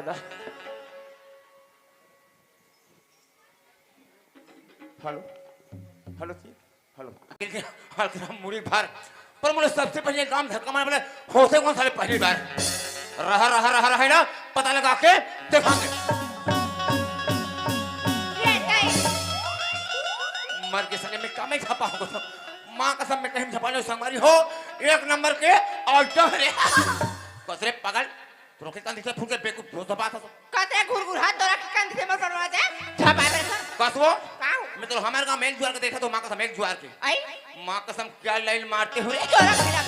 दादा hello hello जी hello हल्का मुड़ी भार पर मुझे सबसे पहले काम धक्का मारने वाले होते कौन साले पहली बार रहा रहा रहा रहा है ना पता लगा के देखेंगे मर के सने में काम ही छपा होगा तो माँ कसम में कहीं छपाने संगवारी हो एक नंबर के ऑल्टर है कसरे पागल तो रोके कांदी से फूल के बेकूफ बहुत दबा था कहते घुरघुर हाथ दौड़ा के कांदी से मोटर वाला जाए छपा रहे सर कसवो काऊ मैं तो हमारे गांव मेल जुआर के देखा तो माँ कसम एक जुआर के आई माँ कसम क्या लाइन मारते हुए तोरा फिरा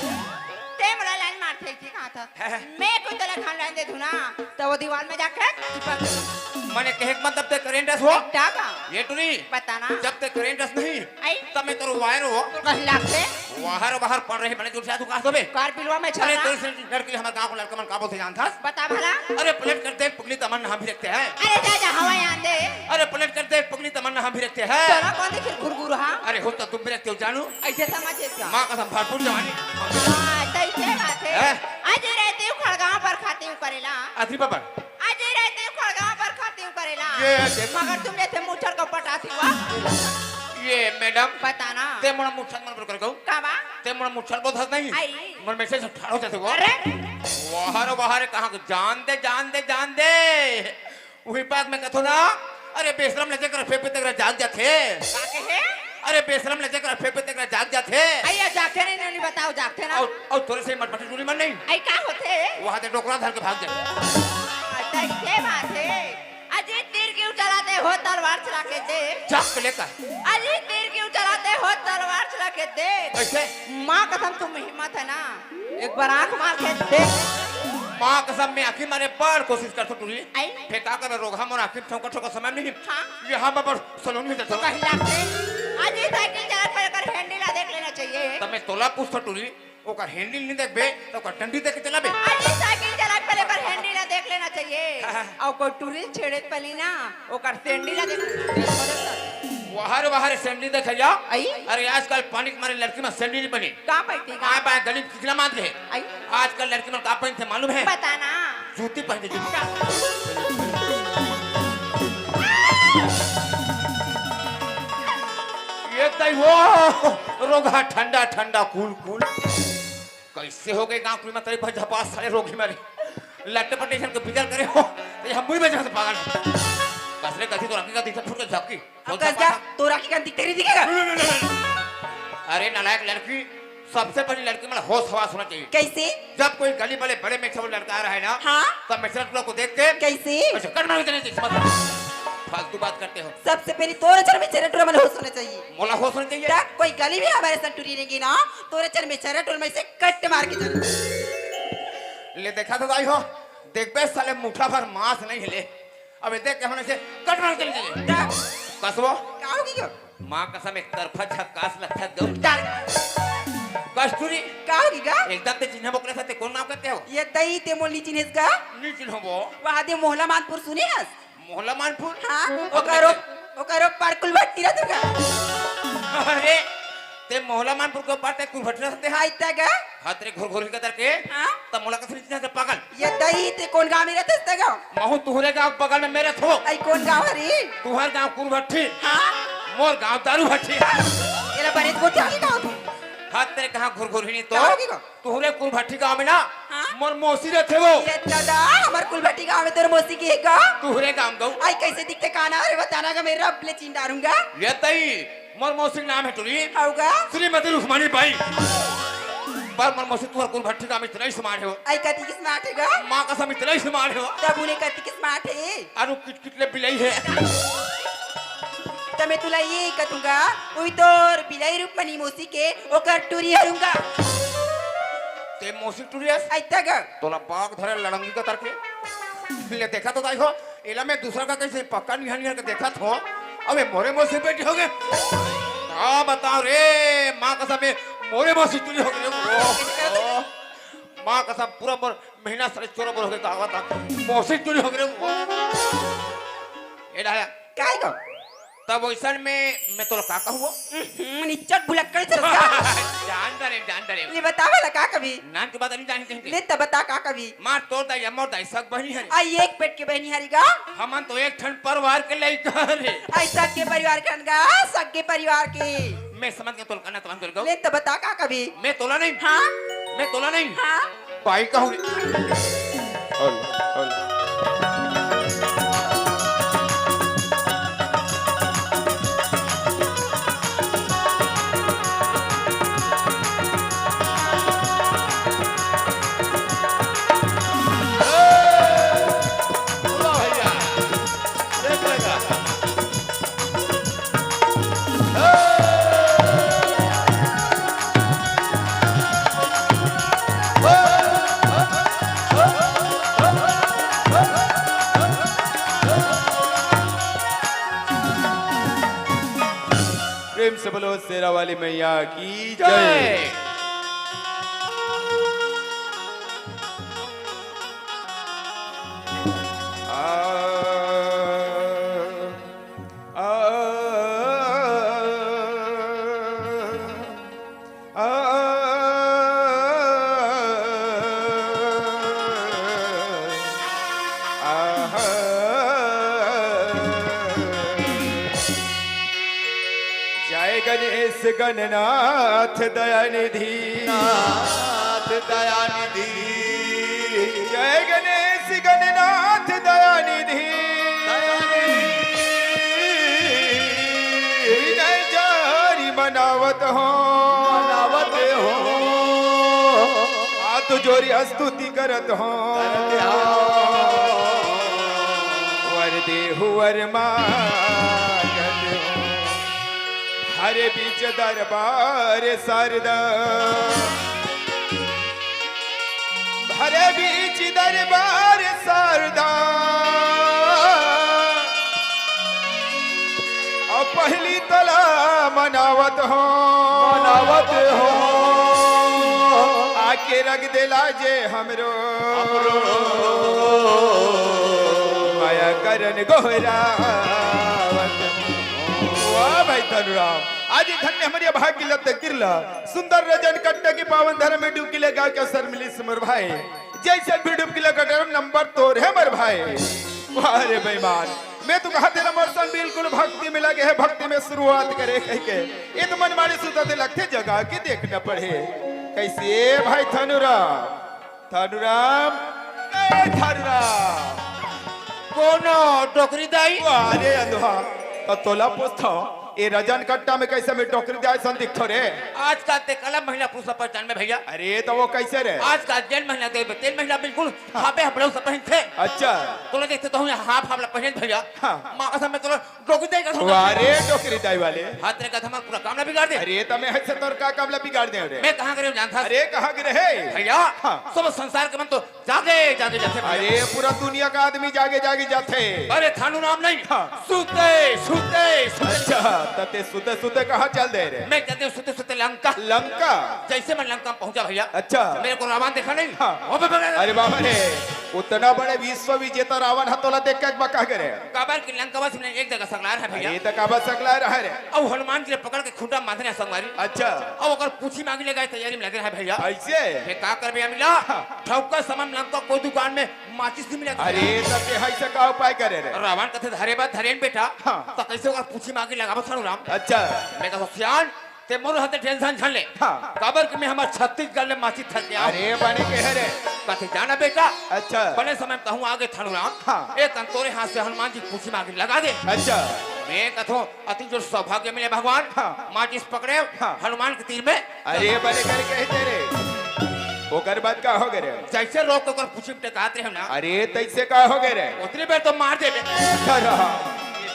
ते मला लाइन मारते थी कहां था मैं कोई तेरा खान लाइन दे दूं ना तो वो दीवार में जाके चिपक मैंने कहे मतलब ते करेंट हो टाका ये टुरी बताना जब तक करेंट नहीं आई तब मैं तो वायर हो तो कहीं लागते बाहर बाहर पड़ रहे मैंने दूर से तू कहां सोबे कार पिलवा में अरे छरा तो से लड़की हमारे गांव को लड़का मन काबू से जानता बता भला अरे प्लेट कर दे पगली तमन्ना हम भी रखते हैं अरे जा जा हवा यहां दे अरे प्लेट कर दे पगली तमन्ना हम भी रखते हैं तोरा कौन देखिर घुरघुर हा अरे हो तो तुम भी रखते हो जानू ऐसे समझे क्या मां कसम भरपूर जवानी हां तैसे बात है आज रहते हो खड़गांव पर खाते हो करेला आखिरी बाबा आज रहते हो खड़गांव पर खाते हो करेला ये मगर तुमने थे मुछड़ को पटाती हुआ ये मैडम बताना ते मोरा मुछड़ मन कर कहू काबा ते मोरा मुछड़ बहुत हंस नहीं आई मन में से ठाड़ होते थे वो अरे बाहर बाहर कहां जान दे वही बात मैं कहतो ना अरे बेशरम ले कर फेफे तक जाग जाते काके है अरे बेशरम ले कर फेफे तक जाग जाते आइए जागते नहीं बताओ जागते ना और थोड़े से मटमटी टूरी मन नहीं आई का होते वहां ते डोकरा धर के भाग जाए तैसे बात है अजी तीर क्यों चलाते हो तलवार चला के दे चक लेकर अजी तीर क्यों चलाते हो तलवार चला के दे कैसे माँ कसम तुम हिम्मत है ना एक बार आंख मार के देख माँ कसम में आखिर मारे बड़ कोशिश करतो टूरी आई फेंका कर रोगा मोर आखिर ठोका समय नहीं हाँ यहाँ पर सलून में तो कहीं लागते अजी साइकिल चला कर हैंडल देख लेना चाहिए तब मैं तोला पूछतो टूरी ओकर हैंडल नहीं देखबे तो ओकर डंडी देख के चलाबे अजी साइकिल चला पहले कर हैंडल देख लेना चाहिए और कोई टूरिस्ट छेड़े पली ना ओकर सैंडल देख बाहर सैंडल देख जा आई अरे आजकल पानी के मारे लड़की में सैंडल नहीं बनी का बैठी आए बाय गली में कितना मार रहे आई आजकल लड़की में का पहनते मालूम है बताना जूती पहनते जूती ये तय वो रोगा ठंडा ठंडा कूल कूल कैसे हो गए गांव में तेरे पर झपास सारे रोगी मारे लट्टे पटेशन को बिगड़ करे हो तो हम मुंह में जैसे पागल कसरे कथी तो रखी का दिखा फुट के झपकी कसगा तो राखी का तेरी दिखेगा अरे नालायक लड़की सबसे पहली लड़की में होश हवास होना चाहिए कैसे जब कोई गली वाले बड़े में सब लड़का आ रहा है ना हाँ तब मैं को देख के कैसे अच्छा कट मार देने चाहिए फालतू बात करते हो सबसे पहले तोरे चर में चरटोर में होश होना चाहिए मोला होश होना चाहिए क्या कोई गली में हमारे साथ टूरी रहेगी ना तोरे चर में चरटोर में से कट मार के चल ले देखा तो भाई हो देख बे साले मुठा भर मांस नहीं हिले अब देख के होने से कट मार के चले कसबो का होगी क्या मां कसम एक तरफा झक्कास लगता गौ कस्तूरी का होगी का एकदम ते चिन्ह बोकरे साथे कौन नाम करते हो ये दई ते मोली चिन्हस का नी चिन्ह वो वहां दे मोहला मानपुर सुनी हस मोहल्ला मानपुर हां ओकरो पारकुल भट्टी रा तुका अरे ते मोहल्ला मानपुर को पाटे कुल भट्टी साथे हां इतना का हातरे घोर घोर के करके हां तब मोला कसरी चिन्ह से पागल ये दई ते कौन गांव में रहते ता गांव महू तुहरे गांव बगल में मेरे थो आई कौन गांव रे तुहर गांव कुल भट्टी हां मोर गांव दारू भट्टी एला बने को ठाली गांव तू हाथ तेरे कहां घुर घुर ही तो का होगी का तुहरे कुल भट्टी गांव में ना हाँ? मोर मौसी रहते वो ये दादा हमार कुल भट्टी गांव में तेरे मौसी की है का तुहरे गांव गौ आई कैसे दिखते काना अरे बताना का मेरा अपने चिन डालूंगा ये तई मोर मौसी नाम है टुरी आऊगा श्रीमती उस्मानी बाई पर मोर मौसी तुहर कुल भट्टी गांव में इतना ही स्मार्ट हो आई कति किस माठ है गा मां कसम इतना ही स्मार्ट हो तब उन्हें कति किस माठ है अरु किटले बिलाई है तमे तुला ये कतूंगा उई तोर बिलाई रूप मनी मौसी के ओकर टूरी हरूंगा ते मौसी टुरियस आई तक तोला बाग धरे लड़ंगी का तरके ले देखा तो दाई हो एला में दूसरा का कैसे पक्का निहानी के देखा तो अबे मोरे मौसी बेटी हो गए हां बताओ रे मां कसम में मोरे मौसी टुरी हो गए मां कसम पूरा मोर महीना सारे चोरा बोल हो गए कावा तक मौसी टुरी हो गए ए डाया काय को तब वैसन में मैं तो का कहूँ निच्चट भुलक्कड़ से जान दरे ले बतावे ला का कभी नाम के बात नहीं जानी कहीं ले तब बता का कभी मार तोड़ दाई मोर दाई सब बहनी है आई एक पेट के बहनी हरिगा हमन तो एक ठन परिवार के लइका रे ऐसा के परिवार के अनगा सगे परिवार के मैं समझ के तोल करना तमन कर ले तब बता का कभी मैं तोला नहीं हाँ मैं तोला नहीं हाँ पाई कहूँ प्रेम से बोलो शेरा वाली मैया की जय। जय जय गणेश गणनाथ दयानिधि नाथ दयानिधि जय गणेश गणनाथ दयानिधि विनय जारी मनावत हो हाथ जोरी स्तुति करत हो वर देहु वर मांगत हो हरे बीच दरबार सरदा हरे बीच दरबार सरदा और पहली तला मनावत हो आके रख दिला जे हमरो माया करन गोहरावत वाह भाई धनुराम आज धन्य हमारे भाग्य लत गिरला सुंदर रजन कट्टा के पावन धर्म में डुबकी लगा के असर मिली समर भाई जैसे भी डुबकी लगा नंबर तोड़ है मर भाई वाह रे बेईमान मैं तो कहा तेरा मर्सन बिल्कुल भक्ति में लगे है भक्ति में शुरुआत करे कह के ये तो मन मारे सुता थे लगते जगह के देखना पड़े कैसे भाई धनुराम धनुराम कोनो डोकरी दाई अरे अंधुआ तो तोला पूछता ये रजन कट्टा में कैसे में टोकरी जाए संदिग्ध रे आज का ते कलम महिला पुरुष पहचान में भैया अरे तो वो कैसे रे आज का जेल महिला दे तेल महिला बिल्कुल हाफे हपड़ो सब पहन थे अच्छा तोले देखते तो हाफ हाफ पहन भैया हाँ। मां कसम में तोला डोकरी दाई का अरे टोकरी दाई वाले हाथ रे का हमारा पूरा काम ना बिगाड़ दे अरे तो मैं ऐसे तोर का कामला बिगाड़ दे रे मैं कहां करे जानता अरे कहां गिरे है भैया हाँ। सब संसार के मन तो जागे जागे जाते अरे पूरा दुनिया का आदमी जागे जागे जाते अरे थानू नाम नहीं हाँ। सुते सुते अच्छा तते सुते सुते कहां चल दे रे मैं कहते सुते सुते लंका लंका जैसे मैं लंका पहुंचा भैया अच्छा मेरे को रावण देखा नहीं हाँ। अरे बाबा रे उतना बड़े विश्व विजेता रावण हतोला देख के बका करे काबर की लंका बस ने एक जगह संगलार है भैया ये तो काबा सकला रहा रे अब हनुमान जी ने पकड़ के खूंटा बांधने संगवारी अच्छा अब अगर पूछी मांगी ले गए तैयारी में लगे रहे भैया ऐसे ये का कर भैया मिला ठौका समम लंका कोई दुकान में माचिस नहीं मिला अरे तते है से का उपाय करे रे रावण कहते धरे बात धरेन बेटा हाँ। तो कैसे अगर पूछी मांगी लगाबो थानू राम अच्छा मैं कहा सियान ते मोर हाथे टेंशन झन ले हाँ। काबर के मैं हमार छत्तीसगढ़ में माची थक गया अरे बने के है रे कथे जाना बेटा अच्छा बने समय कहूँ आगे थानू राम हाँ। एक तोरे हाथ से हनुमान जी पूछी मांगी लगा दे अच्छा मैं कथो अति जो सौभाग्य मिले भगवान हाँ। माचिस पकड़े हाँ। हनुमान के तीर में अरे बने कर कहते रे ओकर बाद का हो गए रे जैसे रोक कर पूछी टेकाते हैं ना अरे तैसे का हो गए रे उतनी बेर तो मार दे अच्छा रहा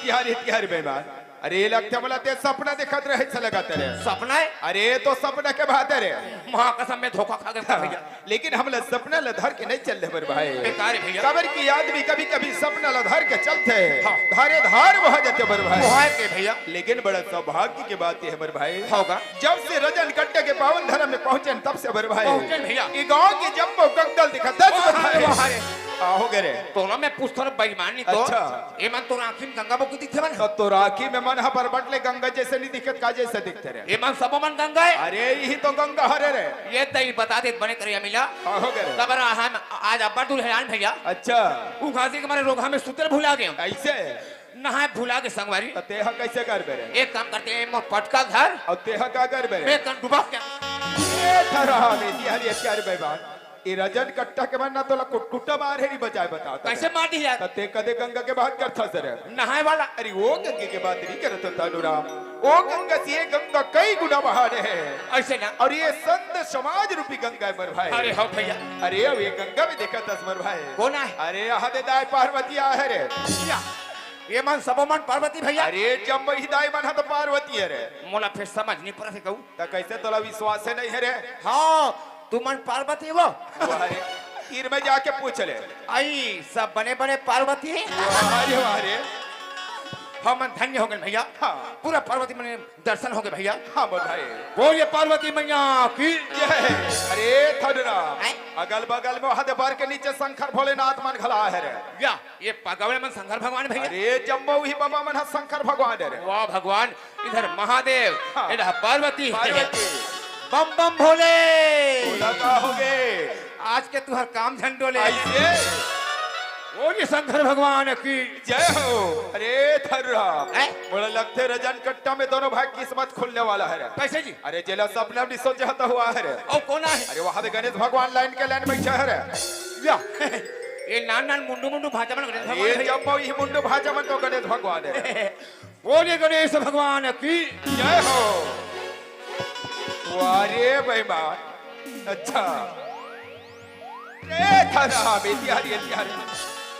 इतिहार बेईमान अरे लगता मला ते सपना देखत रहे से लगाते रे सपना है अरे तो सपना के बात है रे महाकसम में धोखा खा गया भैया लेकिन हम लोग सपना लधर के नहीं चल रहे बर भाई बेकार है भैया कबर की आदमी कभी कभी सपना लधर के चलते हाँ। धारे धार बह जाते बर भाई मुहाय के भैया लेकिन बड़ा सौभाग्य की बात है बर भाई होगा जब से रजन कट्टे के पावन धर्म में पहुंचे तब से बर भाई पहुंचे भैया ये गांव के जम्बो गगदल दिखा दस वहारे हो गए रे तो ना मैं पूछता रहा बेईमानी तो अच्छा। ये मन तो आंखी में गंगा बकू दिखे मन तो राखी में मन हा पर बटले गंगा जैसे नहीं दिखत का जैसे दिखते रे ये मन सब मन गंगा है अरे यही तो गंगा हरे रे ये तई बता दे बने करे अमिला का हो गए तबर हम आज अब्बा दूर हैरान भैया अच्छा उ घासी के मारे रोगा में सुतर भुला गए ऐसे नहाए भुला के संगवारी तो तेहा कैसे कर बेरे एक काम करते हैं मोर पटका घर और तेहा का कर बेरे मैं कन डुबा के ए थरा बेटी हरी क्या रे भाई ये रजन कट्टा के मन ना तो कुट्टा मार है नहीं बचाए बता कैसे मार दिया ते कदे गंगा के बात करता सर नहाए वाला अरे वो गंगे के बात नहीं करता था अनुराम वो गंगा से ये गंगा कई गुना बहाने है ऐसे ना और ये संत समाज रूपी गंगा है मर भाई अरे हो भैया अरे अब ये गंगा भी देखा था मर भाई कौन है अरे यहाँ दे दाई पार्वती आ है रे ये मन सब मन पार्वती भैया अरे जब हिदाई मन है तो पार्वती है रे मोला फिर समझ नहीं पड़ा से कहूं तो कैसे तोला विश्वास है नहीं है रे हाँ तू मन पार्वती वो अरे तीर में जाके पूछ ले आई सब बने बने पार्वती है अरे वारे हम मन धन्य हो गए भैया हाँ पूरा पार्वती मन दर्शन हो गए भैया हाँ बोल भाई बोलिए पार्वती मैया की जय अरे थनरा हैं? अगल बगल में वहां बार के नीचे शंकर भोलेनाथ मन खड़ा है रे या ये पगवले मन शंकर भगवान भैया अरे जम्मू ही बाबा मन है शंकर भगवान है रे वाह भगवान इधर महादेव हाँ। इधर पार्वती पार्वती बम बम भोले बोला का हो गए आज के तुहर काम झंडोले ऐसे बोलिए शंकर भगवान की जय हो अरे थर्रा हैं? बोला लगते रजन कट्टा में दोनों भाई किस्मत खुलने वाला है रे कैसे जी अरे जेला सपना भी सोच जाता हुआ है रे और कौन है अरे वहां गणेश भगवान लाइन के लाइन में है रे या ये नान नान मुंडू मुंडू भाजा मन गणेश ये भगवान भैया। जम्मू ही मुंडू भाजा मन तो गणेश भगवान है बोलिए गणेश भगवान की जय हो वारे बेईमान अच्छा ए थाना बेतिहारी एतिहारी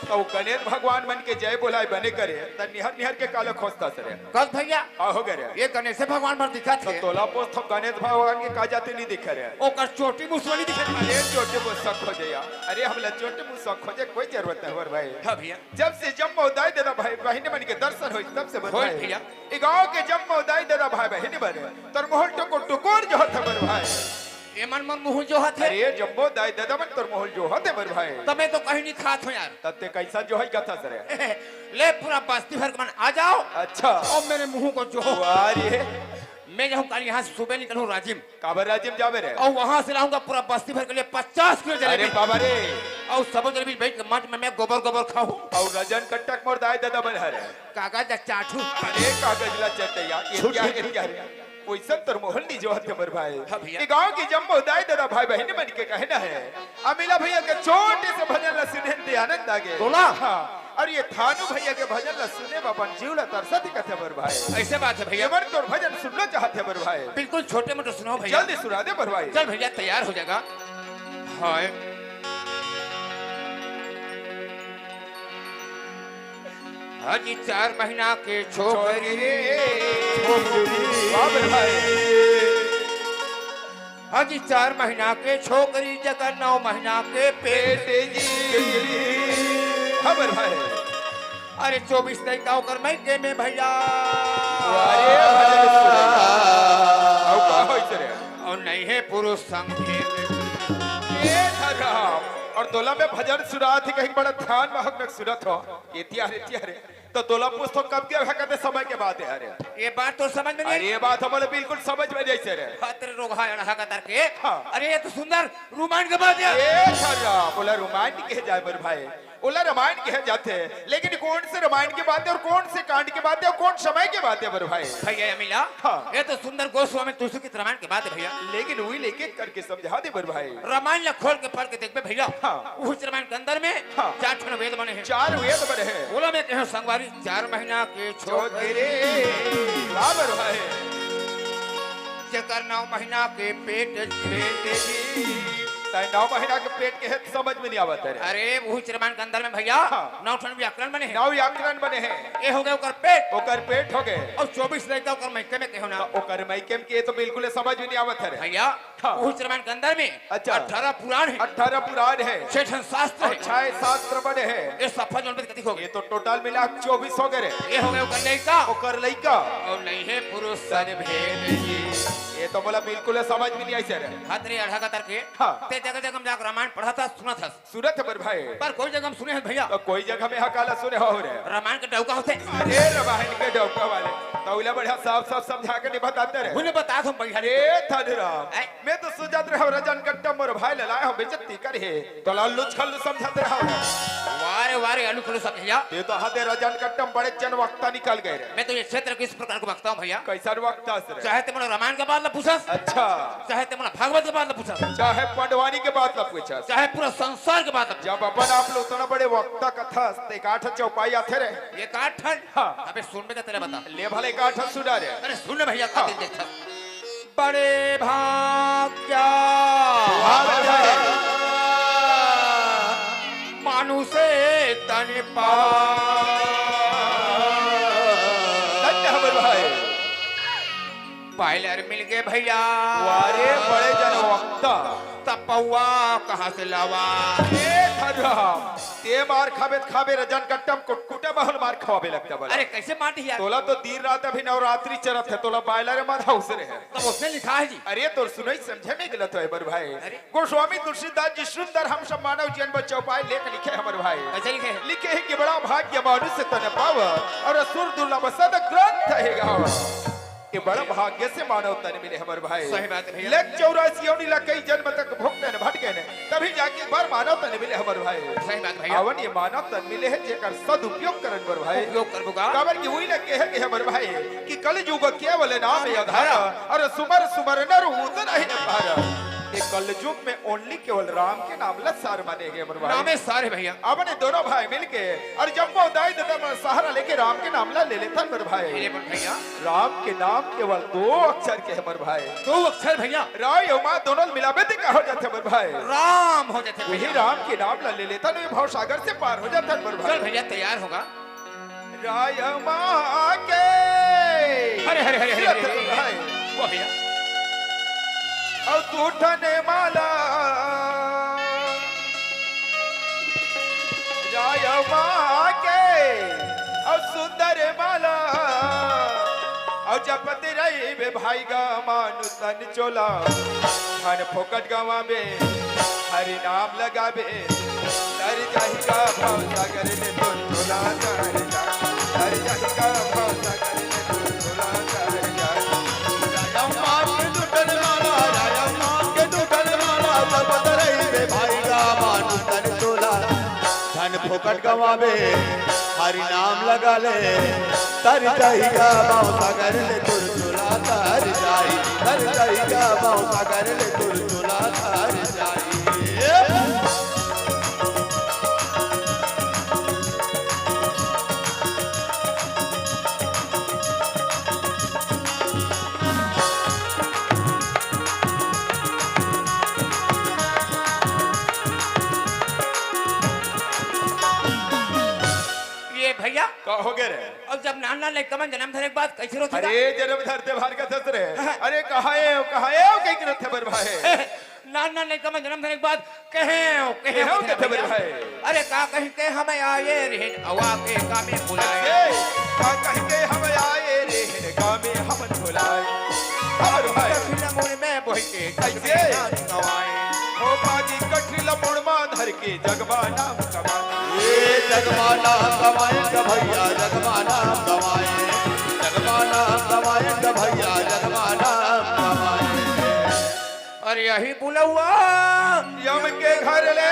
तो गणेश भगवान मन के जय बोलाय बने करे त निहर निहर के काले खोजता सरे कल भैया हो गए रे ये गणेश भगवान पर दिखा तो थे तोला पोस्ट तो गणेश भगवान के का जाते नहीं दिख रे ओकर चोटी मुसवानी दिखा थे अरे छोटे मुस्सा खोजे या अरे हमला छोटे मुस्सा खोजे कोई जरूरत है भाई हाँ भैया जब से जम्मू उदाई देदा भाई बहन मन के दर्शन होई तब से होई भैया। ई गांव के जम्मू उदाई देदा भाई बहन बने तोर मोहल टुकुर जो होता बर भाई ये मन मन मुंह जो हाथ है अरे जम्मू दाई दादा मन तोर मोहल जो होते बर भाई तबे तो कहीं नहीं खात हो यार तत्ते कैसा जो है कथा सरे ले पूरा बस्ती भर का मन आ जाओ अच्छा और मेरे मुंह को जो वारे मैं जाऊँ कल यहाँ से सुबह निकलूँ राजिम काबर राज्य में जावे रे और वहाँ से लाऊंगा पूरा बस्ती भर के लिए 50 किलो अरे जलेबी बाबा रे और समुद्र बीच बैठ के मठ में मैं गोबर गोबर खाऊं और रजन कट्टक मोर दाई दादा बन हरे कागज चाटू अरे कागज ला चटया ये क्या रे कोई संतर मोहन नहीं जो हते बर भाई हाँ भैया। ये गांव की जम्मू दाई दादा भाई बहन बन के कहना है अमिला भैया के छोटे से भजन ला सुने ते आनंद आगे बोला? हां और ये थानू भैया के भजन ला सुने बापन जीव ला तरसती कथे बर भाई ऐसे बात है भैया एवर तोर भजन सुनना चाहते बर भाई बिल्कुल छोटे मोटे सुनो भैया जल्दी सुना दे बर भाई चल भैया तैयार हो जाएगा हाय हाजी 4 महीना के छोकरी वाह बर भाई हाजी 4 महीना के छोकरी जगह 9 महीना के पेट खबर भाई अरे 24 तक का होकर मैं के में भैया अरे भजन सुना औ का होई रे और नहीं है पुरुष संग फिर ये धरा और तोला में भजन सुना थी कहीं बड़ा ध्यान में हम सुनत हो इतिहारे तो तोला पुस्तक कब के कहते समय के बात है अरे ये बात तो समझ में अरे नहीं ये बात हमारे बिल्कुल समझ में जैसे रे खतर रोगा अड़हा का तरके हाँ। अरे ये तो सुंदर रोमांच के बात है ये धरा बोला रोमांटिक के जाए बर भाई बोला रामायण कहे जाते हैं लेकिन कौन से रामायण की बात है और कौन से कांड की बात है और कौन समय की बात है बर भाई भैया मिला हाँ। ये तो सुंदर गोस्वामी तुलसी की रामायण की बात है भैया लेकिन वही लेके करके समझा दे बर भाई रामायण ला खोल के पढ़ के देख भैया हाँ। उस रामायण के अंदर में हाँ। 4 ठन वेद बने हैं 4 वेद बने हैं बोला मैं कहो संगवारी 4 महीना के छोकरे वाह बर भाई जकर 9 महीना के पेट ताई 9 महीना के पेट के हेत समझ में नहीं आवत है अरे उस रामायण के अंदर में भैया हाँ। 9 ठन व्याकरण बने हैं 9 व्याकरण बने हैं ये हो गए ओकर पेट ओकर पेट हो गए और 24 लड़का ओकर मैके में कहो ना ओकर मैकेम के तो बिल्कुल समझ में नहीं आवत है भैया हाँ। उस रामायण के अंदर में अच्छा। 18 पुराण है 18 पुराण है 6 शास्त्र और है 6 शास्त्र बने हैं ये सफा जोन पे कथी हो ये गए तो टोटल मिला 24 हो गए ये हो गए ओकर लड़का ओकर लइका और नहीं है पुरुष सन भेद ये तो बोला बिल्कुल समझ में नहीं आई सर खतरे अढ़ा का तरके हाँ। ते जगह जगह हम जाकर रामायण पढ़ा था सुना था सूरत है बर भाई पर कोई जगह हम सुने हैं भैया तो कोई जगह में हकाला सुने हो रे रामायण के डौका होते अरे रामायण के डॉक्टर वाले तौला बढ़िया साफ साफ समझा के नहीं बताते रहे उन्हें बता तुम बढ़िया अरे धनराम ऐ? मैं तो सुजात रहा रजन कट्टा मोर भाई ले लाए हो बेइज्जती करे तो लालू छल समझाते रहा वारे वारे अलू खलू सब भैया ये तो हाथे रजन कट्टम बड़े जन वक्ता निकल गए रे मैं तो ये क्षेत्र किस प्रकार को बकता हूँ भैया कैसा वक्ता से चाहे तुमने रामायण के बाद न पूछा अच्छा चाहे तुमने भागवत के बाद न पूछा चाहे पंडवानी के बात न पूछा चाहे पूरा संसार के बाद न जब अपन आप लोग उतना बड़े वक्ता कथा ते काठ चौपाई आथे रे पूछा। ये काठ ठंड हाँ। अबे सुन में तेरे बता ले भले काठ सुना रे अरे सुन ले भैया हाँ। कब देखा बड़े भाग्या मानुषे तन पा धन्य हमर भाई पायलर मिल गए भैया वारे बड़े जन वक्ता तपौआ कहाँ से लावा ए धनराम ते मार खाबे रजन कट्टम कुटकुटे बहुल मार खवाबे लगता बड़ा अरे कैसे मारती है तोला तो दिन रात अभी नवरात्रि चरत है तोला बायला रे माधा उसरे है तब उसने लिखा है जी अरे तो सुनई समझे में गलत है बर भाई अरे। गोस्वामी तुलसीदास जी सुंदर हम सब मानव जीवन बचाओ पाए लेख लिखे हमर भाई कैसे लिखे हैं? लिखे है कि बड़ा भाग्य मनुष्य तन पाव और असुर दुर्लभ सद ग्रंथ है गाव ये बड़ा भाग्य से मानव तन मिले हमर भाई सही बात है भैया। लेख 84 योनि ला कई जन्म तक भोगते न भटके ने तभी जाके एक बार मानव तन मिले हमर भाई सही बात भैया आवन ये मानव तन मिले है जेकर सदुपयोग करन बर भाई उपयोग कर बुगा काबर की हुई न कहे के हमर भाई कि कलयुग केवल नाम आधार और सुमर सुमर नर उदन ही न पार ये कलयुग में ओनली केवल राम के नाम ला सार माने गए हमर भाई नामे सारे भैया अपने दोनों भाई मिलके और जब वो दाई दादा सहारा लेके राम के नाम ला ले लेता हमर भाई मेरे बन भैया राम के नाम केवल 2 अक्षर के हमर भाई दो अक्षर भैया राय और मां दोनों मिलावे दिखा हो जाते हमर भाई राम हो जाते वही भैया राम के नाम ला ले लेता नहीं भाव सागर से पार हो जाता हमर चल भाई भैया तैयार होगा राय मां के अरे हरे हरे हरे हमर भाई वो भैया और टूटने माला राय मां के और सुंदर माला और जपत रही बे भाई गा मानु तन चोला खान फोकट गवा में हरि नाम लगाबे तर जाहिगा भाव सागर ने तो चोला तर जा तर जाहिगा भाव सागर ने तो चोला तर जा राय मां के टूटन माला राय मां के टूटन माला जपत रही बे भाई गा मानु तन चोला धन फोकट गवावे हरि नाम लगा ले तर जाइगा बाऊ सागर ले तुर चुला तर जाइगा बाऊ सागर ले तुर चुला तर जाई ये भैया हो गए रे और जब नाना ने कमन जन्म धरे के बाद कैसे रोता अरे जन्म धरते भार का दस रे अरे कहा है कहीं के रथे बर भाई नाना ने कमन जन्म धरे के बाद कहे कहे के बर भाई अरे का कहीं के हमें आए रे अवा के कामे बुलाए ए का कहीं के हम आए रे गामे हमन भुलाए हमर भाई कठिन मोड़ में बोई के कैसे? गवाए ओ पाजी कठिल मुड़मा धर के जगवा नाम कमाए ये जगमाना कमाएगा भैया जगमाना कमाए जगमाना कमाएगा भैया जगमाना कमाए अरे यही बुलवा यम के घर ले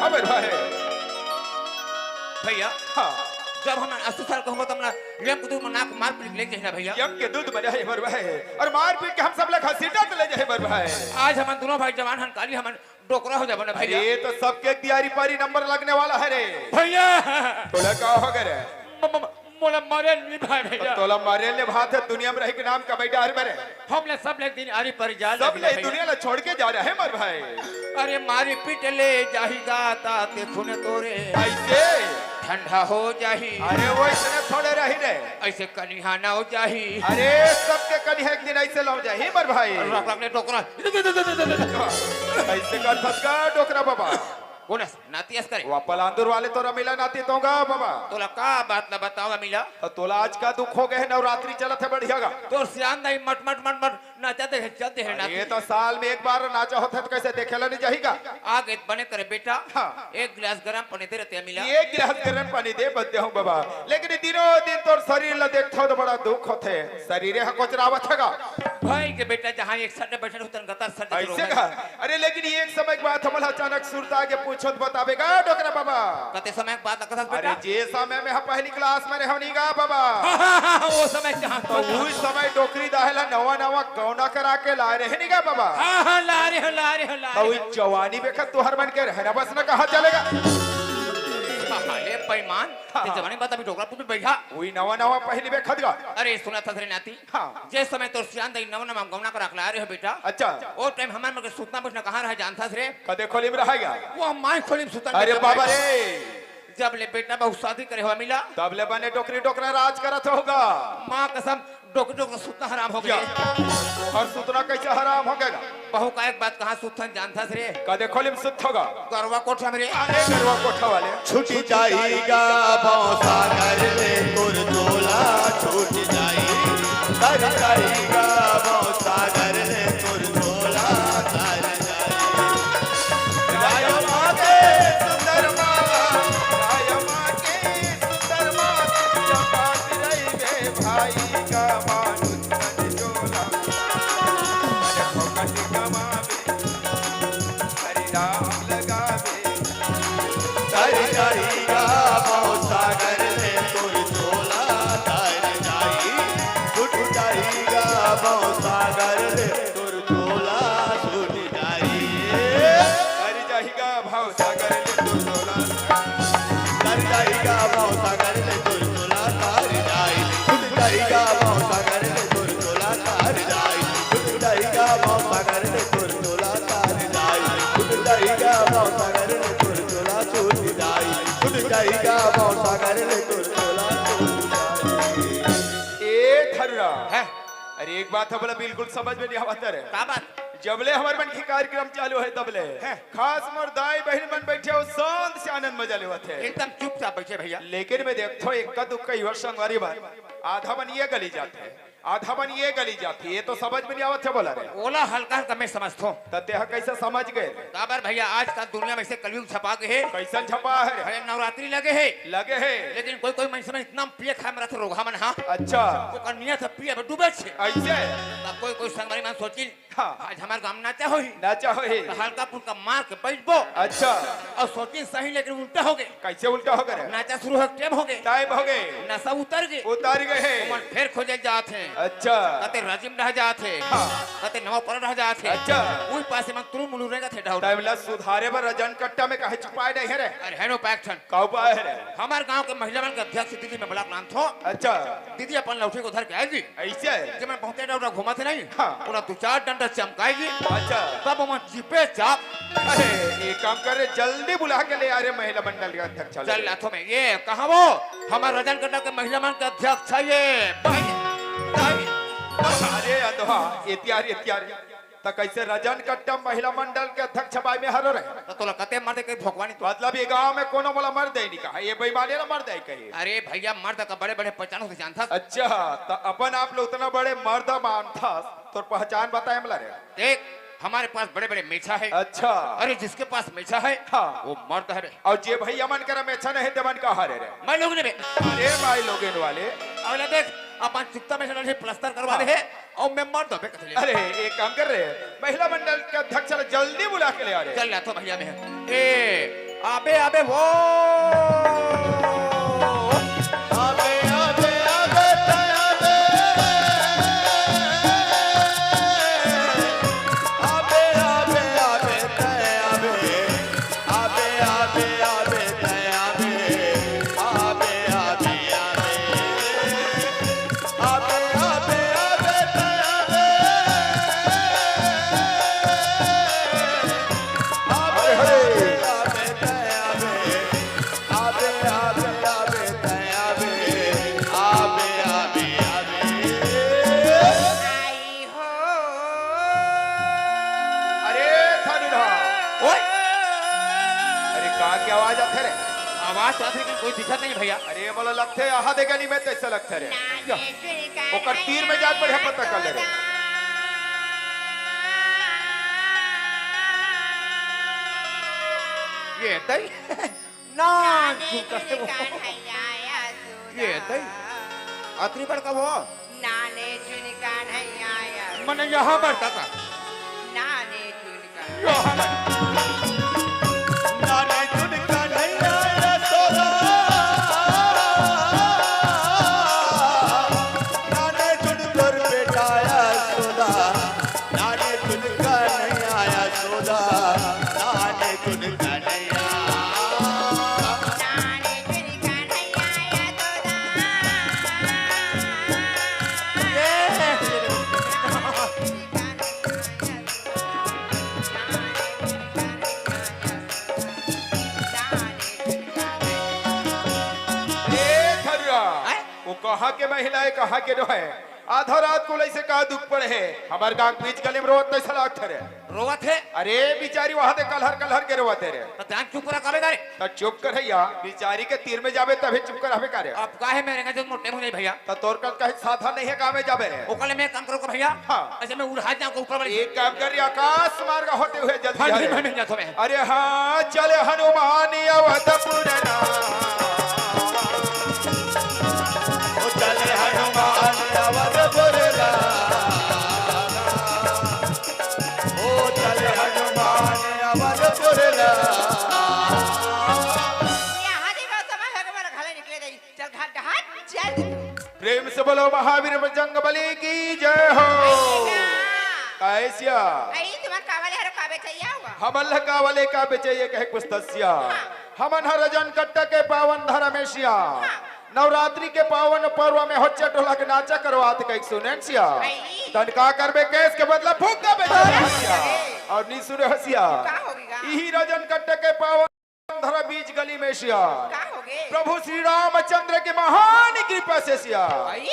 हमर भाई भैया हाँ जब हम 80 साल का होगा तो हमरा यम दूध में नाक मार पीट लेके जाना भैया यम के दूध में रहे हमर भाई और मार पीट के हम सब लोग घसीटा ले जाए हमर भाई आज हम दोनों भाई जवान हन काली हम डोकरा हो जाबे भैया ये तो सबके तैयारी पारी नंबर लगने वाला है रे भैया तोला का हो गए रे मोला मारे नहीं भाई भैया तोला मारे ले भात है दुनिया में रह के नाम का बैठा हर मेरे हमने सब ले दिन आरी पर जा सब ले दुनिया ला छोड़ के जा रहे हैं मर भाई अरे मारी पीट ले जाहिगा ताते खून तोरे ऐसे ठंडा हो जाही अरे वो इतने थोड़े रही रे ऐसे कनिहा ना हो जाही अरे सबके कनी एक दिन ऐसे लौ जाए मर भाई रख रख ले टोकरा ऐसे कर फसका डोकरा बाबा कोणस नातीस करे वा पलांदूर वाले तो रमीला नाती तो गा बाबा तोला का बात ना बताओ मिला तो तोला आज का दुख हो गए नवरात्रि चलत है बढ़िया गा तोर सियान नहीं मट मट मट मट नाचते है चलते है ये नाती तो साल में एक बार नाचा होता है तो कैसे देखेला नहीं जाएगा आगे बने करे बेटा हाँ। एक गिलास गरम पानी दे रहते मिला एक गिलास गरम पानी दे बदते हूँ बाबा लेकिन दिनों दिन तोर शरीर ला देखता तो बड़ा दुख होते शरीर है कुछ रावत है भाई के बेटा जहाँ एक सट बैठे होतन गता सट ऐसे का अरे लेकिन एक समय के बाद हमारा अचानक सुरता आगे पूछो तो बतावेगा डोकरा बाबा कते समय के बाद कथा अरे बेटा जे समय में हम पहली क्लास में रहो नहीं गा बाबा वो समय जहाँ तो उस समय डोकरी दाहला नवा नवा गौना करा के ला रहे नहीं गा बाबा हाँ ला रहे हो ला रहे हो ला तो रहे वही जवानी बेखत तुहर बन के रहना बस ना कहा चलेगा हो ले पैमान हाँ। ते जवानी बात अभी डोकरा पुट बैठा वही नवा नवा पहली बेखत गा अरे सुना था रे नाती हाँ। जे समय तो सियान दई नव नव गौना कर रखला रहे हो बेटा अच्छा वो टाइम हमारे मगर सुतना बैठना कहाँ रहा जानता रे कदे खोली में रहा गया वो माय खोली में सुतन अरे बैठा बाबा बैठा। रे जब ले बेटा बहु शादी करे हो मिला तब ले बने डोकरी डोकरा राज करत होगा माँ कसम डोक डोक सुतना हराम हो क्या गया और सुतना कैसे हराम हो गएगा बहु का एक बात कहाँ सुतन जानता रे कदे खोली में सुत होगा गरवा कोठा मेरे अरे गरवा कोठा वाले छूट जाएगा भौसा कर ले तुर झोला छूट जाएगा कर जाएगा भौसा कर ले तुर झोला कर राय माँ के सुंदर माँ राय माँ के सुंदर माँ जपात रही वे भाई का मानुष मन जोला अरे फोकट कमावे हरि राम लगावे कर जाएगा भौसा कर ले तुर झोला कर जाएगी छूट जाएगा भौसा कर ले तुर झोला छूट जाएगी हरि जाहिगा भाव सागर ले दुर्दोला कर जाएगा भौसा कर ले तुर झोला कर जाए छूट जाएगा भौसा कर ले तुर झोला कर जाए छूट जाएगा भौसा कर ले तुर झोला कर जाए छूट जाएगा भौसा कर ले तुर झोला छूट जाए छूट जाएगा भौसा कर ले तुर झोला छूट जाए ए थरुरा है अरे एक बात है बोला बिल्कुल समझ में नहीं आवता रे का बात जबले हमारे मन की कार्यक्रम चालू है तबले खास मोर दाई बहन मन बैठे हो शांत से आनंद मजा लेवत है एकदम चुपचाप बैठे भैया लेकिन मैं देखो एक का दुख कई वर्ष संगवारी बात आधा बन ये गली जाते है आधा बन ये गली जाती है ये तो समझ में नहीं आवत है बोला रे ओला हल्का हल्का मैं समझता हूँ तते कैसे समझ गए काबर भैया आज कल दुनिया में से कलयुग छपा के है कैसन छपा है रे? अरे नवरात्रि लगे है लगे है लेकिन कोई कोई मनुष्य में इतना पिए खाए मरा था रोगा मन हाँ अच्छा तो कन्या था पिए में डूबे छे ऐसे तब कोई कोई संगवारी मन सोचिल हाँ। आज हमारे गांव नाचा होई ना चाहो है तो हल्का फुल्का मार के बैठबो अच्छा और सोचिल सही लेकिन उल्टा हो गए कैसे उल्टा हो गए नाचा शुरू हो टाइम हो गए टाइम हो गए नशा उतर गए उतार गए हैं मन फिर खोजे जाते हैं अच्छा कते रजिम रह जाते हाँ। कते नवा पर रह जाते अच्छा। उस पासे मन तुरु मुलु रहेगा थे डाउट टाइम ला सुधारे बर रजन कट्टा में कहे छुपाए नहीं है रे अरे हेनो पैक्शन का उपाय है रे हमारे गांव के महिला मन के अध्यक्ष दीदी में बड़ा प्लान थो अच्छा दीदी अपन लौटे को धर के आएगी ऐसे है जब मैं बहुते डर घुमा थे नहीं हाँ। पूरा दो चार डंडा चमकाएगी अच्छा तब हम जीपे चाप अरे एक काम कर रे जल्दी बुला के ले आ रे महिला मंडल का अध्यक्ष चल लाथों में ये कहा वो हमारे रजन कटा के महिला मन के अध्यक्ष है ये अरे अधवा इत्यार तो कैसे रजन कट्टा महिला मंडल के अध्यक्ष भाई में हर रहे तो तोला कते मर्द के भगवानी तो मतलब ये गांव में कोनो बोला मर दे नहीं कहा ये बेईमानी ना मर दे कही अरे भैया मर्द का बड़े बड़े पहचान होते जानता अच्छा तो अपन आप लोग उतना बड़े मर्द मानता तो पहचान बताए हमला रे देख हमारे पास बड़े बड़े मेछा है अच्छा अरे जिसके पास मेछा है हाँ। वो मर्द है रे और जे भैया मन करे में अच्छा नहीं ते मन का हरे रे मैं लोग ने अरे भाई लोगेन वाले अगला देख अपन चुकता में से प्लास्टर करवा दे है और मैं मर्द हो कथले अरे एक काम कर रहे महिला मंडल के अध्यक्ष जल्दी बुला के ले आ रहे चल ला तो भैया में ए आबे आबे वो आबे आबे आबे आबे आबे आबे आबे आबे आबे आबे आबे आबे आबे आबे आबे आबे कोई दिक्कत नहीं भैया। अरे मोला लगते आहा दे गली में तैसा लगते रे ओकर तीर में जाग बढ़िया पता कर ले रे। ये तई ना करते वो ये तई आखिरी बार कब हो नाने चुनका नहीं आया मैंने यहाँ बढ़ता था नाने चुनका नाने चुनका नहीं आया सोदा नाने चुनकर बेटाया सोदा नाने चुनका नहीं आया सोदा नाने चुनका नहीं नाने चुनका नहीं आया तोदा वो कहा के महिला है कहा के रहे आधा रात को लैसे कहा दुख पड़े है हमार गांव बीच गली में रोवत नहीं सलाह थे रे रोवत है अरे बिचारी वहां दे कलहर के रोवत है रे तो ध्यान चुप करा काबे करे तो चुप कर हैया बिचारी के तीर में जाबे तभी चुप कर हवे करे अब काहे मेरे का जो मोटे मुझे भैया तो तोर कल कहीं साधा नहीं है काम में जाबे रे ओकले मैं काम करो को भैया हाँ। ऐसे मैं उड़ा जाऊं ऊपर वाले एक काम कर आकाश मार्ग होते हुए जल्दी फट आ रे। में जातो मैं अरे हाँ चले हनुमान अवधपुरना ओ चले हनुमान अवधपुरना ओ चले हनुमान अवधपुरना यहाँ देखो समय है कि मेरा घाले निकले गई चल घाट घाट चल प्रेम से बोलो महावीर बजरंग बली की जय हो कैसिया आई तुम्हारे कावाले हरो काबे चाहिए होगा हम अल्लाह का वाले का बेचे कहे कुछ तस्या हमन हर जन कट्ट के पावन धर्मेशिया नवरात्रि के पावन पर्व में होच्चे टोला के नाचा करवात कई सुनेंसिया तनका करबे केस के बदला फूक दे बेचा और नी सुने हसिया का होगीगा यही रजन कट्ट के पावन धर्म बीच गली में शिया का होगे प्रभु श्री रामचंद्र की महान कृपा से सिया आई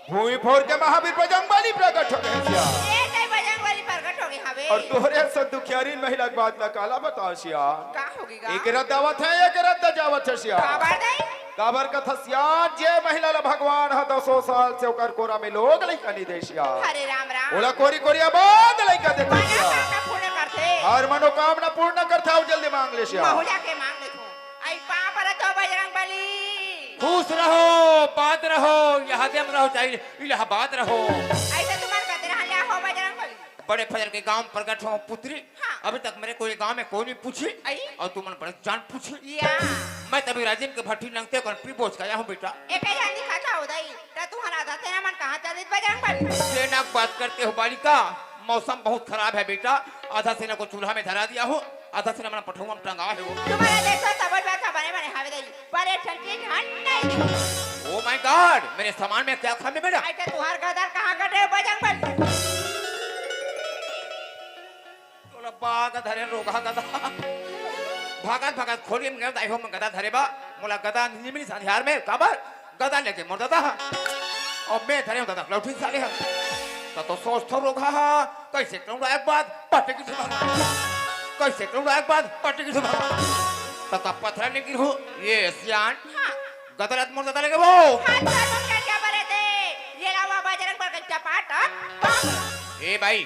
भूमि फोर के महावीर बजरंगबली प्रकट हो गए सिया ये कई बजरंग वाली प्रकट होगी हवे और तोहरे से दुखियारी महिला के बात ना काला बताओ सिया का होगीगा एक रद्द दावत है एक रद्द जावत है सिया काबर दई काबर का थसिया जे महिला ला भगवान ह 200 साल से ओकर कोरा में लोग लइका नहीं दे सिया हरे राम राम ओला कोरी कोरिया बाद लइका देते सिया मनोकामना पूर्ण करते हर मनोकामना पूर्ण करता हो जल्दी मांग ले सिया बहुजा के मांग ले तू आई पा पर तो बजरंग बली खुश रहो बात रहो यहाँ दे रहो चाहिए इलाहाबाद रहो ऐसे तुम्हारे कहते रहा ले हो बजरंग बली बड़े फजर के गांव प्रकट हो पुत्री हाँ। अभी तक मेरे कोई गांव में कोई नहीं पूछी आई और तुम मन बड़े जान पूछी या मैं तभी राजीव के भट्टी नंगते कर पी बोझ गया हूँ बेटा एक ही जान दिखाता हो दई तो तुम्हारा आधा तेरा मन कहाँ चल बजरंग बली सेना बात करते हो बालिका मौसम बहुत खराब है बेटा आधा सेना को चूल्हा में धरा दिया हो आधा सेना मैंने पठुआ में टंगा है वो तुम्हारा देखो तबल बैठा बने बने हावे दई बड़े ठंडी ठंड नहीं ओ माय गॉड मेरे सामान में क्या खामे बेटा ऐसे तुम्हार गदर कहाँ कटे बजरंग बली तोला बागा धरे रोगा गदा भागत भागत खोली में गदा हो में गदा धरे बा मोला गदा निमिनी संध्यार में काबर गदा लेके मोर दादा और मैं धरे दादा लौटी साले हम तो सोच थो रोगा कैसे करूँ एक बात पटे की सुबह कैसे करूँ एक बात पटे की सुबह तब पत्थर लेकिन हो ये सियान गदरत मोर दादा लेके वो हाथ पर मुंडा क्या बरे थे ये लावा बजरंग बली का चपाट ए भाई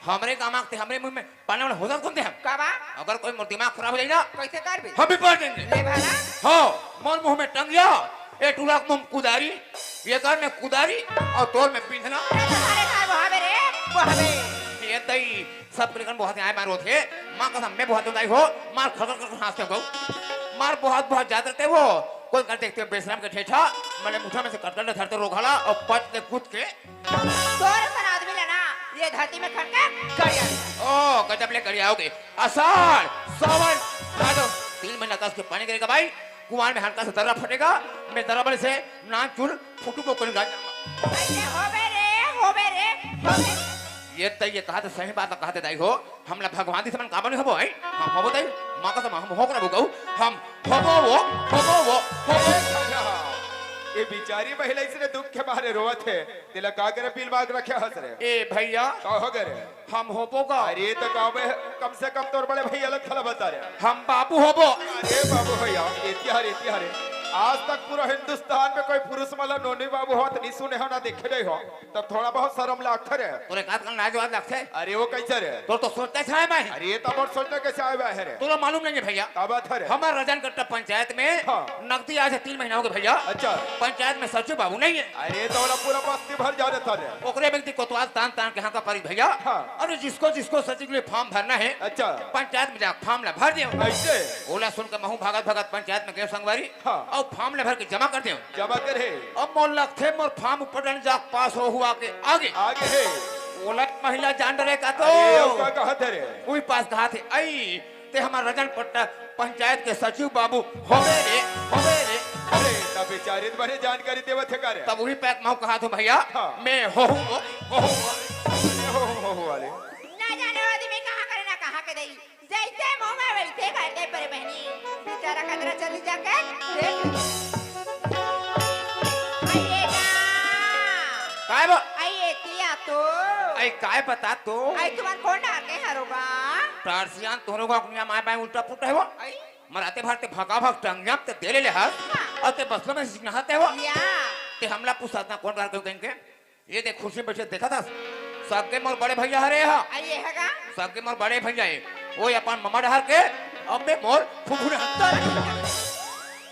हमरे कामाक थे हमरे मुंह में पानी वाला होदा कौन थे हम काबा अगर कोई मोर दिमाग खराब हो जाए ना कैसे कर भी हम भी पढ़ देंगे ले भाला हो मोर मुंह में टंगिया ए टूलाक मुंह कुदारी ये कर में कुदारी और तोर में पिंधना तुम्हारे घर बहावे रे बहावे ये दई सब लेकर बहुत आए मारो थे मां कसम मैं बहुत दाई हो मार खकर कर हंसते हो मार बहुत ज्यादा थे वो कोई कर देखते बेशरम के ठेठा मैंने मुठा में से कटकर धरते रोघाला और पट के कूद के तोर सन आदमी लेना ये धरती में खड़का करिया ओ गजब ले करी आओगे आषाढ़ सावन भादो 3 महीना तक के पानी गिरेगा भाई कुआं में हल्का सा दर्रा फटेगा मैं दर्रा बड़े से नाक चुल फुटू को कोई गाज ऐसे होबे रे ये तय ये कहा तो सही बात कहा दाई हो हमला भगवान दी समन काबन हबो है हम हबो दाई मां का हम हो कर बगौ हम हबो वो ये बिचारी महिला इसने दुख के मारे रोवत है तिलक का करे पील बाग रखे हंस रे ए भैया का हो गए हम होबो का अरे तो गांव में कम से कम तोर बड़े भैया अलग खला बता रहे हम बाबू होबो अरे बाबू भैया इतिहार आज तक पूरा हिंदुस्तान में कोई पुरुष वाला नोनी बाबू हो तो नहीं सुने हो ना देखे नहीं हो, तब थोड़ा बहुत शर्म लगता रे। तोरे कात कल नाजवाब लगते है। अरे वो कैसे रे? तो सोचता है मैं। अरे ये तब और सोचने कैसे आए हुए है रे? तो मालूम नहीं है भैया। तब बात है रे। हमारे रजनकट्टा पंचायत में हाँ। नकदी आज 3 महीना हो गए भैया। अच्छा। पंचायत में सचिव बाबू नहीं है। अरे तो वाला पूरा बस्ती भर जा रहा था रे। ओकरे व्यक्ति को तो आज तान तान के यहाँ का परी भैया। हाँ। अरे जिसको जिसको सचिव के लिए फॉर्म भरना है, अच्छा। पंचायत में जा फॉर्म ला भर दियो। ऐसे ओला सुन के महू भगत भगत पंचायत में गए संगवारी। हाँ। और फॉर्म ला भर के जमा कर दियो। जमा करे अब मोल लगते मोर फॉर्म पटन जा पास हो हुआ के आगे आगे है। ओला महिला जान डरे का तो अरे वो क्या कहा थे रे? वही पास कहा थे आई ते हमारा रजनपट्टा पंचायत के सचिव बाबू होवे रे होवे रे। अरे ना बेचारे बड़े जानकारी देवे थे का रे। तब वही पैक महू कहा तो भैया हाँ। मैं हो वाले ना जाने वाली में कहाँ करे ना कहाँ के दई जैसे मुंह में वैसे करते पर बहनी बेचारा कदरा चली जाके देख काय बा आइए तिया तो आई काय बता तो आई तुम्हार कौन डाल के हरोगा टारसियान तोरो का कुनिया माय बाय उल्टा पुल्टा है वो आई मराते भारते भगा भग टंगिया ते दे ले हाथ और ते बसलो में सिग्नहते हो या ते हमला पूछता कौन बार क्यों कहेंगे ये देख खुशी बैठे देखा था सबके मोर बड़े भैया हरे हा आइए हैगा सबके मोर बड़े भैया है वो अपन ममा डहर के अब में मोर फुफुर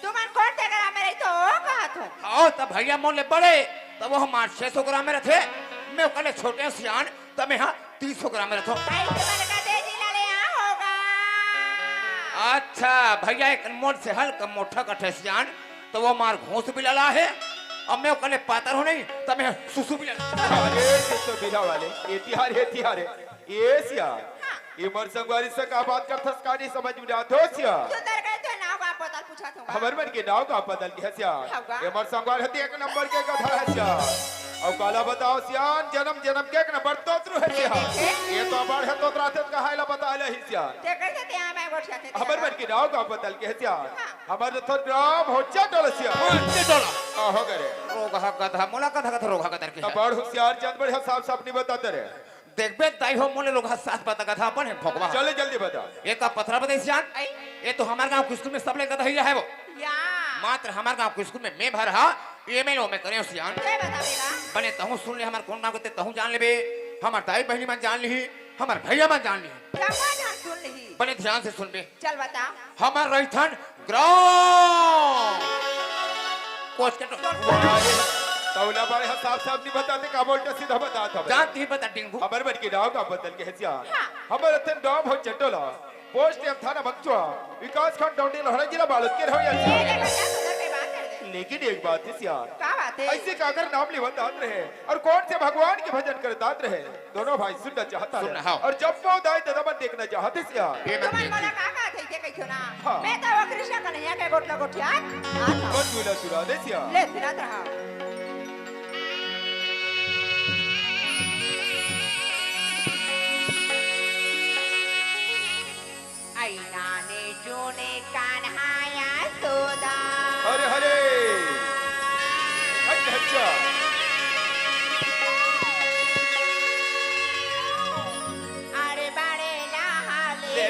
तुम्हार कौन देगा मेरे तो कहा तो आओ तब भैया मोर ले बड़े तब वो हमारे 600 ग्राम में रखे मैं कल छोटे सियान तब यहाँ 300 ग्राम में रखो आई तुम्हारे का दे जिला ले आ होगा अच्छा भैया एक मोट से हल्का मोटा कटे सियान तो वो मार घोंस भी लला है अब मैं कल पातर हो नहीं तब मैं सुसु भी लला अरे तो बिना वाले ये तिहार ये सिया ये मर संगवारी से का बात करता सकानी समझ में आत हो सिया सुंदर का तो नाव का पता पूछा तो हमर मन के नाव का बदल के सिया ये मर संगवार हती एक नंबर के कथा है सिया और काला बताओ सियान जन्म जन्म के एक नंबर तो है सिया ये तो बड़ है तो रात का हाइला बता ले ही सिया ते कैसे ते आ मैं गोठिया थे हमर मन के नाव का बदल के सिया हमर तो ग्राम हो चटल सिया डोला हो करे रोगा गधा मोला कथा कथा रोगा कतर के बड़ होशियार चंद बड़े साफ साफ नहीं बताते रे देखबे ताई हो मोले रोगा साथ पता कथा अपन है भगवा चले जल्दी बता एक का पथरा बदे सियान ये तो हमारे गांव स्कूल में सब ले कथा ही है वो या मात्र हमारे गांव स्कूल में मैं भर हा ये मैं लो में करे सियान ते बता बेला बने तहु सुन ले हमार कौन गांव के तहु जान लेबे हमार दाई बहनी मन जान ली हमार भैया मन जान ली लंबा जान सुन ली बने ध्यान से सुन बे चल बता हमार रैथन ग्राम कोच के तौला बड़े साफ साफ नहीं बताते का बोलते सीधा बता था जानती ही बता टिंगू हमर बन के नाव का बदल के हसिया हमर अतन गांव हो चटोला पोस्ट एम थाना बक्चवा विकास खंड डोंडी लहरा जिला बालक के रहो ये या देखा क्या सुंदर के बात कर दे लेकिन एक बात है सिया का बात है ऐसे का अगर नाम लेवत आत रहे और कौन से भगवान के भजन करता रहे दोनों भाई सुनना चाहता सुनना, है हाँ। और जब वो दाई ददबन देखना चाहते सिया तुम्हार मला का थे के कहियो ना हाँ। मैं तो वो कृष्ण कन्हैया के गोटला गोठिया आता मन झूला सुना दे सिया ले फिरत रहा आई नाने जोने कान्हाया सोदा हरे हरे अच्छा अरे बाड़े नहाले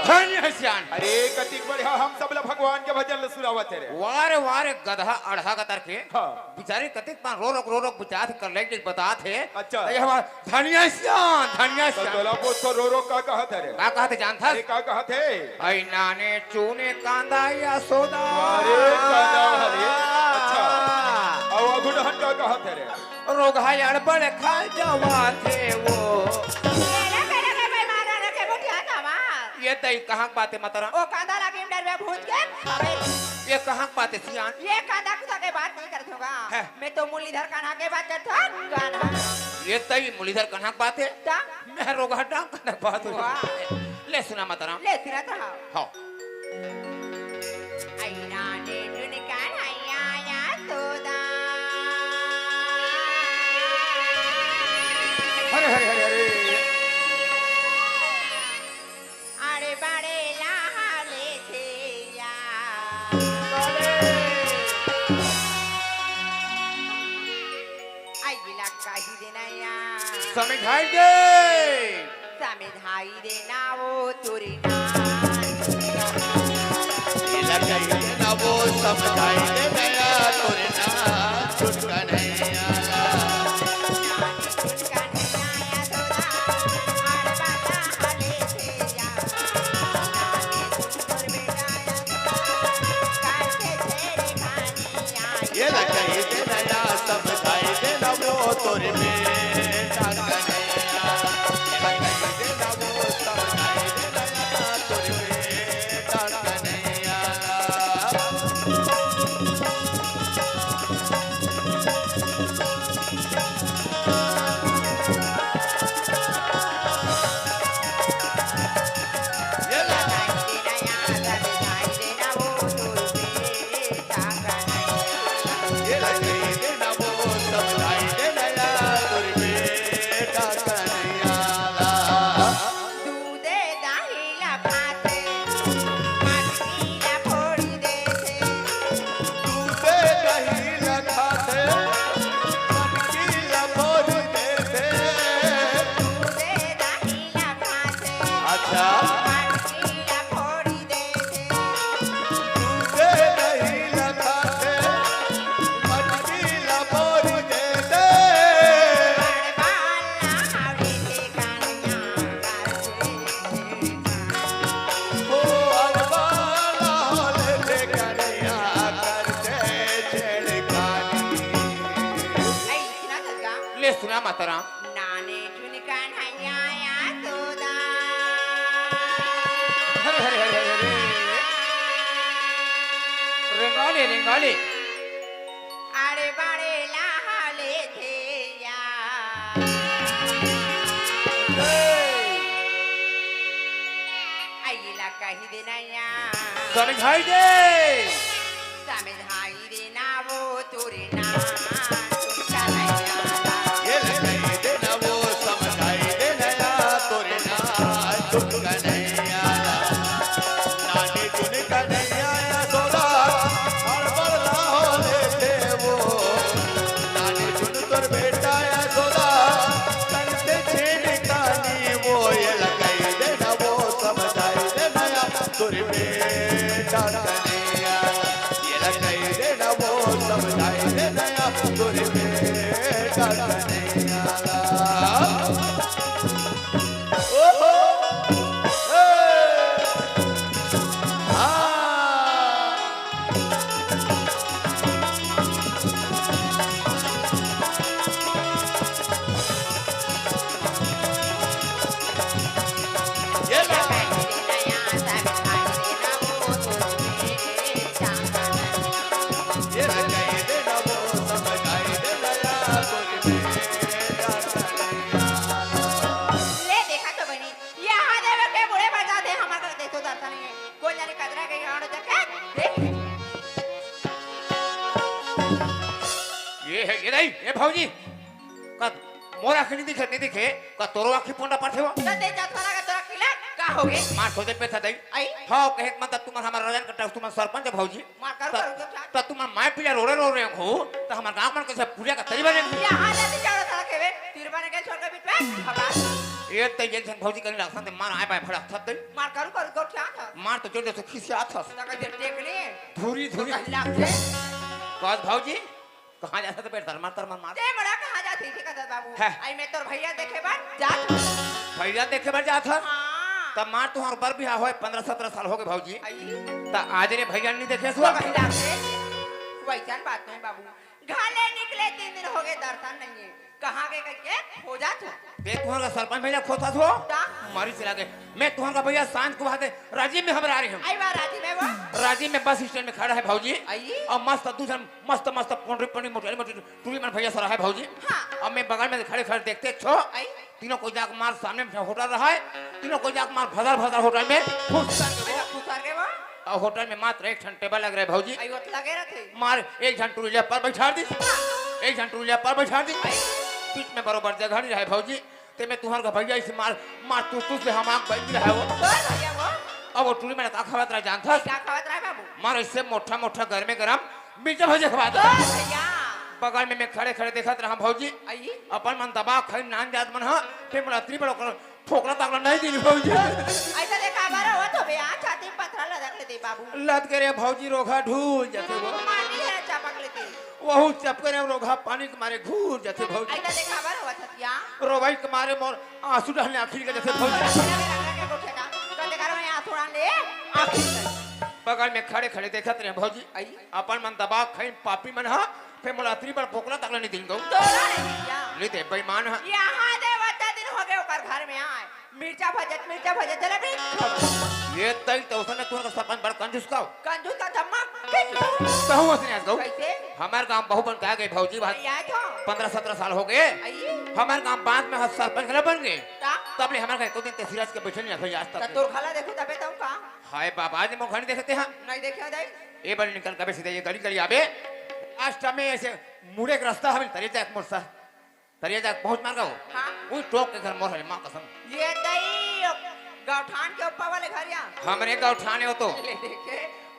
धन्य है सियान अरे कतिक बढ़िया हम सब लोग भगवान के भजन सुनावत है रे वारे वारे गधा अढ़ा कतर के हाँ। बेचारे कतिक पान रो रोक बुचात कर ले बतात है अच्छा। ये हमार धन्य सियान तोला पोछो रो का कहत है रे का कहते जानता अरे का कहत है आई नाने चूने कांदा या सोदा अरे कांदा हरे अच्छा अब अगुडहन का कहत है रे रोगा अड़बड़ खा जवा थे वो मेरा मेरा के भाई मारा रखे गोठिया तमार ये तई कहाँ बातें मतरा ओ कांदा लागे डर में भूत के अबे ये कहाँ बातें सियान ये कांदा कुदा के बात नहीं करत होगा है। मैं तो मुरलीधर कान्हा के बात करता कान्हा ये तई मुरलीधर कहाँ बातें ता मैं रोगा डांग कहाँ बात हो वाह। ले सुना मतरा ले फिरत रहा हाँ आई नाने जुन कान्हाया या सोदा हरे हरे हरे हरे अरे बाड़े नहाले थे या आई गिला काही देना या समझाई दे समझाई देना वो तुरी ना ये लगाई देना वो समझाई देना तोरे ना छुटका नहीं आला ये लगाई देना समझाई देना वो तोरे बेटा कन्हैया लगाई देना वो समझाई देना तोरे बेटा कन्हैया ये ये लगाई देना वो समझाई देना तोरे बेटा कन्हैया दूधे दाहिला भाते मटकीला फोड़ी देते दूधे दही लगाते मटकी लबोर देते दूधे दाहिला भाते अच्छा मटकीला फोड़ी देते दूधे दही लगाते मटकी लबोर देते बड़बाला हावे ते कानिया ओ अरबाला होले ते कन्हैया करते छेड़खानी ऐ इतना सगा ले सुना माताराम नाने चुन कान्हैया या सोदा हरे हरे हरे हरे रेंगाले रेंगाले अरे बड़े लाले थे या आईला कही देना या समझाई दे समझाई देना वो तुरी ना तुमका नहीं आला ये लगाई देना वो समझाई देना तोरे ना छुटका नहीं आला नानी चुन का नहीं आया सोदा हड़बड़ ना होले थे वो नानी चुन तोर बेटा या सोदा करते छेड़खानी वो ये लगाई देना वो समझाई देना तोरे बेटा कन्हैया ये लगाई देना वो समझाई देना तोरे बेटा कन्हैया ओहो ए आ ये ला कही देना या समझाई देना वो तुरी बेटा ये लगाई देना वो समझाई देना तोरे बेटा कन्हैया ले देखा तो बनी यहाँ देवे के बूढ़े बजा दे हमारा देखो दर्शन नहीं है कोई जाने कदरा के गाँव देखे देख ये है ये नहीं ये भाऊजी का मोर आँखें नहीं दिखे नहीं दिखे का तोरो आँखें पोंडा पाठे हो तो दे जातना का तोरा किला का हो गए मार सोदे पे था दई आई हाँ कहे मतलब तुम्हारा हमारा रजन कटा तुम्हारा सरपंच है भाऊजी मार कर करो क्या तो तुम्हारा माय पिला रो रहे हो तो हमारा गांव में कैसे पूजा का तरीबा नहीं यहाँ जाते जाओ सारा केवे तिरबाने के छोड़ के बीच में भगा ये तो जैसे भाऊजी कहीं लगता है मार आए पाए फड़ा था दई मार करो क्या था मार तो जोर से खींचे आता तक देख लिए धूरी तो धूरी कहीं लाग से कौन भाऊजी कहाँ जाता तो पेट धर्मार मार ते बड़ा कहाँ जाती थी कदर बाबू है। आई मैं तोर भैया देखे बार जा भैया देखे बार जात हर हाँ तब मार तुम्हारे बर भी हो 15-17 साल हो गए भाऊजी आई तो आज रे भैया नहीं देखे तो कहीं लाग से वैसन बात नहीं बाबू घाले निकले 3 दिन हो गए दर्शन नहीं है कहाँ गए के हो जात हो बे तुम्हारा सरपंच भैया खोता थो ता मारी चला गए मैं तुम्हारा भैया सांझ को बात राजीव में हम आ रहे हैं आई बार राजी में वो राजीव में बस स्टैंड में खड़ा है भाऊजी आई और मस्त दूसरा मस्त मस्त पोंड्री मोटी मोटी टूरी मन भैया सर है भाऊजी हाँ अब मैं बगल में खड़े खड़े देखते छो आई तीनों को जाकर मार सामने में होटल रहा है तीनों को जाकर मार भदर होटल में खुशार के वो और होटल में मात्र एक ठन टेबल लग रहे भाऊजी आई वो लगे रहते मार एक झन टूरिया पर बैठा दी एक झन टूरिया पर बैठा दी पीठ में बरोबर जगह नहीं रहे भाऊजी ते मैं तुम्हारे भैया इसे मार तू से हम आग बैठ रहा है वो भैया वो अब वो टूरी में का खवात रहा जानता क्या खवात रहा है बाबू मार इससे मोटा घर में गरम बीच भजे खवा दो भैया बगल में मैं खड़े खड़े देखत रहा भाऊजी आई अपन मन दबा खाई नान जात मन हा फिर मला त्री बड़ो ठोकला ताकला नहीं दी भौजी ऐसा देखा बारा हो तो बे आ छाती में पत्थर लदक लेते बाबू लद करे भौजी रोगा ढूल जाते वो माटी है चापक लेते वहू चपके रे रोगा पानी के मारे घूर जाते भौजी ऐसा देखा बारा हो छतिया रोबाई के मारे मोर आंसू ढलने आखिर के जैसे भौजी के कोठेगा तो देखा मैं आथुड़ा ले आखिर बगल में खड़े खड़े देखत रहे भौजी आई अपन मन दबा खाई पापी मन हा फिर मुलात्री पर पोकला तकला नहीं दिन गौ तोरा नहीं किया लेते बेईमान हा यहाँ दे वता दिन हो गए ओकर घर में आए मिर्चा भजत चला भी ये तई तो उसने तू सरपंच बड़ कंजूस का कंजूस का धम्मा कैसे कहूं उसने आज गौ कैसे हमार गांव बहु बन के गए भौजी बात यहाँ तो 15-17 साल हो गए आई हमार गांव बाद में सरपंच न बन गए ता तब ले हमारे को दिन ते सिराज के बैठे नहीं रखे आज तो तक तोर खाला देखो तबे तो का हाय बाबा आज मुख नहीं देखते हैं नहीं देखियो दे ए बल निकल कबे सीधे ये गली गली आबे आज में ऐसे मुड़े के रास्ता हमें तरिया जाक मोर सा तरिया जाक पहुंच मार गो हां उस टोक के घर मोर है मां कसम ये दई गौठान के ऊपर वाले घर या हमरे गांव ठाणे हो तो ले देखे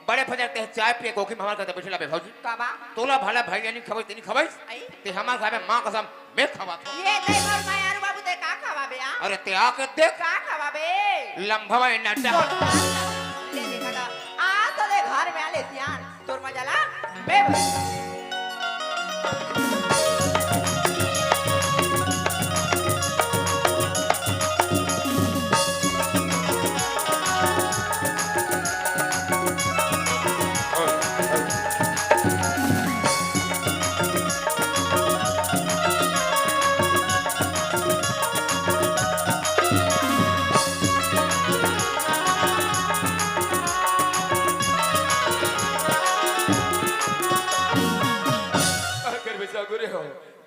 बड़े फजरते हैं चाय पिए कोकी में हमार कहते बैठला बे भौजी काबा तोला भला भाई यानी खबर तेनी खबर आई ते हमार घर में मां कसम मैं खवा था ये दई मोर मायारू बाबू ते का खावा बे आ अरे ते आके देख का खावा बे लंभवा नाटा ले देखा था आ तो दे घर में आले सियान तोर मजाला बे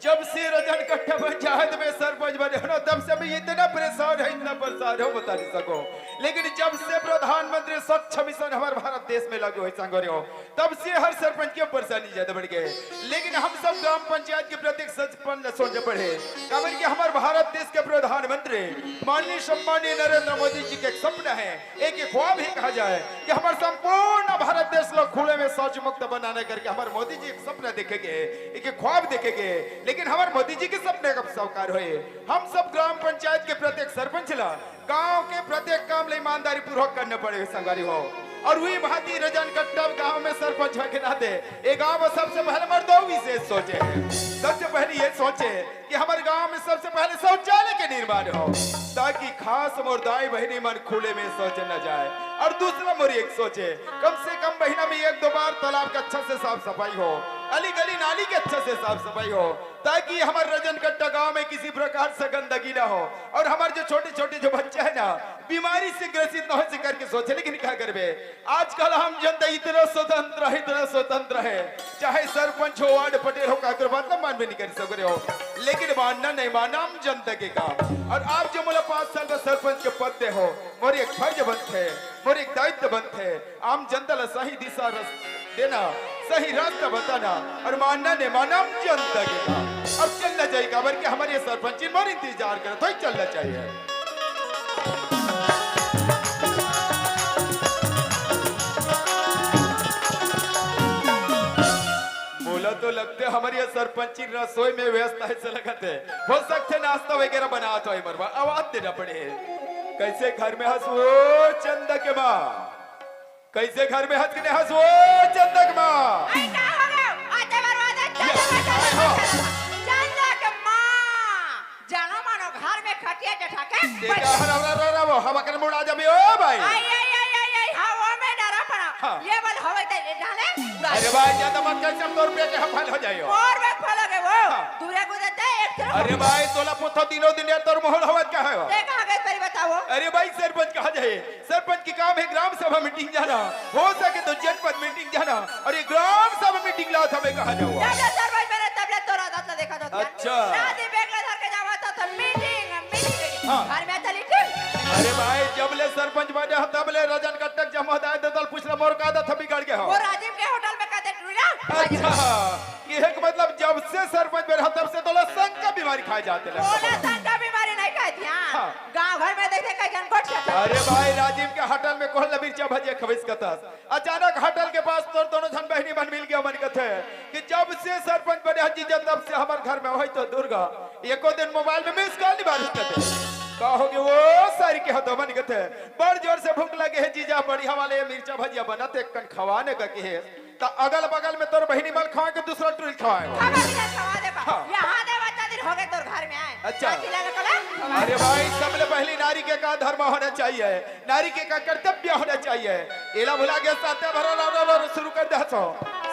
जब से रजन कट्टा पंचायत में सरपंच बने हो ना तब से मैं इतना परेशान है इतना परेशान हो बता नहीं सको लेकिन जब से प्रधानमंत्री स्वच्छ मिशन हमारे भारत देश में लागू है संगोरे हो तब से हर सरपंच की परेशानी ज्यादा बढ़ गई लेकिन हम सब ग्राम पंचायत के प्रत्येक सरपंच सोचने पड़े कारण कि हमारे भारत देश के प्रधानमंत्री माननीय सम्मानीय नरेंद्र मोदी जी के एक सपना है एक ख्वाब ही कहा जाए कि हमारे संपूर्ण भारत देश को खुले में शौच मुक्त बनाने करके हमारे मोदी जी एक सपना देखेंगे एक ख्वाब देखेंगे लेकिन हमारे मोदी जी के सपने कब साकार हुए हम सब ग्राम पंचायत के प्रत्येक सरपंच ला गांव के प्रत्येक काम ले ईमानदारी पूर्वक करने पड़े संगारी हो और हुई भांति रजन कट्टा गांव में सरपंच के नाते एक गांव में सबसे पहले मर्दों विशेष सोचे सबसे पहले ये सोचे कि हमारे गांव में सबसे पहले शौचालय के निर्माण हो ताकि खास मुर्दाई बहनी मन खुले में सोचे न जाए और दूसरा मोरी एक सोचे कम से कम महीना में 1-2 बार तालाब का अच्छा से साफ सफाई हो अली गली नाली के अच्छा से साफ सफाई हो ताकि हमारे रजन कट्टा गांव में किसी प्रकार से गंदगी ना हो और हमारे जो छोटे छोटे जो बच्चे हैं ना बीमारी से ग्रसित न हो से करके सोचे लेकिन क्या करबे आजकल हम जनता इतना स्वतंत्र है चाहे सरपंच हो वार्ड पटेल हो का बात ना मान भी नहीं कर सक रहे हो लेकिन मानना नहीं मानना हम जनता के काम और आप जो मुझे 5 साल का सरपंच के पद दे हो मोर एक फर्ज बनते है मोर एक दायित्व बनते है आम जनता ला सही दिशा देना सही रास्ता बताना और मानना नहीं मानना हम जनता के काम अब चलना चाहिए खबर कि हमारे सरपंच मोर इंतजार करे तो ही चलना चाहिए तो लगते हमारी सरपंची रसोई में व्यस्त है से लगते हो सकते नाश्ता वगैरह बना तो मरवा आवाज देना पड़े कैसे घर में हंसो चंदा के माँ कैसे घर में हंस के हंसो चंदा के माँ जानो मानो घर में खटिया जठा के हवा कर मुड़ा जब ओ भाई हवा में डरा पड़ा ये बल हवा दे डाले अरे भाई ज्यादा मत कर सब 2 रुपए के हम फल हो जाइयो और में फल लगे वो दूरे गुजरते एक तरफ अरे भाई तोला पुतो दिनों दिन तोर मोहल हवत का है देख आगे तेरी बताओ अरे भाई सरपंच कहा जाए सरपंच की काम है ग्राम सभा मीटिंग जाना हो सके तो जनपद मीटिंग जाना और ये ग्राम सभा मीटिंग ला था मैं कहा जाऊँ तबले सरपंच मेरे तबले तोरा दाता देखा तो अच्छा दादी बेगला धर के जावा तो मीटिंग घर में चली ठीक अरे भाई जबले सरपंच बने तबले रजन कट्टक जमा दाए दल पूछला मोर का आदत थपी गड़ के हो वो राजीव के होटल में कहते टूरा अच्छा ये है कि मतलब जब से सरपंच बने तब से तो संग का बीमारी खाए जाते लगे बोला संग का बीमारी नहीं कहती हां गांव घर में देखे कई जन कोट से अरे भाई राजीव के होटल में कोहल मिर्चा भजिया खबीस कता अचानक होटल के पास तोर दोनों जन बहनी बन मिल गया मन कथे कि जब से सरपंच बने हैं जीजा तब से हमारे घर में वही तो दुर्गा एको दिन मोबाइल में मिस कॉल नहीं बारिश करते कहोगे वो सारी के हदो बन गए बड़ जोर से भूख लगे है जीजा बढ़िया वाले मिर्चा भजिया बनाते कन खवाने का के है तो अगल बगल में तोर बहिनी माल खवा के दूसरा टूल खवाएगा हाँ। यहाँ दे बच्चा दिन हो गए तोर घर में आए अच्छा। चाची लाने को ले, खवा अरे भाई सबसे पहली नारी के का धर्म होना चाहिए नारी के का कर्तव्य होना चाहिए एला भुला गया साथे भरो शुरू कर दे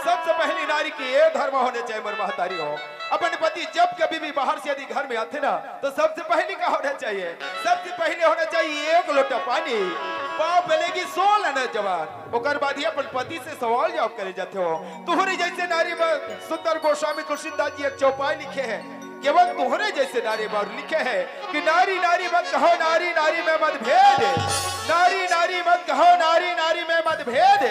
सबसे पहली नारी की ये धर्म होने चाहिए मर महतारी हो अपने पति जब कभी भी बाहर से यदि घर में आते ना तो सबसे पहली का होना चाहिए सबसे पहले होना चाहिए एक लोटा पानी पाव मिलेगी 16 न जवान ओकर बाद ही अपन पति से सवाल जवाब करे जाते हो तुहरे जैसे नारी में सुंदर गोस्वामी तुलसीदास जी एक चौपाई लिखे हैं केवल तुहरे जैसे नारी बार लिखे हैं कि नारी नारी मत कहो नारी नारी में मतभेद नारी नारी मत कहो नारी नारी में मतभेद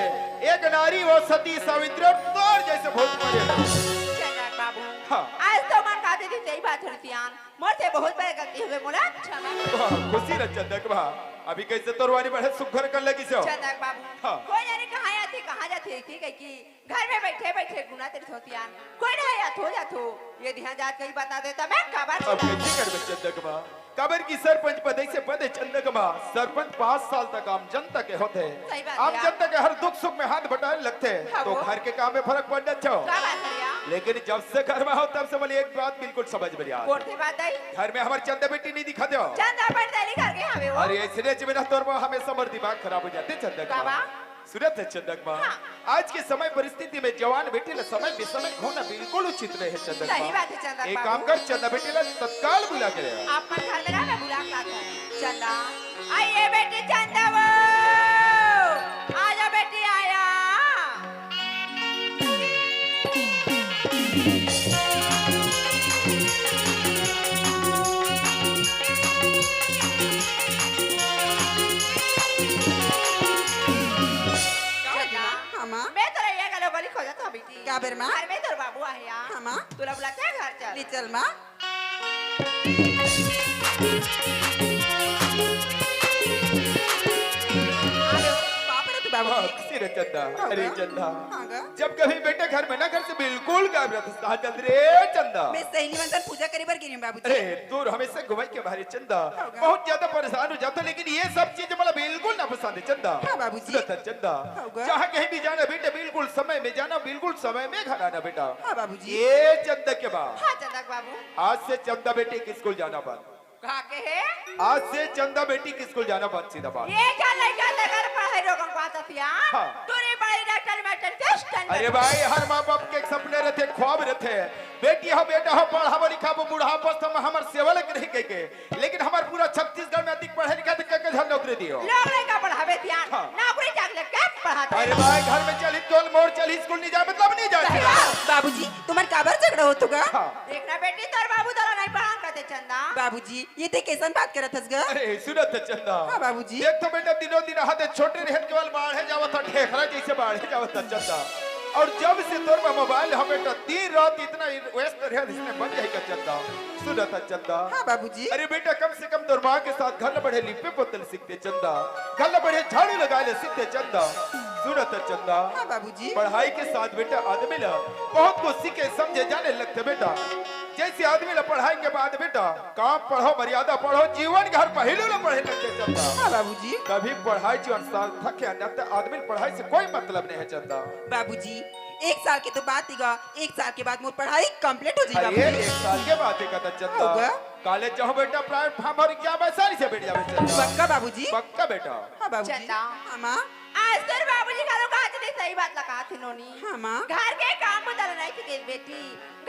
एक नारी वो सती सावित्री और तोर जैसे भूत पड़े चंदक बाबू हाँ। आज तो मन खाते थी सही बात है तियान मोर से बहुत बड़ी गलती हुई मोला क्षमा कर। खुशी न चंदक भा अभी कैसे तोरवानी बढ़े सुखर कर लगी से चंदक बाबू हाँ। कोई जाने कहाँ आती कहाँ जाती थी कि घर में बैठे बैठे गुना तेरे होतियान कोई नहीं आया हो जा तो ये ध्यान जात कहीं बता देता मैं खबर अब कैसे कर चंदक भा कबर की सरपंच पद से पदे चंदक भा सरपंच 5 साल तक आम जनता के होते सही बात आम है। जनता के हर दुख सुख में हाथ बटाने लगते हाँ तो वो। घर के काम में फर्क पड़ जाता क्या बात है यार लेकिन जब से घर में हो तब से बोले एक बात बिल्कुल समझ में नहीं आ कोर्ट से बात आई घर में हमारे चंदा बेटी नहीं दिखा दो चंदा पर तेरी घर के हमें वो अरे ऐसे बिना तौर पर हमें समर दिमाग खराब हो जाते चंदक बाबा। सूरत है चंदक माँ हाँ। आज के समय परिस्थिति में जवान बेटी ने समय विसमय होना बिल्कुल उचित नहीं है चंदक सही माँ बात है चंदक एक बाबू। काम कर चंदा बेटी ने तत्काल बुला के ले आ। आप मन घर में ना मैं बुला के लाता हूँ चंदा आइए बेटी चंदा वो आजा बेटी आया चंदा हाँ माँ मैं तो ये गलो गली खोजा तो बेटी क्या बेर माँ? घर में तोर बाबू आया हाँ माँ। तुला बुलाते हैं घर चल ली चल माँ आलो पापा रे तू बाबू हाँ, सिर चंदा अरे चंदा हाँ गा जब कभी बेटे घर में ना घर से बिल्कुल गायब रहता था चंद रे चंदा मैं सहेली बनकर पूजा करे बर गिरी बाबू अरे दूर हमेशा घुमाई के बाहरी चंदा बहुत ज्यादा परेशान हो जाता लेकिन ये सब चीज मतलब बिल्कुल ना पसंद है चंदा हाँ बाबूजी। सुनत है चंदा होगा। जहाँ कहीं भी जाना बेटा बिल्कुल समय में जाना बिल्कुल समय में घर आना बेटा हाँ बाबूजी। ये चंदा के बाद हाँ चंदक बाबू आज से चंदा बेटी की स्कूल जाना बंद कहा के है आज से चंदा बेटी की स्कूल जाना बंद सीधा बात ये क्या लड़का लेकर पढ़ाई रोकन को आता थी हाँ। तूने बड़ी डॉक्टर मेटल टेस्ट अरे भाई हर माँ बाप के सपने रहते ख्वाब रहते बेटी हो बेटा हो पढ़ाबो लिखाबो बुढ़ापो तो हमार सेवा लग रही के लेकिन हमार पूरा छत्तीसगढ़ में अधिक पढ़े लिखा तो क्या घर नौकरी दियो लोग लड़का पढ़ावे ध्यान हाँ। नौकरी जाग लग के पढ़ाते अरे भाई घर में चली टोल मोड़ चली स्कूल नहीं जाए मतलब नहीं जाए बाबूजी तुम्हारे काबर झगड़ा हो तुगा हाँ। देखना बेटी तोर बाबू तोरा नहीं पढ़ान करते चंदा बाबूजी ये ते कैसन बात करत हस गा अरे सुनत है चंदा हाँ बाबूजी। देख तो बेटा दिनों दिन हाथे छोटे रहत केवल बाढ़े जावत था ढेखरा जैसे बाढ़े जावत था चंदा और जब से तोर में मोबाइल हम बेटा दिन रात इतना व्यस्त रहे इसने बन जाएगा चंदा सुनत है चंदा हाँ बाबूजी। अरे बेटा कम से कम तोर माँ के साथ घर बढ़े लिपे पोतल सीखते चंदा घर बढ़े झाड़ू लगाए ले सीखते चंदा सुनत है चंदा हाँ बाबूजी। पढ़ाई के साथ बेटा आदमी ला बहुत कुछ सीखे समझे जाने लगते बेटा जैसे आदमी ला पढ़ाई के बाद बेटा काम पढ़ो मर्यादा पढ़ो जीवन घर पहलू ला पढ़े लगते चंदा हाँ बाबूजी। कभी पढ़ाई जीवन सार्थक है न तो आदमी पढ़ाई से कोई मतलब नहीं है चंदा बाबूजी 1 साल की तो बात ही गा 1 साल के बाद मोर पढ़ाई कंप्लीट हो जाएगा अरे बाबूजी। 1 साल के बाद ही कहता चंदा होगा। कॉलेज जाओ बेटा प्राइवेट फार्म भर क्या वैसाली से बैठ जावे चंदा पक्का बाबूजी। पक्का बेटा हाँ बाबूजी। चंदा। हाँ माँ। आज तोर बाबूजी घरों का आते सही बात लगा थी नोनी हाँ माँ। घर के काम उतारा नहीं थी बेटी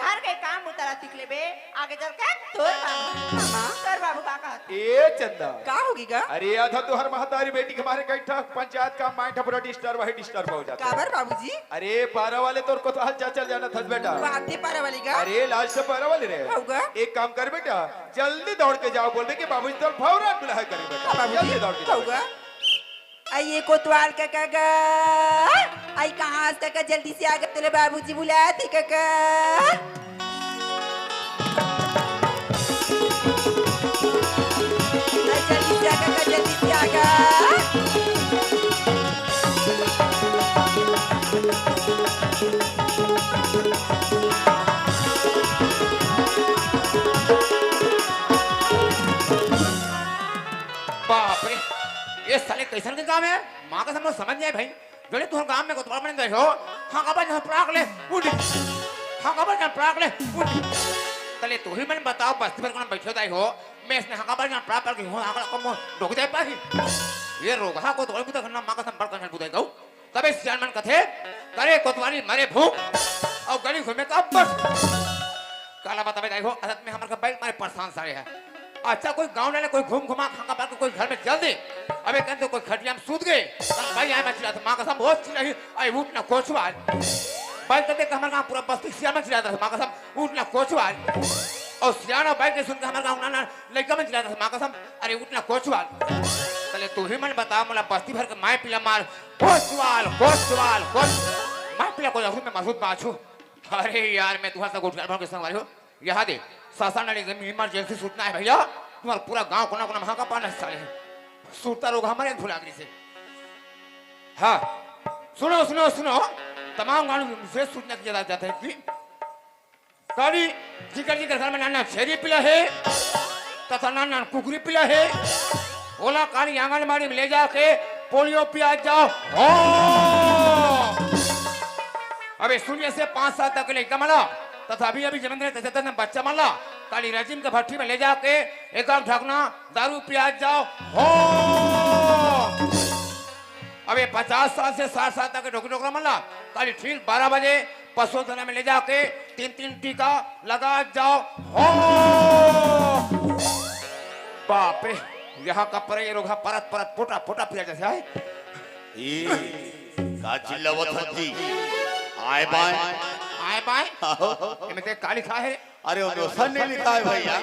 घर के काम उतारा सीख ले बे आगे चल के तोर बाबू हाँ। तोर बाबू का कहते ए चंदा का होगी गा अरे आधा तो हर महतारी बेटी के हमारे कैठा पंचायत का माइंड पूरा डिस्टर्ब वही डिस्टर्ब हो जाता है काबर बाबूजी। अरे पारा वाले तो को हाल चल जाना था बेटा बाते पारा वाली गा अरे लाल से पारा वाले रे होगा। एक काम कर बेटा जल्दी दौड़ के जाओ बोल कि बाबूजी तो फौरन बुला करे बेटा हाँ जल्दी दौड़ के जाओ होगा। आइए कोतवाल काका आई कहाँ आज तक जल्दी से आ गए तेरे बाबूजी बुलाते काका जल्दी से आ काका जल्दी से आ गा कैसन के काम है माँ का समझ समझ जाए भाई जोड़े तू गांव में कोतवाल बने देखो हाँ कबर जहाँ प्राग ले उठ हाँ कबर जहाँ प्राग ले उठ तले तू ही मैंने बताओ बस्ती पर कौन बैठे दाई हो मैं इसने हाँ कबर जहाँ प्राग पर की हूँ आकर कम रोक जाए पाही ये रोग हाँ कोतवाल बुता करना माँ का संपर्क करना बुता गौ तबे सियान मन कथे करे कोतवाली मरे भूख और गली घूमे का बस काला बतावे दाई हो अदत में हमारे बैल मारे परेशान सारे हैं अच्छा कोई गांव वाले कोई घूम घुमा खाका पाकर कोई घर में चल दे अबे कहते तो कोई खटिया में सूत गए भाई आए मचला था माँ का सब बहुत चिल्लाई आई उठना कोचवाल भाई कहते हमारे गाँव पूरा बस्ती सियान में चिल्लाता था माँ का सब उठना कोचवाल और सियान और बाइक सुन के हमारे गाँव नाना लड़का में चिल्लाता था माँ का सब अरे उठना कोचवाल चले तू ही मन बता मला बस्ती भर के माए पिला मार कोचवाल कोचवाल कोच माए पिला को में मजबूत बाछू अरे यार मैं तुम्हारे साथ उठ के संग हो यहाँ दे सासान इमरजेंसी सूचना है भैया तुम्हारा पूरा गांव कोना कोना वहां का पाना साले है सूटता लोग हमारे भुलागरी से हाँ सुनो सुनो सुनो तमाम गांव में विशेष सूचना की जाता है कि कड़ी जिकर जिकर घर में नाना छेरी पिला है तथा नाना कुकरी पिला है ओला कारी आंगनबाड़ी में ले जाके पोलियो पिया जाओ अबे शून्य से 5 साल तक लेकर मला तथा अभी अभी जमीन तथा बच्चा मला काली रजीम के भट्टी में ले जाके एक ढकना दारू पिया जाओ हो अबे 50 साल से 60 साल तक डोकरी डोकरा मला काली ठीक 12 बजे पशु धना में ले जाके 3 टीका लगा जाओ हो बाप रे यहाँ का पर ये रोग परत परत पोटा पोटा पिया जैसे है का चिल्लावत होती आए बाय मैं ते काली खा है अरे वो सन नहीं लिखा है भैया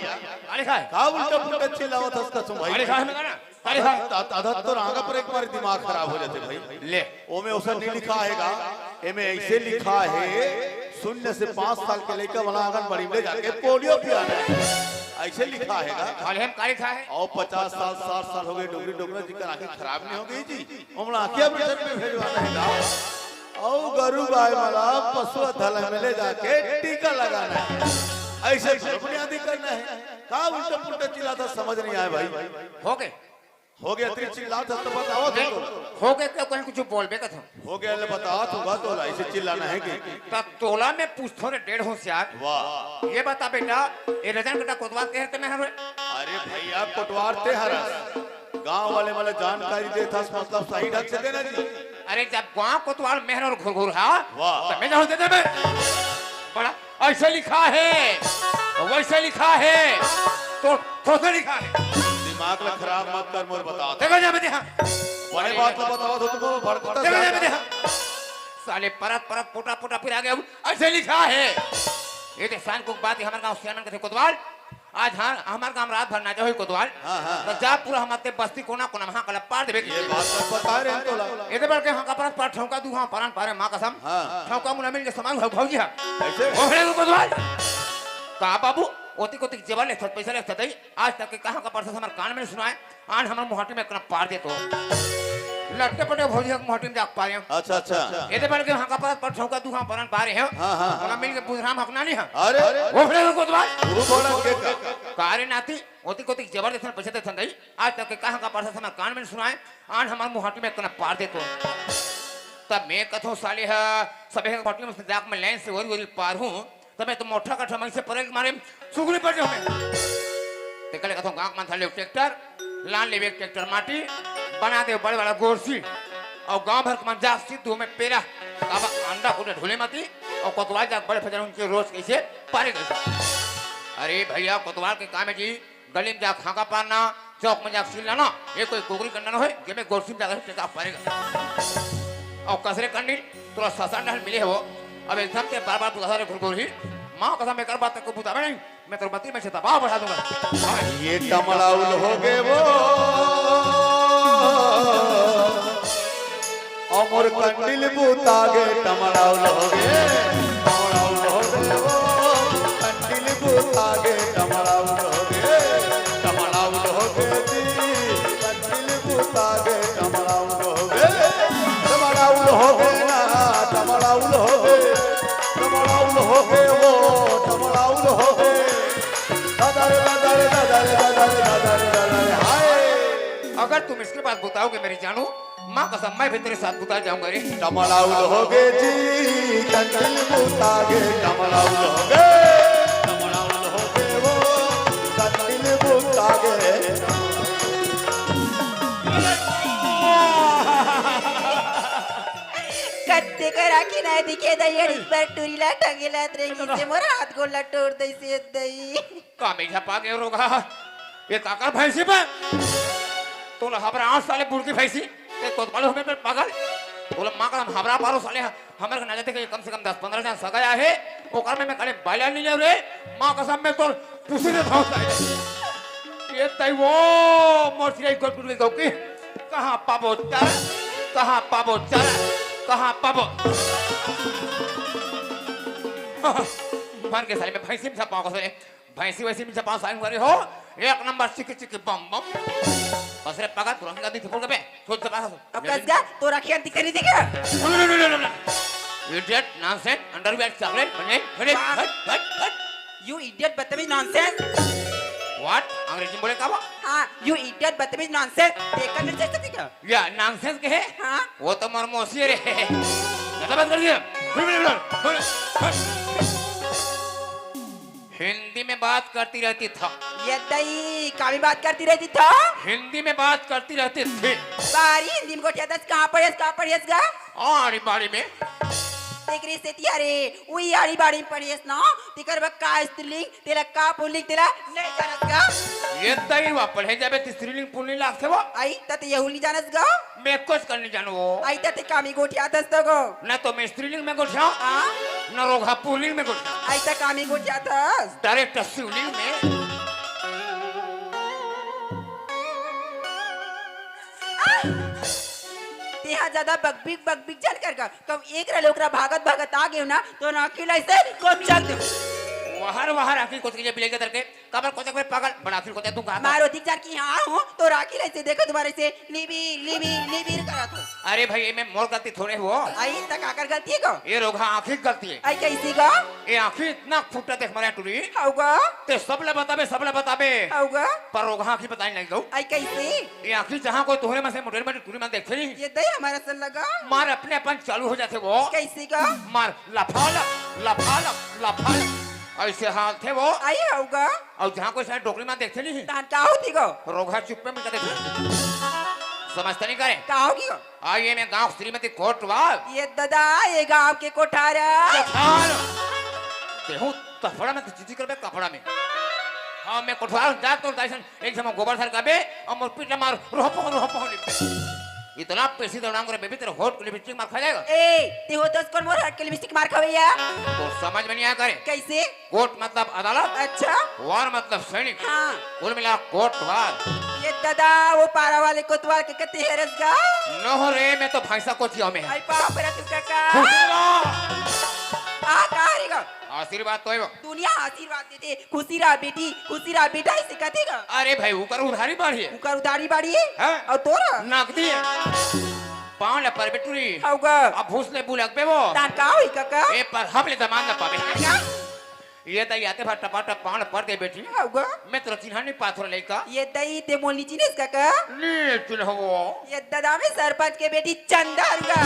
काली खा है का उल्टा पुल्टा चिल्लावत है उसका सुन भाई काली खा है मैं ना काली खा आधा तो आगा पर एक बार दिमाग खराब हो जाते भाई ले ओ में उसे नहीं लिखा हैगा एमे ऐसे लिखा है 0 से 5 साल के लड़का वाला आंगनबाड़ी में जाके पोलियो पिलाना है ऐसे लिखा हैगा काली हम काली खा है और 50 साल 60 साल हो गए डोगरी डोगरा जी का आंखें खराब नहीं हो गई जी हमला आंखें ऑपरेशन में भेजवाना है औ गरु गाय वाला पशु धल में ले जाके टीका लगाना है ऐसे बुनियादी करना है का उल्टा पुल्टा चिल्लाता समझ नहीं आया भाई हो गया तेरी चिल्लाता तो बताओ तो हो गए क्या कोई कुछ बोल बे कथम हो गया ले बताओ तो तो ऐसे चिल्लाना है कि तब तोला में पूछथो रे 1.5 होशियार वाह ये बता बेटा ये रजन कटा कोतवाल कहते में हर अरे भैया कोटवार ते हर गांव वाले वाले जानकारी देता मतलब सही ढंग से देना जी अरे जब गांव कोतवाल मेहर और घुरघुर हा वाह तब मैं जाऊं दे दे बड़ा ऐसे लिखा है वैसे लिखा है तो थोड़ा लिखा है दिमाग में खराब मत कर मोर बताओ देखो जा मैं देखा बड़ी बात तो बताओ तो तुमको भड़कता देखो जा मैं देखा साले परत परत पोटा पोटा फिर आ गया ऐसे लिखा है ये तो शान को बात है हमारे गांव सियान के कोतवाल आज हाँ हमारे गांव रात भर ना जाओ कोतवाल तो जा पूरा हमारे बस्ती कोना कोना वहां कल पार देबे ये बात तो बता रहे हैं तोला एदे बार के हां का पार ठौका दू हां पारन पारे मां कसम ठौका मुना मिल के समान भौजी हा ऐसे ओहरे को कोतवाल का बाबू ओती कोती जेबल ले पैसा ले थतई आज तक के कहां का परसा हमारे कान में सुनाए आन हमारे मुहाटी में कना पार दे तो लटके पटे भौजी के मुहाटी में जाक पारे अच्छा अच्छा एदे बार के हां का पार ठौका दू हां पारन पारे है मुना मिल के बुधराम हकना नहीं है अरे ओहरे को कोतवाल गुरु बोला के कारे नाती ओती कोती जबरदस्त पैसा दे थंदई आज तक के कहां का परसा हमारे कान में सुनाए आन हमारे मुहाटी में कना पार दे तो तब मैं कथो साले है सबे मुहाटी में जाक में लाइन से वरी पार हूं तबे तो मोटा कठा मैं से परे मारे सुगली पड़ जाओ मैं ते कले कथो गांव में थाले ट्रैक्टर लान लेवे ट्रैक्टर माटी बना दे बड़े वाला गोरसी और गांव भर के जा सिद्धू में पेरा काबा अंडा कोटे ढोले मती और कोतवाल जा बड़े फजर उनके रोज कैसे पारे गए अरे भैया कोतवाल के काम है जी गली में जा खाका पारना चौक में जा सिलाना ये कोई कुकरी करना है जे में गोरसी में जाकर टेका पारेगा और कसरे कंडी थोड़ा ससान डाल मिले हो अब एकदम के बार-बार बुझा घुरघुर ही मां कसम मैं कर बात को बुझावे नहीं मैं तो बत्ती में से दबाव बढ़ा दूंगा ये टमलाउल हो गए वो अमर कंडिल बुतागे टमलाउल हो गए टमलाउल हो गए वो कंडिल बुतागे टमलाउल हो गए टमलाउल हो गए कंडिल बुतागे टमलाउल हो गए टमलाउल हो गए ना टमलाउल हो गए टमलाउल हो गए वो टमलाउल हो गए दादर दादर दादर दादर दादर दादर हाय अगर तुम इसके बाद बताओगे मेरी जानू, माँ कसम मैं भी तेरे साथ बुता जाऊंगा रे। डमलाउल होगे जी कंचन बूतागे, डमलाउल होगे वो कंचन बूतागे। कत्ते का राखी नाही दिखे दही अडीच पर टुरीला टंगेला त्रेंगी से मोर हात गोला टोर दैसे दही कामी झपा गए रोगा ये काकर भैंसी पर तोला हमारा 8 साले बुढ़की भैंसी ते कोतवाल हो गए पागल। तोला माँ का हमारा पारो साले हमारे को ना जाते कि कम से कम 10-15 जन सगाया है ओकर में मैं खाली बाला नहीं ले रे माँ कसम में तो पुसी ने थाउस ये तई वो मोरसी को टूट गई की कहां पाबो चार कहां पाबो चार कहां पाबो मान के साले में भैंसी में छपा को भैंसी वैसी में छपा साइन करे हो एक नंबर चिकी चिकी बम बम बसरे पगा तुरंत गादी थोड़ के छोड़ छपा अब कसगा तो राखी अंती करी देगा इडियट नॉनसेंस अंडरवेयर चॉकलेट बने बने हट यू इडियट बदतमीज नॉनसेंस। व्हाट अंग्रेजी में बोले का हाँ यू इडियट बदतमीज नॉनसेंस देखकर नहीं चलता देगा या नॉनसेंस के है हाँ वो तो मरमोसी रे गलत बात कर दिया हिंदी में बात करती रहती था ये दही कामी बात करती रहती था हिंदी में बात करती रहती थी बारी हिंदी में गोटिया दस कहाँ पढ़ियस गा आड़ी बाड़ी में देख रही से तियारे वही आड़ी बाड़ी में पढ़ियस ना तिकर बक्का स्त्रीलिंग तेरा का पुल्लिंग तेरा नहीं जानस गा ये तई वा पढ़े जाबे स्त्रीलिंग पुल्लिंग लागथे वो आई तत यहुल नहीं जानस गा मैं कुछ करने जानू वो आई तत कामी गोटिया दस तो गो ना तो मैं स्त्रीलिंग में गुठाऊं हाँ ना रोगा पुल्लिंग में गुठाऊं आई तक कामी गोटिया दस डायरेक्ट शिवलिंग में तेहा ज्यादा बगबिग चल कर कब एक रा लोकरा भागत भागत आ गयो ना तो ना खिलाइसे को चल दे वहार आखिर कोच के बिले के तरके कबर कोचे के पागल बड़ा फिर कोचे तू कहा मारो दिख जा कि हां हूं तो राखी लाइसे देखो तुम्हारे से लिबी करा तो अरे भाई ये में मोर गलती थोड़े हो आई तक आकर गलती है को ये रोगा आखिर गलती है आई कैसी गो ये आखिर इतना फुटा देख मारे टुरी होगा ते सबले बताबे होगा पर रोगा आखिर बताई नहीं दो आई कैसी ये आखिर जहां कोई तोहरे में से मोटर में टुरी में देख रही ये दही हमारा सन लगा मार अपने अपन चालू हो जाते वो कैसी गो मार लफाल ऐसे हाल थे वो आई होगा और जहां कोई शायद डोकरी में देखते नहीं तान का होती गो रोगा चुप में देख समझते नहीं करे का होगी गो आइए मैं गांव श्रीमती कोटवाल ये दादा ये गांव के कोठारा तेहू तफड़ा में चिची करबे कपड़ा में हां मैं कोठवाल जा तो दाइसन एक समय गोबर सर काबे और मोर पीठ मार रोहपो इतना पैसे दौड़ांग रे बेबी तेरे होठ के लिपस्टिक मार खा जाएगा ए ते हो तो कौन मोर हट के लिपस्टिक मार खवैया तो समझ में नहीं आया करे कैसे कोर्ट मतलब अदालत अच्छा वार मतलब सैनिक हाँ कुल मिला कोटवाल ये दादा वो पारा वाले कोतवाल के कते हेरस गा न रे मैं तो भैंसा को चिया में है आई पाप रे तू काका आ का गा आशीर्वाद तो है वो दुनिया आशीर्वाद देते खुशी रहा बेटा इसे कहते गा अरे भाई ऊपर उधारी बाढ़ी है उकर उधारी बाड़ी है हाँ? और तोरा नकदी है पाँव ले पर बेटुरी होगा अब भूसले बुलक पे वो तान का होई काका ए पर हमले दमान न पावे क्या ये तो आते भर टपाटप पाँव पर दे बेटी होगा मैं तो चिन्हा नहीं पाथर लेका ये दई ते मोली चिनेस काका नी चिन्ह वो ये दादा में सरपंच के बेटी चंदा गा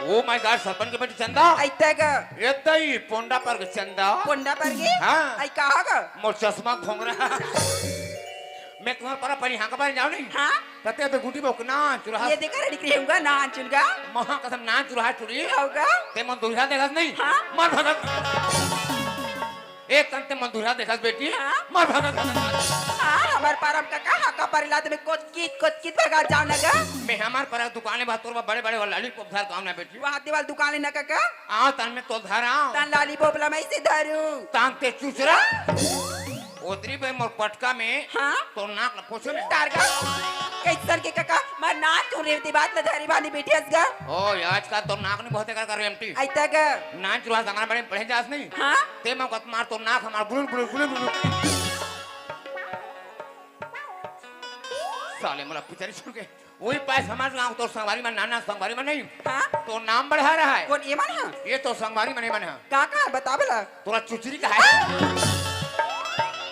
ओ माय गॉड सरपंच के बेटी चंदा आई तक ये तई पोंडा पर के चंदा पोंडा पर गे हाँ। आई कहा गा मोर चश्मा घूम रहा मैं तुम्हारे पर परी हाँ का बारे जाओ नहीं हाँ तते पे गुटी बोक ना चुराहा ये देखा रेडी करेगा ना चुनगा महा कसम ना चुराहा चुरी होगा ते मन दुल्हा देखा नहीं हाँ। मर भगत एक कंते मन दुल्हा देखा बेटी हाँ। मर भगत हाँ हमार पारम का कहा का परिलात में कोच कित भगा जाओ ना गा मैं हमार पर दुकाने बात तोर बड़े बड़े वाला लॉलीपॉप धार काम ना बेटी वहाँ दीवार दुकान ना काका आ तन में तो धारा तान लाली बोपला में इसे धरू तांग ते चुचरा ओदरी पे मोर पटका में हाँ तो नाक न पोछे में टारगा कैसर के काका मैं ना तू रेवती बात न धरी बानी बेटी असगा ओ आज का तो नाक नहीं बहुत कर एमटी आई तक ना चुरा संगना बड़े पढ़े जास नहीं हाँ ते मैं कत मार तो नाक हमार बुलुल साले मला पिछड़ी छोड़ के वही पास हमारे गांव तो संगवारी में नाना संगवारी में नहीं हाँ तो नाम बढ़ा रहा है कौन ये मन है ये तो संगवारी में नहीं बने काका बता बला तोरा चुचरी का है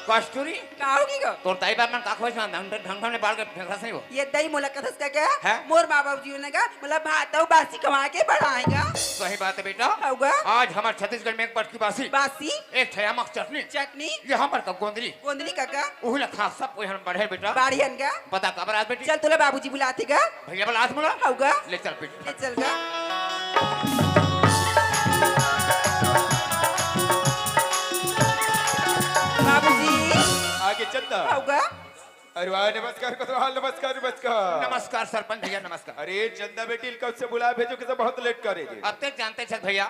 कस्तूरी का होगी गो तोर ताई बाप मन का खोज ना ढंग ने बाल के फेंकस नहीं हो ये दही मोला कथस का क्या हैं? मोर माँ बाप जी ने का मतलब भात और बासी कमा के बढ़ाएगा सही बात है बेटा होगा आज हमारे छत्तीसगढ़ में एक पटकी बासी बासी एक ठयामक चटनी चटनी ये हमार का गोंदली गोंदली काका उहला खास सब कोई हम बढ़े बेटा बाड़ियन का पता कबर आज बेटी चल तोला बाबूजी बुलाते का भैया बोला आज बोला होगा ले चल बेटी ये चल का बाबूजी आगे चलता होगा अरे वाह नमस्कार कोतवाल नमस्कार नमस्कार नमस्कार सरपंच भैया नमस्कार अरे चंदा बेटी कब से बुला भेजो कि बहुत लेट करेगी अब तक जानते छत भैया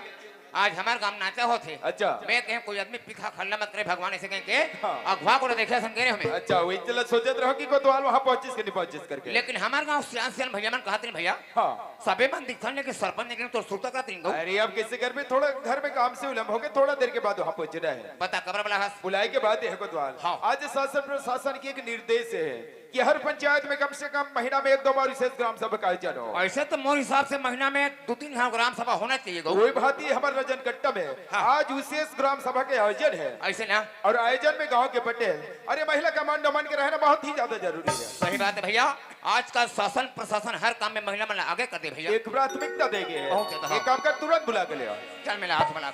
आज हमारे गांव नाचा होते अच्छा मैं कहे कोई आदमी पिखा खल्ला मत करे भगवान ऐसे कहें के हाँ। अगवा को देखे संकेरे हमें अच्छा वही चला सोचत रहो कि कोतवाल वहां पहुंचिस कि नहीं पहुंचिस करके लेकिन हमारे गांव सियान सियान भैया मन कहते हैं भैया हाँ सबे मन दिखन लेकिन सरपंच निकले तो सुरता का तिंगो अरे अब किसी घर में थोड़ा घर में काम से विलंब हो गया थोड़ा देर के बाद वहां पहुंचना है बता कबर वाला हंस बुलाए के बाद है कोतवाल हाँ। आज शासन प्रशासन की एक निर्देश है कि हर पंचायत में कम से कम महीना में 1-2 बार विशेष ग्राम सभा का आयोजन हो ऐसे तो मोर हिसाब से महीना में 2-3 ग्राम सभा होना चाहिए गौ वही भांति हमारे रजन कट्टा में हाँ। आज विशेष ग्राम सभा के आयोजन है ऐसे ना और आयोजन में गांव के पटेल अरे महिला का मान सम्मान के रहना बहुत ही ज्यादा जरूरी है सही बात है भैया आज का शासन प्रशासन हर काम में महिला मन आगे कर दे भैया एक प्राथमिकता देंगे बहुत ज्यादा। एक काम कर तुरंत बुला के ले आओ चल मेरा हाथ मिला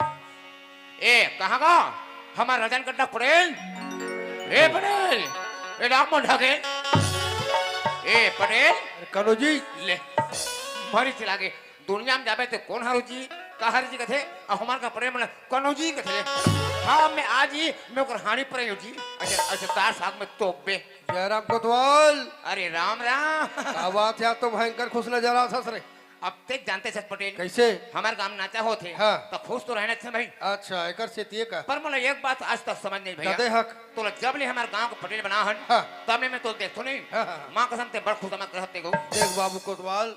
ए कहाँ गा हमारा रजन कट्टा पटेल ए पटेल ए डाक मोड़ ढके ए पटेल करो जी ले मारी चला गे दुनिया में जाबे तो कौन हारू जी कहार जी कथे हमार का पटेल मतलब कनो जी कथे हाँ मैं आज ही मैं ओकर हानि पर जी अच्छा अच्छा तार साग में तोपे जयराम कोतवाल अरे राम राम क्या बात है आज तो भयंकर खुश नजर आ सस रे अब तक जानते छत पटेल कैसे हमारे गांव नाचा होते हाँ। तो खुश तो रहना चाहिए भाई अच्छा एकर से तिये का पर मतलब एक बात आज तक समझ नहीं कदे भैया हक तो जब ले हमारे गांव को पटेल बना हन हाँ। तब ले मैं तो देखो नहीं हाँ, हाँ। माँ कसम ते बड़ खुश मत रहते गो देख बाबू कोतवाल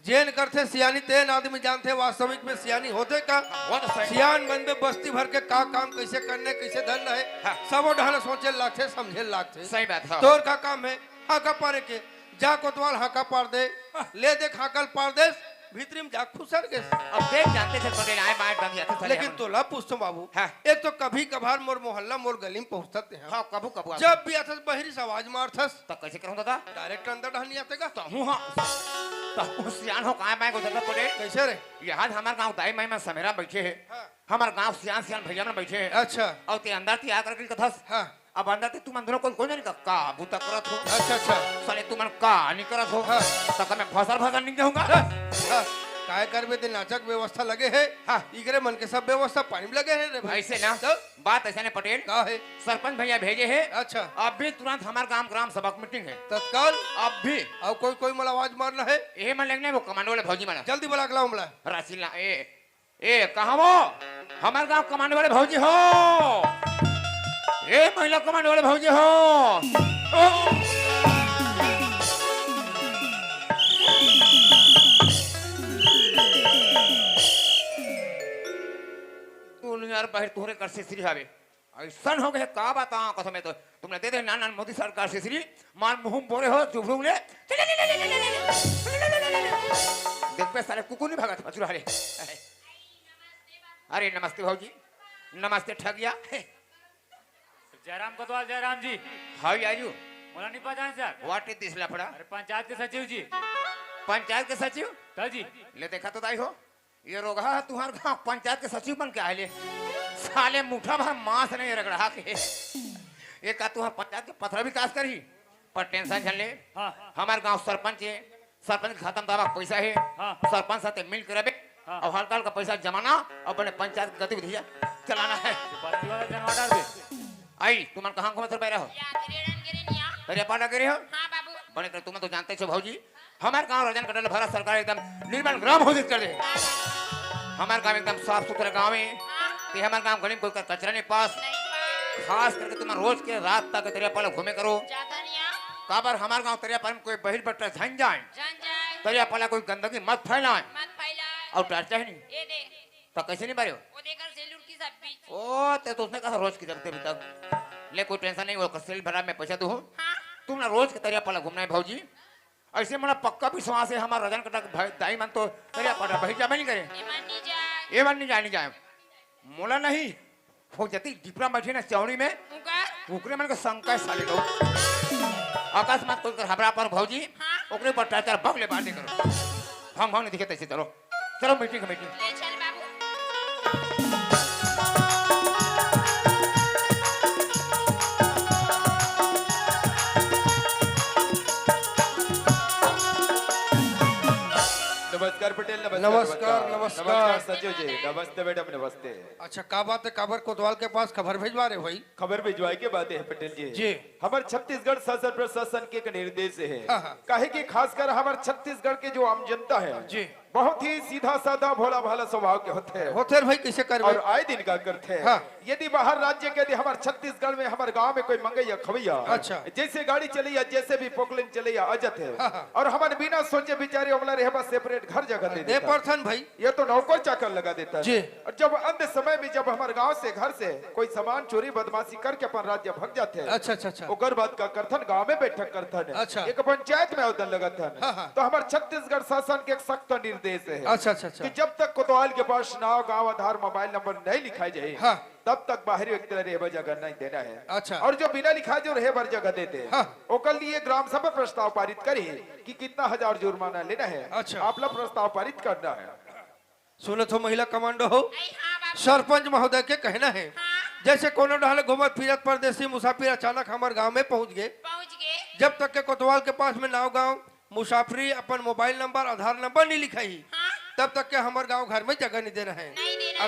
जेन करते सियानी तेन आदमी जानते वास्तविक में सियानी होते का वो तो सही सियान बन में बस्ती भर के का काम कैसे करने कैसे धन रहे हाँ। सब ढाल सोचे लागते समझे लागते सही बात है तोर का काम है हाका पारे के जा कोतवाल हाका पार दे ले देख हाकल पार दे भीतरी में जा खुसर के अब देख जानते छत पटेल आए बाएं बन जाते चले लेकिन तोला पूछतो बाबू हाँ। एक तो कभी कभार मोर मोहल्ला मोर गली में पहुंचते हैं हाँ कबू कबू जब भी आथस बहरी से आवाज मारथस तो कैसे करूँ दादा डायरेक्ट अंदर ढहनी आते का तो हूँ हाँ तो हूँ सियान हो कहाँ बाएं को छत पटेल कैसे रे यहाँ हमारे गांव दाई माई में समेरा बैठे है हाँ। हमारे गांव सियान सियान भैया में बैठे है अच्छा और ते अंदर ती आकर के कथस हाँ अब अंदर ते तुम अंदर कौन नहीं का भूता करत हो अच्छा अच्छा साले तुम का नहीं करत हो हाँ। तो मैं फसल नहीं जाऊंगा हाँ, काय करबे ते नाचक व्यवस्था लगे है हाँ। इकरे मन के सब व्यवस्था पानी में लगे है रे भाई ऐसे ना तो बात ऐसे ने पटेल का है सरपंच भैया भेजे है अच्छा अब भी तुरंत हमारे गांव ग्राम सभा की मीटिंग है तत्काल अब भी और कोई कोई मला आवाज मारना है ये मन लगने वो कमांडो वाले भौजी माना जल्दी बुला के लाओ मला राशिला ए कहाँ वो हमारे गांव कमांडो वाले भौजी हो ए महिला कमांडो वाले भौजी हो दुनिया बाहर तोहरे कर से श्री हावे ऐसा हो गए का बता कसम तो तुमने दे दे नान मोदी सरकार से श्री मार मुंह बोरे हो जुबड़ू ले देख पे सारे कुकू नहीं भागा मचुरा रे अरे नमस्ते भाजी नमस्ते ठगिया जयराम कोतवाल जयराम जी हाउ आर यू मोला नहीं पहचान सर व्हाट इज दिस लफड़ा अरे पंचायत के सचिव जी पंचायत के सचिव तो जी ले देखा तो दाई हो ये रोगा तुम्हारे गांव पंचायत के सचिव बन के आए साले मुठा भर मांस नहीं रगड़ा के ये का तुम्हारे पंचायत के पथरा विकास करी पर टेंशन झल ले हाँ हमारे गांव सरपंच है सरपंच खत्म दावा पैसा है हाँ। सरपंच साथे मिल कर हाँ। और हल्का हल्का पैसा जमाना और बड़े पंचायत की गतिविधियां चलाना है बत्ती वाला जनवा डाल दे आई तुम्हारे कहाँ घूमते बैठे हो तेरे पाटा गिरे हो बने कर तुम तो जानते हो भाजी हमारे गांव रजन कटल भारत सरकार एकदम निर्मल ग्राम घोषित कर दे हमारे गांव एकदम साफ सुथरा गांव है ते हमारे गांव गली में कोई कचरा नहीं पास खास करके तुम रोज के रात तक तेरे पाला घूमे करो काबर हमारे गांव तेरे पाल में कोई बहिर बट्टा झन जाए तेरे पाला कोई गंदगी मत फैलाए और डरता है नहीं तो कैसे नहीं बारे ओ ते तो उसने कहा रोज की जगते भी तक ले कोई टेंशन नहीं वो सेल भरा में पैसा दो तुम ना रोज के तेरे पाला घूमना है भाजी ऐसे मला पक्का विश्वास है हमारा रजन कटा दाई मन तो तेरे पाला बहिर जामे नहीं करे ये मन नहीं जाए मोला नहीं हो जाती डिपरा बैठे ना चौड़ी में कुकरे मन के शंका साले लोग अकस्मात कोई कर हमरा पर भौजी ओकरे पर टाटर भगले बांधे करो हम नहीं दिखे तैसे चलो चलो मीटिंग ले चल बाबू नमस्कार पटेल नमस्कार, नमस्कार। सचिव जी नमस्ते मैडम नमस्ते। अच्छा का बात है काबर कोतवाल के पास खबर भेजवा रहे भाई खबर भिजवाई के बात है पटेल जी जी। हमारे छत्तीसगढ़ शासन प्रशासन के एक निर्देश है हाँ, हाँ। काहे कि खासकर हमारे छत्तीसगढ़ के जो आम जनता है जी। बहुत ही सीधा साधा भोला भाला स्वभाव के होते हैं होते भाई कैसे और करवे आए दिन का करते हैं हाँ। यदि बाहर राज्य के यदि हमारे छत्तीसगढ़ में हमारे गांव में कोई मंगैया खवैया अच्छा। जैसे गाड़ी चलैया जैसे भी पोकलिन चलैया अजत है हाँ, हाँ। और हमारे बिना सोचे बेचारे अमला रहे बस सेपरेट घर जगह दे दे देता है। परथन भाई ये तो नौकर चाकर लगा देता जी। है और जब अंत समय में जब हमारे गांव से घर से कोई सामान चोरी बदमाशी करके अपन राज्य भग जाते हैं अच्छा अच्छा अच्छा ओकर बात का करथन गांव में बैठक करथन अच्छा। एक पंचायत में आवेदन लगथन हाँ, हाँ। तो हमारे छत्तीसगढ़ शासन के एक सख्त निर्देश है अच्छा अच्छा अच्छा कि जब तक कोतवाल के पास नाव गांव आधार मोबाइल नंबर नहीं लिखाई जाए हाँ। तब तक बाहरी व्यक्ति रहेबर जगह नहीं देना है अच्छा। और जो बिना लिखाए जो रहेबर जगह देते हैं हाँ। ओकर लिए ग्राम सभा प्रस्ताव पारित करी कि कितना हजार जुर्माना लेना है अच्छा। आपला प्रस्ताव पारित करना है सुनो तो महिला कमांडो हो सरपंच महोदय के कहना है जैसे कोनो ढाल घूमत फिरत परदेसी मुसाफिर अचानक हमारे गांव में पहुंच गए जब तक के कोतवाल के पास में नाव गांव मुसाफरी अपन मोबाइल नंबर आधार नंबर नहीं लिखाई तब तक के हमारे गांव घर में जगह नहीं देना है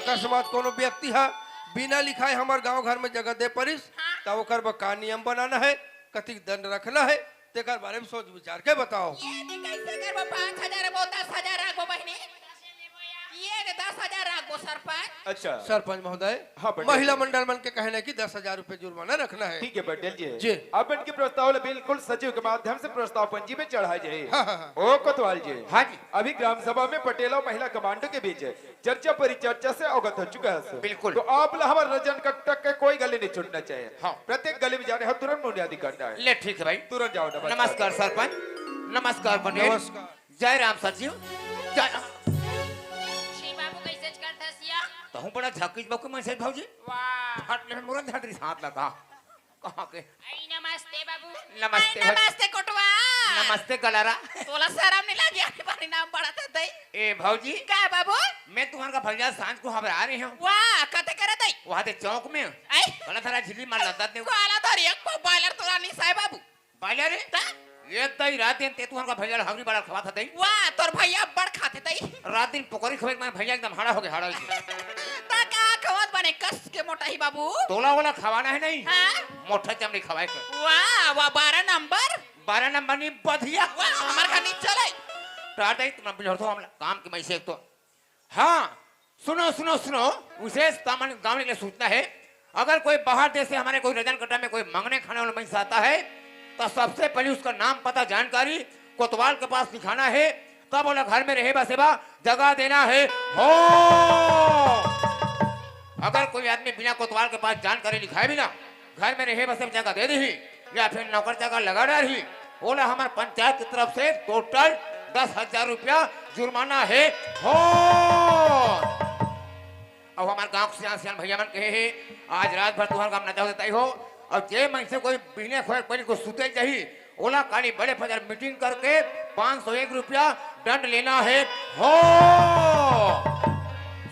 अकस्मात कोनो व्यक्ति है बिना लिखाए हमारे गांव घर में जगह दे परिस तब ओकर बा का नियम बनाना है कतिक दंड रखना है तेकर बारे में सोच विचार के बताओ ये नहीं कैसे करबो 5000 वो 10000 राखबो बहिनी ये ने 10000 राखबो सरपंच अच्छा सरपंच महोदय हाँ, पटेल। महिला मंडल मन के कहना है कि 10,000 रुपए जुर्माना रखना है ठीक है पटेल जी जी। अब इनके प्रस्ताव बिल्कुल सचिव के माध्यम से प्रस्ताव पंजी में चढ़ाए जाए हाँ, हाँ, हाँ। ओ कोतवाल जी हाँ जी। अभी ग्राम सभा में पटेल और महिला कमांडो के बीच चर्चा परिचर्चा से अवगत हो चुका है सर। बिल्कुल। तो आप हमारे रजन कट्टक के कोई गली नहीं छूटना चाहिए हाँ। प्रत्येक गली में जाने हम तुरंत बुनियादी करना है ले ठीक है भाई तुरंत जाओ नमस्कार सरपंच नमस्कार पटेल नमस्कार। जय राम सचिव जय राम श्री बाबू कैसे करथसिया तो हूं बड़ा झकिस बकु मन से भौजी वाह हट ले मुरन धटरी हाथ लगा कहां के आई नमस्ते बाबू नमस्ते आई नमस्ते कोटवा नमस्ते गलारा तोला शर्म नहीं लगी आके पानी नाम पड़ा था दई ए भौजी का बाबू मैं तुम्हारा भैया सांझ को खबर आ रही हूं वाह कते करे दई वहां ते चौक में आई बड़ा थारा झिल्ली मार लदा दे कोला धरी एक को बायलर तोला नहीं साहे बाबू बाले रे ता? ये तई रात दिन ते तुम्हारा भैया हवरी बड़ा खवा था दई वाह तोर भैया बड़ खाते दई रात दिन पकोड़ी खवे मैं भैया एकदम हाड़ा हो गया हाड़ा ता का खवत बने कस के मोटा ही बाबू तोला वाला खवाना है नहीं हां मोटा चमड़ी खवाए कर वाह वाह 12 नंबर 12 नंबर नहीं बधिया वाह हमार का नहीं चले टाटा ही तुम बिलर तो हमला काम की मैसे तो हाँ सुनो सुनो सुनो विशेष सामान्य गाँव के लिए सूचना है अगर कोई बाहर देश से हमारे कोई रजन कटा में कोई मांगने खाने वाला महिला आता है तो सबसे पहले उसका नाम पता जानकारी कोतवाल के पास दिखाना है तब बोला घर में रहे बसेबा जगह देना है हो अगर कोई आदमी बिना कोतवाल के पास जानकारी लिखाए भी ना घर में रहे बसे जगह दे दी या फिर नौकर जगह लगा डाली बोला हमारे पंचायत की तरफ से टोटल 10,000 रुपया जुर्माना है हो अब हमारे गांव के सियान भैया मन कहे है आज रात भर तुम्हारा काम नचा देता ही हो और जे मन से कोई बिने खोए पहले को सुते चाहिए ओला काली बड़े फजर मीटिंग करके 501 रुपया दंड लेना है हो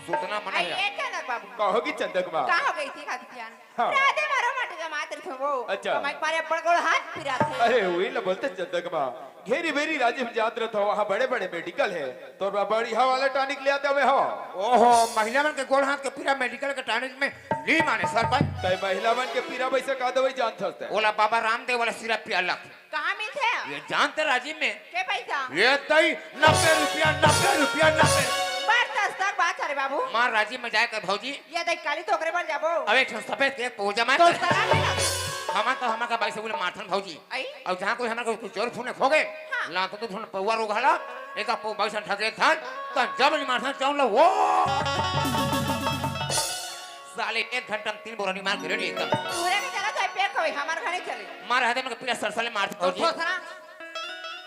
सूचना मना आई है ये क्या बाबू कहोगी चंदक माँ का हो गई थी खाती जान हाँ। राधे मारो माटे जमात रखे वो अच्छा। मैं पारे पड़गोल हाथ फिरा थे अरे हुई ना बोलते चंदक माँ घेरी बेरी राजीव जात रहा था वहाँ बड़े बड़े मेडिकल है तो बड़ी हवा वाला टॉनिक ले आते हमें हवा ओहो महिला मन के गोड़ हाथ के पूरा मेडिकल के टॉनिक में ली माने सरपंच तय महिला मन के पीरा वैसे का दवाई जान सकते ओला बाबा रामदेव वाला सिरप पिया लग कहां मिलते ये जानते राजीव में के पैसा ये तई 90 रुपया 90 बरदस तक बात अरे बाबू मार राजीव में जाए कर भौजी ये देख काली टोकरे पर जाबो अब एक ठो सफेद के पूजा मार तो सरा में ना हमार का बाई से बोले मारथन भौजी आई और जहां कोई हमार को चोर फूने खोगे हाँ। ला तो थोड़ा पौवा रोग हला एक पौ बाईसन ठगे थान तो जब नहीं मारथन चाउल वो साले 1 घंटा में 3 बोरनी मार गिरे एकदम पूरे के जगह तो पे कोई हमार घरे चले मार हाथे में पीला सरसले मारत तो भौजी सरा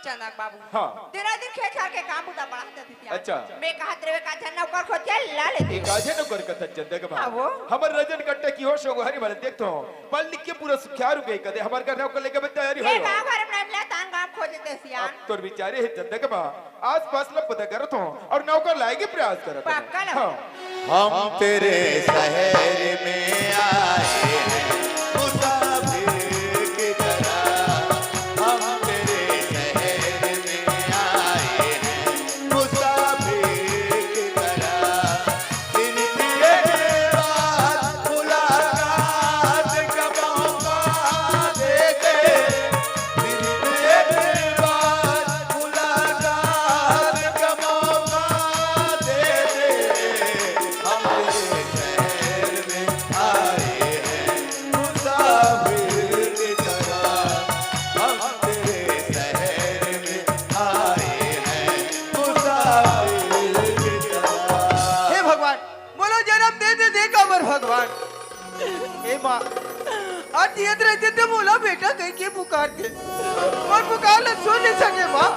चनक बाबू हाँ। तेरा दिन खेत खा के काम बुता बढ़ा देती थी अच्छा। मैं कहा तेरे का झन्ना ऊपर खोद के ला लेती एक आजे न कर कत चंदे के हाँ, वो। बाद हमर रजन कट्टे की हो शोगहरी वाले देखतो हूं पल लिख के पूरा सुख्या रुपए कदे हमर घर को लेके बे तैयारी ये हो गांव घर में मिला तान गांव खोज दे सियान अब तोर विचारे है चंदे के बाद आस-पास लब पता करत हूं और नौकर लाएगी प्रयास करत हूं। पक्का लगा। हाँ। हम तेरे शहर में आए हैं मुसाफिर की तरह हम तेरे शहर में आए हैं मुसाफिर की तरह दिन दिए बाद मुलाकात का मौका दे दे दिन दिए बाद मुलाकात का मौका दे दे हम तेरे शहर में आए हैं मुसाफिर की तरह हम तेरे शहर में आए हैं मुसाफिर की तरह। हे भगवान बोलो जन्म दे दे कमर भगवान। हे माँ आज ये रहते थे बोला बेटा कहीं के पुकार के और पुकार ले सुन नहीं सके माँ।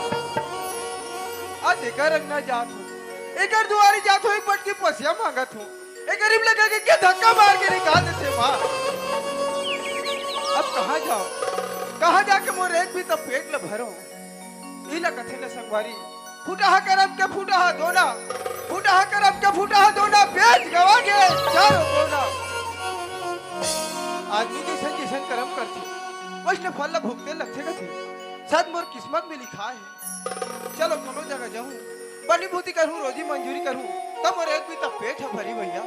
आज देखा रखना जात हूँ एक दुआरी जात हूँ एक पट की पसिया मांगत हूँ एक गरीब लगा के क्या धक्का मार के निकाल देते माँ। अब कहाँ जाओ कहाँ जाके मोर एक भी तो पेट ल भरो इला कथे न संगवारी फूटा हा करम के फूटा हा दोना फूटा हा करम के फूटा हा दोना पेट गवा गए चारों कोना। आदमी जैसन जैसन कर्म करते वैष्णव फल भुगते लगते गए शायद मोर किस्मत में लिखा है। चलो कोनो जगह जाऊं बड़ी भूति करूं रोजी मंजूरी करूं तब मोर एक भी तो पेट है भरी भैया।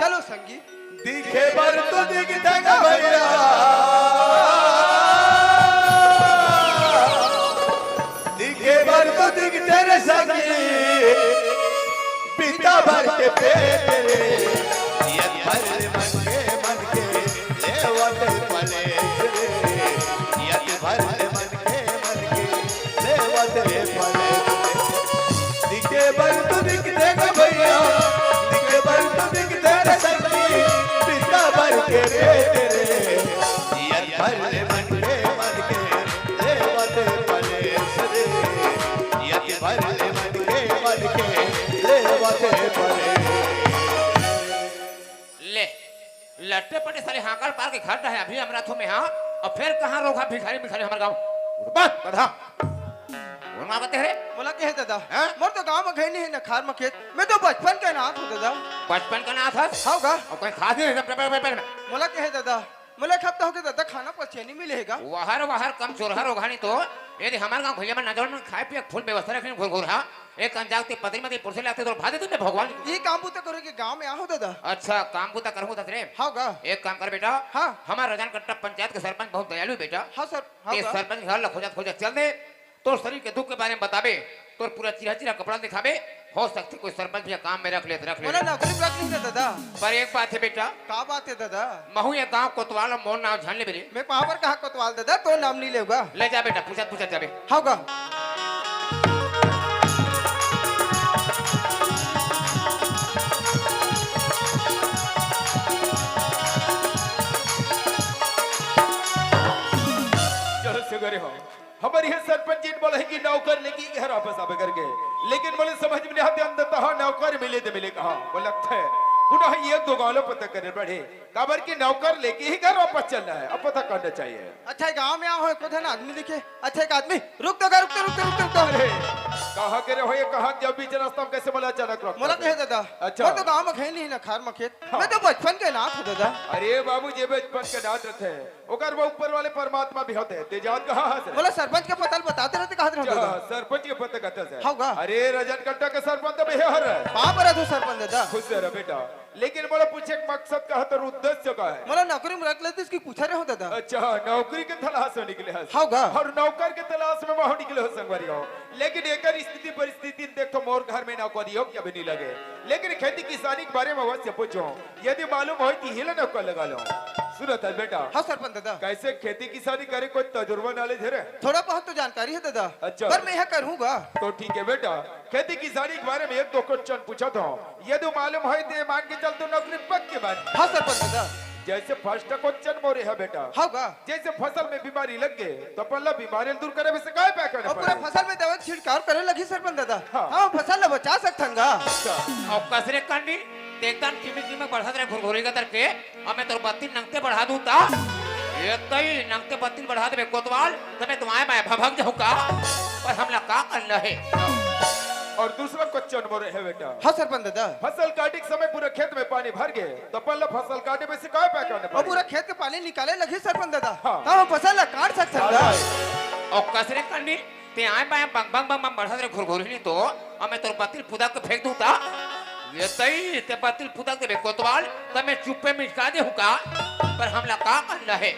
चलो संगी दिखे बर तो दिखते गा भैया दिखे बर तो दिखते रे संगी पिता भर के पेट रे यद भर मन के लेवत पले रे यद भर मन के लेवत पले दिखे बर तो दिखते गा भैया दिखे बर तो दिखते रे संगी पिता भर के पेट रे यद भर मन के लेवत पले रे यद भर मन के लेवत पले। ले लट्टे पटे सारे हाकल पार के खड़ा है अभी हमरा थो में हाँ और फिर कहाँ रोका भिखारी भिखारी हमारे गाँव बस बधा कौन माँ बते रे बोला के है दादा हाँ? मोर तो गांव में गए नहीं है न खार में खेत मैं तो बचपन का नाथ हूँ दादा। बचपन का नाथ है होगा और कोई खास नहीं बोला के है दादा बोला एक हफ्ता हो गया दादा खाना पचेनी मिलेगा वहर वहर कम चोरहर होगा नहीं तो यदि हमारे गाँव भैया में नजर में खाए पिए फुल व्यवस्था रखें घुर घुर हाँ एक अंजागते पत्नी में पुरसे लाते तो भादे तुमने भगवान ये काम तो करोगे गांव में आओ दादा। अच्छा काम को तो करूँ रे होगा एक काम कर बेटा हाँ। हमारा रजान कट्टा पंचायत के सरपंच बहुत दयालु है बेटा हाँ सर ये होगा सरपंच घर ला खोजत खोजत चल दे तो शरीर के दुख के बारे में बताबे तो पूरा चिरा चिरा कपड़ा दिखाबे हो सकती कोई सरपंच भी काम में रख ले बोला नौकरी रख नहीं है दादा। पर एक बात है बेटा का बात है दादा महू ये गांव कोतवाल और मोर नाव जान ले बेरे मैं वहां पर कहा कोतवाल दादा तो नाम नहीं लेगा ले जा बेटा पूछत पूछत जाबे होगा चलो सुगरे हो हमारी है सरपंच जी बोले कि नौकर लेके घर वापस आवे करके लेकिन बोले समझ में नहीं आते अंदर तो हाँ नौकर मिले तो मिले कहा बोले लगता है पुनः ये दो गालों पता करे बढ़े काबर की नौकर लेके ही घर वापस चलना है अब पता करना चाहिए। अच्छा गांव में आओ को ना आदमी दिखे अच्छा एक आदमी रुक तो रुक अरे कहा करे हो ये कहा जब बीच रास्ता में कैसे बोला अचानक रोक बोला कहे दादा अच्छा। वो तो गांव में कहीं नहीं ना खार में खेत हाँ। मैं तो बचपन के नाथ हूँ दादा। अरे बाबू जे बचपन के डांट रहते हैं ओकर वो ऊपर वाले परमात्मा भी होते हैं तेजात कहाँ हंस बोला सरपंच के पता बताते रहते कहा रहते दादा सरपंच के पता कहते हैं होगा। अरे रजन कट्टा के सरपंच तो बेहर है कहाँ पर है सरपंच दादा खुश रह बेटा लेकिन बोला पूछे मकसद का है तो उद्देश्य का है बोला नौकरी में रख लेते इसकी पूछा रहे हो दादा अच्छा नौकरी के तलाश में निकले हैं होगा। और नौकर के तलाश में वहां निकले हो संगवारी हो लेकिन एकर स्थिति परिस्थिति देखो मोर घर में नौकरी हो क्या भी नहीं लगे लेकिन खेती किसानी के बारे में अवश्य पूछो यदि मालूम हो तो हिले नौकर लगा लो सुनो था बेटा हाँ सरपंच दादा कैसे खेती किसानी करे कोई तजुर्बा नॉलेज है रे? थोड़ा बहुत तो जानकारी है दादा अच्छा। पर मैं यह करूँगा तो ठीक है बेटा खेती किसानी के बारे में एक दो क्वेश्चन पूछा था यदि मालूम हो तो मान के चल तो नौकरी पक के बाद हाँ सरपंच दादा जैसे फर्स्ट क्वेश्चन मोरे है बेटा होगा जैसे फसल में बीमारी लग गए तो पहला बीमारी दूर करे वैसे काय पे करना और पूरा पड़े फसल में दवा छिड़काव करे लगी सरपंच दादा हाँ। हम फसल ला बचा सकथंगा और कसरे कांडी एकदम कीमत कीमत बढ़ा दे घुरघुरी का करके और मैं तोर बत्ती नंगते बढ़ा दूं ता ये तई नंगते बत्ती बढ़ा दे कोतवाल तबे तुम्हारे मैं भभग जाऊं का पर हमला का करना है और दूसरा क्वेश्चन मोरे है बेटा हाँ सरपंच दादा फसल काटे के समय पूरे खेत में पानी भर गए तो पहले फसल काटे में से काय पे करना और पड़े पूरा खेत के पानी निकाले लगी सरपंच दादा हाँ। हम फसल ला काट सकथंगा और कसरे कांडी ते आए बाय बंग बंग बंग बंग बढ़ा दे घुरघुरी नहीं तो और मैं तोर बत्ती फुदा के फेंक दूं ता ये तई ते बत्ती फुदा के कोतवाल तब मैं चुप्पे में का दे हुका पर हमला का करना है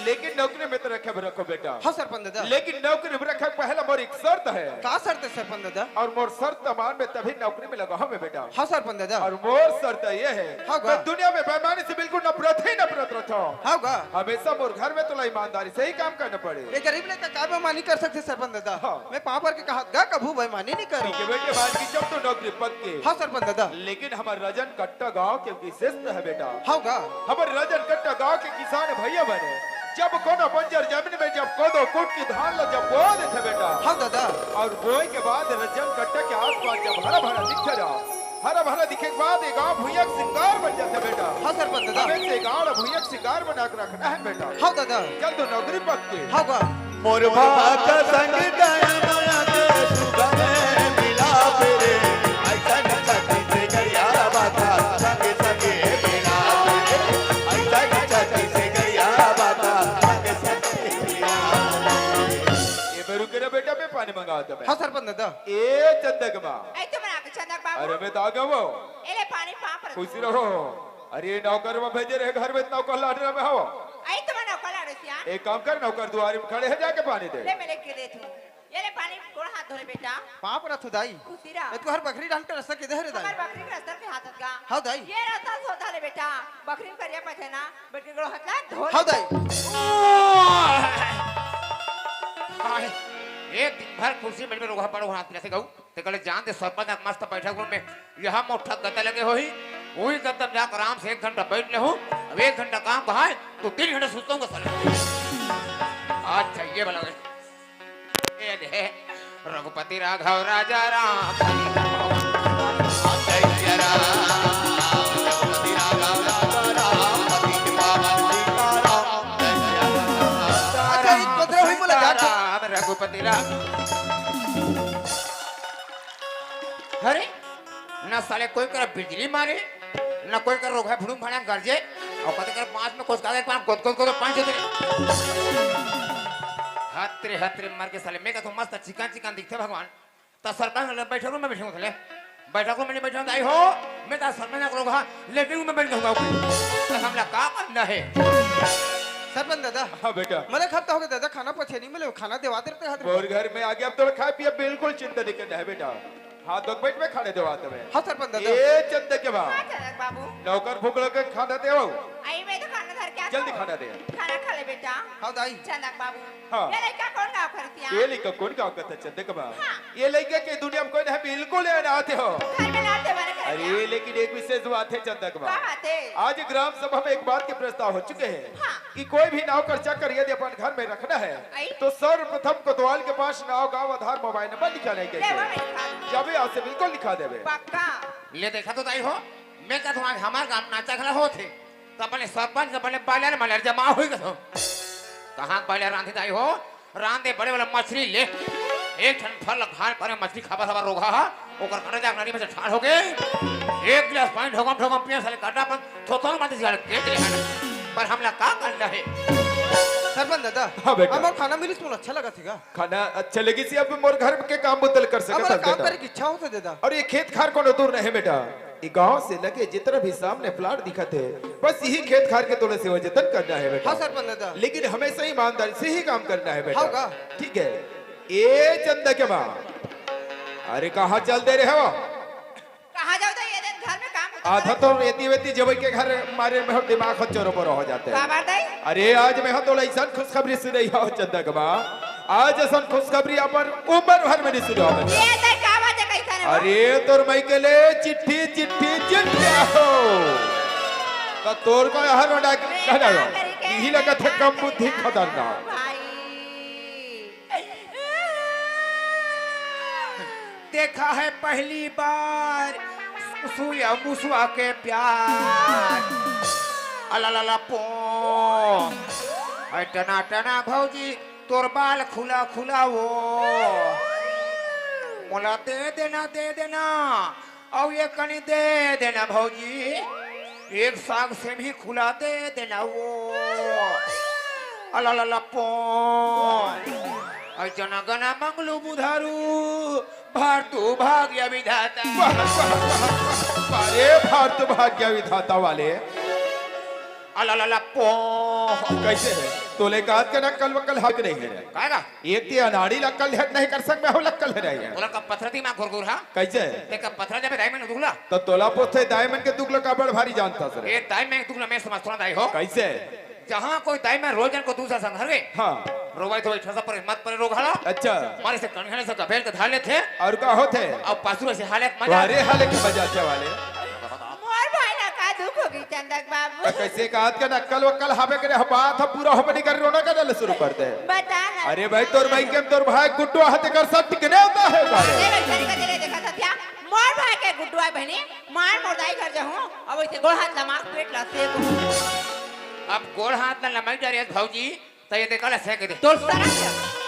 लेकिन नौकरी में तो रखे रखो बेटा हाँ सरपंच दादा लेकिन नौकरी में रखे पहला मोर एक शर्त है का शर्त है सरपंच दादा और मोर शर्त मान में तभी नौकरी में लगा हमें बेटा हाँ सरपंच दादा और मोर शर्त ये है हाँ मैं दुनिया में बेईमानी से बिल्कुल नफरत ही नफरत रखता हूँ होगा हमेशा मोर घर में तो ईमानदारी से ही काम करना पड़े ये गरीब ने का बेईमानी कर सकते सरपंच दादा हाँ। मैं पाँव पर के कहा गा कभू बेईमानी नहीं करी के बेटे बात की जब तो नौकरी पक्की हाँ सरपंच दादा लेकिन हमारे रजन कट्टा गांव के विशेषता है बेटा होगा हमारे रजन कट्टा गांव के किसान भैया बने जब कोनो बंजर जमीन में जब कोदो कुट की धान लो जब बो देते बेटा हाँ दादा और बोए के बाद रजन कट्टा के आसपास जब हरा भरा दिखे जाओ हरा भरा दिखे के बाद एक गांव भुइया का श्रृंगार बन जाते बेटा हाँ सरपंच दादा हमें से गांव भुइया का श्रृंगार बना के रखना है बेटा हाँ दादा चल तो नौकरी पक्की होगा मोर भाग संग गया माया के सुगम मिला फिरे ऐसा नचती से गरिया बाता संग संगे मिला फिरे ऐसा नचती से गरिया बाता संग संगे मिला ये मेरू के बेटा में पानी मंगाओ तुम्हें हाँ सरपंच दादा ए चंदक माँ आई तो बना के चंदक बाबू अरे मैं तो आ गया वो एले पानी पाप रख खुशी रहो अरे नौकर में भेजे रहे घर में नौकर लाटने में हो आई तो बना कला रसिया एक काम कर नौकर दुआरे में खड़े है जाके पानी दे ले मेरे के दे तू ये ले पानी कोण हाथ धोले बेटा पाँव पर दाई खुशीरा तू हर बकरी डांट कर रस्ता किधर है हमार दाई बकरी के रास्ता पे हाथ का हाँ दाई ये रास्ता सोधा ले बेटा बकरी में करिया पथे ना बकरी को हाथ ला धो हाँ दाई एक दिन भर कुर्सी बेड में रोगा पड़ो हाथ में से गऊ ते कले जान दे सरपंच एक मस्त बैठक रूम में यहां मोठा गद्दा लगे होई वही गद्दा में जाकर आराम से 1 घंटा बैठ ले हूं अब 1 घंटा काम कहा है तो 3 घंटे सोचता हूं साले अच्छा ये वाला ये दे रघुपति राघव राजा राम जय राम रघुपति राघव राजा राम पति पावन सीताराम अच्छा एक पत्र हुई बोला जा राम रघुपति राम अरे ना साले कोई कर बिजली मारे ना कोई कर रोगा फुड़ूम फाड़ा गरजे और कते कर 5 में कोस कागज पान कोत कोत को 5 दे हतरे मार के साले मैं का तो मस्त चिकन चिकन दिखते भगवान त सरपंच बैठक रूम में बैठे होले बैठक रूम में नहीं बैठा आई हो मैं ता सरपंच को रोगा लेकिन रूम में बैठ जाऊंगा तो हमला का करना है सरपंच दादा हाँ बेटा मैंने खाता होगा दादा खाना पछे नहीं मिले खाना देवा देते हाथ और घर में आ गया अब तो खाए पिए बिल्कुल चिंता नहीं करना है बेटा हाथ दो पेट में खाने दो आते में हाँ सरपंच दादा ये चंद के बाद चंदक बाबू नौकर भूख लगे खाना दे आओ आई मैं तो खाना धर के आता जल्दी हूँ। खाना दे खाना खा ले बेटा हाँ दाई चंदक बाबू हाँ। ये लड़का कौन गाँव करती ये है लड़का कौन गाँव का था चंद के बाद हाँ। ये लड़के के दुनिया में कोई नहीं बिल्कुल नहीं आते हो घर में लाते बने कर अरे लेकिन एक विशेष बात है चंद के क्या बाद बात है आज ग्राम सभा में एक बात के प्रस्ताव हो चुके हैं हाँ। कि कोई भी नाव कर चक्कर यदि अपन घर में रखना है आई। तो सर्वप्रथम कोतवाल के पास नाव गांव आधार मोबाइल नंबर लिखा नहीं ले वो गया मेरी खाना जब यहाँ से बिल्कुल लिखा देवे पक्का ले देखा तो ताई हो मैं का तुम्हारे हमार गांव नाचा खड़ा हो थे तो अपने सरपंच के अपने बाजार में जमा हुई गयो कहां बाजार रांधे ताई हो रांधे बड़े वाला मछली ले एक ठन फल खान पर मछली खाबा खाबा रोगा हा ओकर खाना जा नदी में से ठाड़ हो गए एक गिलास पानी ढोकम ढोकम पिया साले काटा पर थोथों माते जाल के दे पर हमला का करना है सरपंच दादा हाँ बेटा। हमारा खाना मिली मुझे अच्छा लगा थीगा खाना अच्छा लगी सी अब मोर घर के काम बदल कर हमारा सकता काम बेटा करे की इच्छा होता दादा और ये खेत खार को दूर नहीं बेटा ये गांव से लगे जितना भी सामने प्लाट दिखते है बस यही खेत खार के तोड़े सेवा जतन करना है बेटा हाँ सरपंच दादा लेकिन हमेशा ईमानदारी से ही काम करना है बेटा होगा। ठीक है ए चंदा के माँ अरे कहाँ चल दे रहे हो कहाँ जाओ तो ये दिन घर में काम होता आधा तो रेती वेती जब के घर मारे में हम दिमाग खच्चरों पर हो जाते का हैं बात है अरे आज मैं तो ऐसा खुशखबरी सुनाई हो चंदा के माँ आज ऐसा खुशखबरी अपन उम्र भर में नहीं सुना हो ये तो का बात है कैसा रे अरे तोर मई के लिए चिट्ठी चिट्ठी चिट्ठी हो तो तोर का यहाँ रोडा कहना क्या करी के? यही लगा थे कम बुद्धि खतरनाक भाई देखा है पहली बार सुया मुसवा के प्यार अलाला पो है टना टना भौजी तोर बाल खुला खुला वो मोला दे देना और ये कनी दे देना भौजी एक साग से भी खुला दे देना वो अलाला पो जना गना मंगलू बुधारू भारतू भाग्य विधाता अरे भारत भाग्य विधाता वाले अलाला पो कैसे है तोले कात के नक्कल वक्कल हक नहीं है कागा एक ते अनाड़ी लक्कल है नहीं कर सकते हो लक्कल है रही है बोला का पथरती में घुरघुर हा कैसे ते का पथरा जब दाई में दुगला तो तोला पोथे दायमन के दुगला का बड़ भारी जानता सर ये दाई में दुगला मैं समझ थोड़ा दाई हो कैसे जहां कोई दाई में रोजन को दूसरा संग हर गए हाँ रोवाई तो ठसा पर मत पर रोग हला अच्छा मारे से कन्हने से कफेल के धाले थे और का होते अब पासुर से हालत मजा तुम्हारे हाल की बजाते वाले मोर भाई ना का दुख होगी चंदक बाबू कैसे कात के नक्कल वक्कल हबे करे बात हम पूरा होने कर रोना कर शुरू कर दे बता ना अरे भाई तोर भाई के तोर भाई गुड्डू हाथ कर सब टिकने होता है बारे अरे बेचारी का तेरे देखा था क्या मोर भाई के गुड्डुआ बहनी मार मोरदाई कर जाऊं अब इसे गोड़ हाथ दिमाग पेट लाते अब गोड़ हाथ ना लमाई जा रही भौजी तो ये देखला से के दे तोर सारा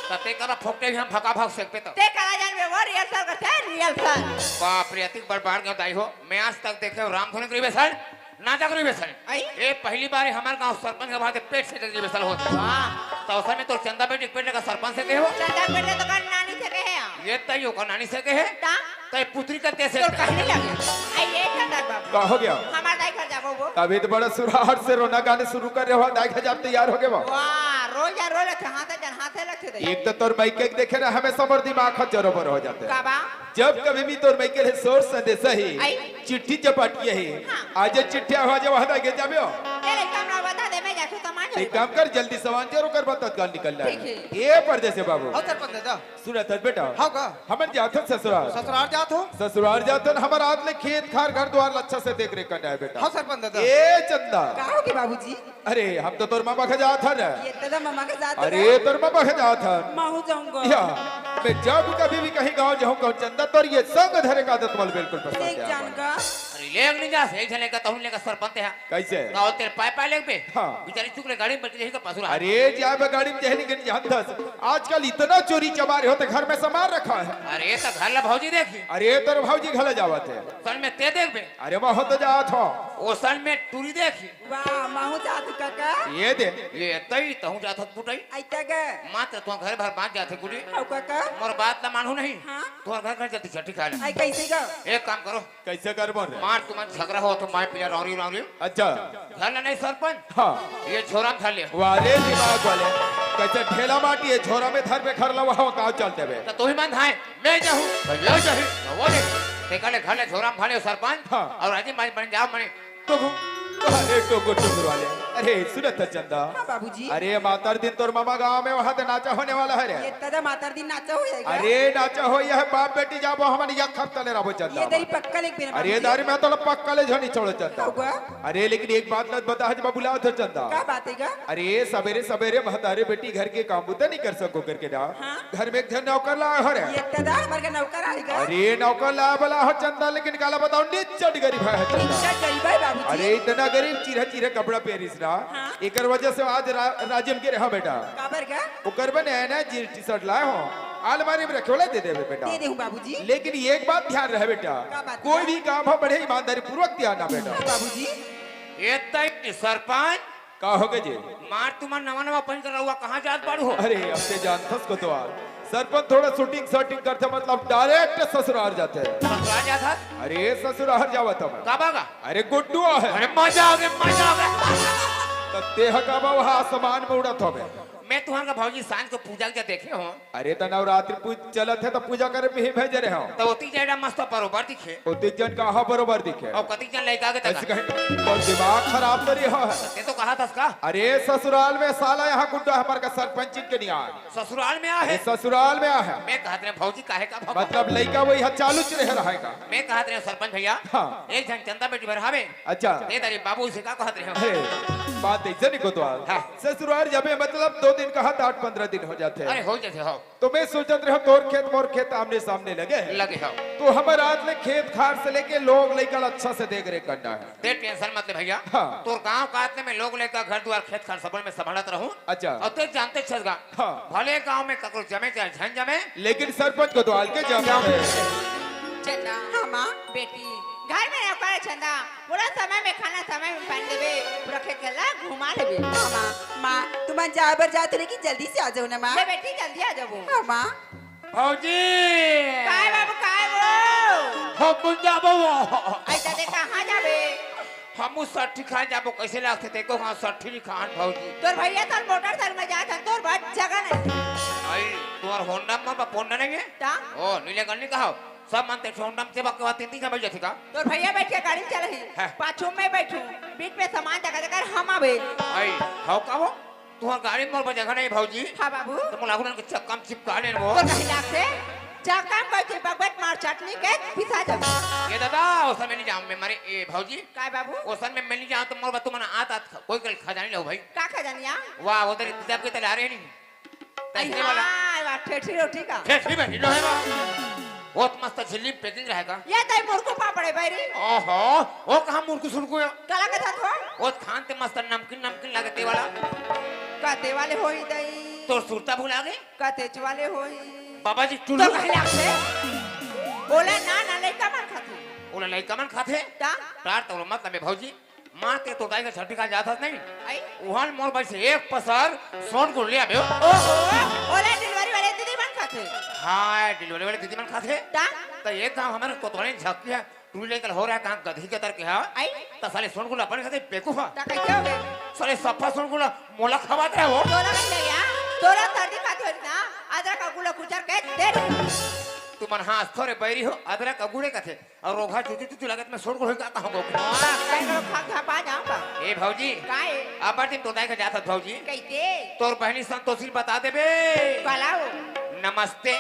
तते करा फोकटे हम फका भाग सकते तो ते करा जान में वो रिहर्सल करते हैं रिहर्सल बाप रे अतिक बड़बाड़ के दाई हो मैं आज तक देखे रामधुनी करी बेसल नाचा करी बेसल आई? ये पहली बार हमारे गांव सरपंच के बाद पेट से करी बेसल होता वाह तो उस में तो चंदा बेटी पेट का सरपंच से के हो चंदा बेटे तो कर नानी से कहे हैं ये तय का नानी से के है ता तय पुत्री का ते से तोर कहने लगे आई ये चंदा बाबू का हो गया हमार दाई कर जाबो वो अभी तो बड़ा सुराहट से रोना गाने शुरू कर रहे हो दाई जब तैयार हो गए वो वाह रोज रोज हाथ जन हाथ रखे दे एक तो तोर माइक के देखे ना हमें समर दिमाग खचरोबर हो जाते हैं काबा जब कभी भी तोर माइक के सोर संदेश ही आई? चिट्ठी चपाटिए ही हाँ। आज चिट्ठिया हो जाए वहां के जाबे हो तेरे कमरा बता दे मैं जाके सामान एक काम कर जल्दी सामान जरूर कर बता तत्काल निकल रहा ठीक है है। ये परदेसी बाबू हो सरपंच दादा सुनत है बेटा हाँ का हमन जात हन ससुराल ससुराल जात हो ससुराल जात हन हमार आदमी खेत खार घर द्वार अच्छा से देख रेख करना है बेटा हाँ सरपंच दादा ए चंदा कहोगे बाबूजी अरे हम तो तोर मामा के जात हन ये दादा मामा के साथ अरे तोर मामा के जात हन मैं हूं जाऊंगा या मैं जब कभी भी कहीं गांव जाऊं कहूं चंदा तोर ये संग धरे का आदत वाल बिल्कुल पसंद देख है जान का अरे ले नहीं जा से जने का तहुन लेका सरपंच है कैसे गाँव तेरे पाए पाए लेग पे हाँ। बेचारी चुकले गाड़ी में बैठ के का पासुरा अरे जाए मैं गाड़ी में जहनी गन जानता आजकल इतना चोरी चमारे होते घर में सामान रखा है अरे ये तो घर ला भौजी देखी अरे तोर भाजी घले जावत है सन में ते देख बे अरे वह तो जात हो ओ सन में टूरी देखी वाह मैं हूं जात काका ये दे ये तई तहु जात हत बुटाई आइता गे मात्र तो घर भर बांध जाते गुडी औ काका मोर बात ना मानू नहीं हाँ? तो घर घर जल्दी छठी खा ले आई कैसे गा एक काम करो कैसे कर बोल रहे मार तुम झगड़ा हो तो मार पिया रौरी रौरी अच्छा घर ला नहीं सरपंच हाँ ये छोरा खा ले वारे दिमाग वाले कैसे ठेला माटी है छोरा में धर पे खर लवा हो का चलते बे तो तू ही मन धाए मैं जाऊं मैं जाही वो दे ते काले घर ले छोरा भाले सरपंच हाँ। और राजी माज बन जाओ मने तो अरे टोको टोकर वाले अरे सुनत है चंदा हाँ बाबूजी अरे मातर दिन तोर मामा गांव में वहां ते नाचा होने वाला है रे ये दादा मातर दिन नाचा हो जाएगा अरे नाचा हो यह बाप बेटी जाबो हमन एक हफ्ता ले रहो ये चंदा तेरी पक्का लेक बिना अरे दारी में तो पक्का ले झोनी छोड़ो चंदा होगा अरे लेकिन एक बात न बता हज बुलाओ थे चंदा का बात है गा अरे सवेरे सवेरे महतारे बेटी घर के काम बुता नहीं कर सको करके ना हाँ। घर में एक जन नौकर ला हो रे ये दादा हमारे का नौकर आएगा अरे नौकर ला बला हो चंदा लेकिन काला बताओ निचट गरीब है चंदा इतना गरीब है बाबूजी अरे इतना गरीब चीरा चीरा कपड़ा पहरिस ना हाँ। एकर वजह से आज राजिम के रहा बेटा काबर का ओकर बने है ना जी टी शर्ट लाए हो अलमारी में रखोला दे देवे बेटा दे दे हूं बाबूजी लेकिन एक बात ध्यान रहे बेटा क्या बात? कोई भी काम हो बड़े ईमानदारी पूर्वक ध्यान ना बेटा बाबूजी ये तई सरपंच का होगे जी मार तुम्हार नवा नवा पहन कर रहुआ कहां जात बाड़ू हो अरे अब से जानथस को तो सरपंच थोड़ा शूटिंग शर्टिंग करते मतलब डायरेक्ट ससुराल जाते हैं ससुराल जात था अरे ससुराल जावत हम काबागा अरे गुड्डू है अरे मजा आ गया मजा आ गया तो तेह का वहाँ आसमान में उड़त होवे मैं तुम्हारा भौजी सांझ को पूजा के देखे हो अरे तो नवरात्रि पूज चलत है तो पूजा करे भी भेज रहे हो तो ओती जेड़ा मस्त बरोबर दिखे उतनी जन कहा बरोबर दिखे और कति जन लड़का के ऐसे तक कहे और दिमाग खराब तो नहीं हो ते तो कहा था का अरे ससुराल में साला यहाँ गुड्डा हमारे का सरपंच के नहीं आए ससुराल में आ अरे है ससुराल में आ है मैं कहते हैं भौजी काहे का भौजी मतलब लड़का वही हाथ चालू च रह रहेगा मैं कहते हैं सरपंच भैया हाँ। एक जन चंदा बेटी भरावे अच्छा ते तारी बाबू से का कहते हैं अरे बात ऐसे नहीं कोतवाल हाँ। ससुराल जब मतलब 2 दिन कहा था 8-15 दिन हो जाते अरे हैं हो जैसे हो तो मैं सोचत रहा तोर खेत मोर खेत आमने सामने लगे हैं। लगे हो तो हमारे रात में खेत खार से लेके लोग लेकर अच्छा से देख रेख करना है ते टेंशन मत ले भैया हाँ। तो गांव काटने में लोग लेकर घर द्वार खेत खार सबल में संभालत रहूं अच्छा और ते जानते छगा हाँ। भले गांव में ककरो जमे चाहे झन जमे लेकिन सरपंच कोतवाल के जमा में चंदा हाँ माँ बेटी घर में रह कर चंदा पूरा समय में खाना समय में पहन देवे पूरा खेत खेला घुमा लेवे हाँ माँ माँ तुम जाबर जाते लेकिन जल्दी से आ जाओ ना माँ ले बेटी जल्दी आ जाओ हाँ माँ भौजी काय बाबू काय वो हम बुन जाबो ऐसा दे कहाँ जाबे हमू सट्ठी खान जाबो कैसे लागते ते को हां सट्ठी खान भौजी तोर भैया तोर मोटरसाइकिल में जात तोर बस जगह नहीं आई तुम्हार होंडा में पोंडा नहीं है ता ओ नीले गन्नी कहो सब मानते होंडा से बाकी बात तीन समय जाती का तोर भैया बैठ के गाड़ी चल रही हाँ। पाछू में बैठू बीच में सामान जगह जगह हम आवे आई हाउ का वो तुम्हार गाड़ी मोर पर जगह नहीं भौजी हाँ बाबू तुम लागू ना चक्का में चिपका ले वो तोर कहीं लाग से चक्का में बैठे बगट मार चटनी के पिसा जाओ ये दादा ओसन में नहीं जाऊं मैं मारे ए भौजी काय बाबू ओसन में मैं नहीं जाऊं तो मोर बतु मना आता कोई कल खजानी लो भाई का खजानिया वाह उधर इंतजाम के तले आ रहे नहीं तैसे वाला हाँ ठेठी रोटी का ठेठी में लो है बा बहुत मस्त झिल्ली में पैकिंग रहेगा ये तय मुर्को पापड़े बैरी ओहो वो कहां मुर्कु सुनकु है काला कथा थो वो खान ते मस्त नमकीन नमकीन लगते वाला काते वाले होई दई तो सुरता भुला गए काते वाले होई बाबा जी तो टुल्लू कहीं लाग से बोला ना ना लइका मन खाती ओला लई कमन खाते ता प्रार तो मत में भौजी मां के तो दाई का छठी का जाता नहीं आई वहां मोर भाई से एक पसर सोन को ले आबे ओहो ओला डिलीवरी वाले दीदी मन खाते हां डिलीवरी वाले दीदी मन खाते ता तो एक काम हमारे कोतवाली झक्की है तू लेकर हो रहा है कहां गधी के तरह के है आई तो साले सोन को अपन खाते बेकूफा ता कैसे हो गए साले सफा सोन को मोला खवाते है वो तोरा कहीं ले गया तोरा सर्दी खाती हो ना अदरक का गुला कुचर के दे तू मन हां थोड़े बैरी हो अदरक अगुड़े का थे और रोघा चुती तू लगत में सोन को होई का कहूं कहीं लोग खा खा पा जाऊंगा ए भौजी काय अब दिन तो दाई का जाता भौजी कैसे तोर बहनी संतोषी बता देबे कलाओ नमस्ते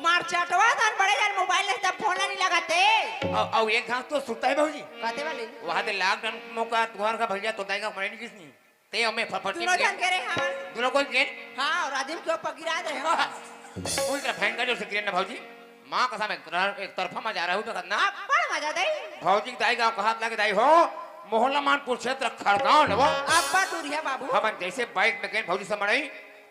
मार चटवा तन बड़े जन मोबाइल ले तब फोन नहीं लगाते और एक घास तो सुता है भौजी कहते वाले वहां दे लॉकडाउन मौका तुम्हार का भैया तो दाई का मरे नहीं किसनी ते हमें फटफटी दोनों जन कह रहे हैं दोनों कोई गेन हाँ और आदिम के ऊपर गिरा दे कोई का फैन का जो से गिरना भौजी मां का सामने एक तरफा में जा रहा हूं तो ना बड़ा मजा दे भौजी दाई गांव का हाथ लगे दाई हो मोहल्ला मानपुर क्षेत्र खड़गांव न वो अब्बा टूरिया बाबू हम जैसे बाइक में गए भौजी से मड़ई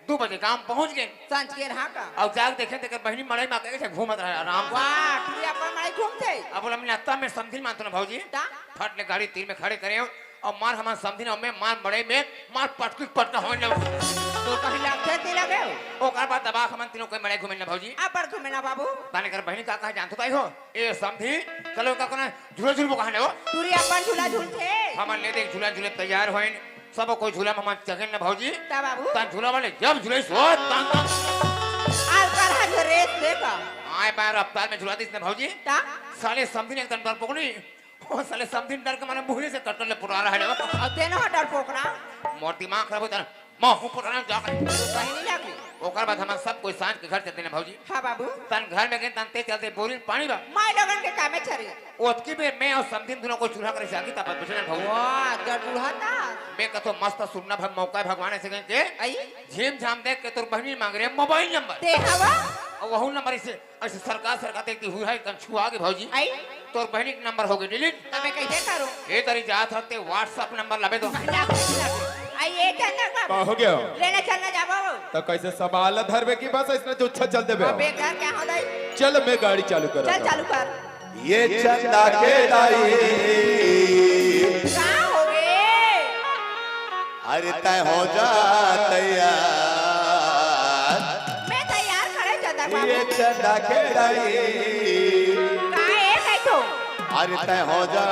2 बजे काम पहुंच गए सांझ के रहा का और जाग देखे देखे बहनी मड़ई में कैसे घूमत रहे आराम से वाह टूरिया पर मारे घूमते अब बोला मैंने अत्ता में समझी मानतो ना भौजी ता फट ले गाड़ी तीर में खड़े करे और मार हमार समझी ना में मार मड़ई में मार पटकी पटका होने लगे तो कहीं लगते नहीं लगे ओकर बाद दबा हमन तीनों कोई मड़ई घूमे ना भौजी अब पर घूमे ना बाबू ताने कर बहनी का कहा जानतो ताई हो ए समझी चलो का कोना झूला झूल कहने हो टूरिया पर झूला झूलते हमन ले देख झूला झूले तैयार होइन सब कोई झूला में हम जगन ना भौजी ता बाबू तान झूला वाले जब झूले सो तान आज कर हाथ रेस देखा आए बार अवतार में झूला दिस ना भौजी ता साले समझी एक डर पकड़ी ओ साले समझी डर के माने मुहरे से कटले पुरा रहा है और तेनो डर पोकरा मोर दिमाग खराब होता मोह पुराना जाकर कहीं नहीं लगी ओकर बाद हम सब कोई सांझ के घर चलते ना भौजी हाँ बाबू तन घर में गए तनते चलते बोरिंग पानी बा माय लगन के कामे छरी ओतकी में मैं और समधिन दोनों को चूल्हा करे साकी तब बचने भौजी वाह जड़ बूढ़ा था मैं कतो मस्त सुनना भग मौका भगवान से के आई झीम झाम देख के तोर बहनी मांग रहे मोबाइल नंबर ते हवा और वहू नंबर इसे ऐसे सरकार देखती हुई है कंछू आगे भौजी आई तोर बहनी के नंबर हो गई डिलीट तबे कैसे करूं ए तरी जात हते व्हाट्सएप नंबर लबे तो आई ये चलना का बाबू हो गया लेने चलना जाबो तो कैसे संभाल धरवे की बस इसने जो अच्छा चल देबे अबे घर क्या हो गई चल मैं गाड़ी चालू कर चल चालू कर ये चंदा के दाई कहां हो गए अरे तय हो जा तैयार मैं तैयार खड़े चंदा ये बाबू चंदा के दाई कहां है कहीं तो अरे तय हो जा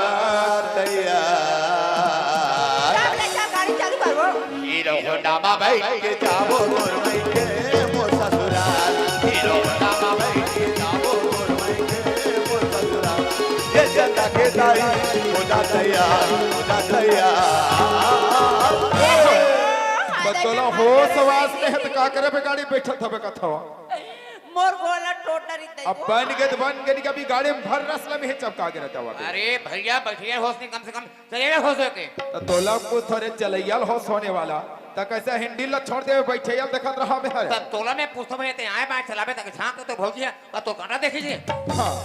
तैयार सब ले चल गाड़ी चालू करो ये हीरो होंडा में बैठ के जाबो तोर मई के मोर ससुराल हीरो होंडा में बैठ के जाबो तोर मई के मोर ससुराल ये चंदा के ताई हो जा तैयार हो जा तैयार बतौला हो सवास में है तो का करे बे गाड़ी बैठत हबे कथवा मोर गोला टोटरी दे अब बन गए कभी गाड़ी में भर रसला में चपका के रहता हुआ अरे भैया बैठिए होश नहीं कम से कम चलिए होश होके तो तोला को थोड़े चलैयल होश होने वाला तो कैसे हिंडी ला छोड़ दे बैठे या देखत रहा में हर तब तोला में पूछतो भैया ते आए बाएं चलावे तक झांक तो भौजी और तो कांटा देखिए हां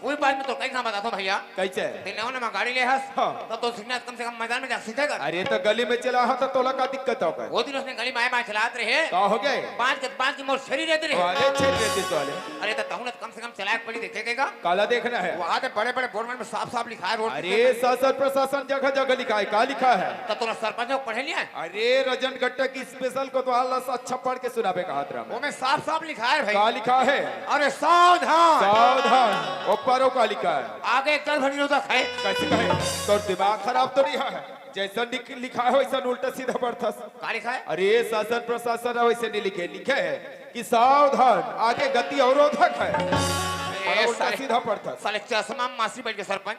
वही बात में तो कई काम बताता भैया कैसे दिनों ने गाड़ी ले हस हाँ। तो सीखना कम से कम मैदान में जा सीखेगा अरे तो गली में चला हा तो तोला का दिक्कत होगा वो दिन उसने गली में आए चलाते रहे का हो गए 5 की मोर शरीर रहते रहे अरे छेड़ देती तोले अरे तो तहु ने कम से कम चलाक पड़ी देखेगा काला देखना है वहां पे बड़े बड़े बोर्ड में साफ साफ लिखा है रोड अरे शासन प्रशासन जगह जगह लिखा है का लिखा है तो तोरा सरपंच को पढ़े लिया अरे रजन गट्टा की स्पेशल को तो अल्लाह से अच्छा पढ़ के सुनाबे का हाथ वो में साफ साफ लिखा है का भाई लिखा है अरे सावधान सावधान ऊपरों का लिखा है आगे कल भरी होता है कैसे कहे तो दिमाग खराब तो नहीं है जैसा लिखा है वैसा उल्टा सीधा पढ़ता का लिखा है अरे शासन प्रशासन वैसे नहीं लिखे लिखे है कि सावधान आगे गति अवरोधक है और उल्टा सीधा पढ़ता साले चश्मा में मासी बैठ के सरपंच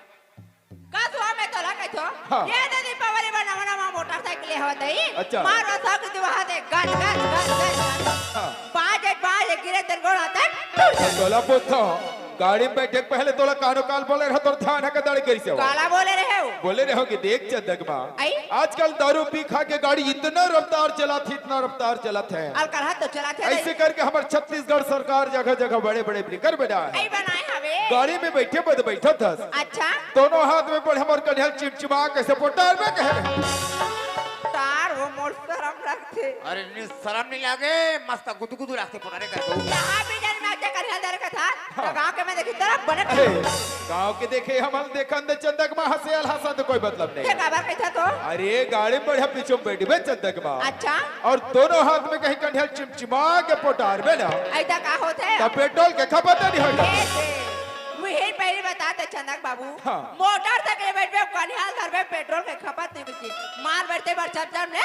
का तो मैं तोला के तो हाँ। ये दे दीपावली बनावना मोटरसाइकिल होत है अच्छा। मारो थक दे वहां दे गन गन गन हाँ। पाँच गिरे तेरे गोड़ आता है तोला पूछो गाड़ी में बैठे पहले तोला कानो काल बोले रहा तो ध्यान है के दाढ़ी करी से हो। काला बोले रहे हो बोले रहो कि देख चंदगमा आई? आजकल दारू पी खा के गाड़ी इतना रफ्तार चलाती इतना रफ्तार चलाते हैं अलकर हाथ तो चलाते रहे ऐसे करके हमारे छत्तीसगढ़ सरकार जगह जगह बड़े बड़े ब्रेकर बनाए आई हैं। बनाए हवे गाड़ी में बैठे बद बैठा था अच्छा दोनों हाथ में पड़े हमारे कन्हैया चिमचिमा कैसे पोटार में कहे तार वो मोर शर्म रखते अरे शर्म नहीं लागे मस्त गुदु गुदु रखते पुराने कर दो यहाँ भी जन में अच्छा कर दर का था तो गांव के में देखी तरफ बने अरे गांव के देखे हम देखन दे चंदगमा हंसे हंसा तो कोई मतलब ये नहीं खबर कैसा तो अरे गाड़ी में बढ़िया पीछे में बैठी बे चंदगमा अच्छा और दोनों हाथ में कहीं कन्हैया चिमचिमा के पोटार में ना ऐसा का होता है तब पेट्रोल के खपत नहीं होगा मुझे पहले बताते चंदक बाबू हाँ। मोटरसाइकिल बैठ पे कन्हाल घर में पेट्रोल के खपत नहीं बची मार बैठते बार चप ने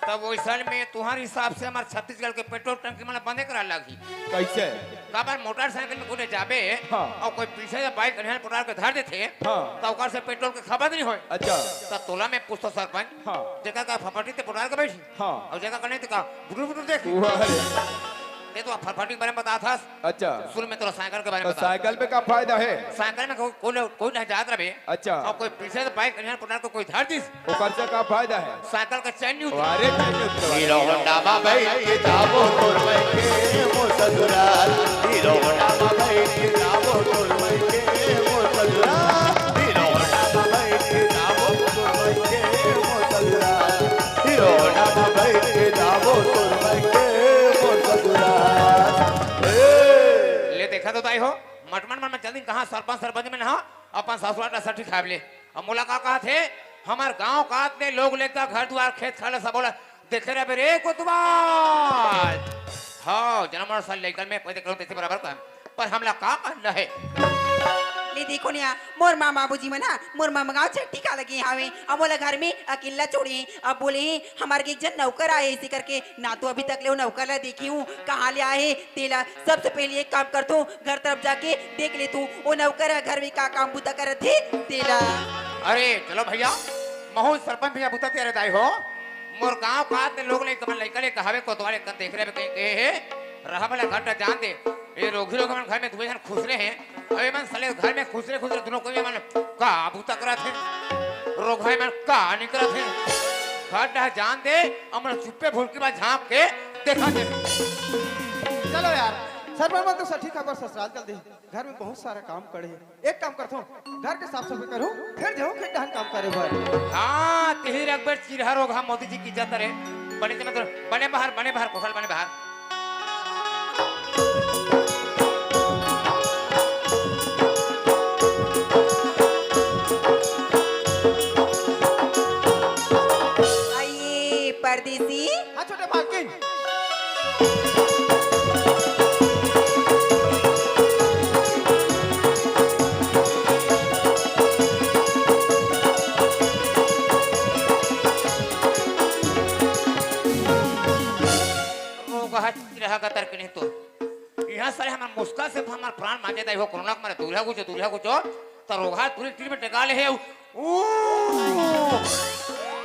तब वैसा में तुम्हारे हिसाब से हमारे छत्तीसगढ़ के पेट्रोल टंकी में बंदे करा लगी कैसे काबर मोटरसाइकिल में कोने जाबे हाँ। और कोई पीछे से बाइक कन्हैया पुटार के धर देते हाँ। तो ओकर से पेट्रोल के खपत नहीं होए अच्छा तो तोला में पूछतो सरपंच हाँ। जगह का फफटी ते पुटार के बैठी हाँ। और जगह कने ते का बुडुर बुडुर देख अरे, ते तो फफटी के बारे में बता था अच्छा शुरू में तो साइकिल के बारे तो में बता साइकिल में का फायदा है साइकिल में कोई नहीं जात रहे अच्छा। और कोई पीछे से बाइक कन्हैया पुटार को कोई धर दिस ऊपर से का फायदा है साइकिल का चैन नहीं उतरा। अरे नहीं हीरो होंडा में बैठ के जाबो तोर मई के मोर ससुराल हीरो होंडा में बैठ के जाबो तोर मई के मोर ससुराल हीरो होंडा में बैठ के जाबो तोर मई के मोर ससुराल हीरो होंडा में बैठ के जाबो तोर मई के मोर ससुराल ले देखा तो ताई हो मटमन मन में जल्दी कहाँ सरपंच में ना अपन ससुराल का सठी खाब ले अब मुलाकात कहा थे हमार गांव कात में लोग लेकर घर द्वार खेत खाला सब बोला देखे रहे रे कोतवाल हाँ जन्म साल लेकर मैं पैदे करूँ तेरे बराबर का पर हमला का करना है ले देखो निया मोर माँ बाबूजी मना मोर माँ गाँव चट्टी का लगी हावे अब बोला घर में अकेला छोड़ी अब बोले हमारे के एक जन नौकर आए इसी करके ना तो अभी तक ले वो नौकर ला देखी हूँ कहाँ ले आए तेला सबसे पहले एक काम कर तू घर तरफ जाके देख ले तू वो नौकर है घर में का काम बुता कर थे तेला अरे चलो भैया महू सरपंच भैया बुता तेरे दाई हो मोर गांव कात में लोग ले कमन लइका ले कहावे कोतवाल कन देख रहे कहीं के है रहा वाला घंटा जान दे ये रोगी लोग मन घर में दुबे जन खुश रहे हैं अरे मन साले घर में खुश रहे दोनों कोई मन का बुता करा थे रोग है मन का निकला थे घंटा जान दे अमर चुप्पे भूल के बाद झांक के देखा दे चलो यार सरपंच तो सठी खबर ससुराल चल दे घर में बहुत सारा काम करे एक काम करता हूँ घर के साफ सफाई करूँ फिर जाऊँ फिर डहन काम करे भाई हाँ तिही रखबर चिरहर होगा मोदी जी की इज्जत रे बने के मतलब बने बाहर कोठल बने बाहर आइए परदेसी हाँ छोटे मालकिन में ताई हो कोरोना मारे दूल्हा कुछ तो रोगा तुरी टीम में टेका ले है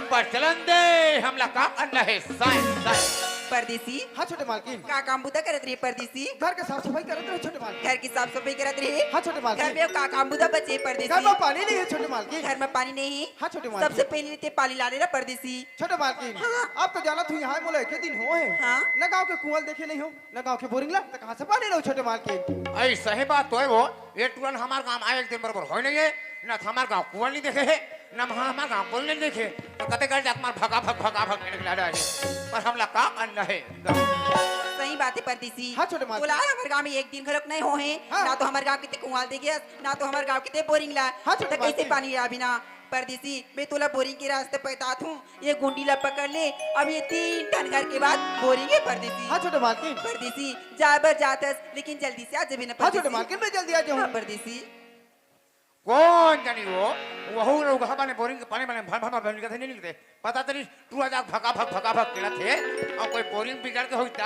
पर चलन दे हमला का करना है साइंस परदेसी हाँ छोटे मालकिन का काम बुदा करत रही परदेसी घर के साफ सफाई करत रहे छोटे मालकिन घर की साफ सफाई करत रही हाँ छोटे घर मालकिन में का काम बुदा बचे घर परदेसी में पानी नहीं है छोटे मालकिन घर में पानी नहीं हाँ छोटे मालकिन सबसे पहले ते पानी लाने ना परदेसी छोटे मालकिन आप तो जाना तू यहाँ मोला एक दिन हो है हाँ। न गाँव के कुआं देखे नहीं हो न गाँव के बोरिंग ला तो कहाँ से पानी लो छोटे मालकिन ऐसा ही बात तो है वो ये तुरंत हमारे गांव आए एक दिन बराबर हो नहीं है ना हमारे गांव कुआं नहीं देखे है ना हमारे गांव बोल नहीं देखे तो कते कर जाकर भगा भग निकला रहा है पर हमला का करना है सही बात है परदेसी हाँ, छोटे मालकिन। बोला हमारे गांव में एक दिन खलक नहीं हो है हाँ। ना तो हमारे गांव के कुआं देखे ना तो हमारे गांव के बोरिंग ला हाँ, छोटे तो कैसे मालकिन। पानी ला बिना परदेसी मैं तोला बोरिंग के रास्ते पता हूँ ये गुंडी ला पकड़ ले अब ये 3 टन घर के बाद बोरिंग है परदेसी हाँ छोटे मालकिन परदेसी जाबर जातस लेकिन जल्दी से आ जबे ना हाँ छोटे परदेसी मालकिन मैं जल्दी आ जाऊँ हाँ, परदेसी कौन जानी वो लोग हमारे बोरिंग के पानी भर भर निकलते नहीं निकलते पता तो नहीं तू आज भगा भग केला थे और कोई बोरिंग बिगड़ के होता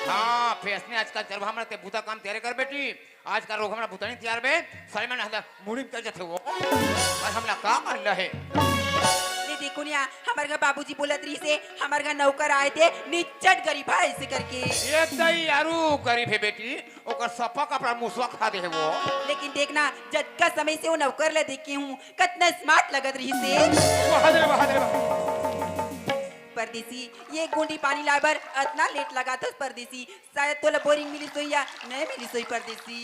हाँ फेस ने आजकल चल हमारा ते भूता काम तैयार कर बेटी आज का रोग हमारा भूता नहीं तैयार बे सारे में ना मुड़ी कर जाते वो और हमला का कर रहे ये देखो ना हमारे घर बाबूजी बोलत रही से हमारे घर नौकर आए थे निच्चट गरीब है ऐसे करके एक दई यारू गरीब है बेटी ओकर सपा कपड़ा मुसवा खा दे है वो लेकिन देखना जब का समय से वो नौकर ले देखे हूँ कितना स्मार्ट लगत रही से बहादुर परदेसी ये गुंडी पानी लाबर इतना लेट लगा था परदेसी शायद तोला बोरिंग मिली सोई या नहीं मिली सोई परदेसी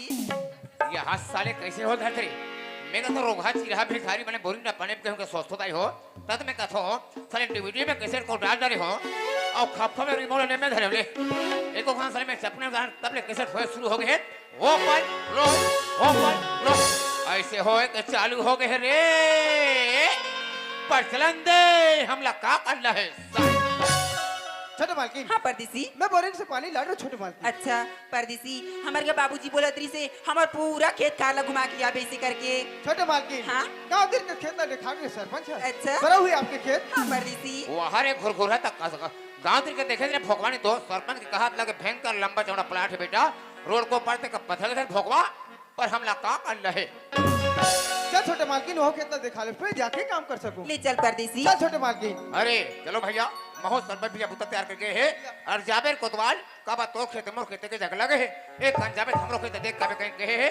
ये हाथ साले कैसे हो धरते मेरा तो रोगा चिरहा भिखारी मैंने बोरिंग ना पाने पे हमके स्वस्थ होता ही हो तब मैं कहता हूँ साले डीवीडी में कैसे को डाल डाले हो और खप्पा में रिमोट ने में धरे ले एको खान साले में सपने में तब ले कैसे होए शुरू हो गए ओपन लो ऐसे होए के चालू हो गए रे पर चलन दे हमला का करना है छोटे मालकिन हाँ परदेसी मैं बोरिंग से पानी ला रहा हूँ छोटे मालकिन अच्छा परदेसी हमारे घर बाबूजी बोलत रही से हमार पूरा खेत खाला घुमा के लिया बेसी करके छोटे मालकिन हाँ। गाँव दिन का खेत ना दिखा के सरपंच है अच्छा। बड़ा हुई आपके खेत हाँ परदेसी वो हरे घुरघुरा तक का सका गांव दिन के देखे थे भगवानी तो सरपंच के कहा लगे भयंकर लंबा चौड़ा प्लाट है बेटा रोड को पड़ते का पत्थर से भोगवा पर हमला का कर रहे क्या छोटे मालकिन हो खेत ना दिखा ले फिर जाके काम कर सकूं ले चल परदेसी क्या छोटे मालकिन अरे चलो भैया महो सरपंच भैया बुता तैयार करके है और जाबेर कोतवाल का बात तो खेत मोर खेते के जग लगे है एक कान जाबे हमरो खेत देख का कहीं कहे है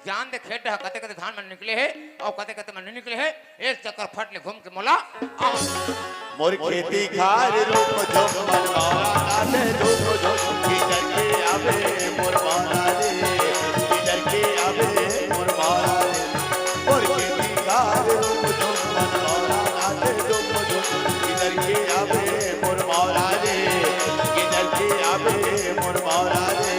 जान दे खेत कते कते धान मन निकले है और कते कते मन निकले है एक चक्कर फट ले घूम के मोला मोर खेती खार रूप जो मनवारा नाचे जो किधर के आवे मोर मारा रे किधर के आवे मोर मारा रे मोर खेती खार रूप जो मनवारा नाचे जो किधर के आवे मोर मारा रे किधर के आवे मोर मारा रे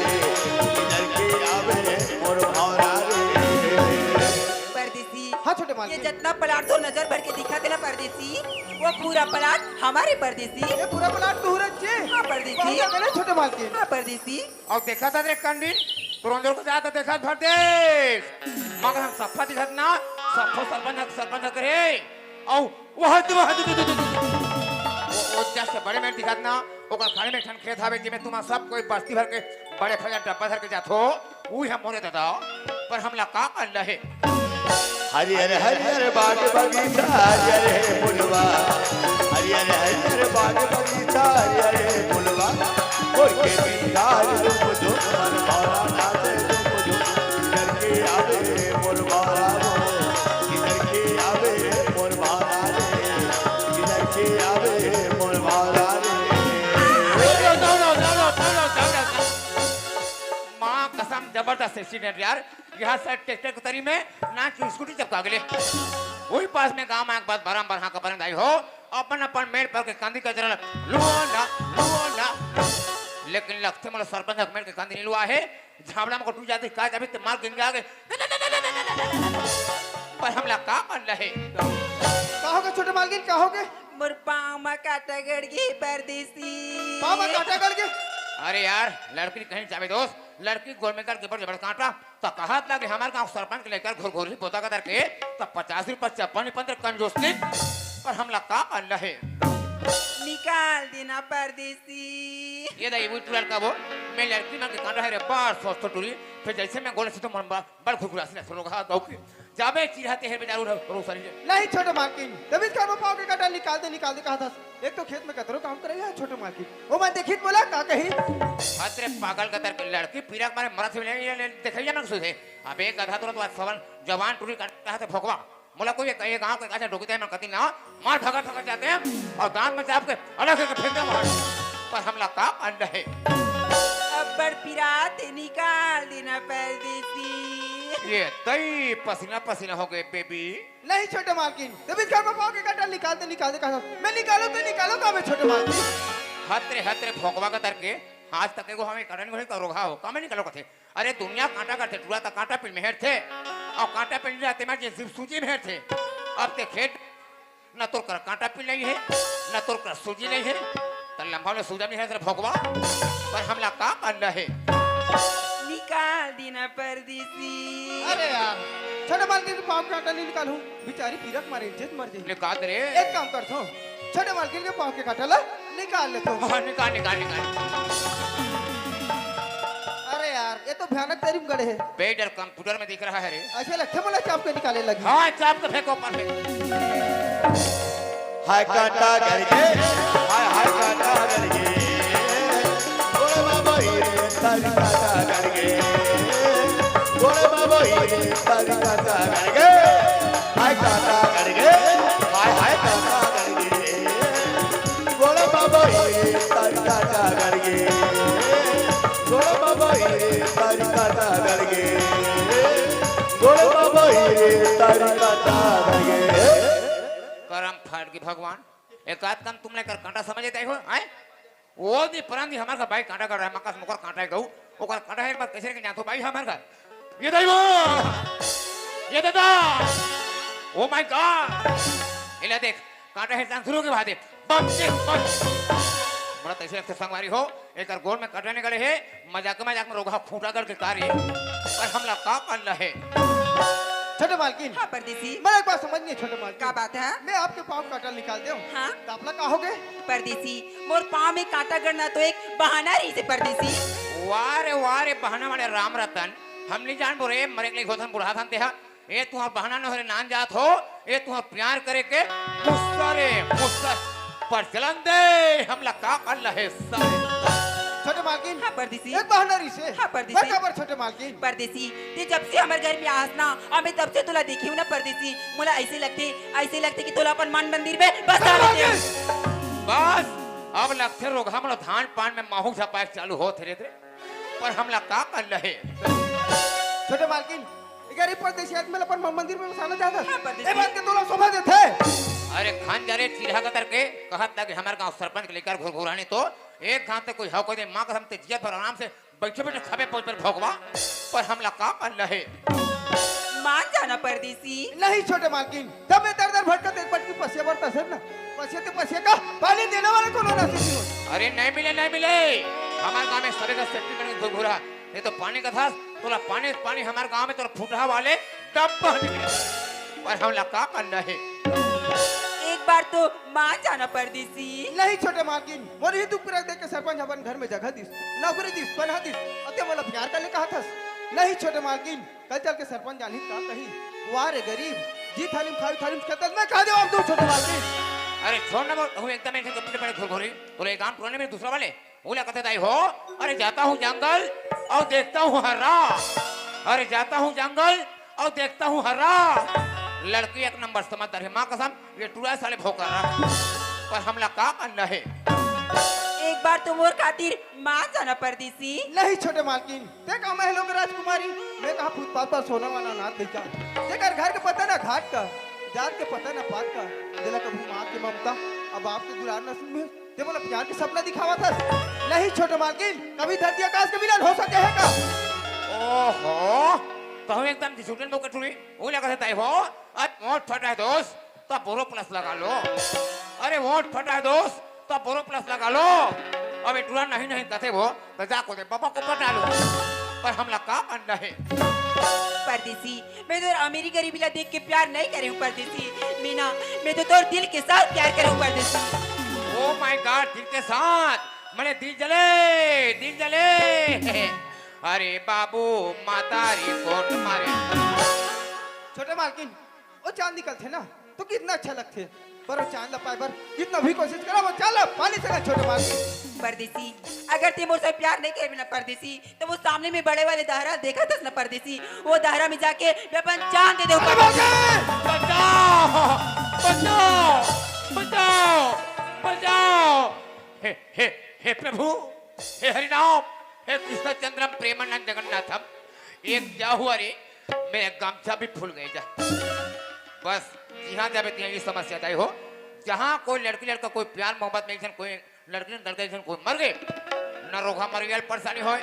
किधर के आवे मोर मारा रे परदेसी हाँ छोटे ये मालकिन जितना प्लाट तो नजर भर के दिखा देला परदेसी वो पूरा प्लाट हमारे परदेसी ये पूरा प्लाट तो रच्चे हाँ परदेसी बहुत करे छोटे मालकिन हाँ परदेसी और देखा था देख कंडीन तुरंत को जाता देखा भर दे मगर हम सफा दिखत ना सफो सरपंच करे और वह वो जैसे बड़े में दिखत ना ओकर खाने में ठन खेत हावे जिमे तुम सब कोई बस्ती भर के बड़े फजा डब्बा धर के जातो वही हम मोरे दादा पर हमला का कर रहे हरियर हरियर बाग बगीचा हरियर फुलवा हरियर हरियर बाग बगीचा हरियर फुलवा और के बिंदार रूप जो मन मारा नाचे रूप जो किधर के आवे मोर मारा किधर के आवे मोर मारा रे किधर के आवे मोर मारा रे माँ कसम जबरदस्त एक्सीडेंट यार यहाँ से ट्रैक्टर के तरी में ना की स्कूटी चपका गए वही पास में गांव में एक बात बारम हाँ का बरन आई हो अपन मेड़ पर के कांदी का जरा लुआना लेकिन लगते मतलब सरपंच मेड़ के कांदी नहीं लुआ है झावड़ा में को टूट जाते का जब मार गिंग आ गए पर हमला का कर रहे कहोगे छोटे मालकिन कहोगे मोर पाँव में काटा गड़ गई परदेसी पापा काटा करके अरे यार लड़की कहीं जावे दोस्त लड़की गोल में कर जबर काटा तो कहा लगे हमारे गांव सरपंच के लेकर घुर पोता का करके तो 50 रुपये चप्पल 15 कंजूस पर हमला का कर रहे निकाल देना परदेसी ये दाई वो टूरल का वो मैं लड़की मां के कांटा है रे बार सोच तो टूरी फिर जैसे मैं गोले से तो मन बड़ खुरखुरासी ना सुनो कहा दो के जाबे चिढ़ाते हैं बेचारू रो सारी नहीं छोटे मालकिन तभी कर पाओ के काटा निकाल दे कहा था एक तो खेत में कतरो काम करेगा छोटे मालकिन वो मैं देखित बोला का कही अतरे पागल कतर के लड़की पीरा मारे मरा से देखैया ना सुधे अब एक गधा तो सवन जवान टूरी काटता है भगवा मोला कोई कहीं गांव के काचा ढोकते हैं मैं कति ना मार ठगा ठगा जाते हैं और दांत में चाप के अलग से फेंक दे मार पर हमला का अंडा है अब्बर पिराते निकाल देना परदेसी। ये तई पसीना पसीना हो गए बेबी नहीं छोटे मालकिन तभी कर पाओ के काटा निकाल दे कहा था मैं निकालो का मैं छोटे मालकिन हतरे भोगवा का तरके आज तक को हमें करन घरे का रोगा हो कामे निकलो कथे अरे दुनिया कांटा करते टूरा ता कांटा पिल मेहर थे और कांटा पिल जाते में जे सिर्फ सूजी मेहर थे अब ते खेत न तो कर कांटा पिल नहीं है न तो कर सूजी नहीं है त लंबा में सूजा नहीं है तेरे भोगवा पर हमला का करना है निकाल देना परदेसी। अरे यार छोटे मालकिन के पाँव के काटा नहीं निकालूं बेचारी पीरक मारे इज्जत मर जाएगी निकाल रे एक काम कर दो छोटे मालकिन के पाँव के काटा ला निकाल ले तो हाँ, निकाल अरे यार ये तो भयानक तरीम गड़े है बेडर कंप्यूटर में दिख रहा है रे ऐसे लगते बोला चाप के निकाले लगी हाँ चाप के फेंको ऊपर फेंक हाय काटा करके हाय काटा करके गोरे बाबा रे तारी काटा करके गोरे बाबा रे तारी काटा करके हाय काटा करके हाय काटा करके गोरे बाबा रे तारी काटा करके गोरे बाबा रे तारी काटा करके गोरे बाबा रे तारी काटा करके करम फाड़ के भगवान एक आध काम तुमने कर कांटा समझते हो हैं वो दी परांदी हमार का भाई कांटा कर रहा है मकास मुकर कांटा है गऊ ओकर कांटा है बात कैसे के जातो भाई हमार का ये दाई वो ये दादा ओ माय गॉड इला देख कांटा है जान शुरू के बाद बम से बम बड़ा तैसे लगते संगवारी हो एक गोल में काटने गले है मजाक में रोगा फूटा करके कार्य पर हमला का करना है छोटे मालकिन हाँ परदेसी मैं एक बात समझ नहीं छोटे मालकिन का बात है मैं आपके पाँव का काटा निकाल दूं हाँ तो आप लोग कहोगे परदेसी मोर पाँव में कांटा गड़ना तो एक बहाना रही से परदेसी। वारे बहाना वाले राम रतन हम नहीं जान बोरे मरे के घोथन बुढ़ा थन तेहा ए तुहार बहाना न होरे नान जात हो ए तुहार प्यार करे के मुस्सा पर चलन दे हमला का कर लहे छोटे मालकिन हाँ परदेसी एक बहाना रही से हाँ, परदेसी। मैं खबर छोटे मालकिन परदेसी ते जब से हमारे घर में आस ना हमें तब से तुला देखी हूँ ना परदेसी मुला ऐसे लगते कि तुला अपन मन मंदिर में बसा लेते बस अब लगते रोगा मतलब धान पान में माहू झपाए चालू हो थे पर हमला का कर लहे छोटे मालकिन गरीब परदेसी आदमी अपन मंदिर में बसाना चाहता हाँ, परदेसी। ए बात के तोला शोभा देते अरे खान जा रे चिढ़ा का करके कहत था कि हमारे गांव सरपंच के लेकर घुरघुराने तो एक घाट तक कोई हाउ कोई दे मां कसम ते जियत पर आराम से बैठे बैठे खबे पहुंच पर भोगवा पर हमला का कर लहे मान जाना परदेसी नहीं छोटे मालकिन तब मैं दर भटकते पटकी पसे बरता से ना पसे का पानी देने वाले को ना सीखी अरे नहीं मिले हमारे गांव में सभी का सेफ्टी में घुरघुरा ये तो पानी का था तोला पानी हमारे गांव में तोला फुटहा वाले डब्बा निकले पर हमला का कर लहे एक बार तो मान जाना परदेसी नहीं छोटे मालकिन मोर ही दुख पर देख के सरपंच अपन घर में जगह दिस नौकरी दिस बना दिस अते बोला प्यार करने कहा था नहीं छोटे मालकिन कल चल के सरपंच जानी का कही वारे गरीब जी थालीम खाई थालीम खतल मैं कहा दे आप दो छोटे मालकिन अरे छोड़ ना वो एकदम ऐसे कपड़े पड़े घुरघुरी बोले एक काम पुराने में दूसरा वाले बोला कहते दाई हो अरे जाता हूँ जंगल और देखता हूँ हरा अरे जाता हूँ जंगल और देखता हूँ हरा लड़की एक नंबर समझदार है माँ कसम ये टूरा साले भोकर रहा पर हमला का करना है एक बार तो मोर खातिर मान जाना परदेसी नहीं छोटे मालकिन देखा मैं लोग राजकुमारी मैं कहा फुटपाथ पर सोना वाला नाथ देखा देखा घर के पता ना घाट का जात के पता ना पात का दिला कभी माँ की ममता अब आपके दुलार न सुन में ते बोला प्यार के सपना दिखावा था नहीं छोटे मालकिन कभी धरती आकाश के मिलन हो सके है का ओहो तो हम एकदम डिसूटन दो कटुरी वो लगा था हो आज वोट फटा है दोस्त तो बोरो प्लस लगा लो अरे वोट फटा है दोस्त तो बोरो प्लस लगा लो अब टूरा नहीं कहते वो तो जाको दे पापा को पटा लो पर हमला का करना है परदेसी मैं तो अमीरी गरीबी ला देख के प्यार नहीं करे हूँ परदेसी मीना मैं तो तोर दिल के साथ प्यार करे हूँ परदेसी ओ माय गॉड दिल के साथ मैंने दिल जले अरे बाबू मातारी कोट मारे छोटे मालकिन वो चांद निकलते ना तो कितना अच्छा लगते पर वो चांद लपाए पर कितना भी कोशिश करा वो चाल पानी से ना छोटे मालकिन परदेसी अगर ते मुझसे प्यार नहीं करे ना परदेसी तो वो सामने में बड़े वाले दहरा देखा था ना परदेसी वो दहरा में जाके मैं अपन जान दे दे बचाओ बचाओ बचाओ बचाओ हे प्रभु हे हरिनाम हे कृष्ण चंद्रम प्रेमानंद जगन्नाथम एक क्या हुआ रे मेरा गमछा भी फूल गई जा बस यहाँ जब ये समस्या आई हो जहाँ कोई लड़की लड़का कोई प्यार मोहब्बत में कोई लड़की लड़के कोई मर गए न रोगा मर गया परेशानी हो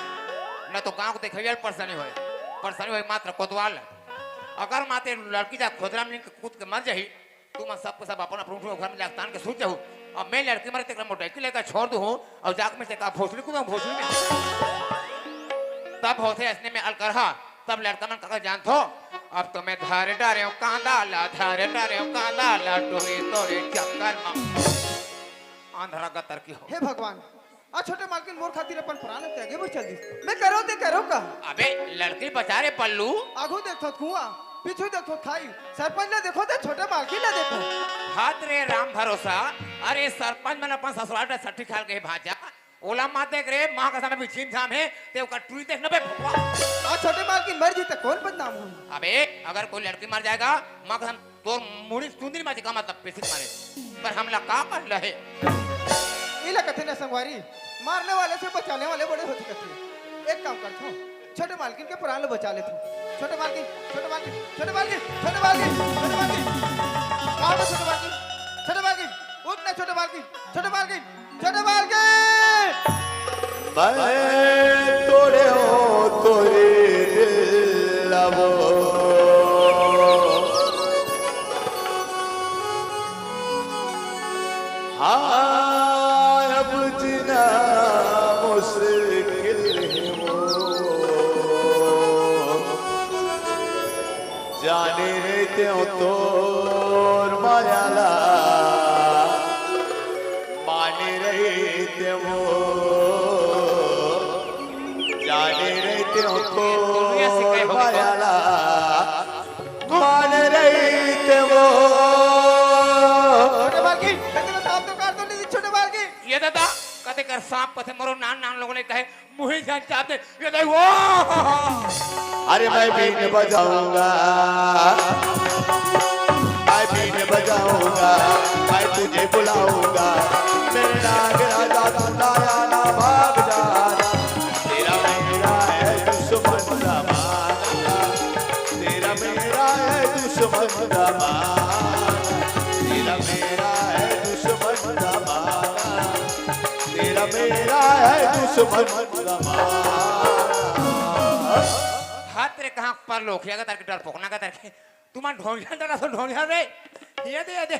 न तो गाँव को देखे परेशानी हो मात्र कोतवाल अगर माते लड़की जा खोदरा में कूद के मर जाही तुम सबको सब अपन अपन घर में जाकर तान के सूत जाऊँ और मैं लड़की मरे तक मोटरसाइकिल लेकर छोड़ दूँ और जाकर मैं से भोसड़ी कूदा भोसड़ी में तब होते ऐसने में अलकरहा तब लड़का मन का जानते हो अब तो मैं धारे डारे हूँ कांदा ला धारे डारे हूँ कांदा ला टोरे तोरे चक्कर में आंधरा गतर की हो हे भगवान आ छोटे मालकिन मोर खातिर अपन प्राण त्यागे बढ़ चल दी मैं करो का अबे लड़की बचा रे पल्लू आगू देखो कुआं पीछू देखो खाई सरपंच ने देखो तो छोटे मालकिन ने देखो हाथ रे राम भरोसा अरे सरपंच मन अपन ससुराल में सट्टी खाल गए भाजा ओला माँ देख रे माँ का समय भी छीम छाम है ते ओका टूरी देखना बे आ छोटे मालकिन मर जी तो कौन बदनाम हो अबे अगर कोई लड़की मर जाएगा माँ का तोर मुड़ी सुंदरी माँ का मतलब पेशी मारे पर हमला का कर रहे इला कथे न संगवारी मारने वाले से बचाने वाले बड़े होते कथे एक काम कर तू छोटे मालकिन के प्राण बचा ले तू छोटे मालकिन छोटे मालकिन छोटे मालकिन छोटे मालकिन छोटे मालकिन कहां है छोटे मालकिन छोटे मालकिन उठ ना छोटे मालकिन छोटे मालकिन छोटे मालकिन मैं तोड़े हो तोरे दिल लबो हाँ अब जीना मुश्किल है वो जाने त्यों तोर मायाला माने रहते वो जाने रहते हो तो मायाला माने रहते वो छोटे मालकिन तेरे साथ तो काट दो नहीं छोटे मालकिन ये दादा कते कर सांप कते मरो नान नान लोगों ने कहे मुझे जान चाहते ये दादा वो अरे मैं बीन बजाऊंगा मैं बीन बजाऊंगा मैं तुझे बुलाऊंगा मेरे नाग राजा तू लाया ना भाग जाना तेरा मेरा है दुश्मन जमाना तेरा मेरा है दुश्मन जमाना तेरा मेरा है दुश्मन जमाना तेरा मेरा है दुश्मन जमाना हाथ रे कहाँ पर लोग या तार के डर पोकना का तार के तुम ढोंगिया डरा सो ढोंगिया रे ये दे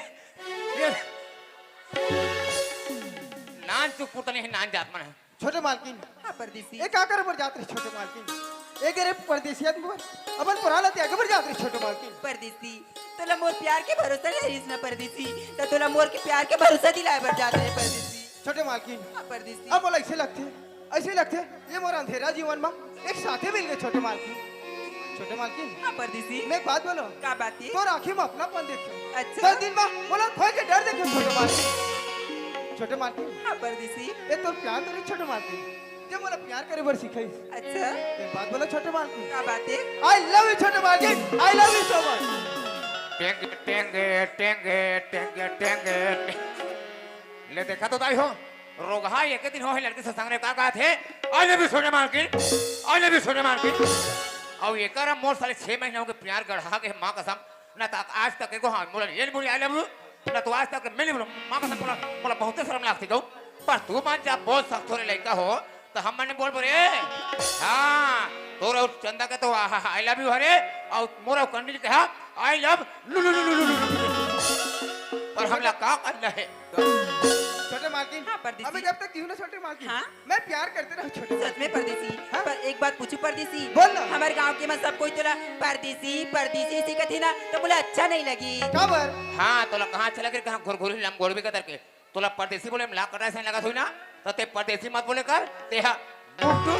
नान चुप पुरता नहीं नान जात मन है छोटे मालकिन हाँ परदेसी एक आकर पर जात रे छोटे मालकिन एक रे परदेसियत में अपन पुराना त्याग पर जात रे छोटे मालकिन परदेसी तोला मोर प्यार के भरोसा नहीं ना परदेसी तो तोला मोर के प्यार के भरोसा दिलाए पर जाते है परदेसी छोटे मालकिन हाँ परदेसी अब बोला ऐसे लगते ये मोर अंधेरा जीवन में एक साथी मिल गए छोटे मालकिन हाँ परदेसी मैं एक बात बोलो का बात है तोर आंखें में अपनापन देखो अच्छा। हर दिन में बोला खोल के डर देखो छोटे मालकिन हाँ परदेसी ये तो प्यार तो नहीं छोटे मालकिन जब बोला प्यार करे बर सिखाई अच्छा एक बात बोला छोटे मालकिन का बात है आई लव यू छोटे मालकिन I love you so much टेंगे टेंगे टेंगे टेंगे टेंगे ले देखा तो ताई हो रोगहा एक दिन हो है लड़के से संग रे का थे आई लव यू सोने मालकिन आई लव यू सोने मालकिन और ये कर मोर साले 6 महीने हो गए प्यार गढ़ा के मां कसम ना तक आज तक एको हां बोला ये बोली आई लव यू ना तो आज तक मैं बोला मां कसम बोला बहुत शर्म लगती गो पर तू मान जा बहुत सख्त होने लड़का हो तो हम मैंने बोल बोले हाँ तोरा और चंदा के तो आई लव यू हरे और मोरा कंडी के हाँ आई लव और हमला का करना है छोटे मालकिन हाँ, परदेसी। अबे जब तक क्यों ना छोटे मालकिन हाँ? मैं प्यार करते रहो छोटे सच में परदेसी हाँ? पर एक बात पूछू परदेसी बोल ना। हमारे गांव के में सब कोई तोला परदेसी ऐसी कथी ना तो बोला अच्छा नहीं लगी खबर हाँ तोला कहाँ चला के कहाँ घुरघुरी लम गोड़बी का तरके तोला परदेसी बोले ला कटा से लगा थोड़ी ना तो ते परदेसी मत बोले कर ते हा बुड्डू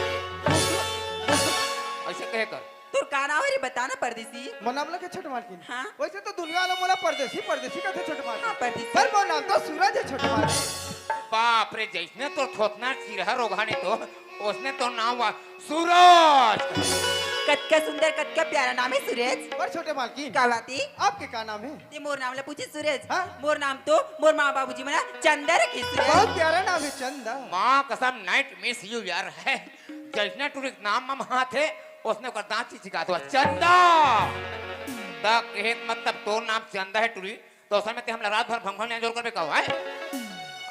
ऐसे कहे कर तोर का नाम है रे बता ना परदेसी मोर नाम लगे छोटे मालकिन हाँ। वैसे तो दुनिया वाला मोला परदेसी परदेसी का छोटे हाँ, मालकिन परदेसी। पर मोर नाम तो सूरज है छोटे मालकिन। बाप रे जैसने तो थोतना चिरहा रोगाने तो उसने तो नाम हुआ सूरज कतका सुंदर कतका प्यारा नाम है सूरज पर छोटे मालकिन का बाती आपके का नाम है? ते मोर नाम ला पूछे सूरज हाँ। मोर नाम तो मोर माँ बाबूजी मना चंदा रखे सूरज बहुत प्यारा नाम है चंदा। माँ कसम नाइट मिस यू यार है जैसने टूरी नाम मम हाथ है उसने कर दांत चिचिका दो चंदा तक कहत मतलब तो नाम चंदा है टूरी तो उसमें ते हमला रात भर भंगभंग ने जोर कर कहो है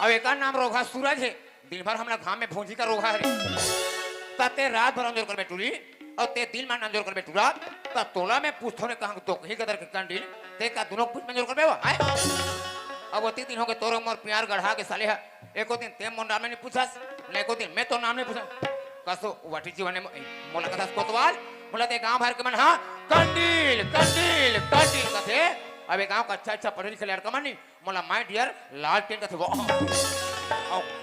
अब एक नाम रोगा सूरज है दिन भर हमला घाम में भूंजी का रोगा है तते रात भर अंजोर कर टूरी और ते दिल में अंजोर कर टूरा तब तोला में पूछतो ने कहा तो कहीं कदर के कंडील ते का दोनों कुछ में जोर कर बेवा है अब वो 3 दिन हो गए तोरो मोर प्यार गढ़ा के साले है एको दिन ते मोर नाम नहीं पूछास न एको दिन मैं तो नाम नहीं पूछा कसो वाटी जीवन मोला कथा कोतवाल मोला ते गांव भर के मन हां कंडील कंडील कंडील कथे अबे गांव का अच्छा पढ़े लिखे लड़का मन नहीं मोला माय डियर लालटेन कथे वो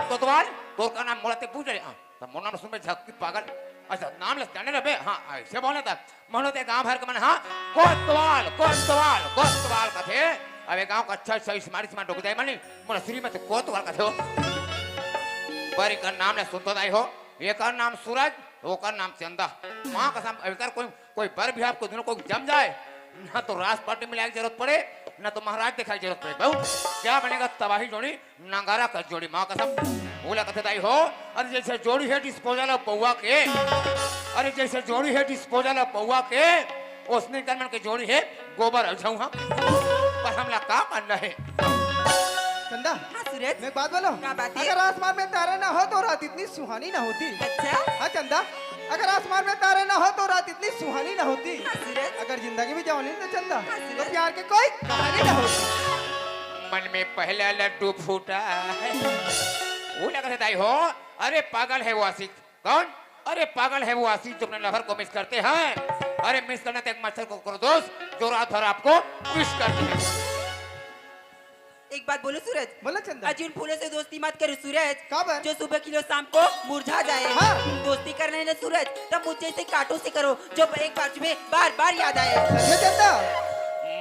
कोतवाल तोर का नाम मोला ते पूछ रहे हां तो मोर नाम सुन में झक्की पागल अच्छा नाम ले जाने रे बे हां ऐसे बोले था मोला ते गांव भर के मन हां कोतवाल कोतवाल कोतवाल कथे अबे गांव का अच्छा इस्मारी से डोक जाए मनी मोला श्री में कोतवाल कथे हो पर का नाम ने सुनतो दाई हो एक नाम सूरज वो का नाम चंदा माँ कसम अगर कोई बर भी आपको दोनों को जम जाए ना तो राज पार्टी में लाने की जरूरत पड़े ना तो महाराज दिखाई जरूरत पड़े बहु क्या बनेगा तबाही जोड़ी नंगारा का जोड़ी माँ कसम बोला कथे दाई हो अरे जैसे जोड़ी है डिस्पोजल पौवा के अरे जैसे जोड़ी है डिस्पोजल पौवा के उसने कर्मन के जोड़ी है गोबर अझाऊ पर हमला का करना है चंदा हाँ सूरज मैं एक बात बोलो क्या बात है? अगर आसमान में तारे ना हो तो रात इतनी सुहानी ना होती। अच्छा हाँ चंदा अगर आसमान में तारे ना हो तो रात इतनी सुहानी ना होती। हाँ सूरज अगर जिंदगी में जाओ तो चंदा हाँ, तो सूरज। प्यार के कोई कहानी ना होती। मन में पहला लड्डू फूटा वो लगा दाई हो अरे पागल है वो आशिक कौन अरे पागल है वो आशिक जो अपने लवर को मिस करते हैं अरे मिस करने तक मच्छर को करो दोस्त जो रात भर आपको विश करते हैं एक बात बोलो सूरज बोला चंदा अजी उन फूलों से दोस्ती मत करो सूरज कब? जो सुबह खिलो शाम को मुरझा जाए हाँ। दोस्ती करने ना सूरज तब मुझे से कांटों से करो जो एक बार तुम्हें बार बार याद आए समझे चंदा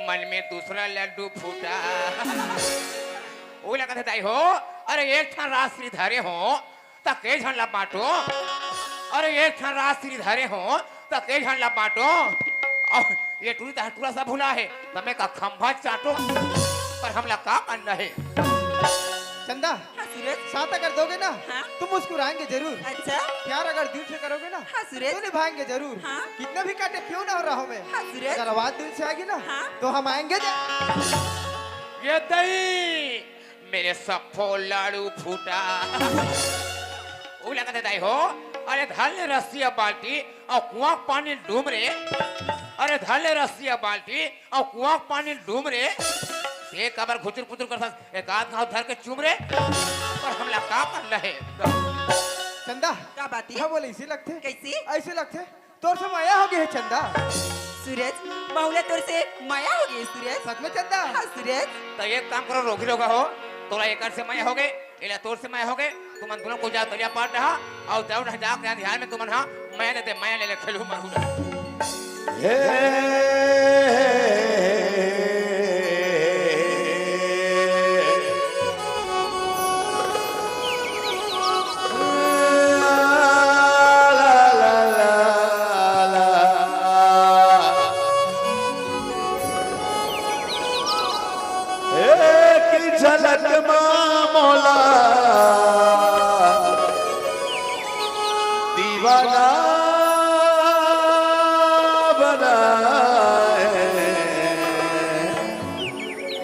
मन में दूसरा लड्डू फूटा वो लगा दाई हो अरे एक ठन राशि धारे हो तक के झन ला बांटो अरे एक ठन राशि धारे हो तक के झन ला बांटो और ये टूरी टूरा सा भूला है तमें का खंभा चाटो पर हमला का करना है चंदा हाँ सूरज साथ अगर दोगे ना हाँ। तो मुस्कुराएंगे जरूर। अच्छा प्यार अगर दिल से करोगे ना हाँ सूरज तो निभाएंगे जरूर। हाँ। कितने भी कांटे क्यों ना हो रहा में हाँ सूरज अगर आवाज दिल से आएगी ना हाँ। तो हम आएंगे ये दही मेरे सफो लाड़ू फूटा वो लगा दाई हो अरे धल ने रस्सी बाल्टी और कुआं पानी डूब रे अरे धल ने रस्सी बाल्टी और कुआं पानी डूब रे एक कबर घुचुर पुचुर कर एक आध घाव धर के चूम रे पर हमला का करना है चंदा क्या बात है हाँ बोले इसी लगते कैसी ऐसे लगते तोर से माया हो गई है चंदा सूरज बहुला तोर से माया हो गई सूरज सच में चंदा हाँ सूरज तो एक काम करो रोगी रोगा हो तोरा एक से माया हो गए इला तोर से माया हो गए तुम दोनों को जा तरिया पाट रहा और जाओ ना जा के ध्यान में तुम हां मैं देते माया ले ले खेलू मरू एक झलक मौला दीवाना बनाए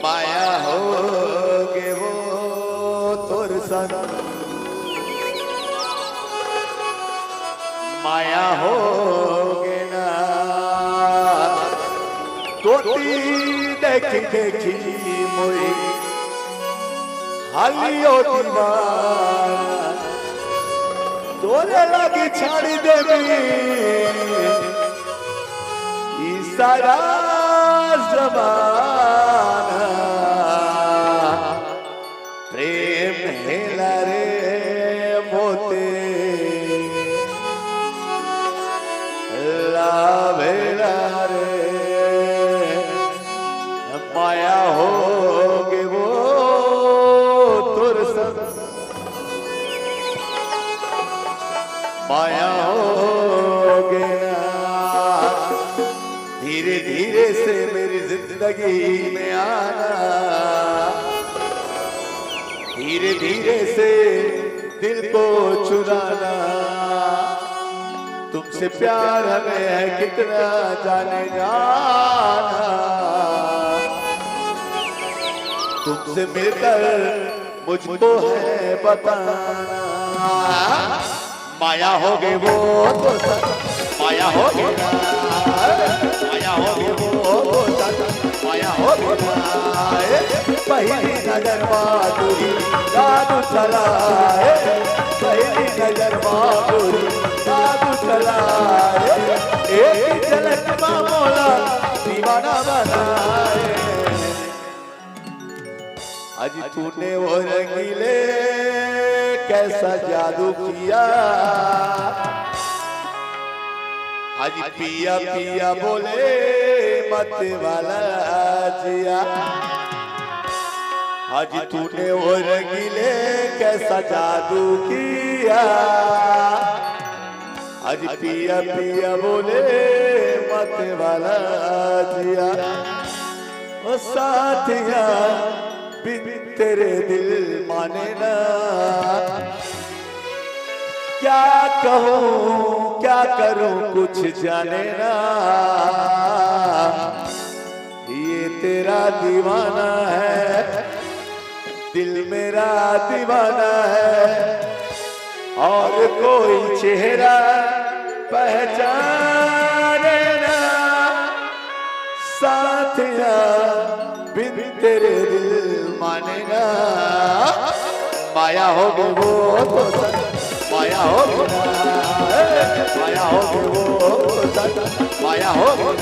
माया हो गे वो तोर सन माया हो गे ना तोती देखी देखी मोई हालियो दीवाना तोरे लगी छाड़ देवी ई सारा जमाना प्रेम हेला रे जिंदगी में आना, धीरे धीरे से दिल को चुराना। तुमसे प्यार हमें है कितना जाने जाना, तुमसे मिलकर मुझको है बताना। माया हो गई वो तो सच, माया हो गई, माया हो गई वो तो सच, माया हो गई। पहली नजर माधुरी जादू चलाए, पहली नजर माधुरी जादू चलाए। एक झलक में मौला दीवाना बनाए। आज तूने वो रंगीले कैसा जादू किया, आज पिया पिया बोले मत वाला जिया। आज तूने वो रंगीले कैसा जादू किया, आज पिया पिया बोले मत वाला जिया। ओ साथिया बिन तेरे दिल माने ना, क्या कहूँ क्या करूँ कुछ जाने ना। ये तेरा दीवाना है, दिल मेरा दीवाना है, और कोई चेहरा पहचाने ना। साथिया बिन तेरे दिल माने ना, माया हो गई वो तो सच, माया हो गई, माया हो गई वो तो सच, माया हो गई।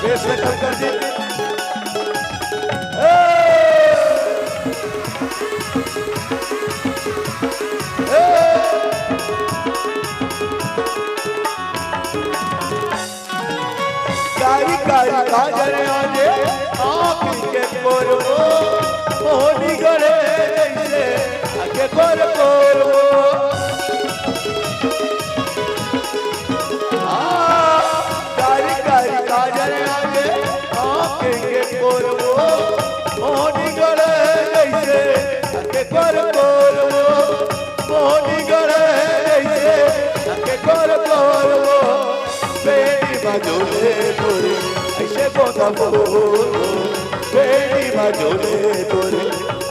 बेस में कम कर दे। कारी कारी काजल आजे आँख के कोरवो, मोहनी गले जैसे आगे कोरवो। कारी कारी काजल आजे आँख के कोरवो, मोहनी गले जैसे आगे कोरवो। मोहनी गले जैसे आगे कोरवो। बेटी बाजोले तोरे ऐसे गोदा फूल, बेटी बाजोले तोरे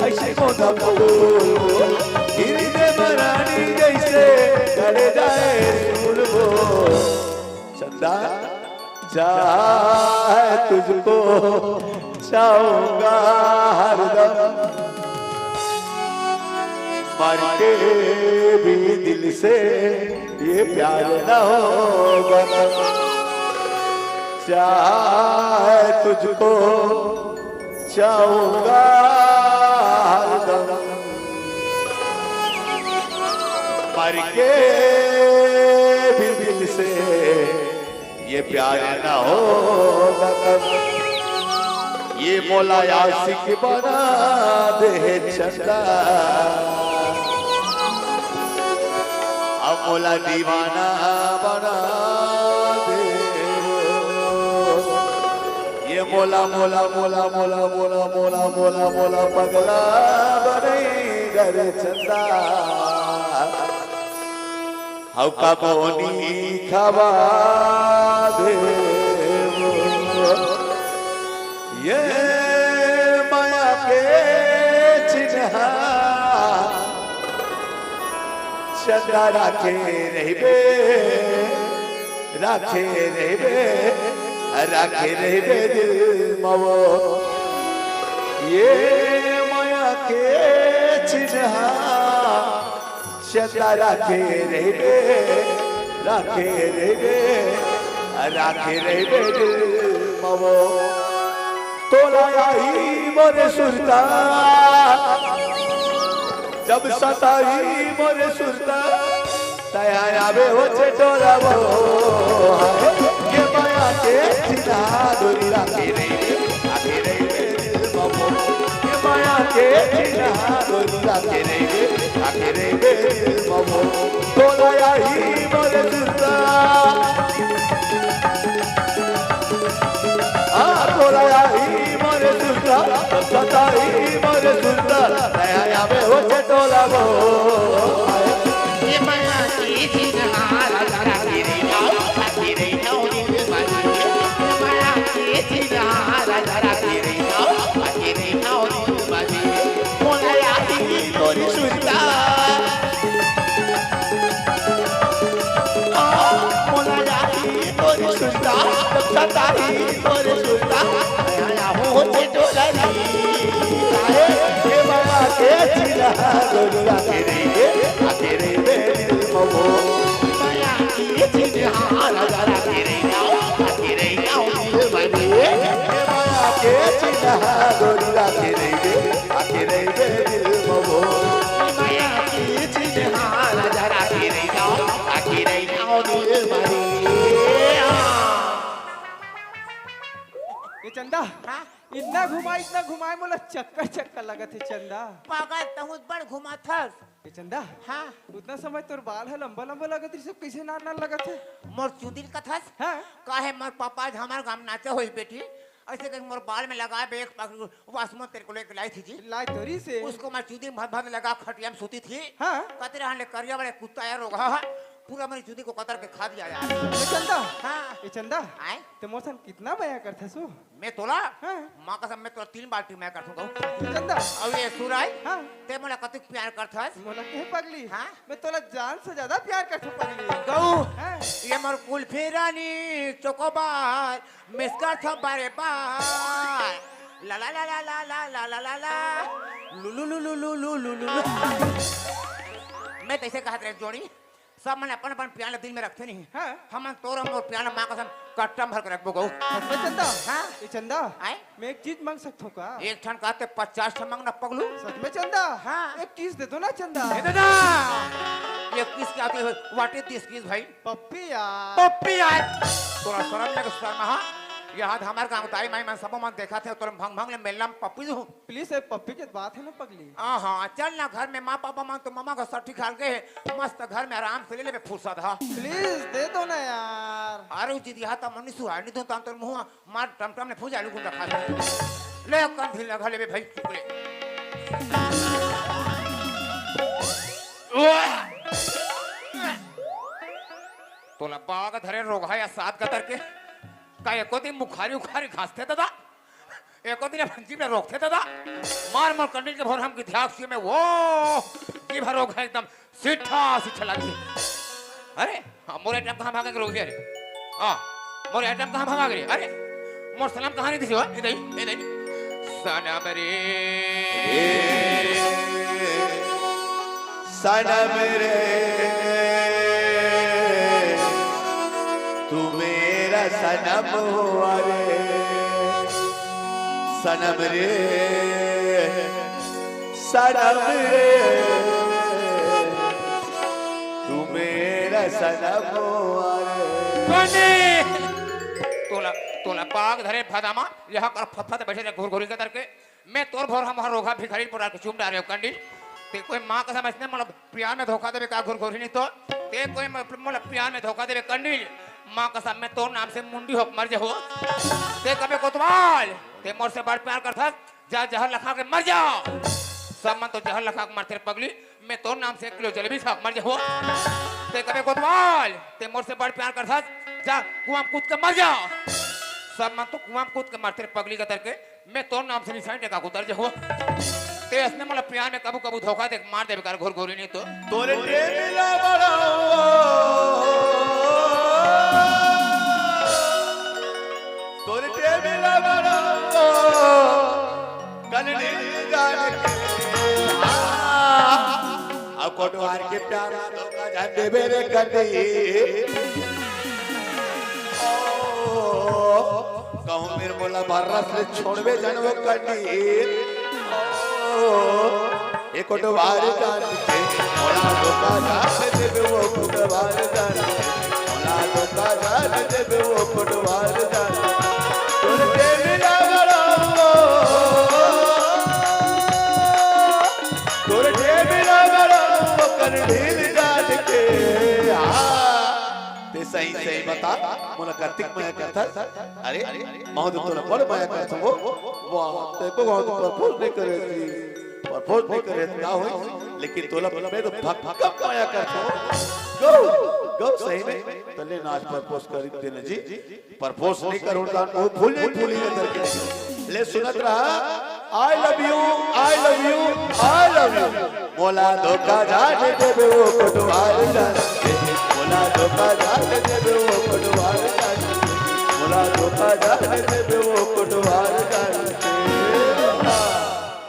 ऐसे गोदा फूल। गिरने मरानी जैसे चले जाए फूल वो। चंदा चाहे तुझको चाहूंगा हरदम, मर के भी दिल से ये प्यार न होगा। चाहे तुझको चाहूंगा हरदम, मर के भी दिल से ये प्यार न होगा। ये मौला आशिक बना दे चंदा, अब मौला दीवाना बना दे। ये मौला मौला मौला मौला मौला मौला मौला मौला पगला बने घर चंदा। हौका कोनी खबा दे। ये माया के चिन्ह चंदा राखे रहबे, राखे रहबे, राखे रहबे दिल मवो। ये माया के चिन्ह चंदा राखे रहबे, राखे रहबे, राखे रहबे दिल मवो। तोला आई मोरे सुरता, जब सताई मोरे सुरता, तया आवे हो चटोरा वो। ये माया के चिन्ह दूरी राखे रे, राखे रे दिल मवो। ये माया के चिन्हा गोरिया के रे दिल ममो तोला ही मोरे सुता तोला ही मोरे सुता सता ही मोरे सुता नया में हो टोला वो ये माया की चिन्हा राजा तेरे नाम दिल माया माया की चिन्हा राजा तेरे नाम दिल माया मोला ही तोरी सुता मोला ही तोरी सुता सता ही तोरी सुता नया हो टोला ये माया के चिन्हा गोरिया के रे दिल ममो माया की चिन्हा राजा तेरे नाम दिल माया माया के चिन्हा गोरिया के रे दिल ममो माया की चिन्हा राजा तेरे नाम दिल माया ये चंदा इतना घुमाए मोला चक्कर चक्कर लगत है चंदा। पागल तहु बड़ घुमा थस ये चंदा हाँ उतना समय तोर बाल है लंबा लंबा लगत है सब कैसे नार नार लगत है। मोर चुदिल का थस हाँ काहे मोर पापा हमार गांव नाचे होई बेटी ऐसे करके मोर बाल में लगाए बे एक वासमो तेरे को लेके लाई थी जी लाई तोरी से उसको मैं चुदी भर भर लगा खटिया में सोती थी हाँ कहते रहा करिया बड़े कुत्ता यार रोगा है पूरा मेरी चुदी को कतर के खा दिया यार ये चंदा हाँ ये चंदा आए ते मोसन कितना बया करता सो मैं तोला हाँ माँ कसम मैं तोला 3 बाल्टी मैं कर दूंगा ये चंदा अब ये सुराई हाँ ते मोला कतिक प्यार करथस मोला के पगली हाँ? मैं तोला जान से ज्यादा प्यार करता पगली गऊ हाँ ये मोर कुल्फी रानी चोकोबार मिसकर था बारे बार ला ला ला ला ला ला ला ला ला लू लू लू लू लू लू लू लू मैं तैसे कहा तेरे जोड़ी सब मैंने अपन अपन प्याला दिल में रखते नहीं हाँ हम तोरम और प्याला माँ कसम कट्टम भर कर रखबो गऊ ये चंदा हाँ? ये चंदा आए मैं एक चीज मांग सकता हूँ का एक ठन कहते 50 ठन मांगना पगलू सच में चंदा हाँ। एक चीज दे दो ना चंदा दे देना ये किस के आते व्हाट इज दिस किस भाई पप्पी यार पप्पी यार तोरा शर्म लगे शर्म हाँ यहाँ हमारे गाँव ताई माई मन सब मन देखा थे तोर भंग भंग ले मेलना में पप्पी हूँ प्लीज एक पप्पी की बात है ना पगली हाँ चल ना घर में माँ पापा मन तो मामा का सठी खाल के मस्त घर में आराम से ले ले फुर्सत हा प्लीज दे दो ना यार अरे जी यहाँ तो मनी सुहा नहीं तो तोर मुँह मार टमटम ने फूजा लुकुन रखा है ले कन भी लगा ले भाई टुकड़े तोला बाग धरे रोग है या सात का तरके का एको दिन मुखारी उखारी घासते दादा एको दिन भंजी में रोकते दादा मार मार करने के भोर हम की ध्यान में वो जी भर रोग है एकदम सीठा सीठा लगी अरे मोर आइटम कहाँ भागा के रोग है हाँ मोर आइटम कहाँ भागा गए अरे मोर सलाम कहाँ नहीं थी इधर सनम रे सनम रे तू मेरा सनम हुआ रे सनम रे सनम रे तू मेरा सनम हुआ रे तोला तोला पाग धरे फदामा यहाँ कर फफत बैठे घुर घुरी के करके मैं तोर भोर हम रोगा भिखारी पर के चुम डाले कंडिल ते कोई माँ का समझने मतलब प्यार में धोखा देवे का घुर घुरी नहीं तो ते कोई मतलब प्यार में धोखा देवे कंडिल माँ का सब में तोर नाम से मुंडी हो मर जा हो ते कभी कोतवाल ते मोर से बड़ प्यार करता जा जहर लखा के मर जाओ सब मन तो जहर लखा के मरते पगली मैं तोर नाम से 1 किलो जलेबी खा मर जा हो ते कभी कोतवाल ते मोर से बड़ प्यार करता जा कुआं कूद के मर जाओ सब मन तो कुआं कूद के मरते पगली का तरके मैं तोर नाम से निशान टेका उतर जा हो ते असने मतलब प्यार में कबू कबू धोखा दे मार दे बेकार घोर घोरी नहीं तो तोरे टेमिला बड़ा तोरे टेमिला बड़ा कननी जान के अब कोटवार के प्यार का झंडे मेरे कन्नी कहूँ मेरे बोला भारत से छोड़वे जनवो कन्नी एक कोटवार जान के मोला धोखा जान देवे वो कोटवार जान मोला धोखा जान देवे वो कोटवार जान तोरे टेमिला बड़ा सही सही बता मोला कार्तिक माया करता अरे महोदय तोला बड़ माया करता हो वाह देखो गांव तो प्रपोज नहीं करे क्या होई लेकिन तोला मैं तो भक्कम माया करता हो गो सही में तले नाच प्रपोज कर देने जी प्रपोज नहीं करूं तो वो फूल नहीं फूली अंदर के ले सुनत रहा आई love you I love you I love you मोला धोखा जाने देबे वो कोटवार जाने मोला धोखा जाने देबे वो कोटवार जाने मोला धोखा जाने देबे वो कोटवार जाने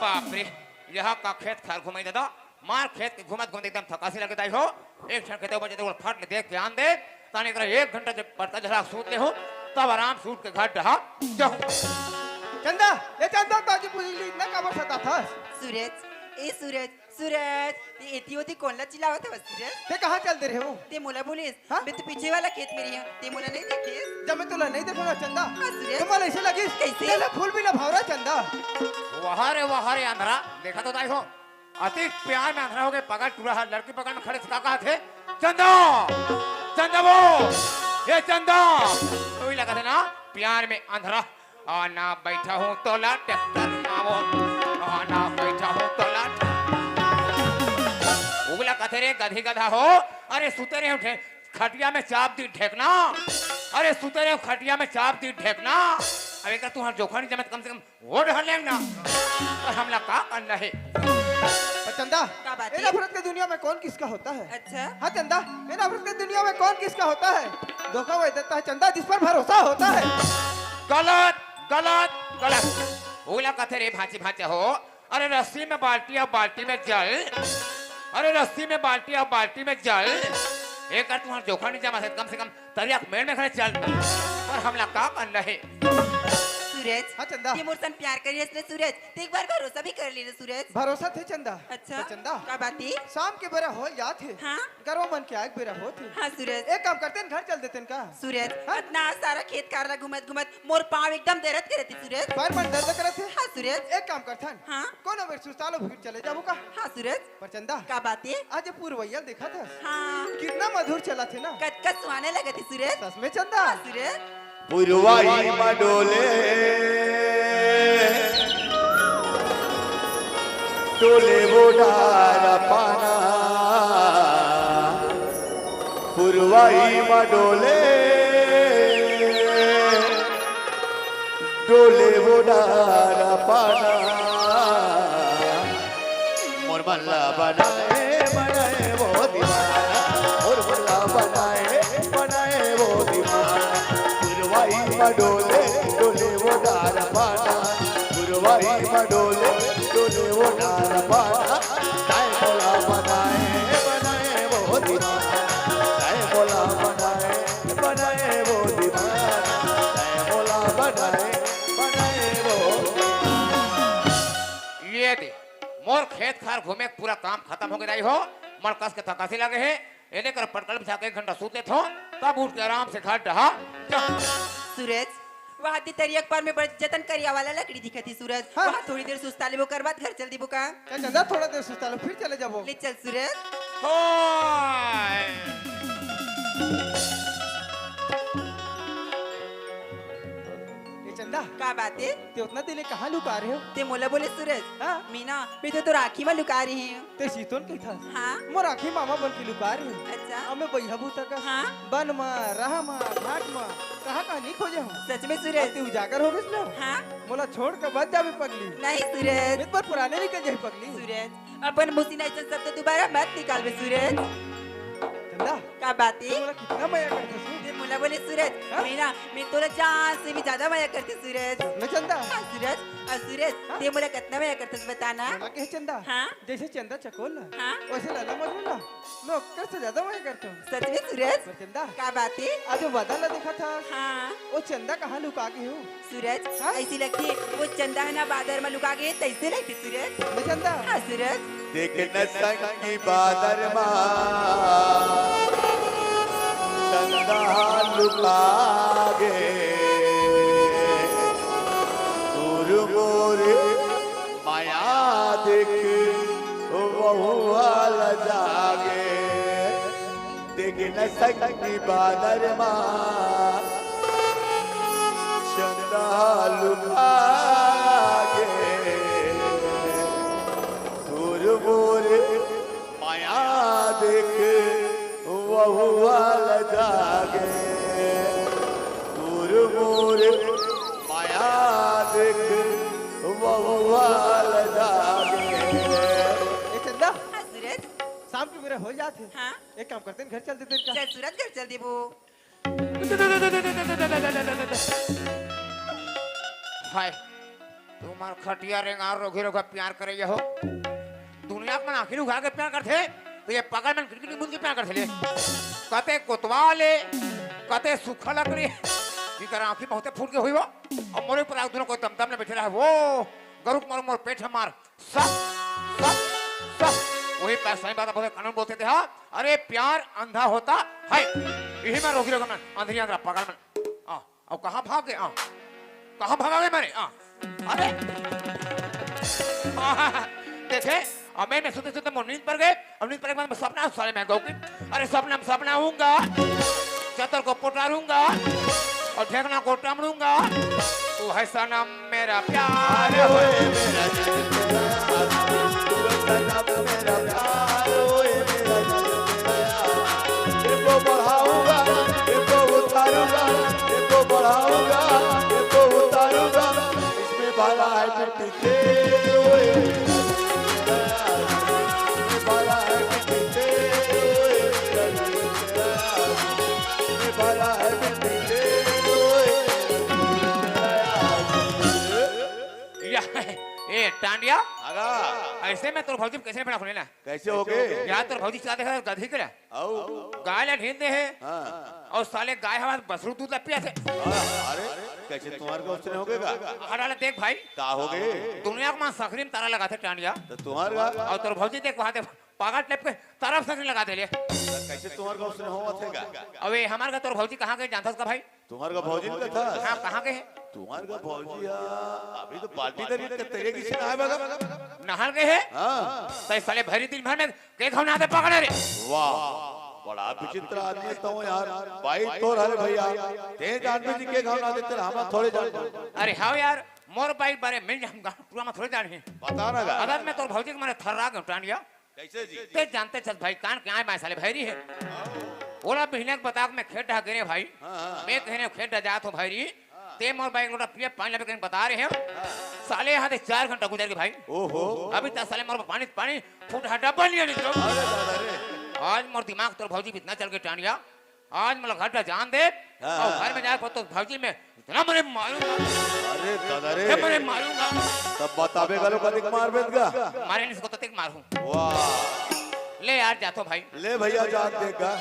बाप रे यहाँ का खेत खार घुमाई दादा मार खेत के घुमत घुमत एकदम थकासी लगे दाई हो एक क्षण कहते बजे तो फट ले देख के आन दे ताने कर 1 घंटा जब पड़ता जरा सूत ले हो तब आराम सूत के घर रहा जाओ चंदा ये चंदा ताजी पुलिस इतना काबर सता था सूरज ए सूरज सूरज ते एती होती कोणला चिल्लावत है सूरज ते कहाँ चलते रहे हो ते मोला बोलिस हाँ? मैं तो पीछे वाला खेत में रही हूँ ते मोला नहीं देखे जब मैं तुला नहीं देखूंगा चंदा हाँ, सूरज। तुम्हारा ऐसे लगी कैसे? तेरे फूल भी ना भावरा चंदा वहां रे अंधरा देखा तो दाई हो अति प्यार में अंधरा हो गए पकड़ टूरा है लड़की पकड़ में खड़े कहा थे चंदा चंदा वो ये चंदा तो ही लगा था ना प्यार में अंधरा आना बैठा हूँ तो ला ट्रैक्टर आवो आना बैठा हूँ तो ला उगला कथे रे गधी गधा हो अरे सुते रे उठे खटिया में चाप दी ढेकना अरे सुते रे खटिया में चाप दी ढेकना अब एक तू हर जोखा नहीं जमत कम से कम वो ढल लेना और हमला का करना है चंदा क्या बात है? इन नफरत की दुनिया में कौन किसका होता है अच्छा हाँ चंदा इन नफरत की दुनिया में कौन किसका होता है धोखा वही देता है चंदा जिस पर भरोसा होता है गलत गलत गलत उगला कथे रे भांची भांचा हो अरे रस्सी में बाल्टी और बाल्टी में जल अरे रस्सी में बाल्टी और बाल्टी में जल एक कर तुम्हारा जोखा नहीं जमा कम से कम तरिया मेड़ में खड़े चल और हमला का करना है सूरज हाँ चंदा ये मोर सन प्यार करी इसने सूरज ते एक बार भरोसा भी कर ले सूरज भरोसा थे चंदा अच्छा तो चंदा क्या बात है शाम के बेरा हो याद है हाँ गर्व मन के आग बेरा हो थे हाँ सूरज एक काम करते हैं घर चल देते हैं का सूरज हाँ? इतना सारा खेत कारला घुमत घुमत मोर पाँव एकदम दर्द करे थी सूरज पैर मन दर्द करे थे हाँ सूरज एक काम करते हैं हाँ कौन अगर सुस्तालो फिर चले जाओ का हाँ सूरज पर चंदा क्या बात है आज ये पूर्वैया देखा था हाँ कितना मधुर चला थे ना कच कच सुहाने लगे थे सूरज सच में चंदा हाँ सूरज पुरवाई मडोले डोले वो डारा पाना पुरवाई मडोले डोले वो डारा पाना मोर मल्ला बनाए बनाए वो दीवाना मोर मल्ला बनाए बनाए वो दीवाना गुरुवाई मडोले डोले वो डार पाना गुरुवाई मडोले डोले वो डार पाना दाए बोला बनाए बनाए वो दीवाना दाए बोला बनाए बनाए वो दीवाना दाए बोला बनाए बनाए वो ये दे मोर खेत खार घूमे पूरा काम खत्म हो गया हो मर कस के थकासी लगे है ये कर पटकल बिछा के 1 घंटा सूते थो तब उठ के आराम से घर रहा सूरज वहाँ दी तरियक पर में बड़ जतन करिया वाला लकड़ी दिखा थी सूरज हाँ। वहाँ थोड़ी देर सुस्ता ले वो कर बाद घर चल दी बुका चंदा थोड़ा देर सुस्तालो फिर चले जाओ ले चल सूरज होय ये चंदा क्या बात है ते उतना दिले कहाँ लुका रहे हो ते मोला बोले सूरज हाँ मीना मैं तो राखी में लुका रही हूँ ते सीतोन की था हाँ मोर आखी मामा बन के लुका रहे हो अच्छा हमें बैहा बूता का हाँ बन मा रहा मा घाट मा कहाँ नहीं खोजे हूँ सच में सूरज ते उजागर हो गए ना हाँ मोला छोड़ के बच जावे पगली नहीं सूरज मित पर पुराने निकल जाए पगली सूरज अपन मुसी नहीं चल सकते दोबारा मत निकाल बे सूरज चंदा क्या बात है मोला कितना मया करते सु ते मोला बोले सूरज हाँ? मीना मैं तोला जान से भी ज्यादा मजा करती सूरज मैं चंदा हाँ सूरज और सूरज हाँ? ते मोला कितना मजा करते बताना मोला के चंदा हाँ? जैसे चंदा चकोल ना हाँ? वैसे लाला मजनू ना मैं ओकर से ज्यादा मया करता हूँ सच में सूरज पर चंदा क्या बात है आज वो वादा ला देखा था हाँ वो चंदा कहाँ लुका गई हो सूरज हाँ? ऐसी लगती है वो चंदा है ना बादर में लुका गए तैसे लगती सूरज मैं चंदा हाँ सूरज देख न संगी बादर मा चंदा लुकागे दूर मोर माया देख बहुआल जागे देख भीग न सकती बादर माँ चंदा लुका गे दूर मोर माया देख वहुआल जागे दूर मोर माया देख वहुआल जागे ए चंदा हाँ, सूरज शाम के मेरे हो जाते हाँ एक काम करते हैं घर चलते हैं इनका। चल सूरज घर चल देबो। हाय तुम्हार खटिया रेंगार रोघे रोघा प्यार करे हो दुनिया में आखिर उठा के प्यार करते तो ये पकड़ में क्रिकेट बुन के प्यार करते ले कते कोतवाले कते सूखा लकड़ी की तरह आंखें बहुते फूट के हुई वो और मोरे पर दोनों को तमतम में बैठे रहा वो गरुक मोर मोर पेट मार सब सब सब वही पैसा ही बात बोलते कानून बोलते थे हाँ अरे प्यार अंधा होता है यही मैं रोकी रोका मैं अंधेरी अंधेरा पकड़ में अब कहाँ भाग गए कहाँ भागा गए मैंने अरे देखे अब मैं सोते सोते मोर नींद पर गए अब नींद पर के बाद मैं सपना साले मैं गौ की अरे सपना में सपना हूँगा चतर को पोटारूंगा और ठेकना को टमरूंगा तू है सनम मेरा प्यार होए मेरा दिल तेरा तू सनम मेरा प्यार होए मेरा दिल तेरा इसको बढ़ाऊंगा इसको उतारूंगा इसको बढ़ाऊंगा इसको उतारूंगा इसमें भला है मिट्टी तेल होए इसमें भला है मिट्टी तेल होए मेरा दिल तेरा इसमें भला है मिट्टी तेल होए ए टांडिया आगा ऐसे में तोर भौजी कैसे बना खोले ना कैसे हो गए यार तोर भौजी चला देखा गधी के आओ गाय ला ढींद दे है हाँ और साले गाय हवा बसरू दूध पिया थे अरे कैसे तुम्हारे को ऑप्शन हो गएगा हटाले देख भाई का हो गए दुनिया में सकरी में तारा लगाते टांडिया तो तुम्हारा और तोर भौजी देख वहां दे पागल टाइप के तरफ सकरी लगा दे ले कैसे तुम्हारे को ऑप्शन हो थेगा अबे हमार का तोर भौजी कहाँ गए जानता का भाई तुम्हारे का भौजी का था हाँ कहाँ गए तुम्हारे का भौजी अभी तो पार्टी दे रही तेरे किसी ना है बगा नहर गए है हाँ तो साले भरी दिन भर में के घवना दे पकड़े रे वाह बड़ा विचित्र आदमी है तो यार भाई तो अरे भैया तेज आदमी जी के घाव ना देते हम थोड़े जान अरे हाँ यार मोर बाइक बारे मिल जाऊंगा पूरा में थोड़े जाने बता ना गा अगर मैं तोर भौजी के मारे थर्रा गए टांडिया कैसे जी ते जानते चल भाई कान क्या है मैं साले भैरी है बोला बिहने के बता मैं खेत ढा गिरे भाई मैं कहने खेत ढा जा तो भैरी ते मोर बाइक लोटा पिए पानी लगे कहीं बता रहे हैं साले यहाँ से 4 घंटा गुजर गए भाई ओहो अभी तक साले मोर पानी पानी फुट हटा बन लिया नहीं अरे दादा रे आज मोर दिमाग तोर भौजी भी इतना चल के टांडिया आज मतलब घाटा जान दे और घर में जाकर तो भौजी में इतना मरे मारूंगा अरे दादा रे मरे मारूंगा तब बताबे गलो कदिक मार बेदगा मारे नहीं इसको तो तक मारूं वाह ले यार जातो भाई ले भैया जान देगा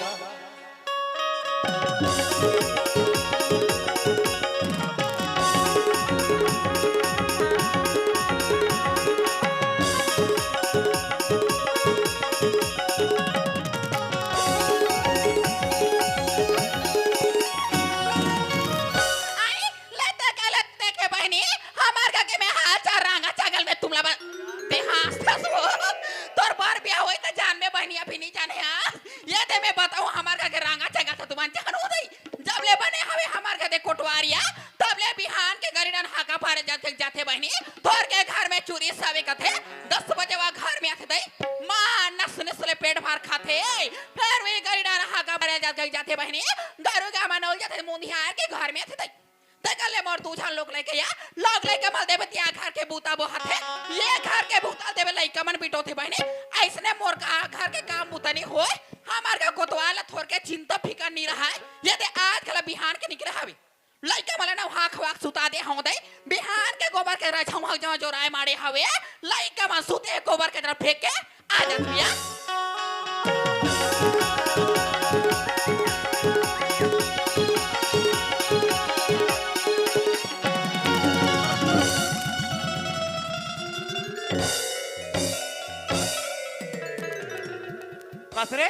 जाते बहनी दारू का मनोल जाते मुंदियार के घर में थे तकले मोर तुझा लोग लेके या लोग लेके मल देवे तिया घर के बूता बोहत है ये घर के बूता देवे लइका मन बिटो थे बहनी ऐसने मोर का घर के काम बूता नहीं होए हमार का कोतवाल थोर के चिंता फिकर नहीं रहा है यदि आज कल बिहान के निकले हवे लइका मले ना हाख वाक सुता दे हो दे बिहान के गोबर के रछम जो जो राय मारे हवे लइका मन सुते गोबर के तरफ फेंक के आ जातिया कसरे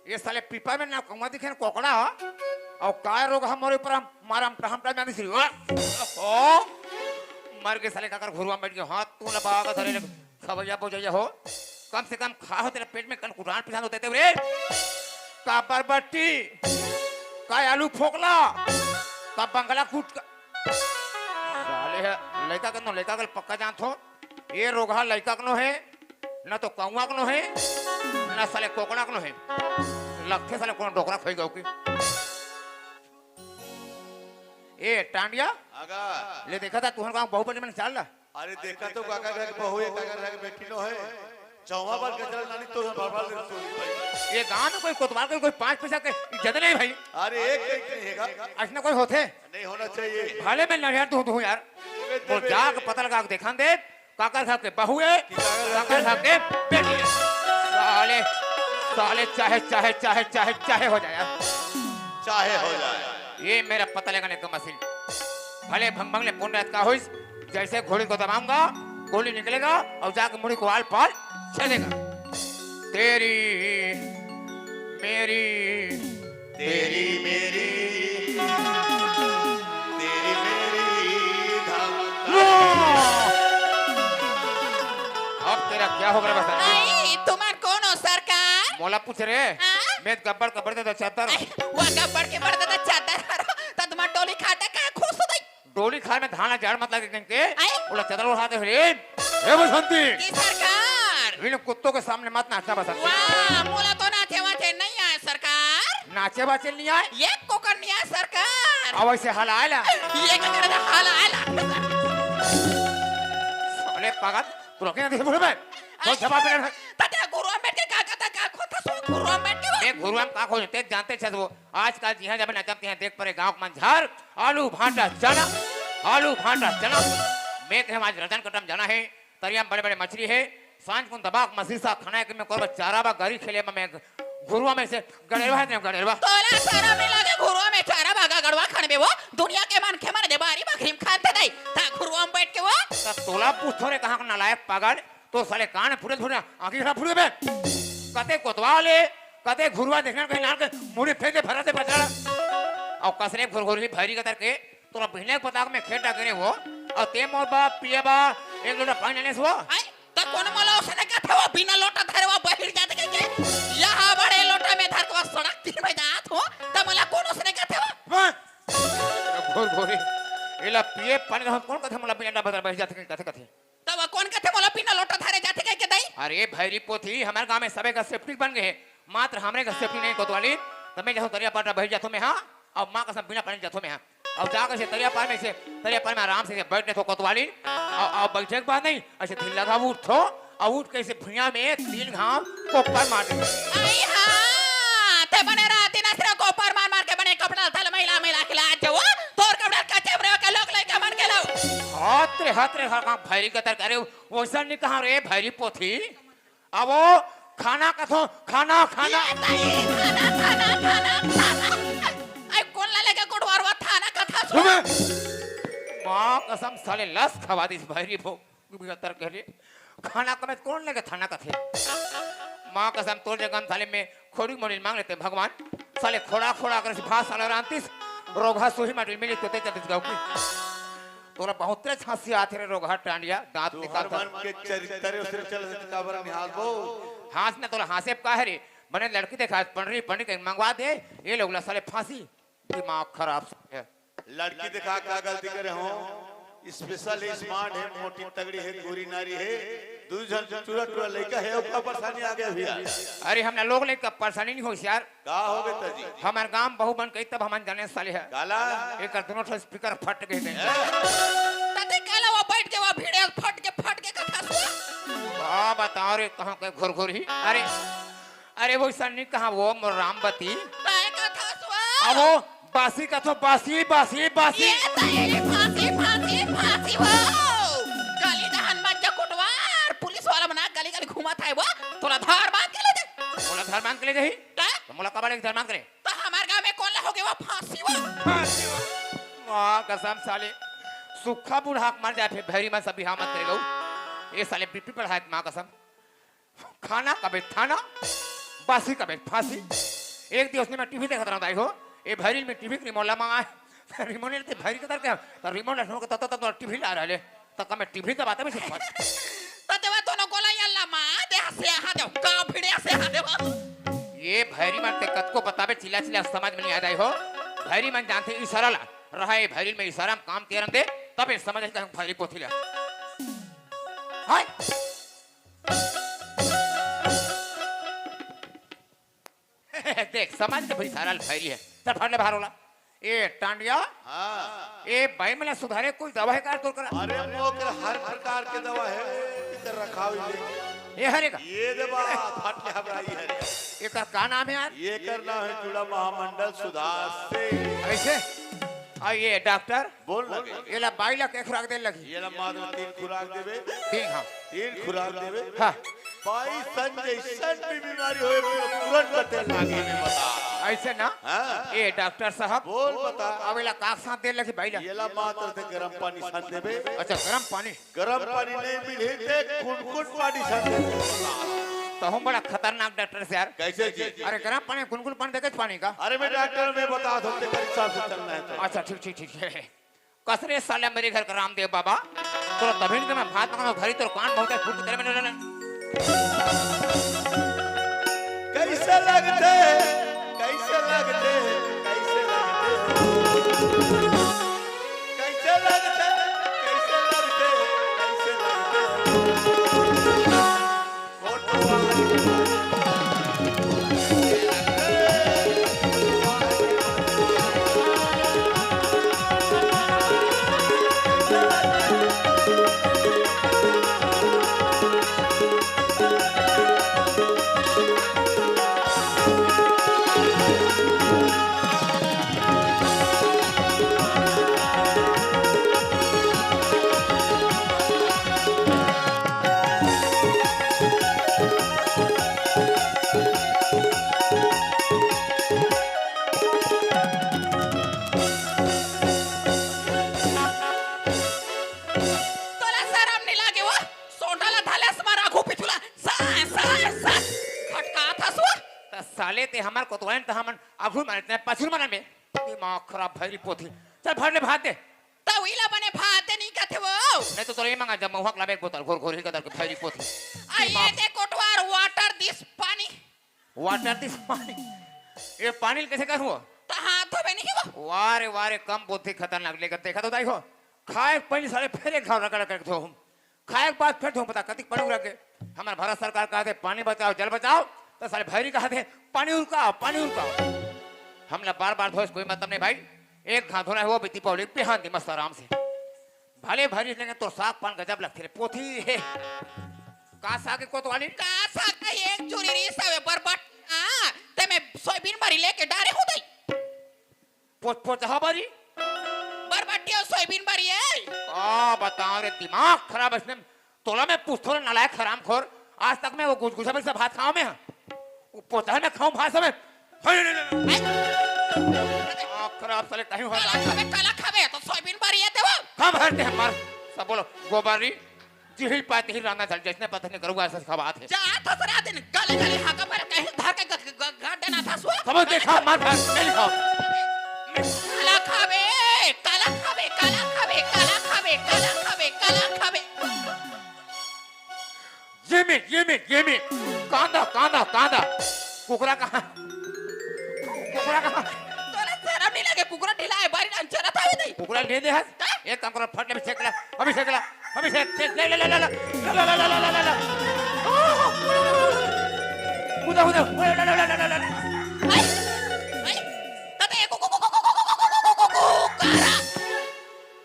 ये साले पीपा में ना कमा दिखे ना कोकड़ा और काय रोग हमारे ऊपर मारम हम टाइम में दिसी ओ मर के साले काकर घुरवा बैठ के हाथ तू लबा का साले खबरिया पहुंच जा हो कम से कम खा हो तेरे पेट में कन कुरान पिसान होते थे रे का बरबट्टी का आलू फोकला का बंगला कूट का साले है लड़का का नो लड़का का पक्का जान थो ये रोगा लड़का का नो है ना तो कौवा का नो है ना साले कोकड़ा का नो है लगते साले कौन डोकरा खोई गयो की ए टांडिया आगा ले देखा था तुहर गांव बहु मैंने चाल ला अरे देखा तो काका घर के बहू है काका घर के बेटी नो है चौवा पर गजरा नानी तो बरबाद कर तू भाई ये गांव में कोई कोतवाल का कोई 5 पैसा के इज्जत नहीं भाई अरे एक नहीं हैगा ऐसा कोई होते नहीं होना चाहिए भले में नजर तू यार वो जाग पता लगा के देखा दे काका साहब के बहू है काका साहब के बेटी है साले साले चाहे चाहे चाहे चाहे चाहे हो जाए चाहे हो जाए ये मेरा पता लगाने का मशीन भले भंग ने पुण्य का हो जैसे घोड़ी को दबाऊंगा गोली निकलेगा और जाके मुड़ी को आल पाल चलेगा तेरी मेरी तेरी मेरी तेरी मेरी धम अब तेरा क्या होगा बता नहीं तुम्हार कौन हो सरकार मोला पूछ रहे हाँ? मैं गब्बर कब्बर दे चादर वो गब्बर के बर्द का चादर तो तुम्हार डोली खाटा का खुश हो गई डोली खाए में धाना झाड़ मत लगे के आए? बोला चादर उठाते हुए ए बसंती की सरकार इन कुत्तों के सामने मत नाचना बसंती वाह मोला तो नाचे वाचे नहीं आए सरकार नाचे बाचे नहीं आए ये कोकर नहीं आए सरकार अब ऐसे हाल आयला ये क्या करे हाल आला साले पागल तू रोके ना दे बोले मैं तो जवाब दे तते गुरु अम्बेडकर का कहता का खोता सो गुरु अम्बेडकर मैं गुरुआम का खोज ते जानते छस वो आजकल जी हां जब नचते हैं देख परे गांव मंझार आलू भांटा चना मैं के हम आज रतन कटम जाना है तरिया बड़े बड़े मछली है सांझ को दबाक मसीसा खाना के मैं कोर चारा बा गरी खेले में मैं गुरुआ में से गड़ेरवा है गड़ेरवा तोला सारा में लगे गुरु में चारा भागा गड़वा खणबे वो दुनिया के मन के मन दे बारी बकरीम खाते दई ता गुरु अम्बेडकर के वो तब तोला पूछो रे कहां का नालायक पागल तो साले कान फुरे फुरे आंखें खराब फुरे बे कते कोतवाले कते घुरवा देखना कहीं नाल के मुड़ी फेंक दे भरा से बचाड़ा और कसरे घुरघुरी भरी का करके तोरा बहने के पता में खेटा करे वो और ते मोर बा पिए बा एक लोटा पानी लेने सो आई त कोन मला उसने का था वो बिना लोटा धरे वो बहिर जाते के यहां बड़े लोटा में धर के सड़क तीन में जात हो त मला कोन उसने का था हां घुरघुरी एला पिए पानी हम कौन कथे मला बिना बदल बैठ जाते कथे कथे तब कौन कहते मला बिना लोटा धरे जाते के दई अरे भैरी पोथी हमारे गांव में सबे का सेफ्टी बन गए मात्र हमरे का सेफ्टी नहीं कोतवाली तमे जहो दरिया पाटा बैठ जातो में हां और मां का सब बिना पानी जातो में हां और जाकर से दरिया पार में आराम से बैठने तो कोतवाली और बैठे के बाद नहीं ऐसे ढील लगा उठो और उठ के ऐसे भुइया में 3 घाव कोपर मार दे आई हां ते बने राती ना सिर्फ कोपर मार मार के बने कपड़ा थल महिला खिला जाओ तोर कपड़ा का चेबरे के लोग लेके मन के लाओ हाथ रे का भैरी कतर करे वैसा नहीं कहा रे भैरी पोथी अब वो खाना कथो खाना खाना आई कौन लेके गुड़वार वो थाना कथा सुन मां कसम साले लस खवा दी भैरी भो कतर करे खाना कमे कौन लेके थाना कथे मां कसम तोर जगह साले में खोड़ी मोनी मांग लेते भगवान साले खोड़ा खोड़ा कर भास साले रांतिस रोगा सोही माटी मिली तो ते चतिस गांव की तोरा बहुत रे छासी आथे रे रोगा टांडिया दांत निकाल मन के चरित्र उसरे चल काबर निहाल बो हाथ ने तोरा हासे का है रे बने लड़की देखा पंडरी के मंगवा दे ये लोग साले फांसी दिमाग खराब है लड़की दिखा का गलती करे हो स्पेशल स्मार्ट है मोटी तगड़ी है गोरी नारी है दूजन चूरा चूरा लड़का है उसका परेशानी आ गया भैया अरे हमने लोग लेकर परेशानी नहीं हो यार का हो गए तजी हमारे गांव बहु बन गई तब हम जाने साले है काला एक दोनों ठो स्पीकर फट गए थे तते काला वो बैठ के वो भिड़े फट के कथा सुन हां बताओ रे कहां के घुरघुरी अरे वो ऐसा नहीं कहा वो रामबती काय कथा सुन अब वो बासी का तो बासी ये तई फांसी वो गली दहन मत कुटवार पुलिस वाला बना गली घुमा था वो तोरा धार बांध के ले दे मोला घर मांग के ले जाही का तो मोला कबाले घर मांग करे तो हमार गांव में कौन हो गए वो फांसी वो मां कसम साले सुखा बुढ़ा मर जाए फिर भैरी में सब बिहार मत करेगा ये साले बीपी पर है मां कसम खाना कबे थाना बासी कबे फांसी एक दिवस में टीवी देखत रहता हो ए भैरी में टीवी रिमोट ला मांगा रिमोट लेते भैरी के तरह तो रिमोट रखनो के तो टीवी ला रहले तो कमे टीवी का बात में से तो देवा तो न गोला यल्ला मा दे हसे हा दे का भिड़े से हा दे ये भैरी मन ते कत को बतावे चिल्ला चिल्ला समझ में नहीं आता हो भैरी मन जानते इशारा ला रहा है भैरी में इशारा में काम तेरन दे तब ये समझ का भैरी पोथी ला हाय देख समझ के भाई सारा भैरी है चल फट ले बाहर होला ए टांडिया हाँ ए भाई मैंने सुधारे कोई दवा है कार तो करा अरे मोकर हर प्रकार के दवा है इधर रखा हुई ले ये हरेगा ये दवा फट ले हबराई है ये का नाम है यार ये करना है जुड़ा महामंडल सुधार से ऐसे और ये डॉक्टर बोल लगे ये ला 22 लाख एक खुराक दे लगी ये ला मात्र 3 खुराक देवे ठीक हाँ 3 खुराक देवे हाँ भाई संजय सन भी बीमारी होए तुरंत करते लागे में बता ऐसे ना हाँ ये डॉक्टर साहब बोल बता अब ये ला काक साथ दे लगी 22 लाख ये ला मात्र से गरम पानी सन देवे अच्छा गर्म पानी नहीं मिले थे कुन पानी सन देवे तो हम बड़ा खतरनाक डॉक्टर से यार कैसे जी अरे गर्म पानी गुनगुन पानी देखे पानी का अरे मैं डॉक्टर मैं बता दूं तेरे हिसाब से चलना है तो अच्छा ठीक ठीक ठीक है कसरे साले मेरे घर का रामदेव बाबा तो तभी के मैं भात पकाऊं घरी तो कान बहुत है फूट तेरे में ले कैसे लगते कैसे लगते कैसे लगते कैसे लगते कैसे लगते कैसे लगते फोटो तोला शरम नहीं लागे वो सोंडाला धाल्यास मारा आखो पिछुला सा खटका था सो तो साले ते हमार को तो तो हमन आघू मारते हैं पछुर मारने में दिमाग खराब भरी पोथी चल फट ले भात दे तविला बने भाते नहीं कथे वो नहीं तो तोरे मांगा जब महुआ लावे एक बोतल घोर घोर ही कदर के भरी पोथी आइए दे कोटवार वाटर दिस पानी वाटर दिस पानी ये पानी कैसे कर हुआ तो हाथ में नहीं वो वारे कम पोथी खतरनाक लेकर देखा तो देखो खाए पहले सारे फिर एक घाव रगड़ कर हम खाए के बाद फिर पता कति पड़ू रखे हमारे भारत सरकार कहते पानी बचाओ जल बचाओ तो सारे भैरी कहते पानी उड़काओ हम लोग बार धोस कोई मतलब नहीं भाई एक घाव धोना है वो बीती पौड़ी पिहान दी मस्त आराम से भले भरी लेंगे तो साग पान गजब लगते रहे पोथी है का साग को तो वाली का साका एक चोरी री सावे बरबट आ ते में सोयाबीन भरी लेके डारे हो गई पोच हमारी बरबटिया सोयाबीन भरी है आ बताओ रे दिमाग खराब इसने तोला में पूछतो नालायक हराम खोर आज तक मैं वो गुजगुजा में से भात खाऊं मैं वो पोता में खाऊं भात समय खराब साले कहीं हो काला खावे तो सोयाबीन भरी है ते वो हम भरते हैं मार सब बोलो गोबारी जिहिल पाते ही राना चल जिसने पता नहीं करूंगा ऐसा खबात है जा तो सरा दिन गले गले हाका पर कहीं धार के गाड़ देना था सो सब देखा मार भात नहीं लिखाओ काला खावे काला खावे काला खावे काला खावे काला खावे काला खावे ये कांदा कुकरा कहाँ तोला शरम नहीं लगे कुकरा ढिला है बारी ना चरा था नहीं कुकरा ले दे हाथ एक काम करो फट ले सेक ला अभी सेक ले उदा आई तते कुकरा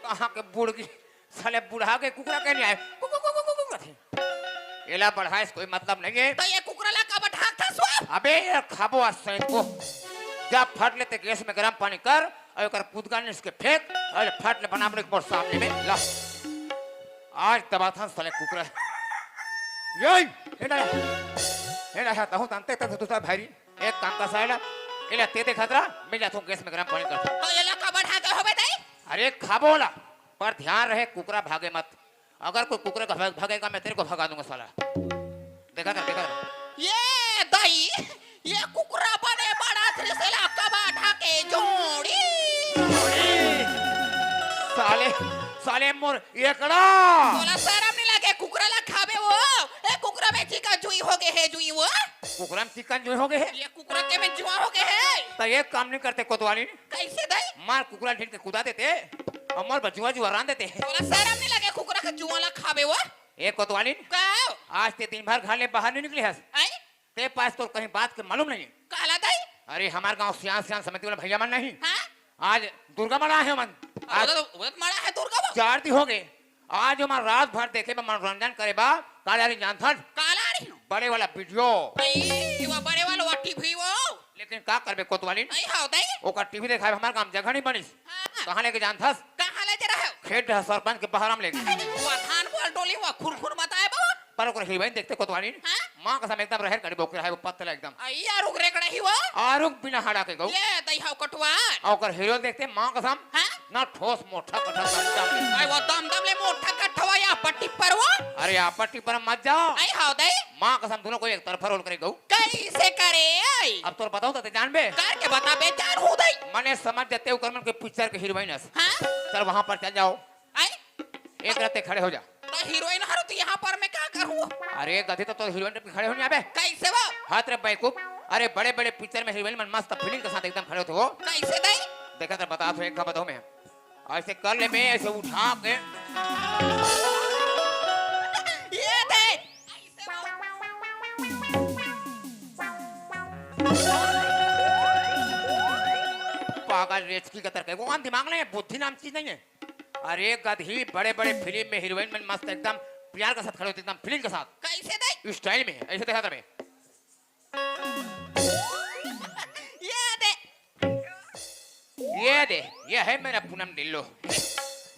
कहाँ के बुढ़ की साले बुढ़ा के कुकरा कहने आए एला बढ़ा इस कोई मतलब नहीं है तो ये कुकरा ला का बठाक था सो अबे ये खाबो सैन को जब फट लेते गैस में गर्म पानी कर और कर पुदका ने इसके फेंक और फट ले बना मोर सामने में ला आज दबा था साले कुकरा यही हेडा है तो तंते तक दूसरा भाई एक काम का साइला एला ते खतरा मैं जाता हूं गैस में गर्म पानी कर तो ये ला का बठा के होबे दई अरे खाबोला पर ध्यान रहे कुकरा भागे मत अगर कोई कुकरे का भागेगा मैं तेरे को भगा दूंगा साला देखा था ये दई ये कुकरा बने बड़ा त्रिशला का बठा के जोड़ी साले मोर एकड़ा तोला शरम नहीं लगे कुकरा ला खावे वो ए कुकरा में चिका जुई हो गए है जुई वो कुकरा में चिकन जो हो गए है ये कुकरा के में जुआ हो गए है तो ये काम नहीं करते कोतवाली कैसे दई मार कुकरा ढील के कुदा देते और मार बजुआ जुआ रान देते तोला शर्म नहीं लगे कुकरा के जुआ ला खाबे वो ए कोतवाली का आज ते दिन भर घर ले बाहर नहीं निकले हस आई ते पास तो कहीं बात के मालूम नहीं काला दई अरे हमार गांव सियान सियान समिति वाला भैया मन नहीं हां आज दुर्गा मना है मन आज वो मरा है दुर्गा वो 4 दिन हो गए आज हमार रात भर देखे में मनोरंजन करे बा काले यारी जान था काला रही बड़े वाला वीडियो आई वो बड़े वाला टीवी वो लेकिन का करबे कोतवाली आई हाउ दई ओकर टीवी देखा हमार काम जगह नहीं बनिस हां कहां लेके जान था कहां ले जा रहे हो खेत है सरपंच के बाहर हम लेके वो धान बोल टोली वो खुरखुर बताए बाबा पर ओकर हीरोइन देखते कोतवाली हाँ? मां कसम एकदम रहर कड़ी बोकर है वो पत्तला एकदम आई यार उगरे कड़े ही वो आरुक बिना हाड़ा के गौ ये दई हाउ कटवार और ओकर हीरो देखते मां कसम हां ना ठोस मोटा कठा एकदम आई वो दम दम ले मोटा कटवा या पट्टी पर वो अरे आपट्टी पर मत जाओ आई हाउ दई मां कसम दोनों को एक तरफ रोल करे गौ कैसे करे आई अब तो बताओ तो जानबे कर के बता बेचार हो दई मने समझ जाते हो कर्मन के पिक्चर के हीरोइन हस हां चल वहां पर चल जाओ आई एक रहते खड़े हो जा तो हीरोइन हरु तो यहाँ पर मैं क्या करूँ अरे गधे तो हीरोइन पे खड़े होने आबे कैसे वो हाथ रे बेवकूफ अरे बड़े बड़े पिक्चर में हीरोइन मन मस्त फीलिंग के साथ एकदम खड़े होते हो कैसे दई देखा तो बता तो एक का बताओ मैं ऐसे कर ले मैं ऐसे उठा के ये दे ऐसे वो पागल रेचकी का तरके वो दिमाग नहीं है बुद्धि नाम चीज नहीं है अरे गधी बड़े बड़े फिल्म में हीरोइन में मस्त एकदम प्यार के साथ खड़े होते एकदम फीलिंग के साथ कैसे दई स्टाइल में ऐसे देखा था मैं ये दे ये है मेरा पूनम दिल्लो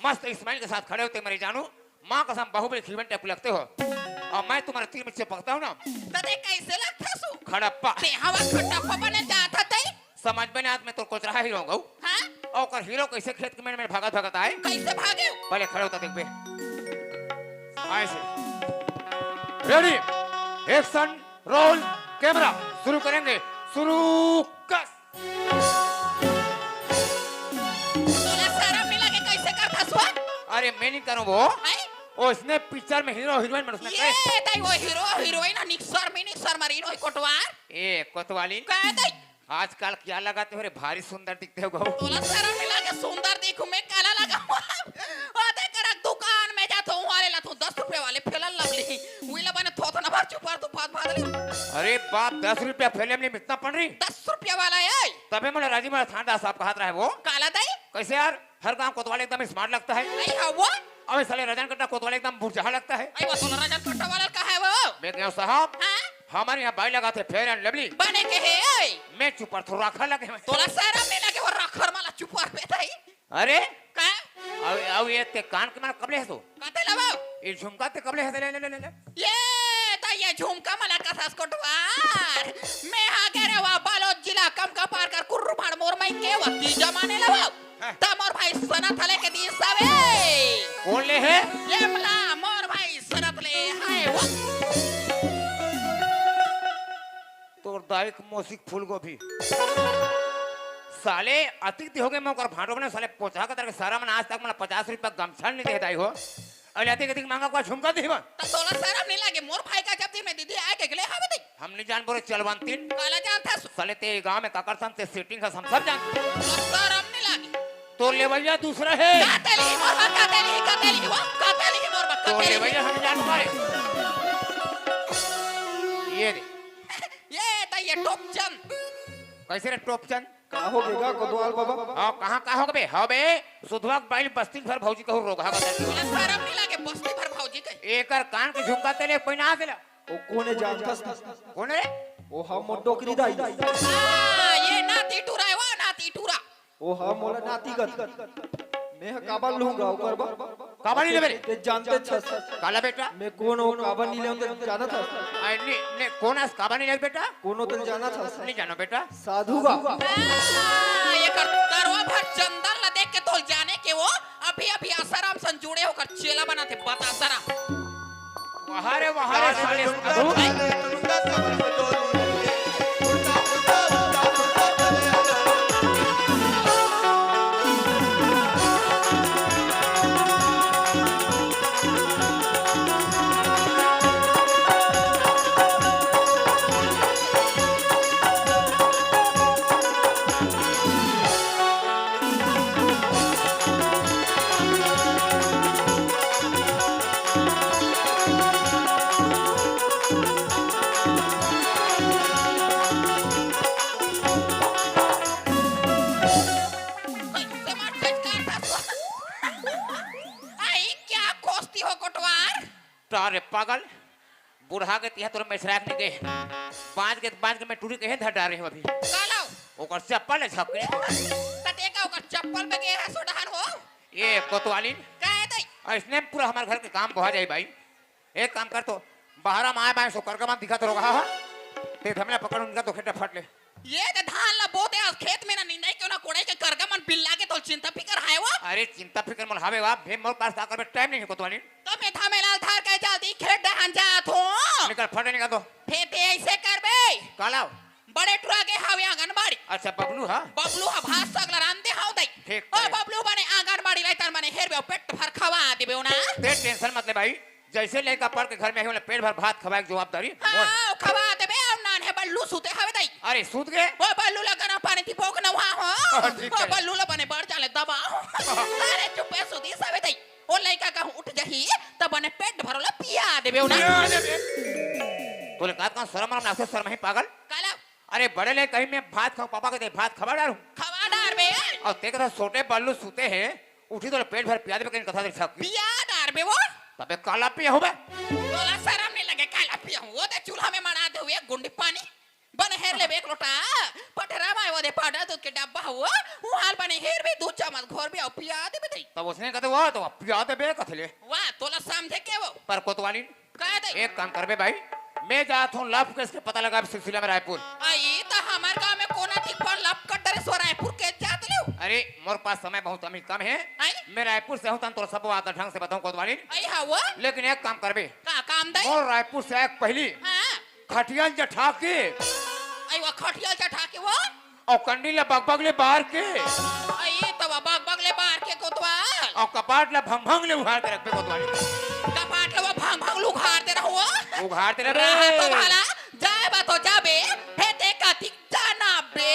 मस्त स्माइल के साथ खड़े होते मेरे जानू माँ कसम बाहुबली खिलवन टाइप लगते हो और मैं तुम्हारे तीर में चिपकता हूँ ना तो दे कैसे लगता सु खड़प्पा ते हवा खट्टा बने जाता तई समझ में नहीं आज मैं तो कुछ रहा हीरो हूँ हाँ और कर हीरो कैसे खेत के में भागत भागत आए कैसे भागे पहले खड़े होता देख बे ऐसे रेडी एक्शन रोल कैमरा शुरू करेंगे शुरू कर तोला शर्म नहीं लगे कैसे करता सु अरे मैं नहीं करूँ वो आई ओ इसने पिक्चर में हीरो हीरोइन में उसने कहे ये दई वो हीरो हीरोइन निक्सर मरीनो कोटवार ए कोतवाली कह दई आजकल क्या लगाते हो रे भारी सुंदर दिखते हो गौ तोला शर्म नहीं लगे सुंदर देखूं मैं काला लगा आते कर दुकान में जाता हूं वाले ला तू 10 रुपए वाले फेलन लगली उइला बने थोथ ना भर चुपार तू फात भादले अरे बाप 10 रुपया फिल्म में इतना पड़ रही 10 रुपया वाला है तबे मैंने राजी में थाना साहब कहा रहा है वो काला दई कैसे यार हर गांव कोतवाल एकदम स्मार्ट लगता है आई हा वो अब साले रजन कट्टा कोतवाल एकदम बुरजहा लगता है आई वो तोला राजन कट्टा वाला का है वो मैं गया साहब हां हमारे यहाँ बाई लगाते फेयर एंड लवली बने के है आई मैं चुपर थोड़ा रखा लगे मैं तोला शर्म नहीं लगे वो रखर माला चुपार पे दई अरे का अब ये ते कान के मार कबले है तो कते लबाओ ये झुमका ते कबले है ले ले ले ले ये तो ये झुमका मला का सास कोटवार मैं हा करे वा बालोद जिला कम का पार कर कुर्रू भाड़ मोर मई के वकी जमाने लबाओ ता मोर भाई सना थले के दी सबे कौन ले है ये मला मोर भाई सनत ले हाय वो तोर दाई के मौसिक फूल गोभी साले अतिथि हो गए मैं ओकर भाटो बने साले पोछा का तरह सारा मन आज तक मला 50 रुपया गमछा नहीं दे दाई हो अरे अति अधिक मांगा को झुमका देबा ता तोला शर्म नहीं लगे मोर भाई का जब दी मैं दीदी आए के गले हावे दई हम नहीं जान बोरे चलवंतीन काला जानता साले ते गांव में काकरसन ते सेटिंग का हम सब जानते शर्म नहीं लगे तो लेवैया दूसरा है कातेली मोर बा कातेली वो कातेली मोर बा तो कातेली लेवैया हम जान पाए ये दे ये ता ये टॉप चंद कैसे रे टॉपचन का हो गएगा कोतवाल बाबा और कहां हो बे हबे सुधवा बाइल बस्ती घर भौजी कहू रोगा का तोला शर्म नहीं लगे बस्ती भर भौजी के एकर कान के झुमका तेले कोई ना देला ओ कोने जानथस कौन रे ओ हम मोर टोकरी दाई हां ये नाती टूरा है वो नाती टूरा ओ हम मोला नातीगत मैं काबल लूंगा ओकर बा काबानी ले मेरे ते जानते छस काला बेटा मैं कौन हो काबल नहीं ले जानत हस ने ने कौन है काबानी ले बेटा कोनो तन जानत हस नहीं जानो बेटा साधु बा ये करवा भर चंदन ला देख के तोल जाने के वो अभी अभी आसाराम सन जुड़े होकर चेला बनाते बता सारा वहां रे साले साधु अरे पागल बुढ़ा के तिहा तोर मेसराक ने के बांज के मैं टूटी कहे धर डारे अभी कालो ओकर चप्पल है छपके तटे का ओकर चप्पल पे के रसो डहान हो ये कोतवाली काहे तई इसने पूरा हमारे घर के काम बहा जाए भाई एक काम कर तो बाहर माए बाएं सो करके मत दिखा तो रहा है ते हमने पकड़ उनका तो खेटा फट ले ये तो धान ला बोते और खेत में ना निंदाई क्यों ना कोड़े के करगा मन बिल्ला के तो चिंता फिकर है वो अरे चिंता फिकर मन हावे वा भे मोर पास आकर टाइम नहीं है कोतवाली तो मैं था में लाल थार कह जाती खेत डहान जात हो निकल फटे निकल तो फेते ऐसे कर बे कालाव बड़े टुरा के हावे आंगनबाड़ी अच्छा बबलू हा बबलू हा भास सगला रांदे हाउ दई ठीक ओ है। बबलू बने आंगनबाड़ी लाई तर मने हेर बे पेट भर खवा देबे ना ते टेंशन मत ले भाई जैसे लेकर पढ़ के घर में है पेट भर भात खवाए की जवाबदारी मोर। हां खवा देबे और नान है बल्लू सुते हावे दई अरे सूत गए ओ बल्लू लगना पानी थी पोक न वहां हो ठीक ओ है। बल्लू ल बने बढ़ चाले दबा अरे चुपे सुती सावे दई ओ लइका का उठ जही त बने पेट भरला पिया देबे ना तोले का शर्म ना से शर्म है पागल काला अरे बड़े ले कहीं मैं भात खाऊं पापा के दे भात खवा डालूं खवा डार बे और ते कथा छोटे बल्लू सूते हैं उठी तो पेट भर प्याज पे कहीं कथा दे छक पिया डार बे वो तबे काला पिया होबे तोला शर्म नहीं लगे काला पिया वो ते चूल्हा में मना दे हुए गुंडी पानी बन हेर ले एक लोटा पठरा में वो दे पाड़ा दूध के डब्बा हुआ वो हाल बने हेर भी दूध चम्मच घोर भी और पिया दे बे तब उसने कहते वाह तो पिया दे बे कथले वाह तोला समझे के वो पर कोतवाली कह दे एक काम करबे भाई मैं जात हूं लफ के इसके पता लगा सिलसिला में रायपुर आई तो हमार गांव में कोना ठीक पर लप कर डरे सो रायपुर के जात ले अरे मोर पास समय बहुत अमी कम है आई मैं रायपुर से हूं तन तो सब बात ढंग से बताऊं कोतवाली आई हवा लेकिन एक काम करबे का काम दे मोर रायपुर से एक पहली हां खटिया जठा के आई वो खटिया चढ़ा के वो और कंडी ले बगबग ले बाहर के आई तो बाग बगले बाहर के कोतवाल और कपाट ले भंग ले उहार के रखबे कोतवाली कपाट ले वो भांग भांग लुघार दे रहो उघार तेरे रहा तो भाला जाए बा तो जाबे फेते का ठीक जाना बे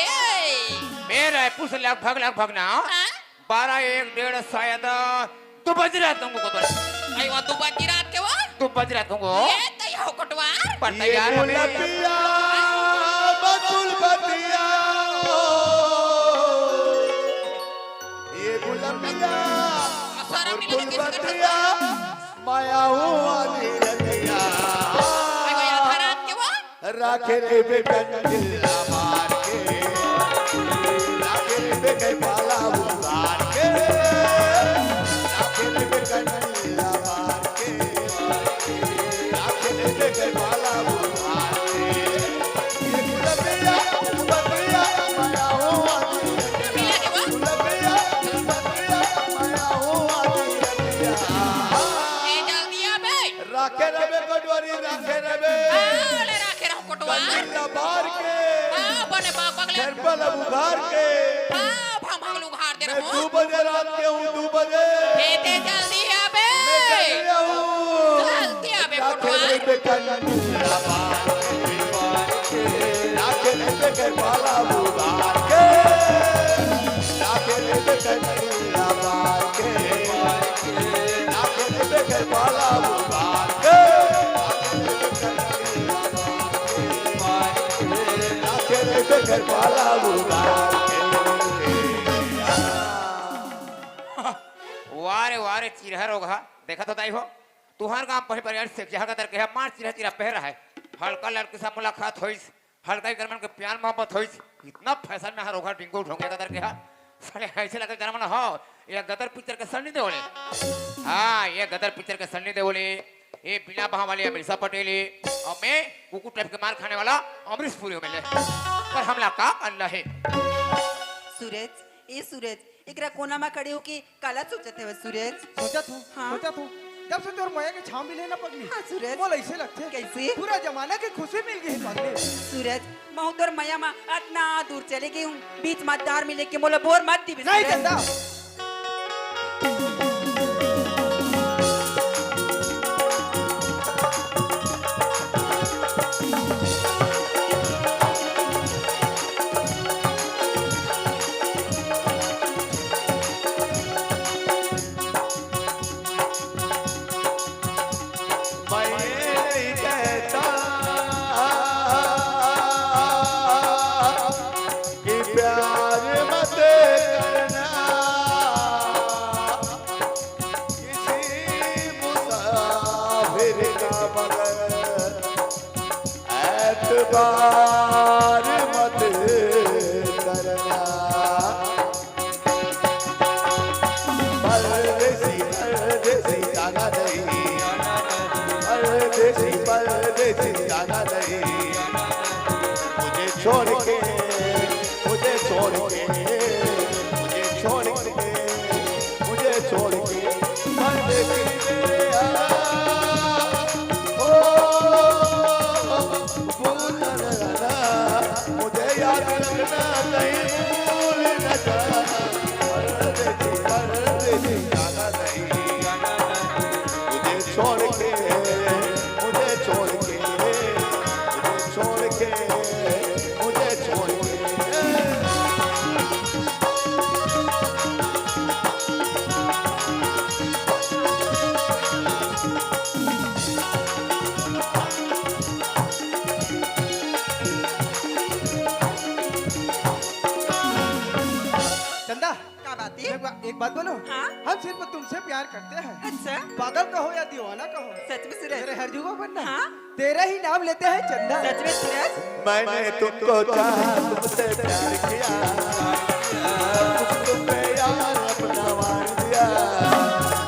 मैं रायपुर से लगभग ना हाँ? 12 1 1.5 शायद 2 बज रात को कोतवाली आई वो तू बची रात के वो 2 बज रात को ये तई हो कटवार पर ये तैयार हमें गुलबिया बकुल बतिया ये गुलबिया शर्म नहीं लगे गुल किसके बतिया माया हुआ नीरतिया आई वो यहाँ रात के वो राखे रे बेकंडिला मार के राखे रे बेकपाला उतार के राखे रे बेकंडिला मार के राखे रे बेकपाला उतार के ये गुलबिया बतिया माया हुआ मिला के वो गुलबिया बतिया माया हुआ नीरतिया ए जल्दी आ बे राखे रे बेकडवरी राखे रे बे ले राखे रहो कटवार कंडिला मार के हां बने बाग बगले सरपल उघार के हां भांग भांग लुघार दे मैं रहो 2 बजे रात के हूँ 2 बजे फेते जल्दी आ बे मैं हूँ जल्दी आ बे कटवार पे कंडिला मार के राखे ले के पाला उघार के राखे ले के कंडिला मार के राखे ले के पाला उघार के राखे ले के पाला उघार के वारे वारे चिरहर होगा देखा तो ताई हो तुहार काम पहले परिवार से जहाँ का तरके है मार चिरह चिरह पहरा है हल्का लड़के से मुलाकात होइस हल्का ही करमन के प्यार मोहब्बत होइस इतना फैशन में हर होगा डिंगो ढोंगे का तरके है साले ऐसे लगे जरमन हो ये गदर पिक्चर के सन्नी दे बोले हाँ ये गदर पिक्चर के सन्नी दे बोले ये बिना बहा वाले अमरीशा पटेली और मैं कुकू टाइप के मार खाने वाला अमरीश पुरी मिले पर हमला का अल्लाह है सूरज ए सूरज एकरा कोना में खड़े होके काला सोचत है सूरज सोचा तू हाँ। सोचा तू जब से तोर माया के छाम भी लेना पगली हाँ, सूरज। बोल ऐसे लगते कैसे? पूरा जमाना की खुशी मिल गई पगली सूरज मैं तोर मया मा इतना दूर चले गई हूँ बीच मतदार मिले के मोला बोर मत दी नहीं चंदा मैं नहीं कहता कि प्यार मत करना किसी मुसाफिर का स्वीकार मत करना। परदेसी परदेसी जाना नहीं, परदेसी परदेसी जाना नहीं। मुझे छोड़ के, मुझे छोड़ के, मुझे छोड़ के, मुझे छोड़ के परदेसी गया। मुझे याद रखना नहीं, भूल न जाना। परदेसी परदेसी जाना नहीं, मुझे छोड़ के, मुझे छोड़ के, मुझे छोड़ के, मुझे छोड़ के। चंदा क्या बात है? एक बात बोलो। हाँ? हम सिर्फ तुमसे प्यार करते हैं, अच्छा पागल कहो या दीवाना कहो, सच में सूरज? तेरे हर जुगों पर ना हाँ? तेरा ही नाम लेते हैं चंदा। सच में सूरज? मैंने तुमको चाहा, तुमसे प्यार किया, तुम पे यार अपना मान दिया।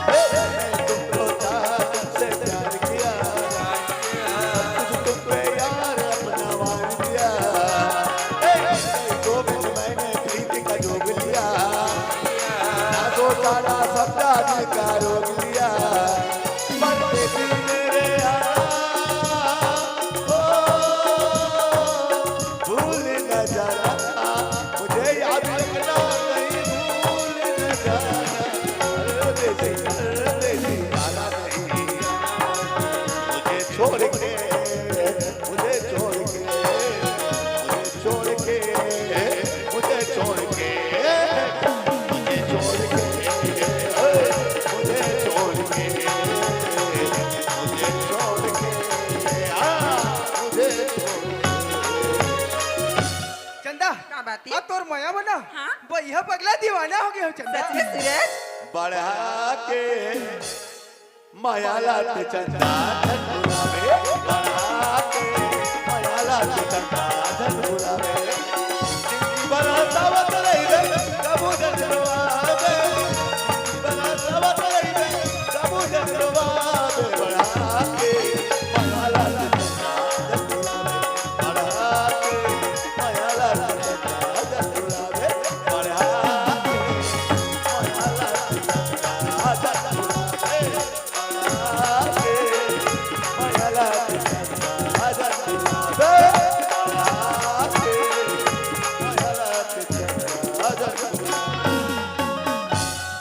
मैंने तुमको चाहा, तुमसे प्यार किया, तुम पे यार अपना मान दिया। तो फिर मैंने प्रीति का जोग लिया, ना तो सारा सपना दिल का रोग लिया। परदेसी मेरे भूल न जाना, मुझे याद रखना नहीं, भूल न जाना। परदेसी परदेसी जाना नहीं, मुझे छोड़ के, मुझे छोड़ के, मुझे छोड़ के, मुझे छोड़ के, मुझे छोड़ के, मुझे छोड़ के, मुझे छोड़ के, मुझे छोड़ के। चंदा क्या बात है? अब तोर माया बना हाँ? भैया पगला दीवाना हो गया हो चंदा। सच में सूरज? बढ़ा के माया लाट चंदा धनुरा में, बढ़ा के माया लाट चंदा धनुरा में। जिंदगी बना सावत रही रे कबू जलवा दे, जिंदगी बना सावत रही रे कबू जलवा दे। बढ़ा के माया लाट चंदा धनुरा में, बढ़ा के माया लाट चंदा धनुरा में, बढ़ा के माया लाट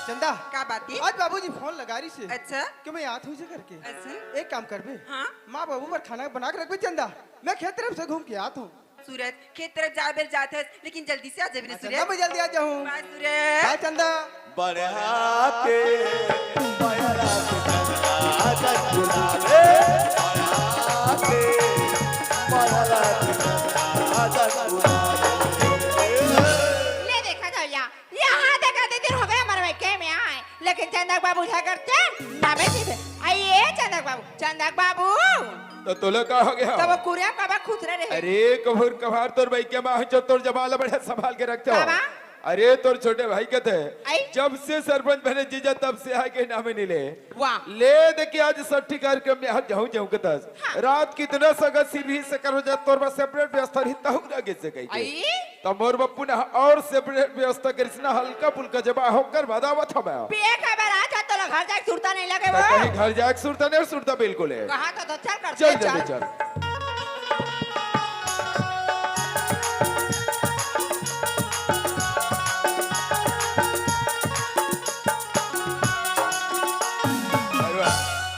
चंदा क्या बात है? आज बाबूजी फोन लगा रही से अच्छा कि मैं यहाँ थी से करके अच्छा एक काम कर बे, हाँ? माँ बाबू पर खाना बना के रख बे चंदा, मैं खेत तरफ से घूम के आता हूँ। सूरज खेत तरफ जा बेर जाते हैं, लेकिन जल्दी से आ जाए ना चंदा सूरज। मैं जल्दी आ जाऊँ। बाय सूरज। बाय चंदा। बढ़ा के माया लाट चंदा धनुरा में, बढ़ा के माया लाट चंदा धनुरा में। ले देखा भैया, यहाँ देखा दे दिन हो गए हमारे के में आए, लेकिन चंदक बाबू क्या करते ना बेटी बे आइए चंदक बाबू तो तोला का हो गया? तब कुरिया कबा खुदरे रहे। अरे कबूर कभार तोर भाई के माँ जो तोर जमाला बड़े संभाल के रखते हो। बाबा? अरे तोर छोटे भाई के थे, आई? जब से सरपंच बने जीजा तब से आके नाम ही नहीं ले। वाह। ले देखिए आज सट्टी कार्यक्रम में आज जाऊं जाऊं के तस रात कितना सगत सीधी से करो जा तोर बस सेपरेट व्यवस्था रहता हूं ना के से कही आई? तो मोर बप्पू ने और सेपरेट व्यवस्था करिसना हल्का फुल्का जबा होकर बदावत हमें पिए खबर आज तो घर जाके सुरता नहीं लगे तो वो। कहीं घर जाके सुरता नहीं सुरता बिल्कुल है। कहा तो चल कर चल जल्दी चल।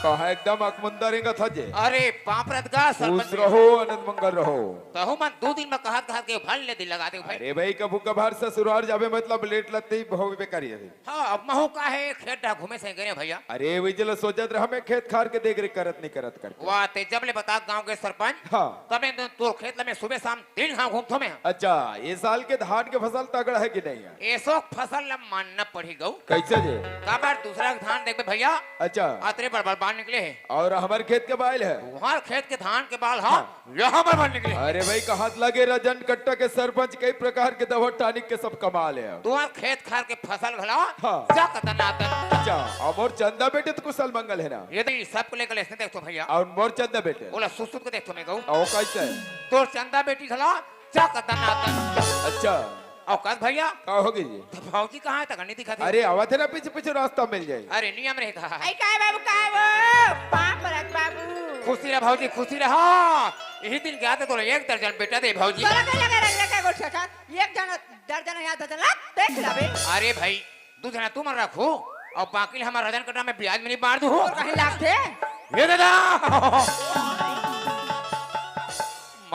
कहा एकदम अकमंदरी का था जे। अरे पापरत का खुश सरपंच रहो आनंद मंगल रहो। तो मन 2 दिन में कहा के भल ले दिल लगा दे भाई। अरे भाई कबू कभार ससुराल जावे मतलब लेट लगते ही बहुत बेकारी है। हाँ अब महू का है खेत डा घूमे से गए भैया। अरे वही जल सोचत रहा मैं खेत खार के देख रे करत नहीं करत कर। वाह ते जब ले बता गांव के सरपंच हाँ। तबे तो खेत में सुबह शाम 3 घाव घूमतो में। अच्छा ये साल के धान के फसल तगड़ा है कि नहीं है? ऐसो फसल ला मानना पड़ी गऊ। कैसे जे? काबर दूसरा धान देख भैया अच्छा आतरे बड़बड़ बान निकले हैं और हमारे खेत के बाल है। वहाँ खेत के धान के बाल हाँ यहाँ पर बाल निकले हैं। अरे भाई का हाथ लगे रजन कट्टा के सरपंच कई प्रकार के दवा टानिक के सब कमाल है। तुम्हार खेत खार के फसल भला हाँ। जा कतनातन अच्छा और मोर चंदा बेटे तो कुशल मंगल है ना। ये तो सब को लेकर इसने देखो भैया और मोर चंदा बेटे बोला सुसुत को देखो मैं कहूँ और कैसे है? तो चंदा बेटी खला जा कतनातन अच्छा औकात भैया का होगी जी। तो भौजी कहाँ है तक नहीं दिखा अरे आवा थे ना पीछे पीछे रास्ता मिल जाए। अरे नियम रहे कहा आई काय बाबू काय वो पाप रख बाबू खुशी रहा भौजी खुशी रहा यही दिन क्या तो एक दर्जन बेटा दे भौजी तोरा के लगे रख रखा गोट सका एक जन दर्जन याद था ना देख लाबे अरे भाई तू जना तुम रखो और बाकी हमारा रजन कटा में ब्याज में नहीं बांट दू और कहीं लागते ये दादा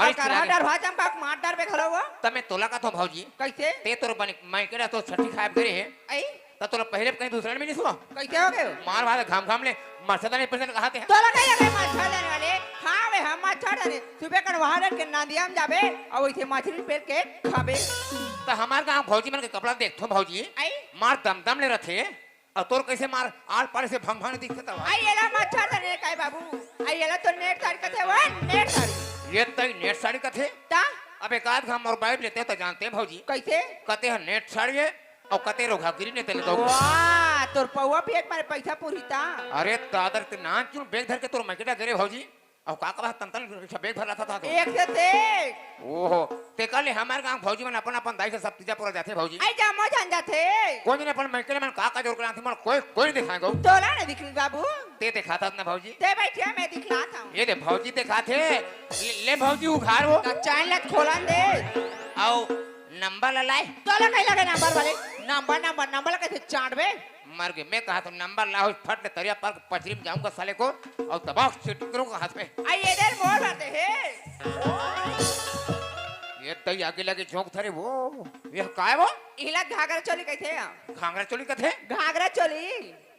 और करहा डर भाजम पाक मार डर पे खलो वो तमे तोला का तो भौजी कैसे ते तोर बनी मैं केड़ा तो छठी खाब करे है आई त तोला पहले कहीं दूसरे में नहीं सुनो कैसे हो गए मार भाग घाम घाम ले मरसदा नहीं परसेंट कहाते हैं तोरा के लगे मच्छर देने वाले हां वे हम मच्छर देने सुबह कर वहां के नदिया में जाबे और वैसे मछली पेट के खाबे तो हमार गांव भौजी मन के कपड़ा देखथो भौजी आई मार दम दम ले रथे और तोर कैसे मार आर पार से भंग भंग दिखता था आई एला मच्छर देने काय बाबू आई एला तो नेट साड़ी कथे वो नेट साड़ी ये तई नेट साड़ी का थे ता अब एक आध घाम और बाइट लेते तो जानते हैं भौजी कैसे कते हैं नेट साड़ी है और कते रोघा गिरी ने तेले तो वाह तोर पौवा पेट मारे पैसा पूरीता अरे दादर ते नान क्यों बैग धर के तोर मकेटा दे रे भौजी और का का तंतन बैग भर रखा था तो एक से देख ओहो ते कल हमार गांव भौजी मन अपन अपन दाई से सब तीजा पूरा जाते भौजी आई जा मौज अंजा थे कोई ने अपन मकेले मन का जोर करा थे मन कोई कोई दिखाए गो तोला ने दिखली बाबू ते दिखाता ना भौजी ते बैठे मैं दिखलाता हूं ये दे भौजी दिखा थे ले भौजी उघार वो तो चैन लट खोलन दे आओ नंबर ला लाए तोला कहीं लगे नंबर वाले नंबर कैसे चाटबे मर गए मैं कहा तो नंबर लाओ फट ले तरिया पर पचरी में जाऊंगा साले को और दबाव सीट करूंगा हाथ में आई इधर बोल बाते है ये तई आगे लगे झोंक थरे वो ये का है वो इला घाघरा चोली कैसे घाघरा चोली कथे घाघरा चोली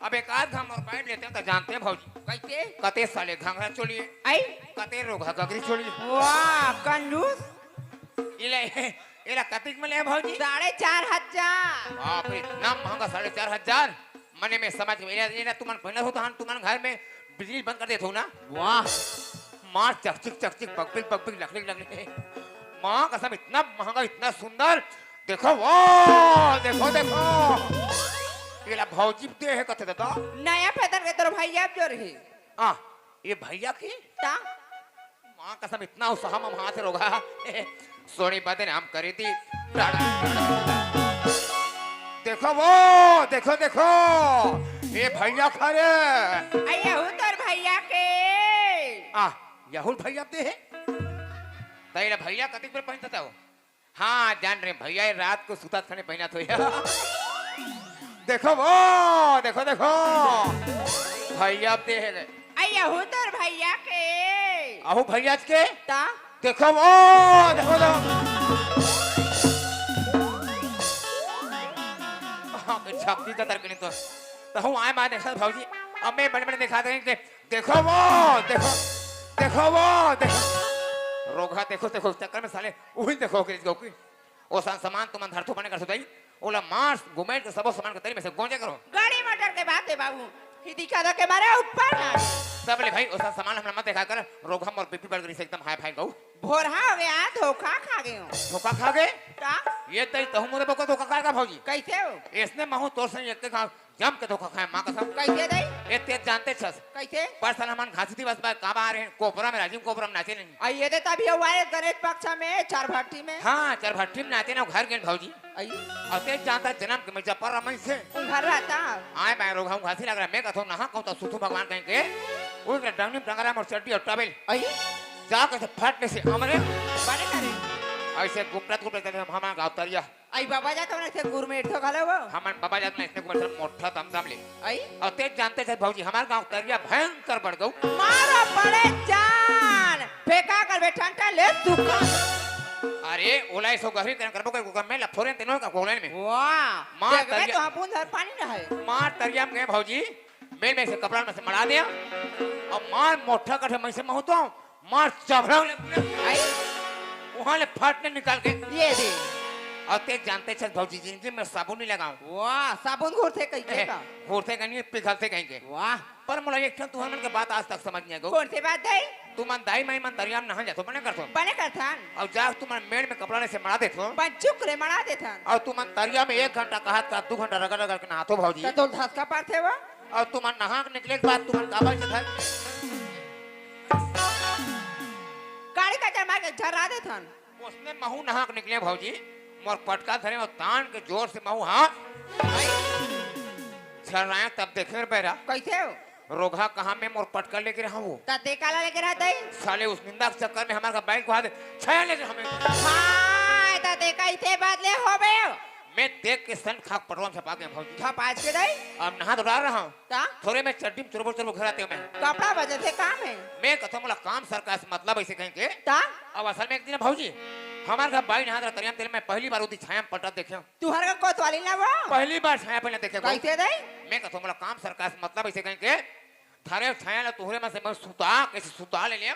अब एक आध घाम और बाइट लेते हैं तो जानते हैं भौजी कैसे कते साले घाघरा चोली है आई कते रोघा गगरी चोली है वाह कंजूस इले इला कतिक में ले भौजी 4,500 बाप रे इतना महंगा 4,500 मने में समझ में इला तुमन पहले हो तो हम तुमन घर में बिजली बंद कर देते हो ना वाह मार चकचिक पकपिक लकड़ी माँ कसम इतना महंगा इतना सुंदर देखो वो देखो ये भौजी दे है कथे देता नया फेदर के तोर भाई अब जो रही आ ये भैया की ता माँ कसम इतना उत्साह में हाथ रोगा सोनी बातें हम करी थी देखो वो देखो ये भैया खरे आया हूँ तोर भैया के आ यहुल भैया दे है तैला भैया कति पर पहनता हो हाँ जान रहे भैया ये रात को सुता खाने पहना तो देखो वो देखो भैया दे है आया हूँ तोर भैया के आहू भैया के ता देखो वो देखो छापती का तरकनी तो हूँ आए माँ देखा भौजी अब मैं बड़े दिखा देंगे देखो वो देखो रोगा देखो चक्कर में साले वही देखो कि ओ सामान तुम धर तो बने कर सुदाई ओला मार्स घुमेट के सब सामान के तरी में से गोंजा करो गाड़ी मोटर के बात है बाबू ही दिखा दो के मारे ऊपर ना सब ले भाई ओसा सामान हमरा मत देखा कर रोगा और बीपी बढ़ गई से एकदम हाई फाई गऊ भोरहा हो गया धोखा खा गए हो धोखा खा गए ता ये तई तहु मोरे बको धोखा खाएगा भौजी कैसे हो इसने महू तोर से एक खा जम के धोखा खाए मां कसम कैसे दई ए ते जानते छस कैसे पर सलमान घासी थी बस का बाहर है कोपरा में राजीव कोपरा में नाचे नहीं आई ये दे तभी हमारे गणेश पक्ष में चार भट्टी में हाँ चल भट्टी में नाचे ना घर गए भौजी आई और ते जानता जन्म के मैं जपर रमन से घर रहता आए मैं रोगा घासी लग रहा मैं कहता हूँ नहा कहूँ तो सुथु भगवान कहीं के उस डंगनी डंगरा और चट्टी और टबेल आई जाकर से फटने से हमरे बने करे ऐसे गुप्त हमारा गाँव तरिया आई बाबा जाता हूँ ऐसे गुरमेट तो खाले वो हमारे बाबा जात में इसने गुमर मोटा दम ले आई और तेज जानते थे भौजी हमारे गाँव तरिया भयंकर बढ़ गऊ मारो बड़े जान फेंका कर बैठा ले दुकान अरे ओला सो गहरी तेन करबो के गुगम में लफोरे तेनो का गोलन में वाह मार देख तरिया- तो बूंद हर पानी रहे मार तरिया में गए भौजी मेल में से कपड़ा में से मरा दिया और मार मोटा कठे मैं से महतो मार चबड़ा आई वहां ले फटने निकाल के ये दे और ते जानते छे भौजी जिंदगी में साबुन नहीं लगाऊं वाह साबुन घोरते कहीं का घूरते कहीं पिघलते कहीं के वाह पर मुला एक ठन तुहन के बात आज तक समझ नहीं गो कौन सी बात है तू मन दाई माई मन दरिया में नहा जातो बने करतो बने करथन और जा तू मन मेड़ में कपड़ा से मड़ा देतो बच्चुक रे मना देथन और तू मन दरिया में 1 घंटा कहत का 2 घंटा रगड़ रगड़ के नहातो भौजी तो धसका पाथे वो और तू मन नहा के निकले के बाद तू मन काबल से था गाड़ी का चर मार के झरा देथन उसने महू नहा के निकले भौजी मोर पटका धरे और तान के जोर से महू हां छराया तब देखे बेरा कैसे हो रोगा कहां में मोर पटका लेके रहा हूं तते काला लेके रहते साले उस निंदा के चक्कर में हमारा बैंक को हाथ छया लेके हमें हां तते कैसे बदले होबे मैं देख के सन खाक पटवा में छपा के भौजी छपाज के दई अब नहा तो डाल रहा हूं ता थोड़े में चड्डी चुरबुर चुरबुर घर आते हो मैं कपड़ा बजे थे काम है मैं कहता हूं काम सरकार से मतलब ऐसे कहीं के ता अब असल में एक दिन भौजी हमारे घर बाई नहा तरिया तेल में पहली बार उदी छाया पटा देखे तुहर का कोतवाली ना वो पहली बार छाया पहले देखे कैसे दई मैं कहता हूं काम सरकार से मतलब ऐसे कहीं के थारे छाया ना तुहरे में से मैं सुता कैसे सुता ले लिया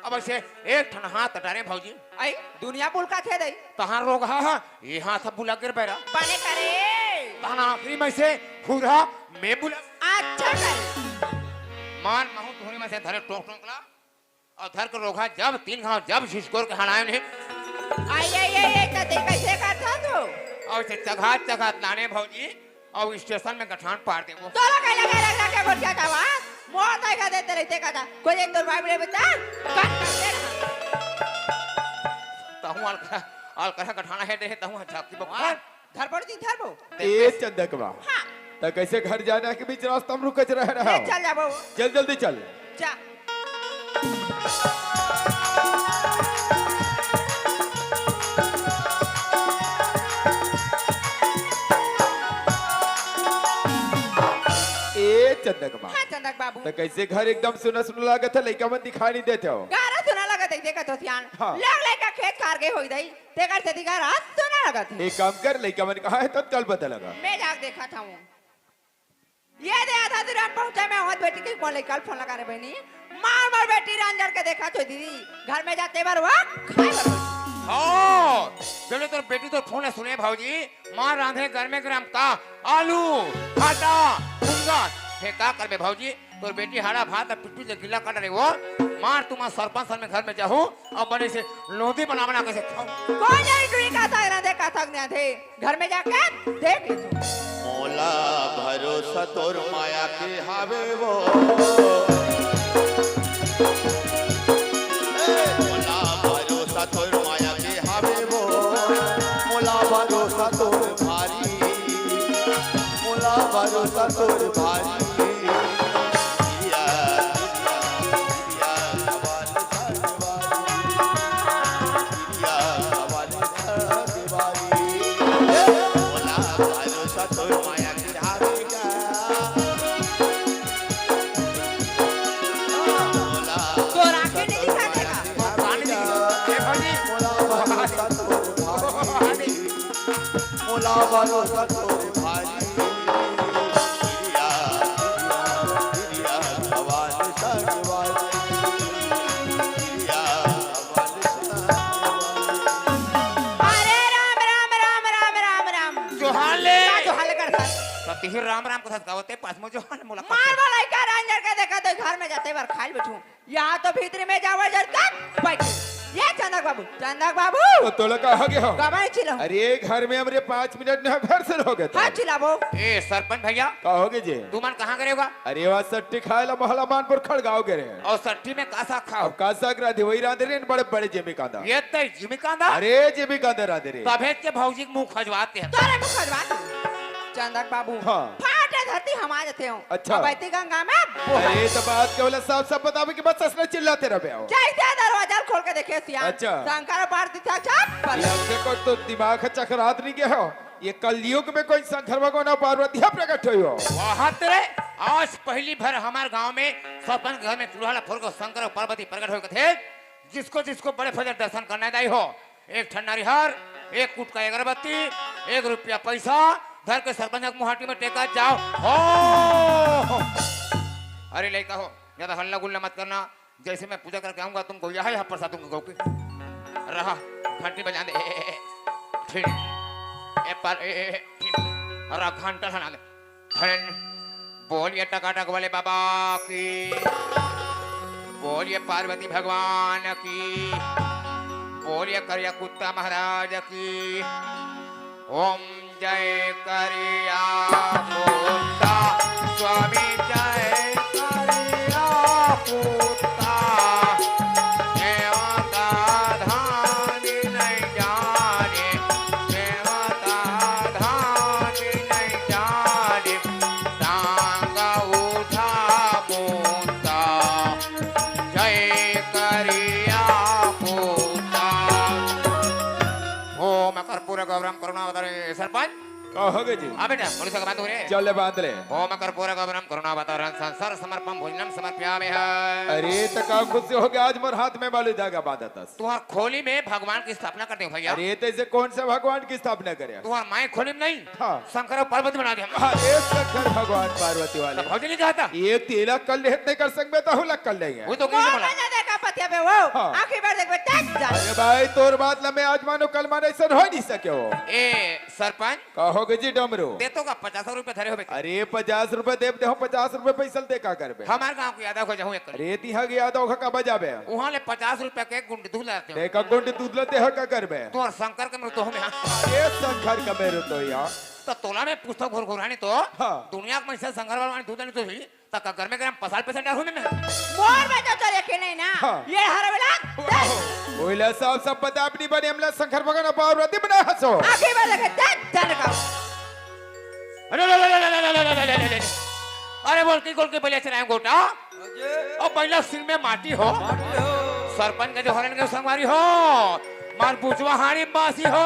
अब ऐसे एक ठन हाथ डारे भौजी आई दुनिया बुल का थे दई तहां रोग हा ये हाथ बुला गिर बैरा बने करे तहां आखिरी में से फुरा मैं बुला अच्छा कर मान महू तुहरे में से धरे टोक टोकला और धर के रोगा जब 3 घाव जब शिशकोर के हलाए नहीं आई तते कैसे करता तू और से चघात चघात लाने भौजी और स्टेशन में गठान पार दे वो तोला काय लगा रखा के बोल क्या था मोर ताई का देते रहते का था कोई एक दो बाइबल बता काट दे तहु आल करा गठाना है दे तहु झाकी बकवा घर पर दी घर वो ए चंदकवा हां तो कैसे घर जाने के बीच रास्ता में रुक रह रहा चल जा बाबू चल जल्दी चल जा ए चंदकवा हां चंदक बाबू तो कैसे घर एकदम सुना सुना लागत है लइका मन दिखाई नहीं देते हो गारा सुना लगा दे देखा तो सियान हाँ। लग ले का खेत कार गए होई दई ते कर से दिखा रात सुना लगा थे एक काम कर लइका मन कहा है तब कल पता लगा मैं जाग देखा था हूं ये दे आधा दूर हम पहुंचे मैं और बेटी के कॉल कल फोन लगा रे बहनी मार मार बेटी रंजर के देखा तो दीदी घर में जाते बार वो खाए बार हां जब तो बेटी तो फोन सुने भौजी मां रांधे घर में ग्राम का आलू भाटा भुंगा फेंका कर बे भौजी तोर बेटी हरा भात और पिट्टू से गिला काट रही वो मार तुम सरपंच सर में घर में जाहू और बड़े से लोधी बना बना के खाओ कौन जाने तू का था ना देखा था ना थे घर में जाके देख ले तू मोला भरोसा तोर माया के हावे वो मोला भरोसा तोर माया के हावे वो मोला भरोसा तोर भारी मोला भरोसा तोर भारी तोरा के नहीं दिखा देगा मोला भरोसा तोर भारी गिरिया गिरिया भवान संगवान गिरिया भवान अरे राम राम राम राम राम राम जोहान ले का जो हाल कर सर सती राम राम को गावते पास में जोहान मार मुलाकात वाला का रंजर के देखा तो घर में जाते बार खाल बैठूं यहाँ तो भीतर में जावा जर तक बैठ ये चंदक बाबू तो तोला कहा गया हो कमाई चिलो अरे घर में हमरे 5 मिनट में घर से हो गए हाँ चिलाबो ए सरपंच भैया कहोगे जी तू मन कहां करेगा अरे वहाँ सट्टी खाए ला मोहल्ला मानपुर खड़गांव के रहे और सट्टी में कासा खाओ अब कासा राधे वही राधे रे बड़े बड़े जेमी कांदा ये तय जिमी कांदा अरे जेमी कांदा राधे रे तभेद के भौजी के मुंह खजवाते हैं तोरे मुख खजवा चंदक बाबू हाँ। फाटे धरती हम आ जाते हो अच्छा। बैती गंगा में अरे तो बात के बोला साफ साफ बतावे कि बस असले चिल्लाते रहे हो जैसे दरवाजा खोल के देखे सियान अच्छा। शंकर पार्वती था छाप ये हमसे को तो दिमाग चकरात नहीं गया हो ये कलयुग में कोई शंकर भगवान और पार्वती प्रकट हुई हो वहाँ तेरे आज पहली भर हमारे गांव में सरपंच घर में चूल्हा फोड़ को शंकर और पार्वती प्रकट हो गए थे जिसको जिसको बड़े फजर दर्शन करने दाई हो एक ठंडा रिहार एक कुट का अगरबत्ती 1 रुपया पैसा घर के सरपंच मुहाटी में टेका जाओ हो अरे लड़का हो ज्यादा हल्ला गुल्ला मत करना जैसे मैं पूजा करके आऊंगा तुमको यहाँ प्रसाद दूंगा गौ की रहा घंटी बजा दे ठीक अरे घंटा सुना दे बोलिए टकाटक वाले बाबा की, बोलिए पार्वती भगवान की, बोलिए करिया कुत्ता महाराज की। ओम जय करिया कुत्ता स्वामी जय करिया कुत्ता, देवता धान नहीं जाने, देवता धान नहीं जाने, टांग उठा कुत्ता जय करिया कुत्ता। ओम कर्पूर गौरम करुणावतारे सरपंच कहोगे जी आ बेटा पुलिस का बात हो रे चल बांध ले। ओम कर्पूर गौरम करुणावतारं संसार समर्पण भोजनम समर्पयामि। अरे तका खुद से हो गया आज मोर हाथ में बालू जागा बांधा तस। तुम्हार खोली में भगवान की स्थापना करते हो भैया। अरे तैसे कौन सा भगवान की स्थापना करे? तुम्हार माए खोली में नहीं हाँ। शंकर और पार्वती बना दिया। अरे शंकर भगवान पार्वती वाले भौजी नहीं चाहता एक तिलक कर ले नहीं कर सकते तो हुलक कर लेंगे। वो तो कैसे बोला मजा देखा पतिया पे वो हाँ। आखिरी बार देख बेटा जा अरे भाई तोर बात लमे आज मानो कल मानो ऐसा हो नहीं सके हो। ए सरपंच कहोगे जी डमरू दे तो का 50 रुपए धरे हो बेटा। अरे 50 रुपए दे दे 50 रुपए पैसा दे का करबे? हमारे गांव की याद हो जाऊं एक अरे तिहा गया तो का बजाबे वहां ले 50 रुपए के गुंड दूध लाते हो। देखा गुंड दूध लेते हो का करबे? तुम्हार शंकर के मृत्यु में अरे शंकर का मेरे तो यार तो तोला में पुस्तक घोर घोरानी तो हाँ। दुनिया में से शंकर वाला दूध नहीं तो ही तक घर में गरम पसाल पैसा डाल में मोर में तो चले के नहीं ना हाँ। ये हर बेला ओइला सब पता अपनी बने हमला शंकर भगवान पार्वती बना हंसो। आखिरी बार देख जा का अरे बोल की पहले चलाए गोटा और पहला सिंह में माटी हो सरपंच के जो हरण के संगवारी हो मार पूछवा हाड़ी बासी हो।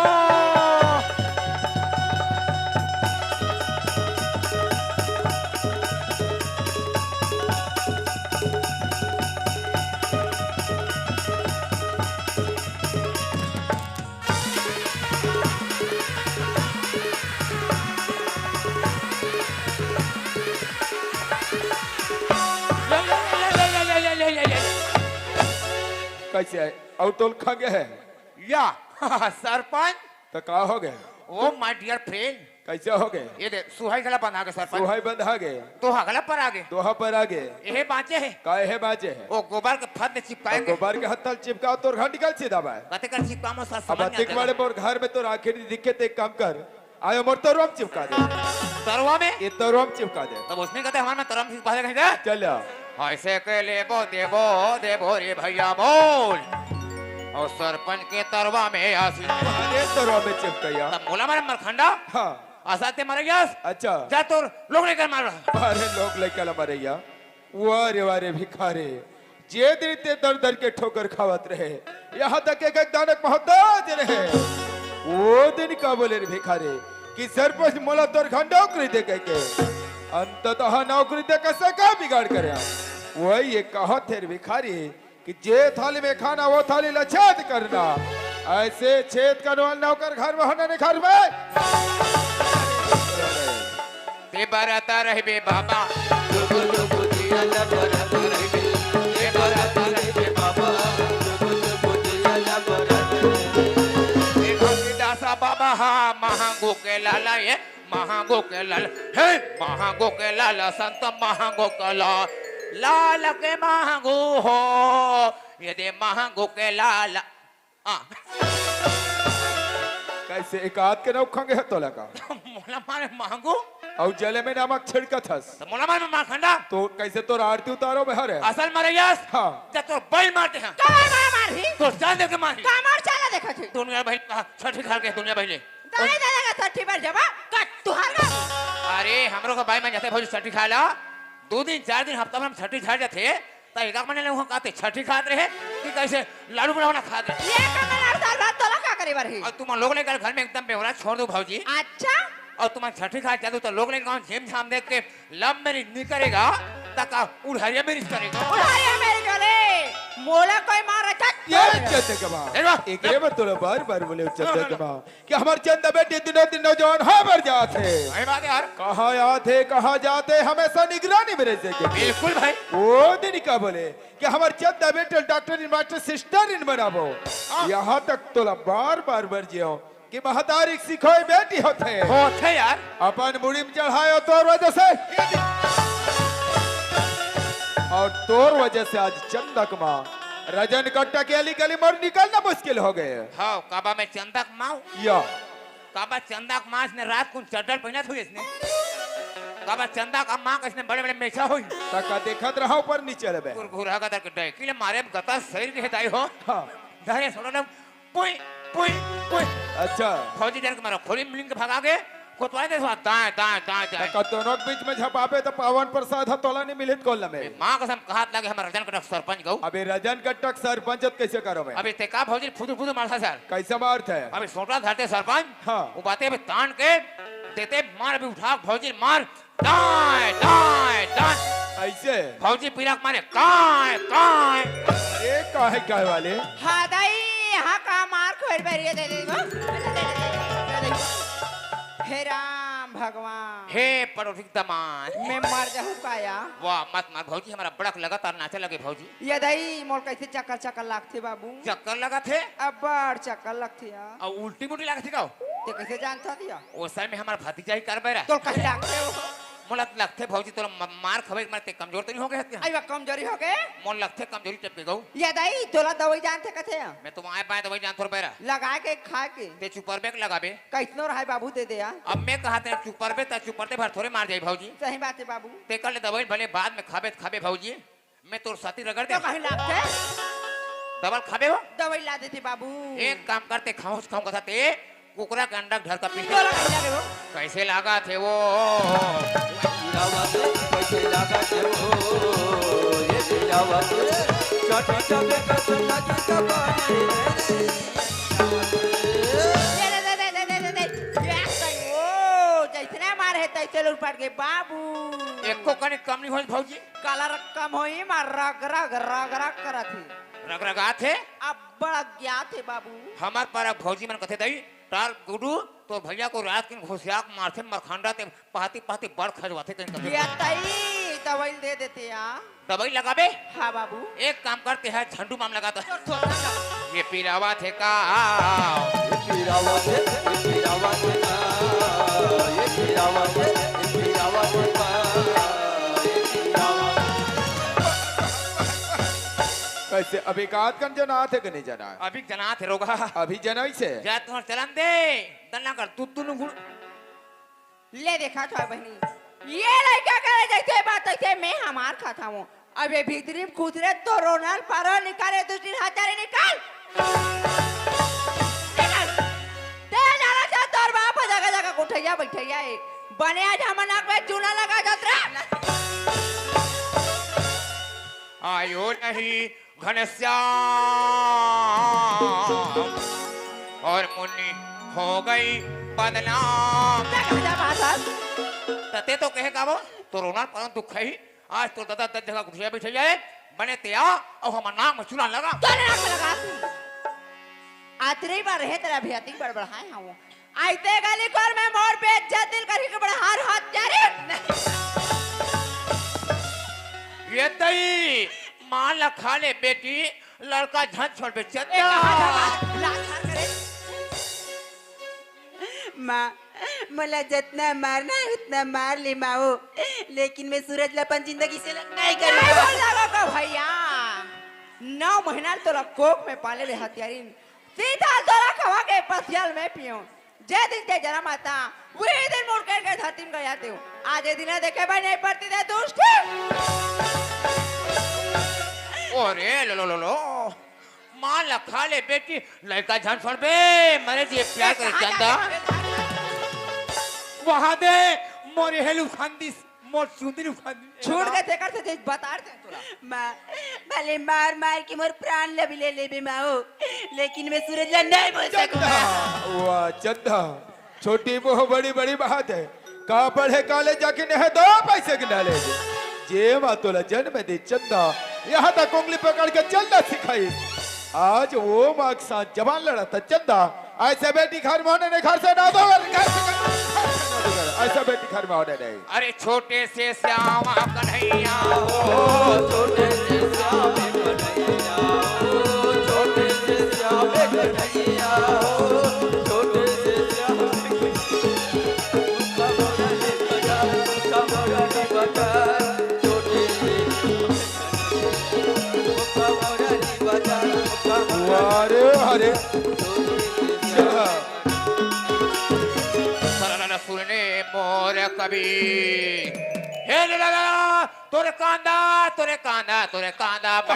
कैसे है और तोल खा गए है या सरपंच तो का हो गए? ओ माय डियर फ्रेंड कैसे हो गए? ये दे सुहाई गला बना के सरपंच सुहाई बंधा गए तो हगला पर आगे दोहा पर आगे ये बाँचे है काय है बाजे है ओ गोबर के फद में चिपकाएंगे गोबर के हत्तल चिपका तोर घर निकल सीधा बा। कते कर चिपकामो सा अब समझ अतिक वाले मोर घर में तो आखिर दिखे ते काम कर आयो मोर तोरम चिपका दे तरवा में ये तोरम चिपका दे तब उसमें कहते हमारे में तरम सिंह पहले कहीं चल ऐसे के लेबो देबो देबो रे भैया बोल और सरपंच के तरवा में आसी अरे तोरम में चिपकाया तब मोला मारे मरखंडा हाँ आसाते मर गया अच्छा जा तो लोग लेकर मार रहा अरे लोग लेकर मरैया वारे वारे भिखारे जे देते दर दर के ठोकर खावत रहे यहाँ तक एक एक दानक मोहताज रहे वो दिन का बोले रे भिखारे कि सरपंच मोला तोर घर नौकरी दे के अंततः नौकरी दे कैसे का बिगाड़ करे वही ये कहा थे रे भिखारी कि जे थाली में खाना वो थाली लछेद करना ऐसे छेद करने वाला नौकर घर में होना नहीं घर में ते बराता रहे बे बाबा दासा बाबा हाँ महागो के लाला ये महागो के लाला हे महागो के लाला संत महागो के लाल के महागो हो ये दे महागो के लाला कैसे एक आध के नौक खंगे तो लगा मोला मारे महागो और जले में नमक छिड़का थस तो मोला मारे माखंडा तो कैसे तो आरती उतारो में हरे असल मारे यस हाँ जब तो बैल मारते हैं कमर मार ही तो जान दे के मारी कमर चला देखा थी दुनिया भाई छठी खाल के दुनिया भाई दाई दादा का सट्टी बार जबा कट तुहार का अरे हमरो का भाई में जाते भौजी छठी खा ला 2 दिन 4 दिन हफ्ता में हम छठी खा जाते तो एक महीने ले वहां खाते छठी खाते रहे कि कैसे लाडू बनाना खाते ये कमर दाल भात तोला का करी बार ही और तुम लोग लेकर घर में एकदम बेवरा छोड़ दो भौजी अच्छा और तुम छठी खा जाते तो लोग लेकर झेम झाम देख के लब मेरी नहीं करेगा तक उड़हरिया मेरी करेगा उड़ाया मेरे गले मोला कोई मारा ये चक चंद के मां अरे वाह। एक रे तो बार बार बोले चंद के मां कि हमारे चंद बेटे दिनों दिन नौजवान हाँ मर जाते सही बात है यार कहाँ आते कहाँ जाते हमेशा निगरानी में रहते के बिल्कुल भाई वो दिन का बोले कि हमारे चंद बेटे doctor in master sister in बनाबो यहाँ तक तो बार बार बर जियो कि महतारी सिखोई बेटी होते होते यार अपन मुड़ी में चढ़ाए तोर वजह से और तोर वजह से आज चंदक माँ रजन कट्टा के अली गली मोड़ निकलना मुश्किल हो गए हाँ काबा में चंदक माँ या काबा चंदा का माँ इसने रात को चड्डल पहना था इसने काबा चंदा का माँ का इसने बड़े बड़े मेछा हुई तका देखत रहा ऊपर नीचे रहे घुरा का दर के किले मारे गता शरीर के हिदाई हो हाँ धरे सोना ना पुई पुई पुई अच्छा फौजी जन के मारो खोली मिलिंग के भगा के कोतवाई दे दाएं दाएं दाएं दाएं तका दोनों के बीच में झपापे तो पावन प्रसाद हतोला नहीं मिलित कोल्ला में माँ कसम कहात लगे हमारा रजन कटक सरपंच गौ अबे रजन कट्टक सरपंचत कैसे करो मैं अभी ते का फौजी फुदू फुदू मारता सर कैसा मारत है अभी सोटा धरते सरपंच हाँ। वो बातें अभी तान के देते मार अभी उठा फौजी मार दाएं दाएं दाएं ऐसे फौजी पीला के मारे काय काय अरे काहे काहे वाले हाँ दाई हाँ का मार खोल बैरिए दे दे हे राम भगवान हे पड़ोसी दमाद मैं मर जाऊँ काया वाह मत मार भौजी हमारा बड़क लगातार नाचे लगे भौजी ये दाई मोर कैसे चक्कर चक्कर लागते बाबू चक्कर लगा थे अब बड़ चक्कर लगती है और उल्टी मुल्टी लगा थी का ते कैसे जानता दिया उस समय में हमारा भतीजा ही कर बैरा तो कहीं लागते हो मोला लगते भौजी तो मार खबे मारते कमजोर तो नहीं हो गए हत्या आई कमजोरी हो गए मोल लगते कमजोरी टपके गऊ ये दाई तोला दवाई जानते कथे मैं तुम आए पाए तो वही जान थोड़ा बैरा लगा के खा के ते चुपर बैग लगाबे कैसनो रहा बाबू दे दे अब मैं कहा थे चुपर बे ता चुपरते भर थोड़े मार जाए भौजी सही बात है बाबू ते कर ले दवाई भले बाद में खाबे खाबे भौजी मैं तोर साथी रगड़ तो दे कहीं लागते दबल खाबे हो दवाई ला देते बाबू एक काम करते खाओ खाओ कथा ते कुकरा का अंडा घर का पीछे तोला कहीं लगे वो कैसे लगा थे वो जैसे मार है तैसे लूट पड़ गए बाबू एक को कने कम नहीं हो भौजी काला रकम हो ही मार रग रग रग रग करा थी रग रगा थे अब बड़ा ज्ञात है बाबू हमार पर भौजी मन कथे दई तार गुडू तो भैया को रात के घुसिया मारथे मरखंडा ते पहाती पहाती बड़ खजवाथे कहीं कभी दवाई दे देते यार दवाई लगाबे हाँ बाबू एक काम करते हैं झंडू माम लगाता है थोड़ा सा ये पीलावा थे का कैसे अभी कात कन जना थे कि नहीं जना अभी जना थे रोगा अभी जनई से जा तुम्हार चलन दे दल्ला कर तू तू गुड़ ले देखा था बहनी ये लड़का करे जैसे बात ऐसे मैं हमार खाता हूँ अब ये भीतरी में कूदरे तो रोनाल पारो निकाले दूसरी हाथारे निकाल ते जाना चाह तोर बाप जगह जगह उठैया बैठैया है बने आज हम नाक में चूना लगा जतरा आयो नहीं घनश्याम और मुन्नी हो गई बदनाम तते तो कहे का वो तो रोना पर दुख है आज तो दादा दस जगह घुसिया बैठ जाए बने तिया और हमारा नाम चूना लगा तोरे नाक में लगा आतरी बार रहे तेरा भैती बड़बड़ाए हूँ आइते गली कर में मोर पे इज्जत दिल करी के बड़ा हार हाथ जा रे ये दई मां लखा ले बेटी लड़का झट छोड़ बे चल माँ मला जितना मारना है उतना मार ले माओ लेकिन मैं सूरज लपन जिंदगी से नहीं कर भैया 9 महीना तोरा कोक में पाले रे हथियारी सीधा तोरा खवा के पथियल में पियो जे दिन ते जरा माता वही दिन मुड़ के धरती में गया ते आज ये दिन देखे भाई नहीं पड़ती दे दुष्ट ओरे लो मां लखा ले बेटी लड़का झट छोड़ बे मरे जी प्यार कर चंदा वहां दे मोरे हेलु खांदी मोर सुंदरी खांदी छोड़ के देकर से बता दे तोरा माँ भले मार मार के मोर प्राण ले भी ले ले माओ लेकिन मैं सूरज ला नहीं बोल सकूंगा वाह चंदा छोटी वो बड़ी बड़ी बात है कहा पढ़े कॉलेज जाके नहीं 2 पैसे के डाले जे मातोला जन्म दे चंदा यहाँ तक उंगली पकड़ के चलना सिखाई आज वो माँ के साथ जवान लड़ा था चंदा ऐसे बेटी घर में होने नहीं घर से ना दो ऐसा बेटी घर में होने नहीं अरे छोटे से श्यामा कन्हैया छोटे से श्याम कन्हैया छोटे से श्याम कन्हैया छोटे से रे चला सरला सुनने मोर कभी हे लला तोरे कांदा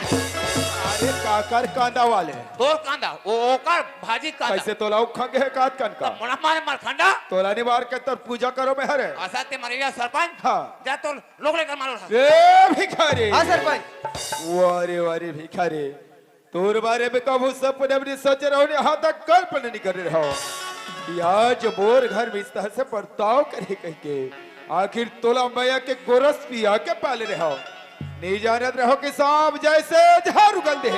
अरे काकर कांदा वाले तोर कांदा ओकर भाजी कांदा कैसे तोला उखंगे है काट कन का मोना मारे मार खंडा तोला निवार के तर पूजा करो में हरे असा ते मरिया सरपंच हाँ जा तो लोग लेकर मारो ए भिखारी हाँ सरपंच वारे वारे भिखारी तोर बारे में कबू सपने अपनी सोच रहो ने यहाँ तक कल्पना नहीं कर रहा हो कि आज मोर घर में इस तरह से बर्ताव करे कह के आखिर तोला मैया के गोरस पिया के पाले रहो नहीं जानत रहो कि सांप जैसे झाड़ उगल दे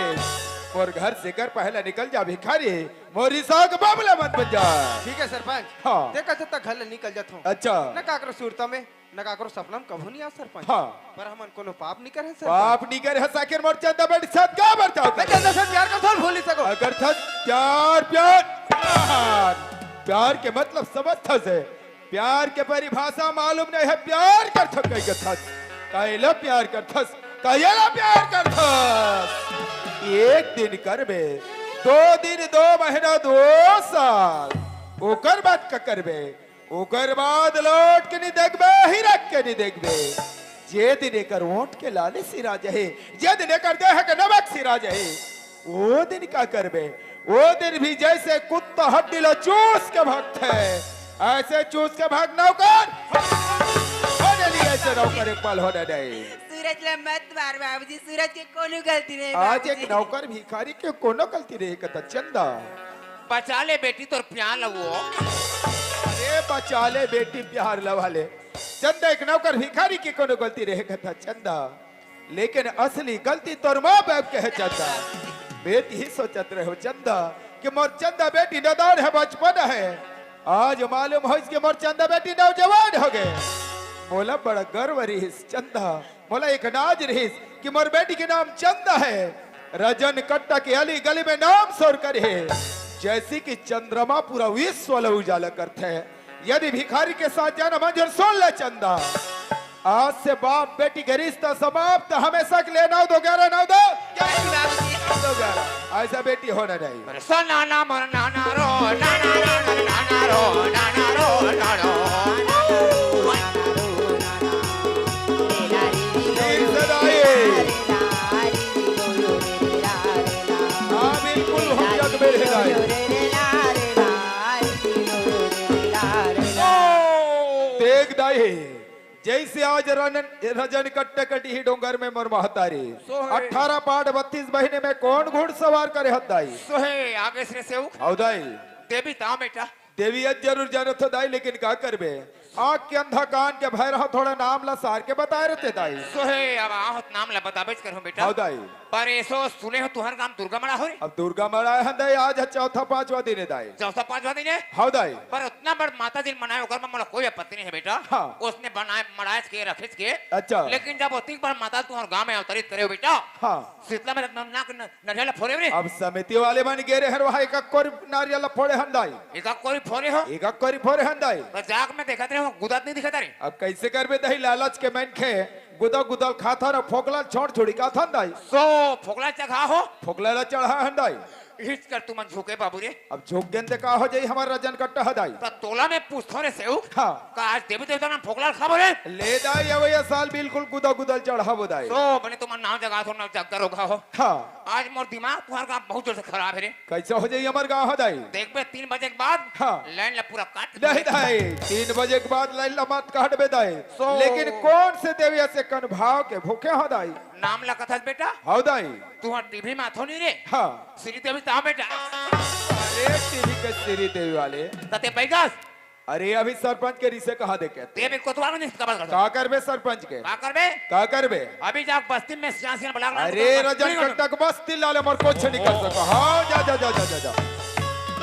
और घर से कर पहले निकल जा भिखारी मोरी साग बाबला मत बन जा ठीक है सरपंच हाँ। देखा जब तक घर ले निकल जात हूँ अच्छा न काकरो सूरता में न काकरो सपना में कभू नहीं आ सरपंच हाँ पर हमन कोनो पाप नहीं करे सरपंच बाप निकर है साकिर मोर चंदा बैठ साथ का बर्ताव मैं चंदा से प्यार का थोड़ भूल नहीं सको अगर था प्यार प्यार प्यार प्यार के मतलब समझ था से प्यार के परिभाषा मालूम नहीं है प्यार कर था कई कथस कायला प्यार कर थस कायला प्यार कर थस एक दिन कर बे 2 दिन 2 महीना 2 साल ओकर बाद का करबे ओकर बाद लौट के नहीं देखबे ही रख के नहीं देखबे जे दिन एकर ओंठ के लाले सिरा जहे जे दिन एकर देह के नमक सिरा जहे वो दिन का करबे वो दिन भी जैसे कुत्ता हड्डी लो चूस के भागते है ऐसे चूस के भाग नौकर होने लिए ऐसे नौकर एक पल होने नहीं सूरज ला मत मार बाबूजी सूरज के कोनो गलती नहीं आज बाबूजी। एक नौकर भिखारी के कोनो गलती रही कता चंदा बचा ले बेटी तोर प्यार लगो अरे बचा ले बेटी प्यार लवाले चंदा एक नौकर भिखारी की कोनो गलती रहे कता चंदा लेकिन असली गलती तोर माँ बाप के है चंदा बेटी ही सोचत रहे हो चंदा कि मोर चंदा बेटी नदान है बचपन है आज मालूम हो इसके मोर चंदा बेटी नौजवान हो गए मोला बड़ा गर्व रहीस चंदा मोला एक नाज रहीस कि मोर बेटी के नाम चंदा है रजन कट्टा के अली गली में नाम सोर करे है जैसी कि चंद्रमा पूरा विश्व उजाला करते हैं यदि भिखारी के साथ जाना मंजूर सुन ले चंदा आज से बाप बेटी का रिश्ता समाप्त हमेशा के लिए 9-2-11 9-2-11 ऐसा बेटी होना नहीं नाना मोर नाना रो नाना रो नाना रो नाना रो नाना रो तीर से दाएं। हाँ बिल्कुल हम जग में रह जाए देख दाई जैसे आज रजन कट्टे कटी ही डोंगर में मर महतारी 18 पाठ 32 महीने में कौन घुड़सवार करे हदाई सोहे आगे से सेव हौदाई देवी ता बेटा देवी जरूर जानत हो दाई लेकिन का करबे आँख के अंधा कान के भैरह थोड़ा नाम ला सार के बताए रहते दाई सोहे अब आहत नाम ला बताबेच कर बेटा हौदाई पर ऐसो सुने हो तुहर काम दुर्गा मड़ा हो रे अब दुर्गा मरा है दाई आज है चौथा 5वां दिन है दाई चौथा 5वां दिन है हौदाई पर उतना बड़ माता जी मनाए ओकर में मोला कोई आपत्ति नहीं है बेटा हाँ। उसने बनाए मड़ाए के रखे के अच्छा। लेकिन जब उतनी बार माता तुम्हारे गांव में अवतरित करे हो बेटा हाँ शीतला में नाक नरियल फोड़े रे अब समिति वाले बन गए हर वहाँ एक कोरी नारियल फोड़े हंदाई एक कोई फोड़े हो एक कोरी फोड़े हंदाई तो जाग में देखा रहे हो गुदात नहीं दिखा रे अब कैसे करबे दही लालच के मैन खे गुदल गुदल खाता न फोकला छोड़ छोड़ी का था हंदाई सो फोकला चखा हो फोकला ला चढ़ा हंदाई हिच कर तू मन झुके बाबू रे अब झोंक गेंदे का हो जाई हमारा रजन कट्टा हदाई तो तोला में पूछथो रे सेऊ हाँ का आज देवी देवता ना फोकला खाबो रे ले दाई अवैया साल बिल्कुल गुदा गुदल चढ़ा बोदाई तो बने तुम नाम जगा थो ना जग रोगा हो हाँ आज मोर दिमाग तुम्हारा काम बहुत जोर से खराब है रे कैसे हो जाई हमार गाँव हदाई देख बे 3 बजे के बाद हाँ। लाइन ला पूरा काट नहीं दाई 3 बजे के बाद लाइन मत काट बे दाई सो- लेकिन कौन से देविया से कन भाव के भूखे हदाई नाम ला कथस बेटा हौदाई तुम्हार टीवी में आथो नहीं रे हाँ श्री देवी ता बेटा अरे टीवी के श्री देवी वाले तते बैगास अरे अभी सरपंच के रिसे कहा दे के देवी कोतवाल नहीं कबल कर का करबे सरपंच के का करबे का करबे अभी जा बस्ती में सियासी बला अरे रजन कट्टा को बस तिल लाले मोर कुछ निकल सको हाँ जा जा जा जा जा जा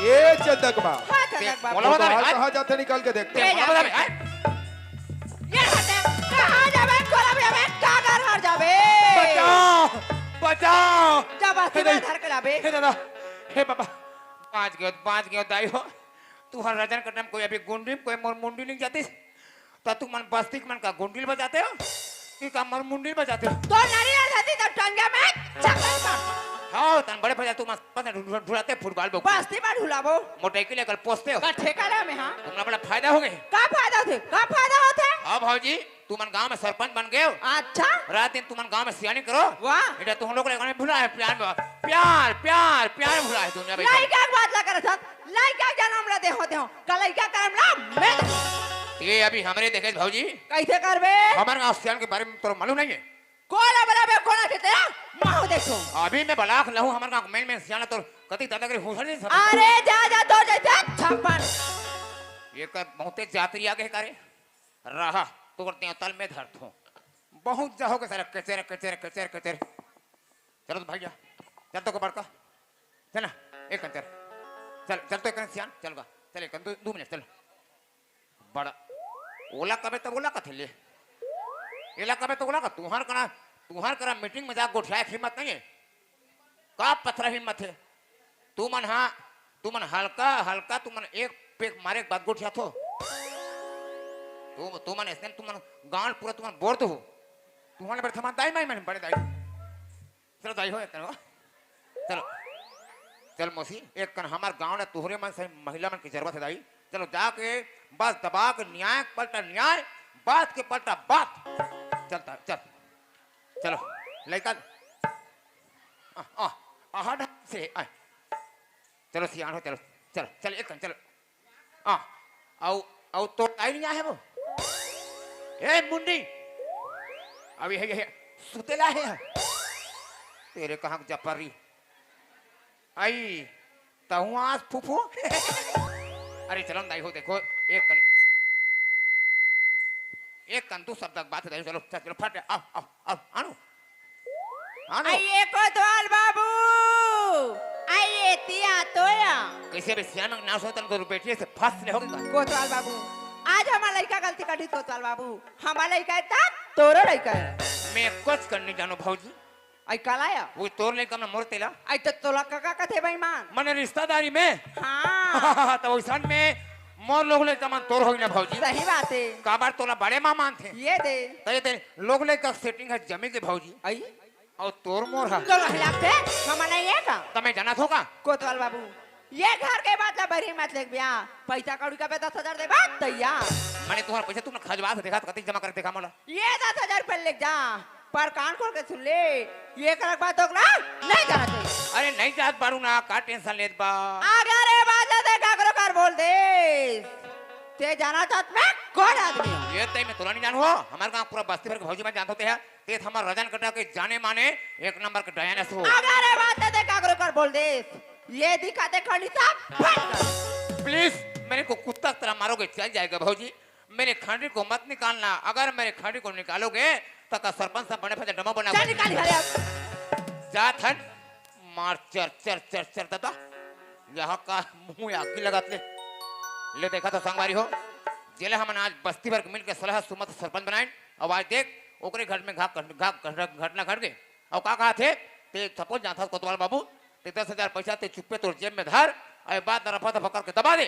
ये चंदक माँ हाँ चंदक बाबू बोला बता रे कहाँ जाते निकल के देखते ते हैं। बोला बता रे ये हटे कहाँ जाबे कोला जाबे का घर घर जाबे बचाओ बचाओ जा बस्ती में धर के लाबे हे दादा हे बाबा 5 गयो दाई हो तू हर रजन कटम कोई अभी गुंडी कोई मोर मुंडी नहीं जाती तो तू मन बस्ती मन का गुंडी बजाते हो कि का मोर मुंडी बजाते हो तो नारियल जाती तो टंगे में चक्कर मार हाँ तन बड़े भैया तुम ढुलाते फुटबॉल बो बस्ती में ढुलाबो मोटरसाइकिल लेकर पोसते हो का ठेका ले में हाँ तुमरा बड़ा फायदा हो गए का फायदा होते का फायदा होते हाँ भाजी तुमन गांव में सरपंच बन गए हो अच्छा रात दिन तुमन गांव में सियानी करो वाह इधर तुम लोग ने भुला है प्यार में प्यार प्यार प्यार में भुला है दुनिया में लड़का के बात ला करे साथ लड़का जन्म ला दे होते हो का लड़का करम ना मैं ये अभी हमरे देखे भाजी कैसे करबे हमारे गांव सियान के बारे में तो मालूम नहीं है कोला बड़ा बे कोना के तेरा माहो देखो अभी मैं बलाक लहू हमारे गांव मेन में सियाना तो कति दादागिरी होसर नहीं सब अरे जा जा तो जैसे छप्पन ये कर बहुते जात्री आगे करे रहा तो करते हैं तल में धरत हूँ बहुत जाओ के सारा कचेर कचेर कचेर कचेर चलो तो भैया चल तो कबर का चल ना एक कंचर चल चल तो एक सियान चल गा चल एक 2 मिनट चल बड़ा ओला कबे तो ओला का थे ले एला कबे तो ओला का तुहार करा मीटिंग में जा गोठिया हिम्मत नहीं है का पथरा हिम्मत है तू मन हल्का हल्का तू मन एक पेक मारे के बाद गोठिया थो तू मन ऐसे तू मन गांड पूरा तू मन बोर तो हो तू मन बड़े थमा दाई मैं बड़े दाई चलो दाई हो इतना चलो चल मौसी एक कन हमार गांव ने तुहरे मन से महिला मन की जरूरत है दाई चलो जाके बस दबा के न्याय पलटा न्याय बात के पलटा बात चलता चल चलो लड़का आहट से चलो सियान हो चलो चल चल एक चलो आओ तो आई नहीं है वो ए मुंडी अभी है सुतेला है तेरे कहाँ जपरी आई तहु आज फूफू अरे चलो दाई हो देखो एक कंतु शब्द बात है चलो चलो फट आओ आनो आइए कोतवाल बाबू आइए तिया तोया कैसे भी सियान ना सोतन तो बेटी से फंस ले होगा कोतवाल बाबू आज हमारा लड़का गलती कर दी कोतवाल बाबू हमारा लड़का है तब तोरो लड़का है मैं कुछ करने जानो भौजी आई कलाया वो तोर ले कम मोर तेला आई तो तोला काका कथे बेईमान मने रिश्तेदारी में हाँ तो वैसन में मोर लोग ले तमन तोर होई ना भौजी सही बात है काबर तोला बड़े मामान थे ये दे ते लोग ले का सेटिंग है जमी के भौजी आई और तोर मोर है तो लगते हमारा ये का तमे जाना होगा कोतवाल बाबू ये घर के बात ला बरी मत लेक बिया पैसा कौड़ी का पे 10,000 दे बात तैयार मैंने तुम्हारा पैसा तुमने खजवा से देखा कति जमा कर देखा मोला ये 10,000 पर लेक जा पर कान खोल के सुन ले ये करक बात हो ना नहीं जाना चाहिए अरे नहीं जात पारू ना का टेंशन लेत बा अगर ये बात दे काकरो कर बोल दे ते जाना चाहत मैं कौन आदमी हूं? ये तय में तोला नहीं जानू हो हमारे गांव पूरा बस्ती भर के भौजी में जानते होते हैं ते हमार रजन कटा के जाने माने एक नंबर के डायनास हो अगर ये बात दे काकरो कर बोल दे ये दिखाते खड़ी साहब प्लीज मेरे को कुत्ता तरह मारोगे चल जाएगा भौजी मेरे खंडी को मत निकालना अगर मेरे खंडी को निकालोगे तो का सरपंच साहब बने फटे डमा बना चल निकाल घर अब जात हन मार चर चर चर चर दादा यहाँ का मुंह आग लगाते ले देखा तो संगवारी हो जेले हम आज बस्ती भर मिल के सलाह सुमत सरपंच बनाए और आज देख ओकरे घर में घटना घट गए और का कहा थे ते सपोज जाता कोतवाल बाबू ते 10,000 पैसा ते चुप्पे तोर जेब में धर और बात रफा दफा करके दबा दे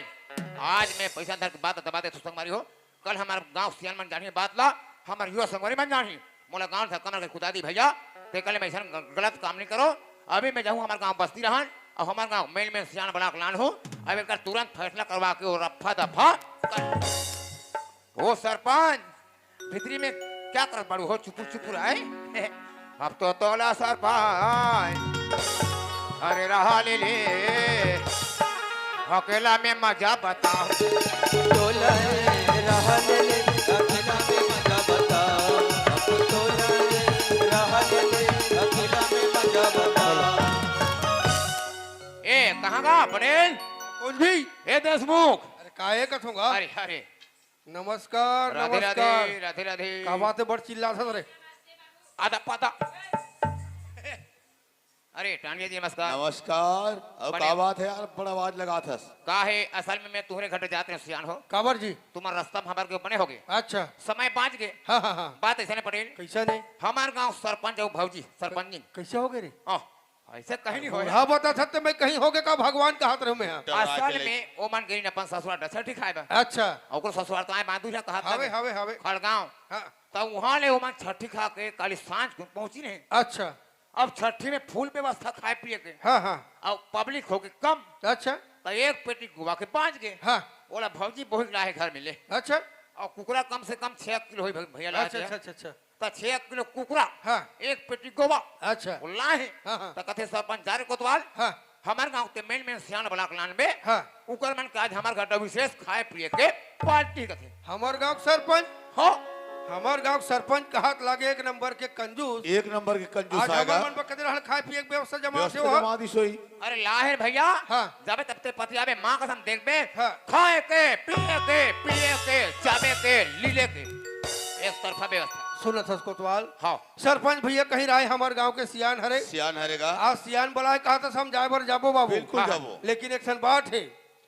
आज मैं पैसा धर के बात दबा दे तो संगवारी हो कल हमारे गांव सियान मन जानी बात ला हमारे युवा संगवारी मन जानी मोला गांव से कमर के खुदा दी भैया ते कल मैं ऐसा गलत काम नहीं करो अभी मैं जाऊँ हमारे गाँव बस्ती रहन और हमारे गाँव मेल में सियान बना लान हो अब एक तुरंत फैसला करवा के वो रफा दफा वो सरपंच भितरी में क्या कर बड़ू हो चुपुर चुपुर आए अब तो तोला सरपंच अरे रहा ले अकेला में मजा बताओ तोला रहा ले अकेला में मजा बता अब तोला रहा ले अकेला में मजा बता ए कहाँ गा पटेल कुछ भी ए देशमुख अरे काहे कथूंगा अरे अरे नमस्कार राधे राधे नमस्कार राधे राधे का बात है बड़ चिल्ला था रे आधा पाता अरे टांडिया जी नमस्कार नमस्कार अब बढ़िया। का बात है यार बड़ा आवाज लगा था का है असल में मैं तुम्हारे घर जाते हैं सियान हो काबर जी तुम्हारा रास्ता में हमारे के बने होगे अच्छा समय 5 गए हाँ हाँ हाँ बात ऐसे नहीं पटेल कैसा नहीं हमारे गांव सरपंच और भौजी सरपंच जी कैसे हो गए रे ऐसे कहीं नहीं हो हाँ बता था तो मैं कहीं हो गए का भगवान का हाथ रहूं मैं यहाँ असल में ओ मन गिरी अपन ससुराल डसर ठीक है बा अच्छा और ससुराल तो आए बांधू जा कहा हवे हवे हवे खड़गांव हाँ तब वहां ले ओ मन छठी खा के काली सांझ को पहुंची नहीं अच्छा अब छठी में फूल व्यवस्था खाए पिए के हाँ हाँ अब पब्लिक हो के कम अच्छा तो एक पेटी गुआ के 5 गे हाँ बोला भौजी बहुत लाए घर मिले अच्छा और कुकरा कम से कम 6 किलो भैया लाए अच्छा थे। अच्छा अच्छा अच्छा तो 6 किलो कुकरा हाँ एक पेटी गोवा अच्छा वो लाए हाँ, हाँ। तो कथे सरपंच जा रे कोतवाल हाँ हमार गांव के मेन सियान ब्लॉक लान में हाँ उकर मन का आज हमार घर विशेष खाए पिए के पार्टी कथे हमार गांव के सरपंच हो हमार गांव के सरपंच कहा लागे एक नंबर के कंजूस एक नंबर के कंजूस आज आएगा हमार मन पर कदर हल खाए पिए के व्यवस्था जमा से व्यवस्था हो जमा दी सोई अरे लाहे भैया हाँ। जब तब ते पतियाबे मां कसम देखबे हाँ। खाए के पिए के चाबे के लीले के एक तरफा व्यवस्था सुनत हस कोतवाल हाँ सरपंच भैया कहीं राय हमार गांव के सियान हरे सियान हरेगा आज सियान बुलाए कहा था हम जाए भर जाबो बाबू बिल्कुल हाँ, जाबो। लेकिन एक सन बात है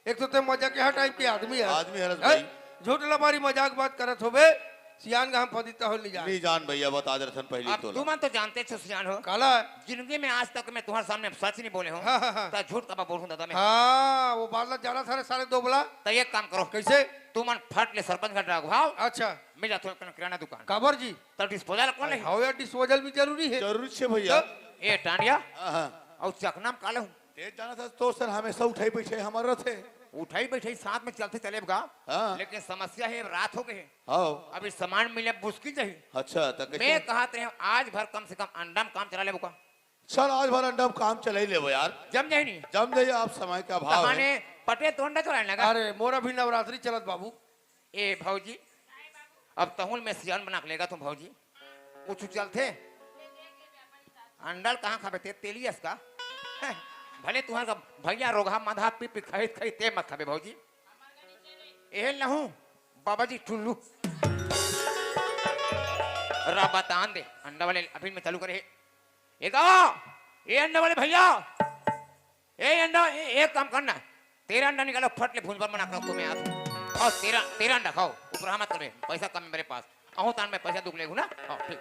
एक तो ते मजाक के टाइप के आदमी है आदमी है रस हैं? भाई। झूठ लबारी मजाक बात करत होबे सियान गांव पदिता हो नहीं जाए नहीं जान भैया बता दे रसन पहली अब तो तू मन तो जानते छो सियान हो काला जिंदगी में आज तक मैं तुम्हारे सामने सच नहीं बोले हूँ हाँ, हाँ, हाँ। तो झूठ कब बोलूँ दादा मैं हाँ वो बादल जाना सारे दो बोला तो एक काम करो कैसे तू मन फट ले सरपंच का ड्राग भाव अच्छा मिल जा थोड़ा किराना दुकान काबर जी तो डिस्पोजल कौन ले हाउ या डिस्पोजल भी जरूरी है जरूरी छे भैया ए टांडिया हाँ और चकनाम काले हूँ ते जाना था तो सर हमेशा उठाई बैठे हमारे रथे उठाई बैठाई साथ में चलते चलेगा हाँ। लेकिन समस्या है रात हो गई है हाँ अभी सामान मिले मुश्किल चाहिए अच्छा तो मैं कैसे कहा थे आज भर कम से कम अंडा में काम चला ले बुका चल आज भर अंडा काम चला ही ले यार जम जाए नहीं जम जाइए आप समय का भाव है कहाने पटे तो अंडा चलाने लगा अरे मोरा भी नवरात्रि चलत बाबू ए भौजी अब तहुल में सियान बना के लेगा तुम भौजी कुछ चलते अंडल कहाँ खाबे तेलियस का हैं, भले तुम्हारा भैया रोगा मधा पी पी खरीद खरीद ते मत खाबे भौजी ए लहू बाबा जी टुल्लू बतान दे अंडा वाले अभी में चालू करे ये अंडा वाले भैया ए अंडा एक काम करना तेरा अंडा निकालो फट ले भून पर बना कर तुम्हें आज और तेरा अंडा खाओ ऊपर मत करे पैसा कम है मेरे पास अहो तान में पैसा दुख लेगू ना हाँ ठीक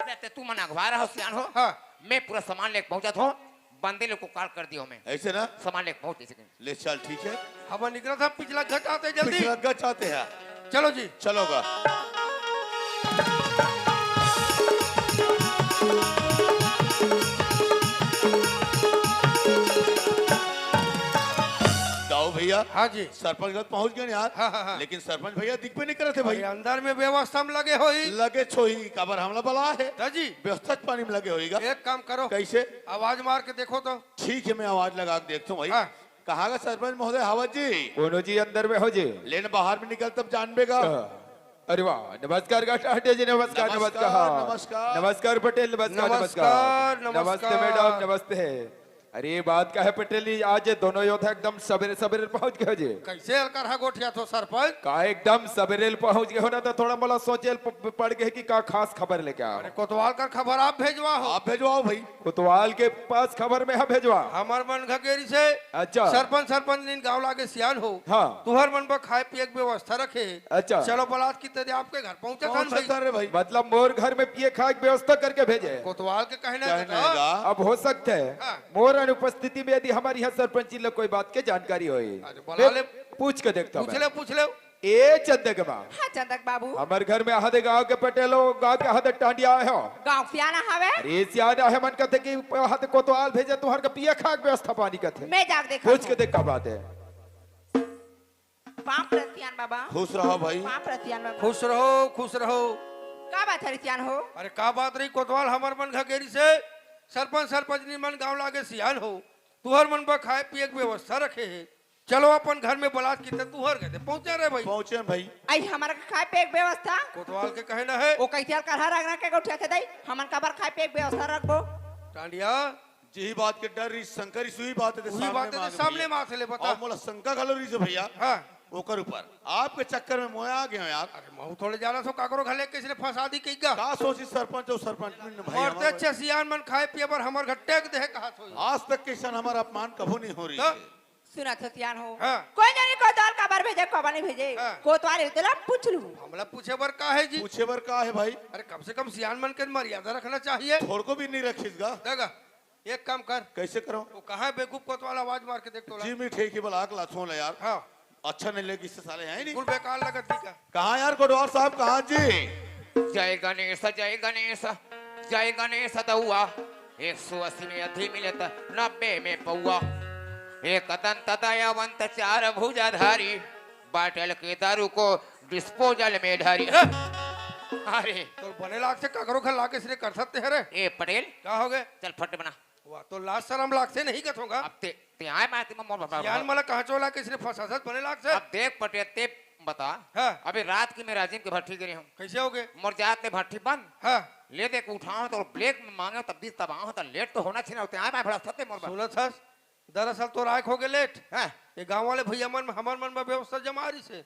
रहते तू मना अखबार हो सियान हो हाँ मैं पूरा सामान लेके पहुंचा था बंदे लोग को काट कर दियो मैं ऐसे ना सामान लेके पहुंच सके ले चल ठीक है हम निकला था पिछला घट आते जल्दी पिछला गच आते हैं चलो जी चलोगा दाऊ भैया हाँ जी सरपंच गत पहुंच गए यार हाँ, हाँ, हाँ। लेकिन सरपंच भैया दिख पे नहीं करे थे भाई भाई अंदर में व्यवस्था में लगे हो ही लगे छोही काबर हमला बला है जी व्यवस्था पानी में लगे होएगा एक काम करो कैसे आवाज मार के देखो तो ठीक है मैं आवाज लगा के देखता हूँ भाई हाँ। कहाँ का सरपंच महोदय हावत जी कोनो जी अंदर में हो जी लेन बाहर में निकल तब जान बेगा अरे वाह नमस्कार गाटे जी नमस्कार नमस्कार, नमस्कार नमस्कार। नमस्कार पटेल नमस्कार नमस्कार, नमस्ते नमस्कार। मैडम नमस्ते अरे ये बात का है पटेल जी आज दोनों योद्धा एकदम सवेरे सवेरे पहुंच गए जी कैसे हल्का रहा गोठिया तो सरपंच का एकदम सवेरे पहुंच गए हो ना तो थोड़ा मला सोचे पड़ गए कि का खास खबर लेके आओ अरे कोतवाल का खबर आप भेजवा हो आप भेजवाओ भाई कोतवाल के पास खबर में हम भेजवा हमार मन घकेरी से अच्छा सरपंच दिन गाँव लागे सियान हो हाँ तुहर मन पर खाए पिए की व्यवस्था रखे अच्छा चलो बलात की तरह आपके घर पहुंचा कौन खान सा भाई रे भाई मतलब मोर घर में पिए खाए की व्यवस्था करके भेजे कोतवाल के कहना कहने है लगा अब हो सकता है हाँ। मोर अनुपस्थिति में यदि हमारी यहाँ सरपंच जी लोग कोई बात के जानकारी होई अरे बोला ले। पूछ के देखता हूँ पूछ ले ए चंदक बा हाँ चंदक बाबू हमारे घर में आधे गांव के पटेलो गांव के आधे टांडिया आए हो गाँव से आना हवे अरे सियाना है मन कहते कि हाथ कोतवाल भेजे तुहर के पिए खाक व्यवस्था पानी का थे मैं जाग देखा पूछ के देख का बात है पाप रतियान बाबा खुश रहो भाई पाप रतियान बाबा खुश रहो का बात है रतियान हो अरे का बात रही कोतवाल हमार मन घकेरी से सरपंच मन गाँव लागे सियान हो तुहर मन पर खाए पिए की व्यवस्था रखे है चलो अपन घर में बलात की तुहर गए पहुंचा रहे भाई पहुंचे भाई आई हमारा खाए पे एक व्यवस्था कोतवाल के कहना है वो कैसे कर रखना के उठा थे दई हमन का बार खाए पे एक व्यवस्था रखबो टांडिया जी बात के डर शंकर सुई बात है वही बात है सामने माथे ले बता और मोला शंका घलो रही से भैया हाँ ओकर ऊपर आपके चक्कर में मोया आ गया यार अरे महू थोड़े जाना सो काकरो घले किसी ने फंसा दी कई का का सोची सरपंच और सरपंच ने भाई और ते हमारा- अच्छे सियान मन खाए पिए पर हमर घट्टे के देह कहा सोई आज तक किसान हमारा अपमान कभू नहीं हो रही तो? है। सुना थतियान हो हाँ। कोई जानी कोतवाल का बार भेजे को नहीं भेजे हाँ। कोतवाल है तेरा पूछ लूं हमला पूछे बर का है जी पूछे बर का है भाई अरे कम से कम सियान मन के मर्यादा रखना चाहिए थोड़ को भी नहीं रखीसगा देगा एक काम कर कैसे करो वो कहा है बेवकूफ कोतवाल आवाज मार के देख तो जी मी ठेकी बला के लाछो ले यार हाँ अच्छा नहीं लगी इससे साले हैं नहीं बिल्कुल बेकार लगत थी का कहाँ यार कोटवाल साहब कहाँ जी जय गणेश जय गणेश जय गणेश दउआ 180 में अधि मिले तो 90 में पौआ। एक दंत दयावंत चार भुजाधारी, बाटल के दारू को डिस्पोजल में ढारी। अरे तो बने लाख से ककरो घर लाके इसने कर सकते हैं रे। ए पटेल क्या हो गए? चल फट बना। वाह, तो लाख शर्म लाख से नहीं कथूंगा। अब ते आए मैं तुम मोर बाबा। यान मला कहाँ चोला के इसने फंसा बने लाख से। अब देख पटेल ते बता। हाँ। अभी रात की मैं राजीव के भट्टी गिरी हूँ। कैसे हो गए? मोर जात ने भट्टी बंद। हाँ, ले दे के उठाओ तो ब्लैक में मांगे तब भी तबाह तो लेट तो होना चाहिए। होते आए मैं बड़ा सत्य मोर बाबा। सुनत हस, दरअसल तो राख हो गए लेट। हाँ। ये गांव वाले भैया मन हमार मन में व्यवस्था जमा रही से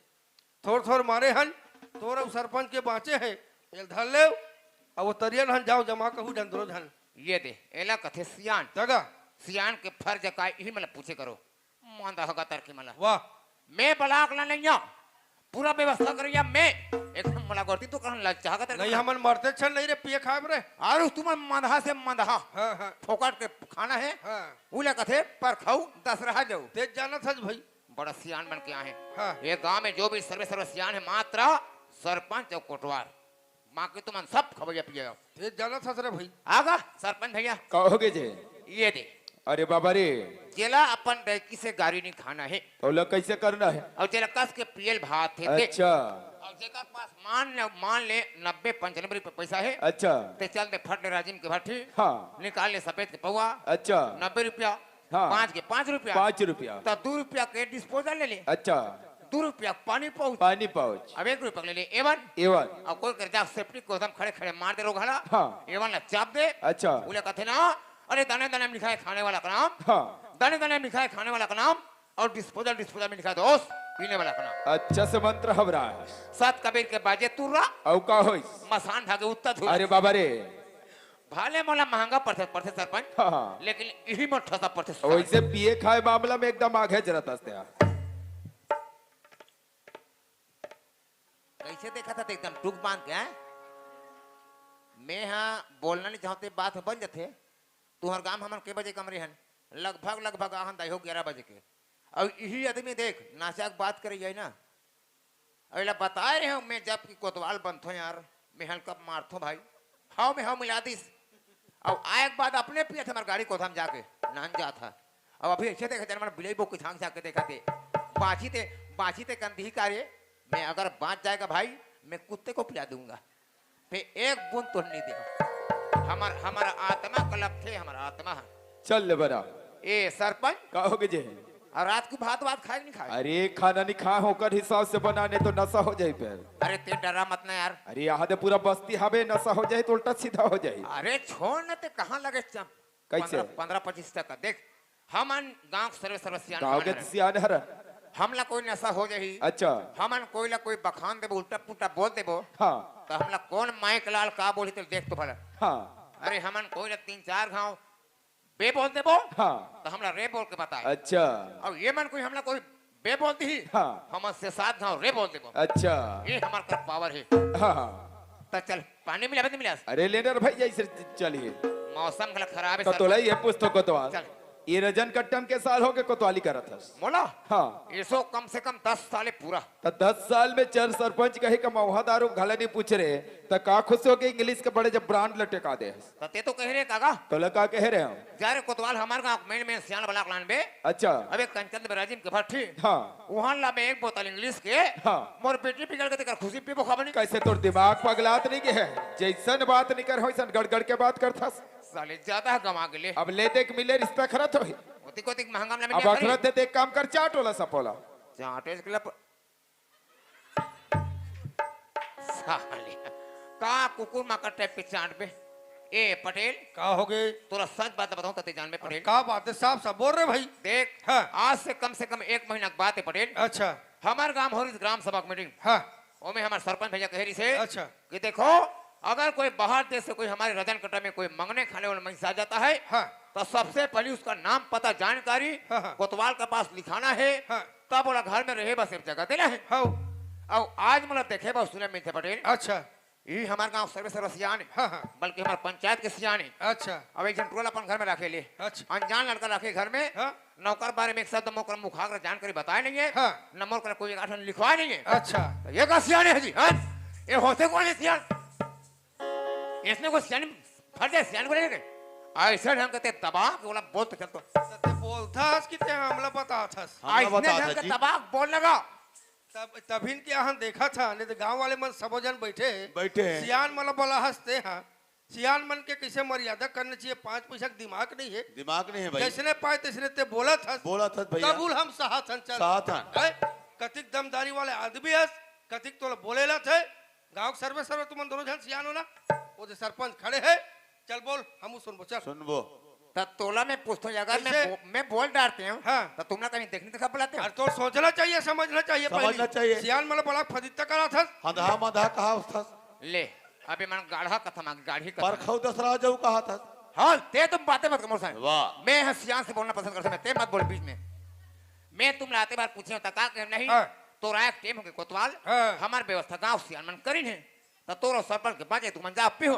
थोड़ थोड़ मारे हन तोर अब सरपंच के बाँचे है एक धर ले अब वो तरियन हन जाओ जमा कहू डंदरो धन ये दे एला कथे सियान जगह। सियान के फर्ज का यही मतलब पूछे करो मानता होगा तरकी मला वाह, मैं बलाक ला नहीं पूरा व्यवस्था करिया मैं एकदम मला करती तो कहन लग चाहत नहीं हमन मरते छन नहीं रे पिए खाब रे। और तुम मंदहा से मंदहा हाँ हाँ फोकट के खाना है हाँ, उले कथे पर खाऊ 10 रहा जाऊ। तेज जाना था भाई। बड़ा सियान बन के आए हाँ। ये गांव में जो भी सर्व सियान है मात्र सरपंच और कोटवार बाकी तुम सब खबरिया पिए तेज जाना था रे भाई। आगा सरपंच भैया कहोगे जे? ये दे अरे बाबा रे, जेला अपन बैकी से गाड़ी नहीं खाना है तो लोग कैसे करना है? और जेला कस के पियल भात है देख। अच्छा और जेका पास मान ले 90-95 रुपए पैसा है अच्छा ते चल दे फट ले राजीव के भट्टी हाँ निकाल ले सफेद के पौवा अच्छा 90 रुपया हाँ। 5 के 5 रुपया 5 रुपया तो 2 रुपया के डिस्पोजल ले ले अच्छा 2 रुपया पानी पहुंच पानी पाउच अब 1 रुपया ले ले एवन एवन और कोई कर जा सेफ्टी को एकदम खड़े खड़े मार दे रोगाला हाँ। एवन ला चाप दे अच्छा बोले कहते ना अरे दाने दाने में लिखा है खाने वाला का नाम हाँ दाने दाने में लिखा है खाने वाला का नाम और डिस्पोजल डिस्पोजल में लिखा है दोस्त पीने वाला का नाम। अच्छा से मंत्र हबरा है। सात कबीर के बाजे तुर्रा औ का होइस? मसान भागे उत्तर धुरा अरे बाबा रे, भाले मोला महंगा पड़ते सरपंच हाँ हाँ लेकिन यही में ठसा पड़ते वैसे पिए खाए मामला में एकदम आगे जरत हस्ते। कैसे देखा था तो एकदम टूक बांध के हैं? मैं हाँ बोलना नहीं चाहते बात बन जाते तुम्हार गांव हमन के बजे कमरे हन लगभग आहन दाई हो 11 बजे के और यही आदमी देख नाचाक बात करे जाए ना अगला बता रहे हो मैं जब की कोतवाल बनथो यार मैं हल्का मारथो भाई हाउ में हाउ मिला दिस और आए के बाद अपने पिए थे हमारे गाड़ी को हम जाके नान जा था अब अभी ऐसे देखा थे हमारा बिलाई बो की झांक जाके देखा थे बाछी ते कंधी कार्य मैं अगर बाँच जाएगा भाई मैं कुत्ते को पिला दूंगा फिर एक बूंद तो नहीं देगा हमारा आत्मा कलप थे हमारा आत्मा चल ले बरा ए सरपंच कहोगे जे? और रात को भात खाए नहीं खाए अरे खाना नहीं खा होकर हिसाब से बनाने तो नशा हो जाए फिर। अरे ते डरा मत ना यार अरे यहाँ दे पूरा बस्ती हवे नशा हो जाए तो उल्टा सीधा हो जाए। अरे छोड़ न ते कहाँ लगे चम कैसे? 15-25 तक देख हमन गांव सर्व गाँव के सियान हर हमला कोई नशा हो जाही अच्छा हमन कोई बखान देबो उल्टा पुल्टा बोल देबो हाँ तो हमला कौन माइक लाल का बोली तो देख तो भला हाँ अरे हमन कोई 3-4 गाँव बे बोल देबो हाँ तो हमला रे बोल के बताए अच्छा और ये मन कोई हमला कोई बे बोल दी हाँ हम से 7 गाँव रे बोल देबो अच्छा ये हमार का पावर है हाँ हाँ तो चल पानी मिला नहीं मिला अरे लेनर भाई जैसे चलिए मौसम गला खराब है तो सर ये पुस्तक कोतवाल चल ये रजन कट्टम के साल हो के कोतवाली करत हस। मोला हाँ इसो कम से कम 10 साल पूरा तो 10 साल में 4 सरपंच कहे का मौहा दारू घला नहीं पूछ रहे तो का खुश हो के इंग्लिश के बड़े जब ब्रांड लटका दे तो ते तो कह रहे कागा तो लगा कह रहे हम जा रे कोतवाल हमार गांव में सियान बलाक लान बे अच्छा अबे कंचन बराजीम के भट्टी हाँ वहां ला में एक बोतल इंग्लिश के हाँ मोर बेटी पिघल के तेकर खुशी पीबो खबर नहीं कैसे तोर दिमाग पगलात नहीं के है जैसन बात नहीं कर होइसन गड़गड़ के बात करथस साले ज्यादा गवा गेले अब ले देख मिले रिश्ता खरत हो ओती कोती महंगा में अब अखरत दे एक काम कर चाटोला सपोला चाटे के लिए साले का कुकुर माका टाइप के चाट पे ए पटेल का हो गए? तोरा सच बात बताऊं तो जान में पटेल का बात है साहब सब बोल रहे भाई। देख हाँ। आज से कम 1 महीना की बात है पटेल अच्छा हमार गांव हो रही ग्राम सभा की मीटिंग हाँ ओमे हमार सरपंच भैया कह रही से अच्छा कि देखो अगर कोई बाहर देश से कोई हमारे रजन कटा में कोई मंगने खाने वाला महिला आ जाता है हाँ तो सबसे पहले उसका नाम पता जानकारी हाँ। कोतवाल के पास लिखाना है हाँ। तब बोला घर में रहे बस एक जगह देना है हाँ और आज मतलब देखे बस सुने मिलते पटेल अच्छा ये हमारे गांव सर्व सियान है हाँ हाँ बल्कि हमारे पंचायत के सियान है अच्छा अब एक जन टोला अपन घर में रखे ले अच्छा अनजान लड़का रखे घर में हाँ नौकर बारे में एक शब्द मोकर मुखाग्र जानकारी बताए नहीं है हाँ। नंबर का कोई आठन लिखवाए नहीं है अच्छा तो ये का सियान है जी हाँ ये होते कौन है सियान इसने कोई सियान फट जाए सियान बोले ऐसे ढंग के तबाक बोला बोलते चलतो ते बोलथास कि ते हमला बताथस हमला ऐसने बता ढंग था के जी। तबाक बोल लगा तभिन के यहाँ देखा था नहीं तो गांव वाले मन सबो जन बैठे बैठे हैं। सियान मला बोला हंसते हैं सियान मन के कैसे मर्यादा करना चाहिए 5 पैसा का दिमाग नहीं है दिमाग नहीं है भाई जैसने पाए तैसने ते बोला था बोला था भैया कबूल हम सहाथन चल सहाथन। है? कतिक दमदारी वाले आदमी हस कतिक तो बोलेला थे गांव सर्वे सर्वे तुम दोनों जन सियान हो ना वो जो सरपंच खड़े हैं चल बोल हम सुनबो चल सुनबो तब तोला मैं पूछता हूँ अगर कैसे? मैं बोल डालते हूँ हाँ। तो तुमने कहीं देखने दिखा बुलाते हो अरे तो सोचना चाहिए समझना चाहिए समझना चाहिए। सियान मला बोला फदित्ता करा था हंधा मधा कहा था ले अभी मन गाढ़ा कथा मांग गाढ़ी पर कथा खौ दसरा जाऊ कहा था हाँ ते तुम बातें मत करो साहब वाह मैं हसियान से बोलना पसंद करता हूँ ते मत बोल बीच में मैं तुम लाते बार पूछे होता का कि नहीं हाँ। तो राय टेम हो गए कोतवाल हाँ। हमार व्यवस्था गांव सियान मन करी है तो तोरो सरपंच के बाजे तुम जा पी हो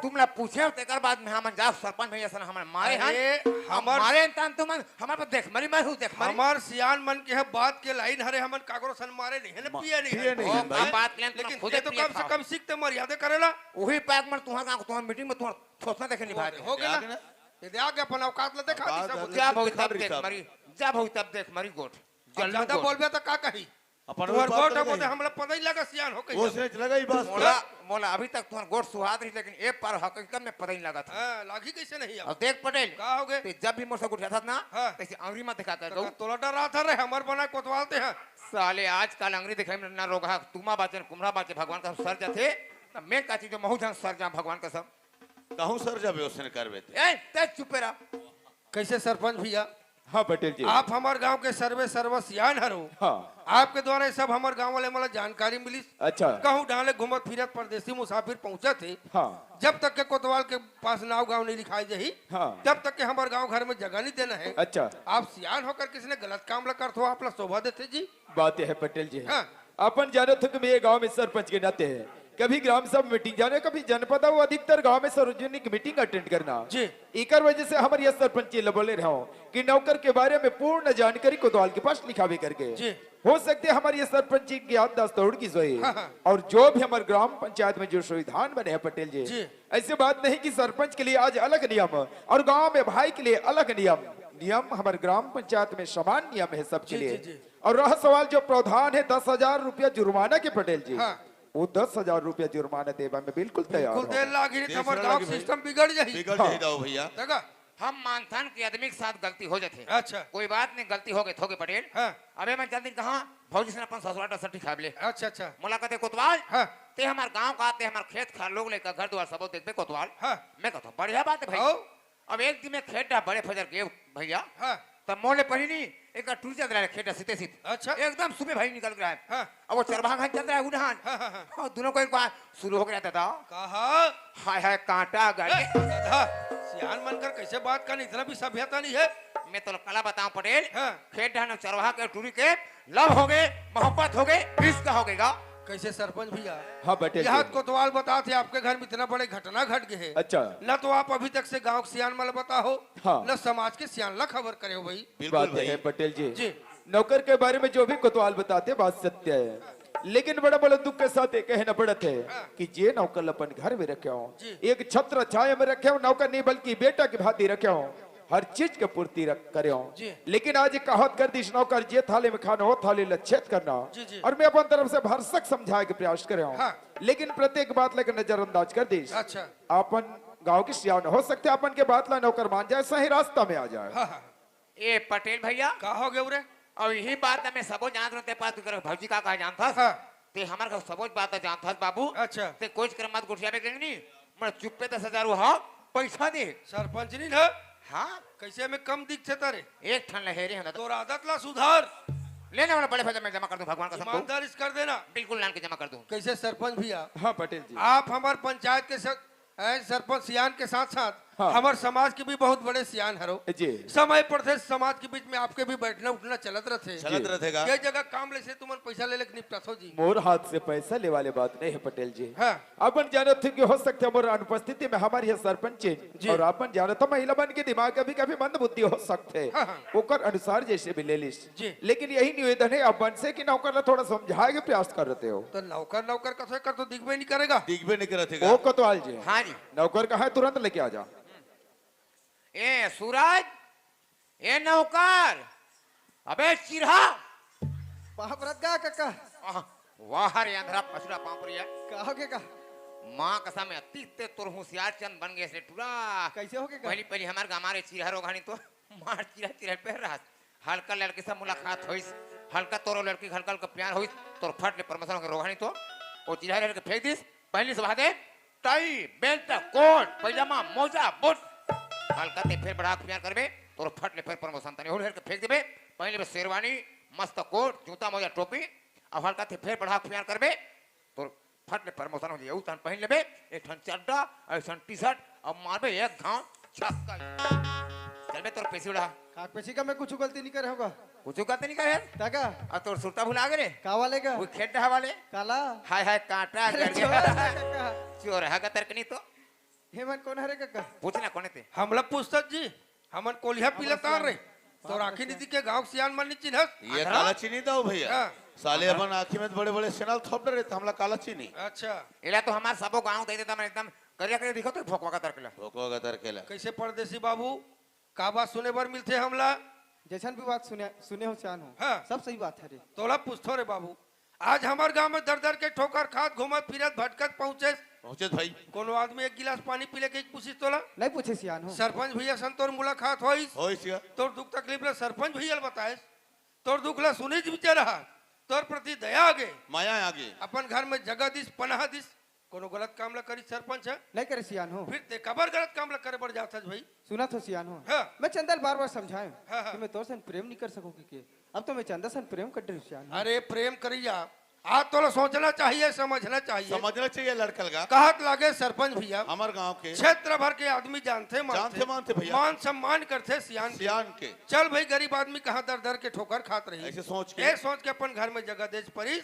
तुमला पूछे हो तेकर बाद में हम जा सरपंच भैया सन हमारे मारे अरे, हैं हमार- हमारे इंसान तुम हमारे पर देख मरी मैं हूँ देख मरी हमार सियान मन के है बात के लाइन हरे हमन कागरो सन मारे नहीं है ना पिए नहीं पिए है। नहीं ओ, है भाई। अब बात लेन लेकिन खुद ये तो कम से कम सीखते मर्यादा करेला वही पैक में तुम्हारा मीटिंग में तुम्हारा सोचना देखे निभा रहे हो गया आगे ना ना। ये दे आगे अपन औकात ले देखा औकात सब ले- जब हो तब खबरी देख साहब। मरी जब हो तब देख मरी गोट अब ज्यादा बोलबे तो का कही अपन तुम्हार बात गोट कर बोले गई। हमला पता ही लगा सियान हो वो कहीं से लगा ही बस मोला मोला अभी तक तुम्हारा गोट सुहाद रही लेकिन एक बार हकीकत में पता ही लगा था हां लागी कैसे नहीं और अब देख पटेल का हो गए ते जब भी मोर से उठा था ना हाँ। तैसे अंगरी मत दिखा कर तो तोला डर रहा था रे हमर बना कोतवालते हैं साले आजकल अंगरी दिखाई में ना रोगा तुमा बाचन कुमरा बाचे भगवान का सर जाते तब मैं का चीज महू जान सर जा भगवान का सब कहूं सर जब उसने करबे थे ए ते चुप रहा कैसे सरपंच भैया हाँ पटेल जी आप हमार गांव के सर्वे सर्व सियान हरो हाँ आपके द्वारा ये सब हमार गांव वाले मला जानकारी मिली अच्छा कहूँ डाले घूमत फिरत परदेसी मुसाफिर पहुंचे थे हाँ जब तक के कोतवाल के पास नाव गांव नहीं लिखाई जाही हाँ। जब तक के हमारे गांव घर में जगह नहीं देना है अच्छा आप सियान होकर किसने गलत काम ला करते हो आप ला शोभा देते जी बात है पटेल जी हाँ। अपन जानो थे कि मैं ये गांव में सरपंच के नाते है कभी ग्राम सभा मीटिंग जाने कभी जनपद वो अधिकतर गांव में सार्वजनिक मीटिंग अटेंड करना जी। इकर वजह से हमारे ये सरपंच जी बोले रहा हूँ कि नौकर के बारे में पूर्ण जानकारी कोतवाल के पास लिखावे करके जी। हो सकते है हमारी ये सरपंच जी की याददाश्त दौड़ की सोई हाँ, हाँ। और जो भी हमारे ग्राम पंचायत में जो संविधान बने हैं पटेल जी। जी ऐसी बात नहीं कि सरपंच के लिए आज अलग नियम और गांव में भाई के लिए अलग नियम हमारे ग्राम पंचायत में समान नियम है सबके जी, लिए जी, जी। और रहा सवाल जो प्रावधान है 10,000 रुपया जुर्माना के पटेल जी हाँ। वो 10,000 रुपया जुर्माना देवा में बिल्कुल तैयार कुल हूं। देर लागी नहीं देश तो हमारे में गांव लागी भाई। सिस्टम बिगड़ जाही बिगड़ हाँ। जाई दाओ भैया देखा हम मानथन के आदमी के साथ गलती हो जाते अच्छा कोई बात नहीं गलती हो गई पटेल हाँ अबे मैं जल्दी कहा भौजी से अपन ससुराल सट्टी खा ले अच्छा अच्छा मुलाकात कोतवाल हाँ ते हमार गांव का आते हमार खेत खा लोग लेकर घर द्वार सब देखबे कोतवाल हाँ मैं कहता हूं, बढ़िया बात है आओ। भाई अब एक दिन में खेत डा बड़े फजर के भैया हाँ तब मोले पड़ी नहीं एक टूट चल रहा है खेत सीधे सीधे अच्छा। एकदम सुबह भाई निकल रहा है हाँ। अब वो चरवाहा घाट चल रहा है उड़ान हाँ, हाँ, हाँ। और दोनों को एक बार शुरू हो गया था कहा हाय हाय कांटा गाड़ी गधा सियान मनकर कैसे बात करनी इतना भी सभ्यता नहीं है मैं तो कला बताऊं पटेल हाँ। खेत ढाने चरवाहा के टूरी के लव हो गए मोहब्बत हो गए इश्क हो गएगा कैसे सरपंच भैया हाँ पटेल यहाँ जी कोतवाल बताते आपके घर में इतना बड़े घटना घट गए है अच्छा न तो आप अभी तक से गांव के सियान वाला बताओ हाँ। न समाज के सियान ला खबर करे हो भाई बिल्कुल बात भाई है पटेल जी जी। नौकर के बारे में जो भी कोतवाल बताते बात सत्य है लेकिन बड़ा बड़ा दुख के साथ ये कहना पड़त है कि जे नौकर अपन घर में रखे हो जी। एक छत्र छाया में रखे हो नौकर नहीं बल्कि बेटा की भांति रखे हो हर चीज के पूर्ति करे हो जी। लेकिन आज एक कहावत कर दी नौकर जे थाले में खाना हो थाले लच्छेद करना जी, जी। और मैं अपन तरफ से भरसक समझाए के प्रयास करे हो हाँ। लेकिन प्रत्येक बात लेकर नजरअंदाज कर दी अच्छा अपन गांव की सियान हो सकते हैं अपन के बात ला नौकर मान जाए सही रास्ता में आ जाए हाँ हाँ ए पटेल भैया कहा हो गए रे और यही बात मैं सबो जान रहते पास तू कर भौजी का कहा जानता हाँ ते हमार का सबो बात जानता बाबू अच्छा ते कोच कर मत गुठिया में नहीं मैं चुप्पे 10,000 हाँ पैसा दे सरपंच नहीं ना हाँ कैसे में कम दिखते तारे एक ठन लहेरे होना तो तो आदत ला सुधार लेने वाला बड़े फजर में जमा कर दूं भगवान का सबको ईमानदारी से कर देना बिल्कुल लान के जमा कर दूं कैसे सरपंच भैया हाँ पटेल जी आप हमारे पंचायत के सरपंच सियान के साथ साथ हाँ। हमारे समाज के भी बहुत बड़े सियान हरो जी समय पर थे समाज के बीच में आपके भी बैठना उठना चलत रहते चलत रहेगा ये जगह काम ले से तुमन पैसा ले लेके निपटा हो जी मोर हाथ से पैसा ले वाले बात नहीं है पटेल जी हाँ अपन जानत थे कि हो सकते है मोर अनुपस्थिति में हमारी यह सरपंच जी। और अपन जानत महिला बन के दिमाग कभी कभी मंद बुद्धि हो सकते हाँ, हाँ। ओकर अनुसार जैसे भी ले लिस जी। लेकिन यही निवेदन है अपन से कि नौकर ला थोड़ा समझाए के प्रयास कर रहे हो तो नौकर नौकर कसो कर तो दिखबे नहीं करेगा दिखबे नहीं करत है ओ कोतवाल जी हाँ जी नौकर कहा है तुरंत लेके आ जा ए सूरज, ए नौकर, अबे चिरहा। पाप रत गा काका आह, वाह रे अंधरा पसुरा पापरिया। कहो के का माँ कसम अति ते तोर होशियार चंद बन गए से टूरा। कैसे हो के का पहली पहली हमारे गामारे चिरहा रोगानी तो मार चिरहा चिरहा पे रहा। हल्का लड़के से मुलाकात होइस, हल्का तोरो लड़की हल्का हल्का प्यार होइस, तोर फट ले परमसन के रोगानी तो ओ चिरहा लड़के फेंक दिस। पहली से बात है टाई बेल्ट कोट पैजामा मोजा बूट हल्का ते फिर बड़ा प्यार करबे तोर फट ले फिर परमसन तने होल के फेंक देबे। पहले में शेरवानी मस्त कोट जूता मोजा टोपी अब हल्का ते फिर बड़ा प्यार करबे तोर फट ले परमोशन हो जाए उतन पहन लेबे एक ठन चड्डा ऐसन टी-शर्ट अब मारबे एक घाव छक्का चलबे तोर पैसे उड़ा। काक पेशी का मैं कुछ गलती नहीं करे होगा कुछ कहते नहीं कहे ताका और तोर सुरता भुला गए रे का वाले का वो खेत डहा वाले काला हाय हाय कांटा अरे कर छोड़ गया काका चोर है का तर्कनी तो हेमन कौन हरे काका पूछना कोने थे हमला पूछत जी हमन कोलिया पीला तार रे तो राखी नीति के गांव सियान मन चिन्हत ये काला चीनी दो भैया हाँ। साले अपन आँखी में बड़े बड़े सेनाल थोप रहे थे हमला काला चीनी अच्छा एला तो हमार सबो गांव दे देता मैं एकदम करिया करे दिखो तो भोकवा का तर्कला भोको गदर केला कैसे परदेसी बाबू का बात सुने बर मिलते हमला जैसन भी बात सुने हो सियान हो हाँ। सब सही बात है रे तोला पूछतो रे बाबू आज हमार गांव में दर दर के ठोकर खात घूमत फिरत भटकत पहुंचे पहुंचे भाई कोनो आदमी एक गिलास पानी पीले के पूछी तोला नहीं पूछे सियान हो सरपंच भैया सन तोर मुलाकात होइस हो इसका तोर दुख तकलीफ ला सरपंच भैया बताए तोर दुख ला सुनी विचार रहा तोर प्रति दया आगे माया आगे अपन घर में जगह दिस पनाह दिस कोनो गलत काम ला करी सरपंच है नहीं करे सियान हो फिर ते कबर गलत काम ला करे बढ़ जाता है भाई सुना तो सियान हो हाँ। मैं चंदल बार बार समझाऊं हाँ, हाँ। कि मैं तोर सन प्रेम नहीं कर सकूंगी के अब तो मैं चंदा सन प्रेम कर रही सियान हो। अरे प्रेम करिया आज तो सोचना चाहिए समझना चाहिए समझना चाहिए लड़कल का कहत लागे सरपंच भैया हमार गांव के क्षेत्र भर के आदमी जानते मानते भैया। मान सम्मान करते सियान के। सियान के चल भाई गरीब आदमी कहाँ दर दर के ठोकर खात रही ऐसे सोच के ये सोच के अपन घर में जगह देज परी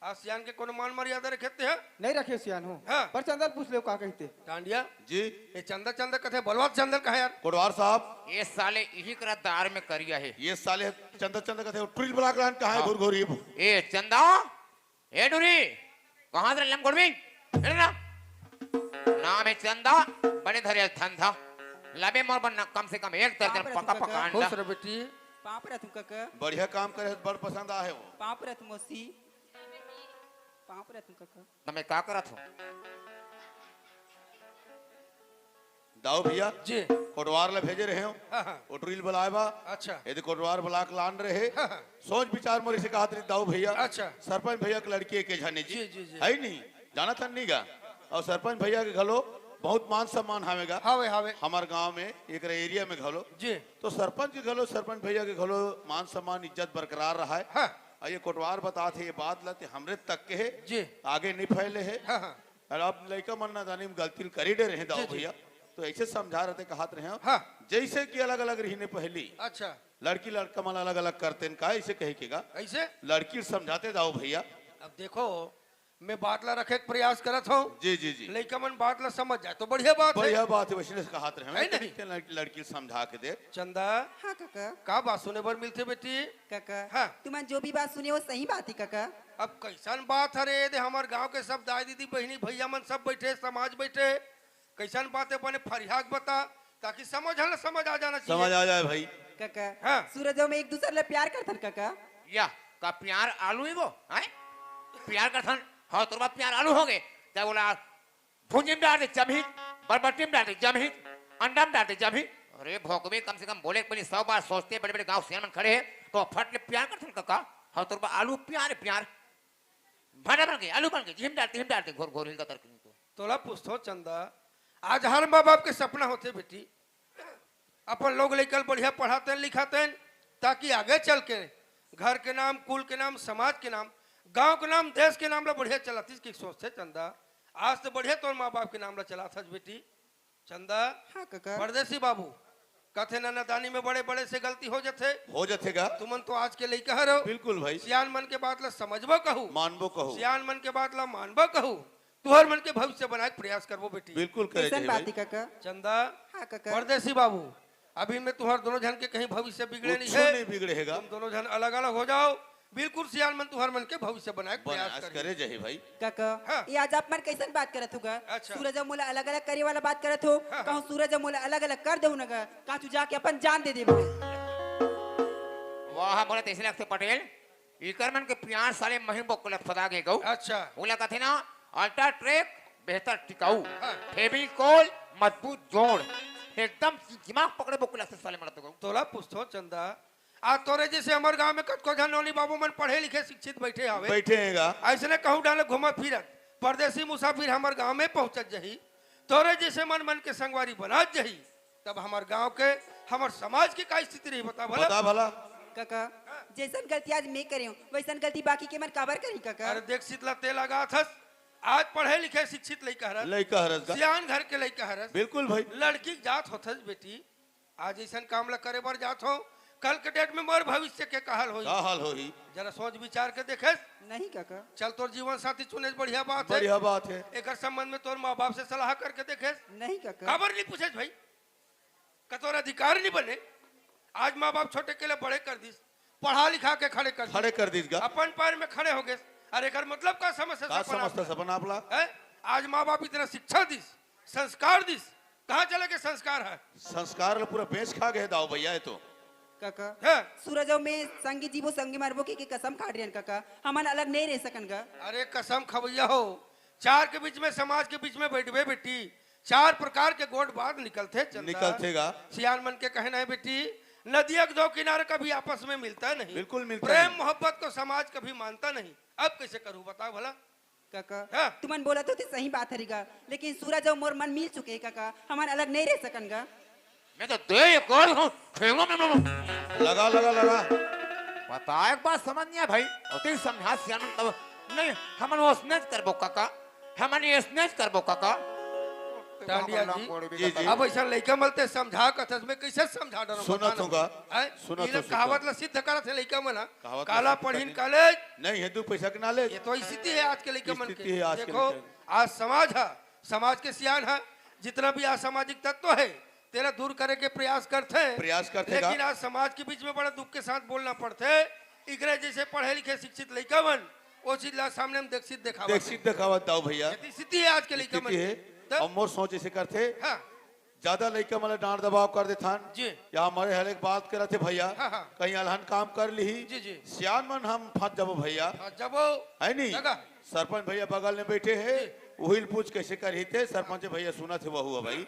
आज सियान के कोनो मान मर्यादा रखते हैं नहीं रखे सियान हो हाँ। पर चंदल पूछ ले का कहते टांडिया जी ये चंदा चंदा कथे बलवत चंदन कहा यार कोटवार साहब ये साले यही करा दार में करिया है ये साले चंदा चंदा कहते ट्रिल ब्लॉक लाइन कहाँ है घुरघुरी ए चंदा ए डूरी कहाँ से लम गुड़मी ना नाम है चंदा बड़े धरे धंधा लबे मोर बन कम से कम एक दर्जन पका पका अंडा खुश रह बेटी पाप रह तुम काका बढ़िया काम करे बड़ पसंद आए वो पाप रह तुम मौसी पाप रह तुम काका तुम्हें क्या करत हो दाऊ भैया जी कोटवार ला भेजे रहे हो हाँ, हाँ। वो ट्रिल बुलाए बा अच्छा यदि कोटवार ब्लॉक लान रहे हाँ, हाँ। सोच विचार मोरी से कहा दाऊ भैया अच्छा। सरपंच भैया के लड़की के जाने जी, जी, जी। है नहीं जाना था नहीं गा और सरपंच भैया के घलो बहुत मान सम्मान हमेगा हावे हावे हमारे गांव में एक एरिया में घलो जी तो सरपंच के घलो सरपंच भैया के घलो मान सम्मान इज्जत बरकरार रहा है हाँ और ये कोटवार बताते ये बात लाते हमरे तक के है जी आगे नहीं फैले है हाँ हाँ और अब लड़का मन ना जाने में गलती करी डे रहे दाऊ जी, जी। भैया तो ऐसे समझा रहे थे कहत रहे हो हाँ जैसे कि अलग अलग रहने पहली अच्छा लड़की लड़का मन अलग अलग करते हैं का ऐसे कहे केगा ऐसे लड़की समझाते जाओ भैया अब देखो मैं बात ला रखे के प्रयास करत हूँ जी जी जी लड़का मन बात ला समझ जाए तो बढ़िया बात है बढ़िया बात है वैसे कहत रहे है नहीं? हैं लड़की समझा के दे चंदा हाँ काका का बात सुने बर मिलते बेटी काका हाँ। तुम जो भी बात सुने वो सही बात है काका अब कैसन बात है रे दे हमार गांव के सब दाई दीदी बहनी भैया मन सब बैठे समाज बैठे कैसन बात है बने फरियाद बता ताकि समझ हल समझ आ जाना समझ चाहिए आ जाए भाई काका हाँ। सूरजों में एक दूसरे ले प्यार करथन काका या का प्यार आलू ही वो हैं प्यार का थन हाँ तुरबा प्यार आलू हो गए क्या बोला भुंजी में डाल दे जमहित बरबट्टी में डाल दे जमहित अंडा में डाल दे जमहित अरे भोकबे कम से कम बोले के 100 बार सोचते बड़े बड़े गांव सियान खड़े हैं तो फट ले प्यार करथन काका हाँ तुरबा आलू प्यार प्यार भाड़ा बन गए आलू बन गए जिम डालते घोर घोर हिल का तरक तोला पूछतो चंदा आज हर माँ बाप के सपना होते बेटी अपन लोग लेकर बढ़िया पढ़ाते हैं लिखाते हैं ताकि आगे चल के घर के नाम कुल के नाम समाज के नाम गांव के नाम देश के नाम ला बढ़िया चलातीस की सोचते चंदा आज तो बढ़िया तोर माँ बाप के नाम ला चलाता बेटी चंदा हाँ काका परदेसी बाबू कथे नाना दानी में बड़े बड़े से गलती हो जाते जाएगा तुमन तो आज के लइका हरो बिल्कुल भाई सियान मन के बात ला समझबो कहू मानबो कहो सियान मन के बात ला मानबो कहू तुहर मन के भविष्य बनाए के प्रयास करबो बेटी बिल्कुल करे कैसन जाए बात है भाई काका चंदा हाँ काका परदेसी बाबू अभी में तुम्हार दोनों जन के कहीं भविष्य बिगड़े नहीं कुछ है नहीं बिगड़ेगा तुम दोनों जन अलग अलग हो जाओ बिल्कुल सियान मन तुहर मन के भविष्य बनाए के प्रयास बनास करे करे जही भाई काका हाँ। ये आज आप मन कैसन बात करत हो गा अच्छा। सूरज मोला अलग अलग करे वाला बात करत हो हाँ। कहूँ सूरज मोला अलग अलग कर दो ना का तू जाके अपन जान दे दे वाह बोले तैसे लगते पटेल इकर मन के प्यार साले महिम बोकल फदा गे गौ अच्छा बोला कथे ना अल्ट्रा ट्रैक बेहतर टिकाऊ हाँ। फेविकोल मजबूत जोड़ एकदम दिमाग पकड़े बोकल से साले मरत गौ तोला पूछतो चंदा आज तोरे जैसे हमारे गांव में कतको जनौली बाबू मन पढ़े लिखे शिक्षित बैठे हवे बैठेगा ऐसने कहूँ डाले घूमत फिरत परदेसी मुसाफिर हमारे गांव में पहुंचत जही तोरे जैसे मन मन के संगवारी बनात जही तब हमारे गांव के हमारे समाज की का स्थिति रही बता भला बता भला काका जैसन गलती आज मैं करी हूँ वैसन गलती बाकी के मन काबर करी काका अरे देख शीतला तेल लगा थस आज पढ़े लिखे शिक्षित लइका हरस लइका हरस का सियान घर के लइका हरस बिल्कुल भाई लड़की के जात होथस बेटी आज ऐसा काम ला करे बर जात हो कल के डेट में मोर भविष्य के कहल होई का हाल होही जरा सोच विचार के देखे नहीं काका चल तोर जीवन साथी चुने से बढ़िया बात है बढ़िया बात है एक संबंध में तोर माँ बाप से सलाह करके देखे नहीं काका खबर नहीं पूछे भाई कतोर अधिकार नहीं बने आज माँ बाप छोटे के लिए बड़े कर दिस पढ़ा लिखा के खड़े कर खड़े कर दीजिएगा अपन पैर में खड़े हो गए अरे कर मतलब का समझ का समझता सपना आपला है आज माँ बाप इतना शिक्षा दिस संस्कार दिस कहाँ चले के संस्कार है संस्कार ला पूरा बेच खा गए दाओ भैया ये तो काका है? सूरजो में संगी जीवो संगी मरबो की कसम खाट रियन काका हमन अलग नहीं रह सकन गा अरे कसम खवैया हो चार के बीच में समाज के बीच में बैठबे बेटी चार प्रकार के गोट बात निकलते चंदा। निकलतेगा सियान मन के कहना है बेटी नदिया के दो किनारे कभी आपस में मिलता नहीं बिल्कुल मिलता प्रेम नहीं। मोहब्बत को समाज कभी मानता नहीं अब कैसे करूं बताओ भला काका हाँ। तुमन बोला तो सही बात है गा लेकिन सूरज और मोर मन मिल चुके हैं काका हमन अलग नहीं रह सकन गा मैं तो दे कर हूं ठेंगो में लगा लगा लगा पता एक बात समझ नहीं है भाई और तेरी समझा सियान तब नहीं हमन वो स्नेच करबो काका हमन ये स्नेच करबो काका डांडिया जी जी जी अब ऐसा लड़का मलते समझा कथस में कैसे समझा डरो सुना तुगा सुना तो कहावत ला सिद्ध करत है लड़का मना कहावत ला काला सिद्ध पढ़ीन करी। कॉलेज नहीं है तू पैसा के नाले ये तो स्थिति है आज के लड़का मन स्थिति के है आज के देखो लइका। आज समाज है समाज के सियान है जितना भी असामाजिक तत्व है तेरा दूर करे के प्रयास करते हैं प्रयास करते का। लेकिन आज समाज के बीच में बड़ा दुख के साथ बोलना पड़ता है इकरे जैसे पढ़े लिखे शिक्षित लड़का मन वो चीज ला सामने में देखसित दिखावा देख सीध दिखावत दाओ भैया ये स्थिति है आज के लड़का मन स्थिति है की। तब और मोर सोच ऐसे करते हाँ ज्यादा लड़का मतलब डांट दबाव कर दे थान जी या हमारे हर एक बात करे थे भैया हाँ, हाँ। कहीं अलहन काम कर ली जी, जी। सियान मन हम फंस जाबो भैया जब वो है नहीं लगा। सरपंच भैया बगल में बैठे हैं वही पूछ कैसे कर रही थे सरपंच भैया सुना थे वह हुआ भाई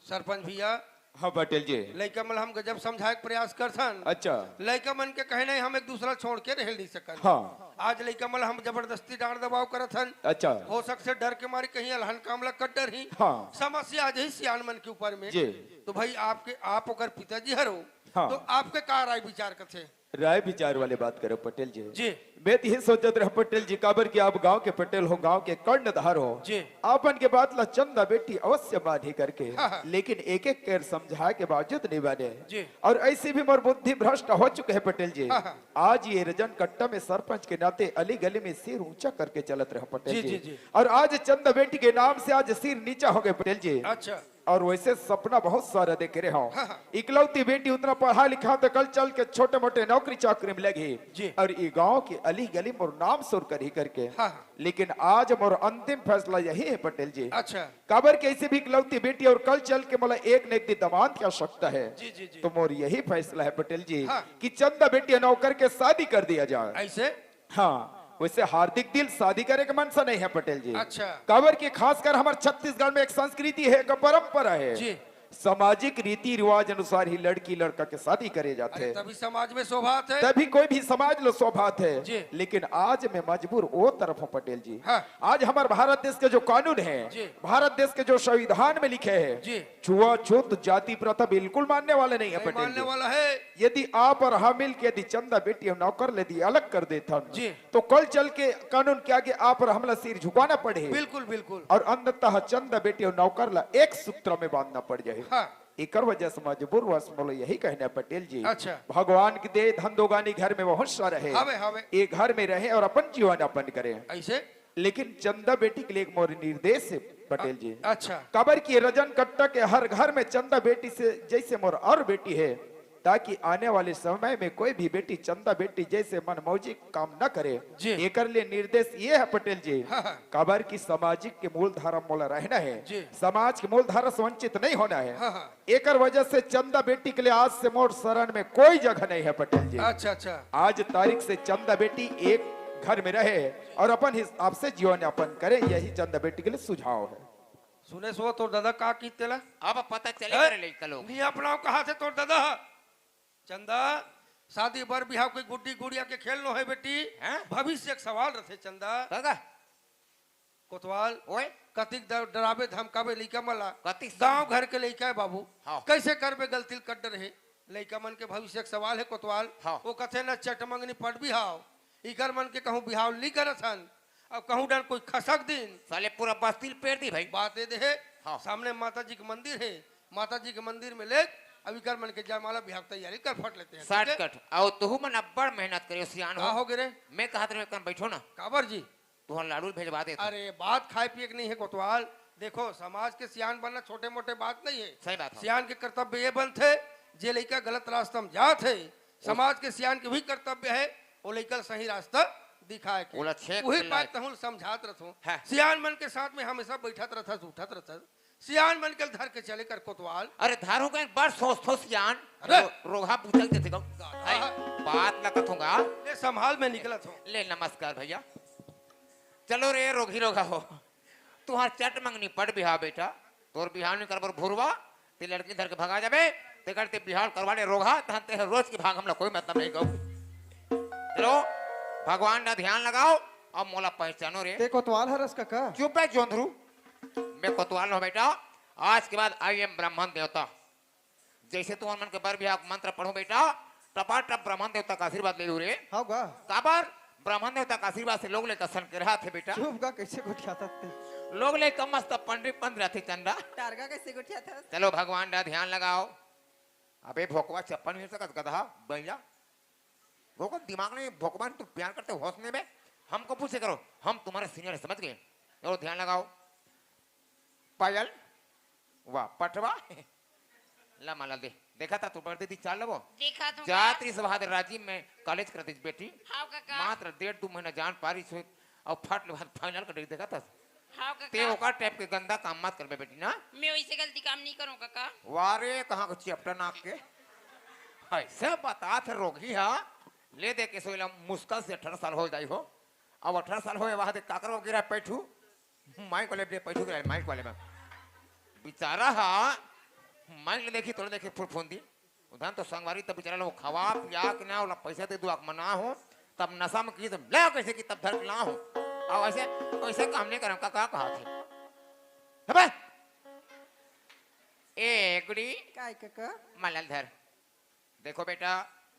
सरपंच भैया हाँ पटेल जी लड़का मन हम जब समझाए के प्रयास करथन अच्छा लड़का मन के कहने हम एक दूसरा छोड़ के रह नहीं सकन हाँ आज लड़का मन हम जबरदस्ती डांट दबाव करत हन अच्छा हो सकते डर के मारे कहीं अलहन काम लग कर डर ही हाँ। समस्या आज ही सियान मन के ऊपर में जी। तो भाई आपके आप अगर पिताजी हरो हाँ। तो आपके का राय विचार करते राय विचार वाले बात करो पटेल जी जी मैं तो ये सोचत रहा पटेल जी काबर कि आप गांव के पटेल हो गांव के कर्णधार हो जी। आपन के बात ला चंदा बेटी अवश्य बाधी करके हाँ, हाँ। लेकिन एक एक कर समझाए के बावजूद नहीं बने जी। और ऐसे भी मोर बुद्धि भ्रष्ट हो चुके हैं पटेल जी हाँ, हाँ। आज ये रजन कट्टा में सरपंच के नाते अली गली में सिर ऊंचा करके चलत रहा पटेल जी, जी, जी, जी। और आज चंदा बेटी के नाम से आज सिर नीचा हो गए पटेल जी अच्छा और वैसे सपना बहुत सारा देख रहे हो हाँ, हाँ। इकलौती बेटी उतना पढ़ा लिखा तो कल चल के छोटे मोटे नौकरी चाकरी में लगी जी। और ये गांव की अली गली मोर नाम सुर कर ही करके हाँ, हाँ। लेकिन आज मोर अंतिम फैसला यही है पटेल जी अच्छा काबर कैसे भी इकलौती बेटी और कल चल के मला एक न एक दिन दामाद की आवश्यकता है जी, जी, जी। तो मोर यही फैसला है पटेल जी हाँ। कि चंदा बेटी नौकर के शादी कर दिया जाए ऐसे हाँ वैसे हार्दिक दिल शादी करे के मनसा नहीं है पटेल जी अच्छा। काबर की खासकर हमारे छत्तीसगढ़ में एक संस्कृति है एक परंपरा है जी। सामाजिक रीति रिवाज अनुसार ही लड़की लड़का के शादी करे जाते अरे हैं तभी समाज में शोभात है तभी कोई भी समाज लो स्वभात जी। है लेकिन आज मैं मजबूर वो तरफ हूँ पटेल जी हाँ। आज हमारे भारत देश के जो कानून है जी। भारत देश के जो संविधान में लिखे जी। हैं छुआछूत जाति प्रथा बिल्कुल मानने वाले नहीं है नहीं पटेल मानने जी वाला है यदि आप और हम मिल के यदि चंदा बेटी और नौकर यदि अलग कर देता जी। तो कल चल के कानून के आगे आप और हमला सिर झुकाना पड़े बिल्कुल बिल्कुल और अंततः चंदा बेटी और नौकर ला एक सूत्र में बांधना पड़ जाए हाँ एकर वजह से मजबूर वश बोलो यही कहना है पटेल जी अच्छा। भगवान की दे धन दोगानी घर में बहुत सा रहे हवे हवे ये घर में रहे और अपन जीवन यापन करे ऐसे लेकिन चंदा बेटी के लिए एक मोर निर्देश है पटेल जी अच्छा कबर की रजन कट्टा के हर घर में चंदा बेटी से जैसे मोर और बेटी है ताकि आने वाले समय में कोई भी बेटी चंदा बेटी जैसे मनमौजी काम न करे। जी। एकर लिए निर्देश ये है पटेल जी, हाँ, हाँ। कबर की सामाजिक के मूल धारा मोला रहना है, जी। समाज के मूल धारा से वंचित नहीं होना है। हाँ, हाँ। एकर वजह से चंदा बेटी के लिए आज से मोर शरण में कोई जगह नहीं है पटेल जी। अच्छा अच्छा आज तारीख से चंदा बेटी एक घर में रहे और अपन हिसाब से जीवन यापन करे, यही चंदा बेटी के लिए सुझाव है। सुने सो तो दादा का की तेला अब पता चले है? करे लइका लोग नहीं अपनाओ कहा से तोर दादा चंदा शादी बर बिहाव कोई गुड्डी गुड़िया के खेल नो है बेटी हैं? भविष्य एक सवाल रथे चंदा काका कोतवाल ओए कतिक डरावे धमकावे लइका मला कतिक गांव घर के लइका है बाबू हाँ। कैसे करबे गलती कट रहे लइका मन के भविष्य के सवाल है कोतवाल हाँ। वो कथे न चटमंगनी पड़ बिहाव इकर मन के कहूं बिहाव नहीं करत हन अब कहूं डर कोई खसक दिन साले पूरा बस्ती पेड़ दी भाई बात ये दे हाँ। सामने माता जी के मंदिर है माता जी के मंदिर में ले अब इकर मन के जयमाला बिहाव तैयारी कर फट लेते हैं साठ कट और तू मन अब्बड़ मेहनत करे सियान का हो हो गिरे मैं कहत रहे कन बैठो ना काबर जी तू लाडू भेजवा दे अरे बात खाए पिए की नहीं है कोतवाल देखो समाज के सियान बनना छोटे मोटे बात नहीं है सही बात है। सियान के कर्तव्य ये बनते जे लड़का गलत रास्ता में जात है समाज के सियान के भी कर्तव्य है वो लड़का सही रास्ता दिखाए के बोला छेक वही चिल्लाए। बात कहूँ समझात रहूँ है। सियान मन के साथ में हमेशा बैठत रहता उठत रहता सियान मन के धर के चले कर कोतवाल अरे धारू का एक बार सोच थो सियान अरे! रोहा पूछल देते गो भाई बात लगत होगा ले संभाल में निकलत हूँ ले नमस्कार भैया चलो रे रोगी रोगा हो तुहार चट मंगनी पड़ बिहार बेटा तोर बिहार नहीं करबर भूरवा ते लड़की धर के भगा जाबे ते करते बिहार करवा ले रोगा तहन ते रोज की भाग हमला कोई मतलब नहीं गौ चलो भगवान का ध्यान लगाओ अब मोला पहचानो रे ते कोतवाल हरस काका चुप है जोंधरू मैं कोतवाल हूँ बेटा आज के बाद आई एम ब्राह्मण देवता जैसे तुम मन के बर बिहार मंत्र पढ़ो बेटा टपाटप ब्राह्मण देवता का आशीर्वाद ले लू रे हाँ गा काबर ब्राह्मण देवता का आशीर्वाद से लोग ले कसन के रहा थे बेटा चुप गा कैसे गुठियाता ते लोग ले कम मस्त पंडित पंद रहते चंदा टारगा कैसे गुठिया था चलो भगवान का ध्यान लगाओ अबे भोकवा चप्पन नहीं सकत गधा बैला भोकवा दिमाग नहीं भोकवा तुम प्यार करते हो हौसले में हमको पूछे करो हम तुम्हारे सीनियर समझ गए और ध्यान लगाओ पायल वाह पटवा ला माला दे देखा था तू पढ़ती थी चाल लो देखा तो जात्री सभाद राजीव में कॉलेज करती थी बेटी हाउ काका मात्र 1.5-2 महीना जान पारी से और फट ले बाद फाइनल कर देखा था हाउ ते काका ओका टाइप के गंदा काम मत करबे बेटी ना मैं वैसे गलती काम नहीं करूं काका वारे कहाँ को चैप्टर नाक के ऐसे बता थे रोगी हा ले दे के सोइला मुश्किल से 18 साल हो जाई हो अब 18 साल होए वहां दे काकर हो गिरा पैठू माइक वाले दे पैठू गिरा माइक वाले में बेचारा हा माइक ले देखी तोड़ देखी फुरफुंदी उधर तो संगवारी तब बेचारा लोग खवा पिया के ना वाला पैसा दे दो आक मना हो तब नशा में की तब ले कैसे की तब धर के ला हो और ऐसे ऐसे काम नहीं करम का कहा थे अबे ए गुड़ी काय काका मलल धर देखो बेटा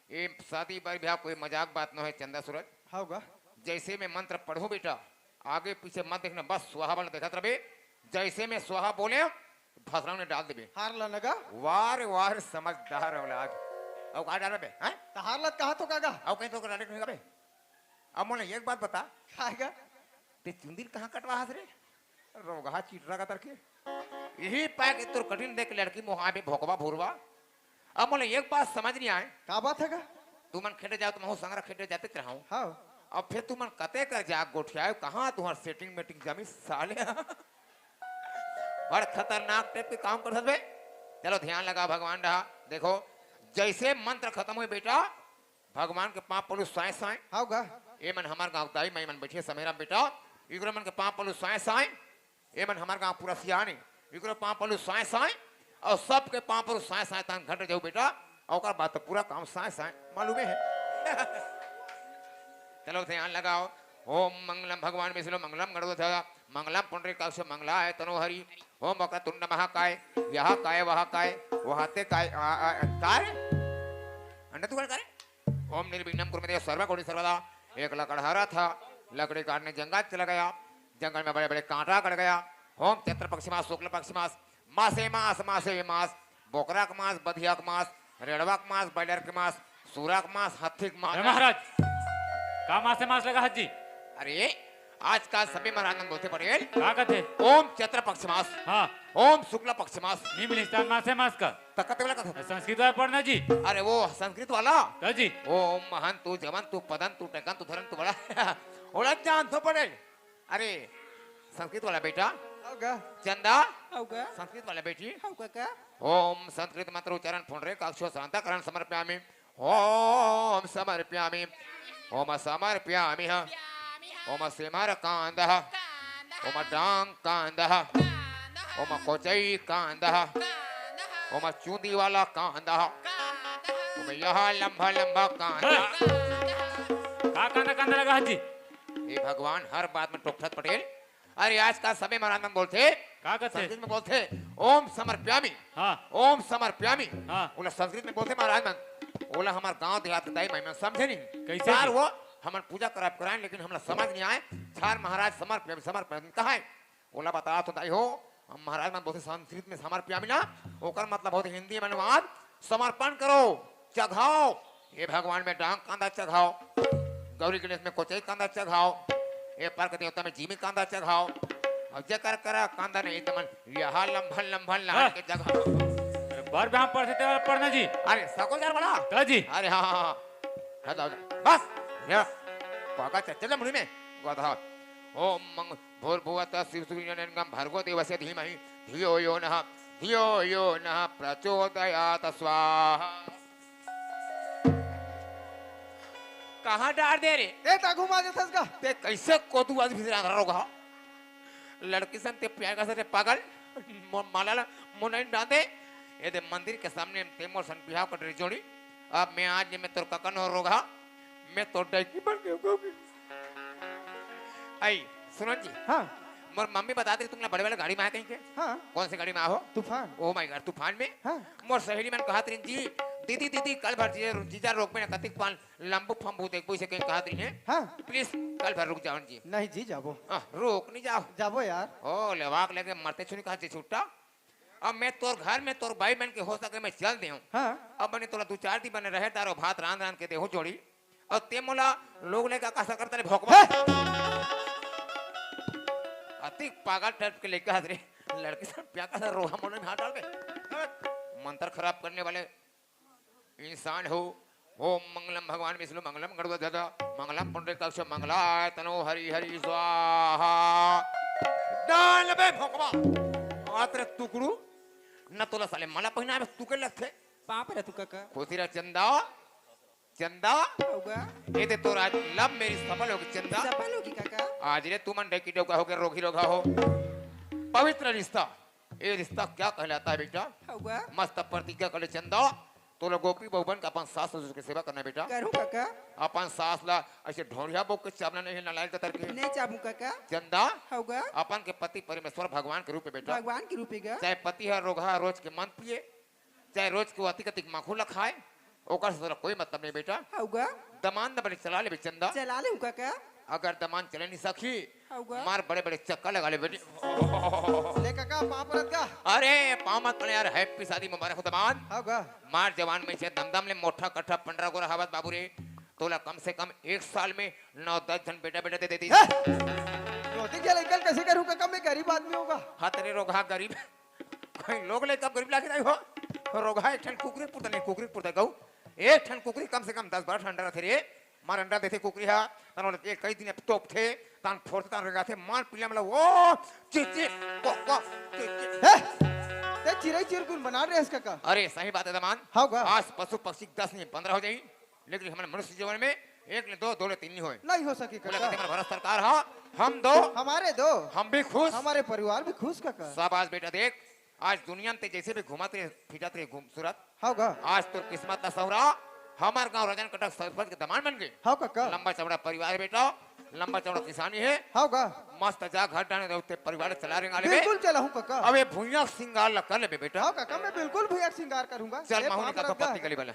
ये शादी पर भी कोई मजाक बात न है चंदा सूरज हाँ गा जैसे मैं मंत्र पढ़ूं बेटा आगे पीछे मत देखना बस स्वाहा वाला देखा रहे जैसे मैं स्वाहा बोले भसरा ने डाल देबे हार ला नगा वार वार समझदार औलाद अब का डाल बे हैं तो हार लत कहा तो काका अब कहीं तो डाले नहीं बे अब मोने एक बात बता खाएगा ते चुंदीर कहां कटवा हस रे रोगा चीटरा का तरके यही पाए कि तोर कठिन देख लड़की मोहा में भोकवा भूरवा अब मोने एक बात समझ नहीं आए का बात है गा तू मन खेटे जाओ तो मैं संगरा खेटे जाते रहा हूं हाँ अब फिर तू मन कते कर जाग गोठियायो कहां तुम्हार सेटिंग मीटिंग जमी साले बड़ खतरनाक टाइप के काम कर सकबे चलो ध्यान लगा भगवान रहा देखो जैसे मंत्र खत्म हुए बेटा भगवान के पांव पलू साए साए हाँ गा ये मन हमार गांव दाई मैं मन बैठे समेरा बेटा इगरो मन के पांव पलू साए साए ये मन हमार गांव पूरा सियानी इगरो पांव पलू साए साए और सबके पांव पलू साए साए तान घट जाओ बेटा और ओकर बात तो पूरा काम साए साए मालूम है चलो ध्यान लगाओ ओम मंगलम भगवान विष्णु मंगलम गणपति मंगलम पुंडरीकाक्ष मंगलाय तनोहरि ओम वक्रतुंड महाकाय यह काय वह काय वहाते काय काय अंडा तू करे ओम निर्विघ्नं कुरुते सर्वकोटि सर्वदा एक लकड़हारा था लकड़ी काटने जंगल चला गया जंगल में बड़े बड़े कांटा कट गया ओम चैत्र पक्षी मास शुक्ल पक्षी मास मासे मास मासे मास बोकरा का मास बधिया का मास रेड़वा का मास बैलर के मास सूरा का मास हाथी का मास महाराज का मास से मास लगा हज जी अरे आज का सभी महाराज बोलते पटेल का कहते ओम चैत्र पक्षमास हाँ ओम शुक्ल पक्षमास निम्न मास है मास का तकते वाला कथा संस्कृत वाला पढ़ना जी अरे वो संस्कृत वाला का जी ओम महन तू जवन तू पदन तू टकन तू धरन तू बड़ा ओला जान तो पटेल अरे संस्कृत वाला बेटा होगा चंदा होगा संस्कृत वाला बेटी होगा का ओम संस्कृत मंत्र उच्चारण पुनरे काक्षो शांताकरण समर्पयामि ओम समर्पयामि ओम समर्पयामि ओम सिमर कांदः ओम डांग कांदः ओम कोचई कांदः ओम चूंदी वाला कांदः ओम यह लंबा लंबा कांदा का कांदा कांदा लगा जी हे भगवान हर बात में टोकठत पटेल अरे आज का समय महाराज मन बोलते का कहते संस्कृत में बोलते ओम समर्पयामि हाँ ओम समर्पयामि हाँ बोला संस्कृत में बोलते महाराज मन बोला हमार गांव देहात दाई मैं समझे नहीं कैसे यार जी? वो हमार पूजा कराएं लेकिन हमरा समझ नहीं आए छार महाराज समर्पयामि समर्पयामि कहा है बोला बता तो दाई हो हम महाराज मन बोलते संस्कृत में समर्पयामि ना ओकर मतलब होते हिंदी में अनुवाद समर्पण करो चघाओ ये भगवान में डांग कांदा चघाओ गौरी गणेश में कोचई कांदा चघाओ ये पार्क देवता में जीमी कांदा चघाओ और जकर करा कांदा नहीं तमन यह लंभन लंभन ला के चघाओ बार भी हम पढ़ते वाला पढ़ना जी अरे सकोजार बड़ा का जी अरे हाँ हाँ हाँ हटाओ बस ये पाका चल मुनि में गधा ओम मंग भूर भुवत शिव सूर्यनंगम भर्गो देवस्य धीमहि धियो यो नः प्रचोदयात् स्वाहा कहाँ डार दे रे ए तागू मार देथस का ते कैसे कोतू आज भीतर आ रहा लड़की सन ते प्यार का से पागल माला मुनई डांदे ये दे मंदिर के सामने ते मोर सन बिहाव कर रे जोड़ी अब मैं आज में तोर ककन हो रोगा मैं तो डाकी बन गया आई सुनो जी हाँ मोर मम्मी बता दे तुमने बड़े वाले गाड़ी में आए कहीं के हाँ कौन सी गाड़ी में आओ तूफान ओ माय गॉड तूफान में हाँ मोर सहेली मन कहा तरीन जी दीदी दीदी कल भर जीजा रोक में कतिक पान लंबू फंबू देख से कहीं कहा तरीन है हाँ प्लीज कल भर रुक जाओ जी नहीं जी जाबो रोक नहीं जाओ जाबो यार ओ लेवाक लेके मरते छुनी कहा छुट्टा अब मैं तोर घर में तोर भाई बहन के हो सके मैं चल दे हाँ अब मैंने तोरा 2-4 दिन बने रहे तारो भात रांध रांध के देहो जोड़ी और ते मोला लोग लेके कैसा करता रे भोकवा अति पागल टाइप के लेके हाथ रे लड़की सब प्या का रोहा मोने में हाथ डाल बे मंत्र खराब करने वाले इंसान हो ओम मंगलम भगवान विष्णु मंगलम गणपति मंगलम पुंडरीकाक्ष मंगलाय तनो हरि हरि स्वाहा डाल बे भोकवा आतरे टुकड़ू न तोला साले मला पहिना में तू के लगथे पाप रे तू काका खुशी रा चंदा चंदा होगा ये ते तोर आज लब मेरी सफल होगी चंदा सफल होगी काका आज रे तू मन डेकी डोका हो के रोगी रोगा हो पवित्र रिश्ता ये रिश्ता क्या कहलाता है बेटा होगा मस्त प्रतिज्ञा कर ले चंदा तो लोग गोपी बहुबन का अपन सास ससुर की सेवा करना बेटा करूं काका अपन सास ला ऐसे ढोरिया बोक के चावना नहीं नालायक तर के नहीं चाबू काका चंदा होगा अपन के पति परमेश्वर भगवान के रूप में बेटा भगवान की रूपेगा चाहे पति है रोगा रोज के मन पिए चाहे रोज के अति कतिक माखूला खाए ओकर से कोई मतलब नहीं बेटा होगा दमान दबने चला ले बे चंदा चला ले काका अगर दमान चले नहीं सकी होगा मार बड़े बड़े चक्कर लगा ले बेटी ले काका पाप रत का अरे पाँव मत पड़े यार हैप्पी शादी मुबारक हो दमान होगा मार जवान में से दमदम ले मोटा कट्ठा 15 गोरा हवत बाबू रे तोला कम से कम 1 साल में 9-10 जन बेटा बेटा दे देती रोटी क्या लेकर कैसे करूं काका मैं गरीब आदमी होगा हाथ रे रोगा गरीब कोई लोग ले कब गरीब लाके नहीं हो रोगा एक ठन कुकरी पुरता नहीं कुकरी पुरता गऊ एक ठन कुकरी कम से कम 10-12 ठंडा रथे रे मार अंडा देते कुकरी हा तन एक कई दिन तोप थे तान फोड़ते तान रगा थे मार पिला मतलब वो चिची को ते चिरई चिरकुन बना रहे इसका का अरे सही बात है दमान होगा आज पशु पक्षी 10 नहीं 15 हो जाई लेकिन हमारे मनुष्य जीवन में 1 ने 2 ने 3 नहीं होए नहीं हो सके बोला काका कहते हमारा भारत सरकार हा हम दो हमारे दो हम भी खुश हमारे परिवार भी खुश काका शाबाश बेटा देख आज दुनिया में जैसे भी घुमाते फिटाते रहे घूमसूरत होगा आज तो किस्मत का सौरा हमार गांव रजन कटक सरपंच के दमान बन गए हाँ काका लंबा चौड़ा परिवार बेटा लंबा चौड़ा किसानी है होगा मस्त जा घर डाने दे परिवार चला रहे गाले बिल्कुल चला हूं काका अब ये भूया सिंगार कर ले बेटा हाँ काका मैं बिल्कुल भैया श्रृंगार करूंगा चल माहौल का पत्नी गली वाला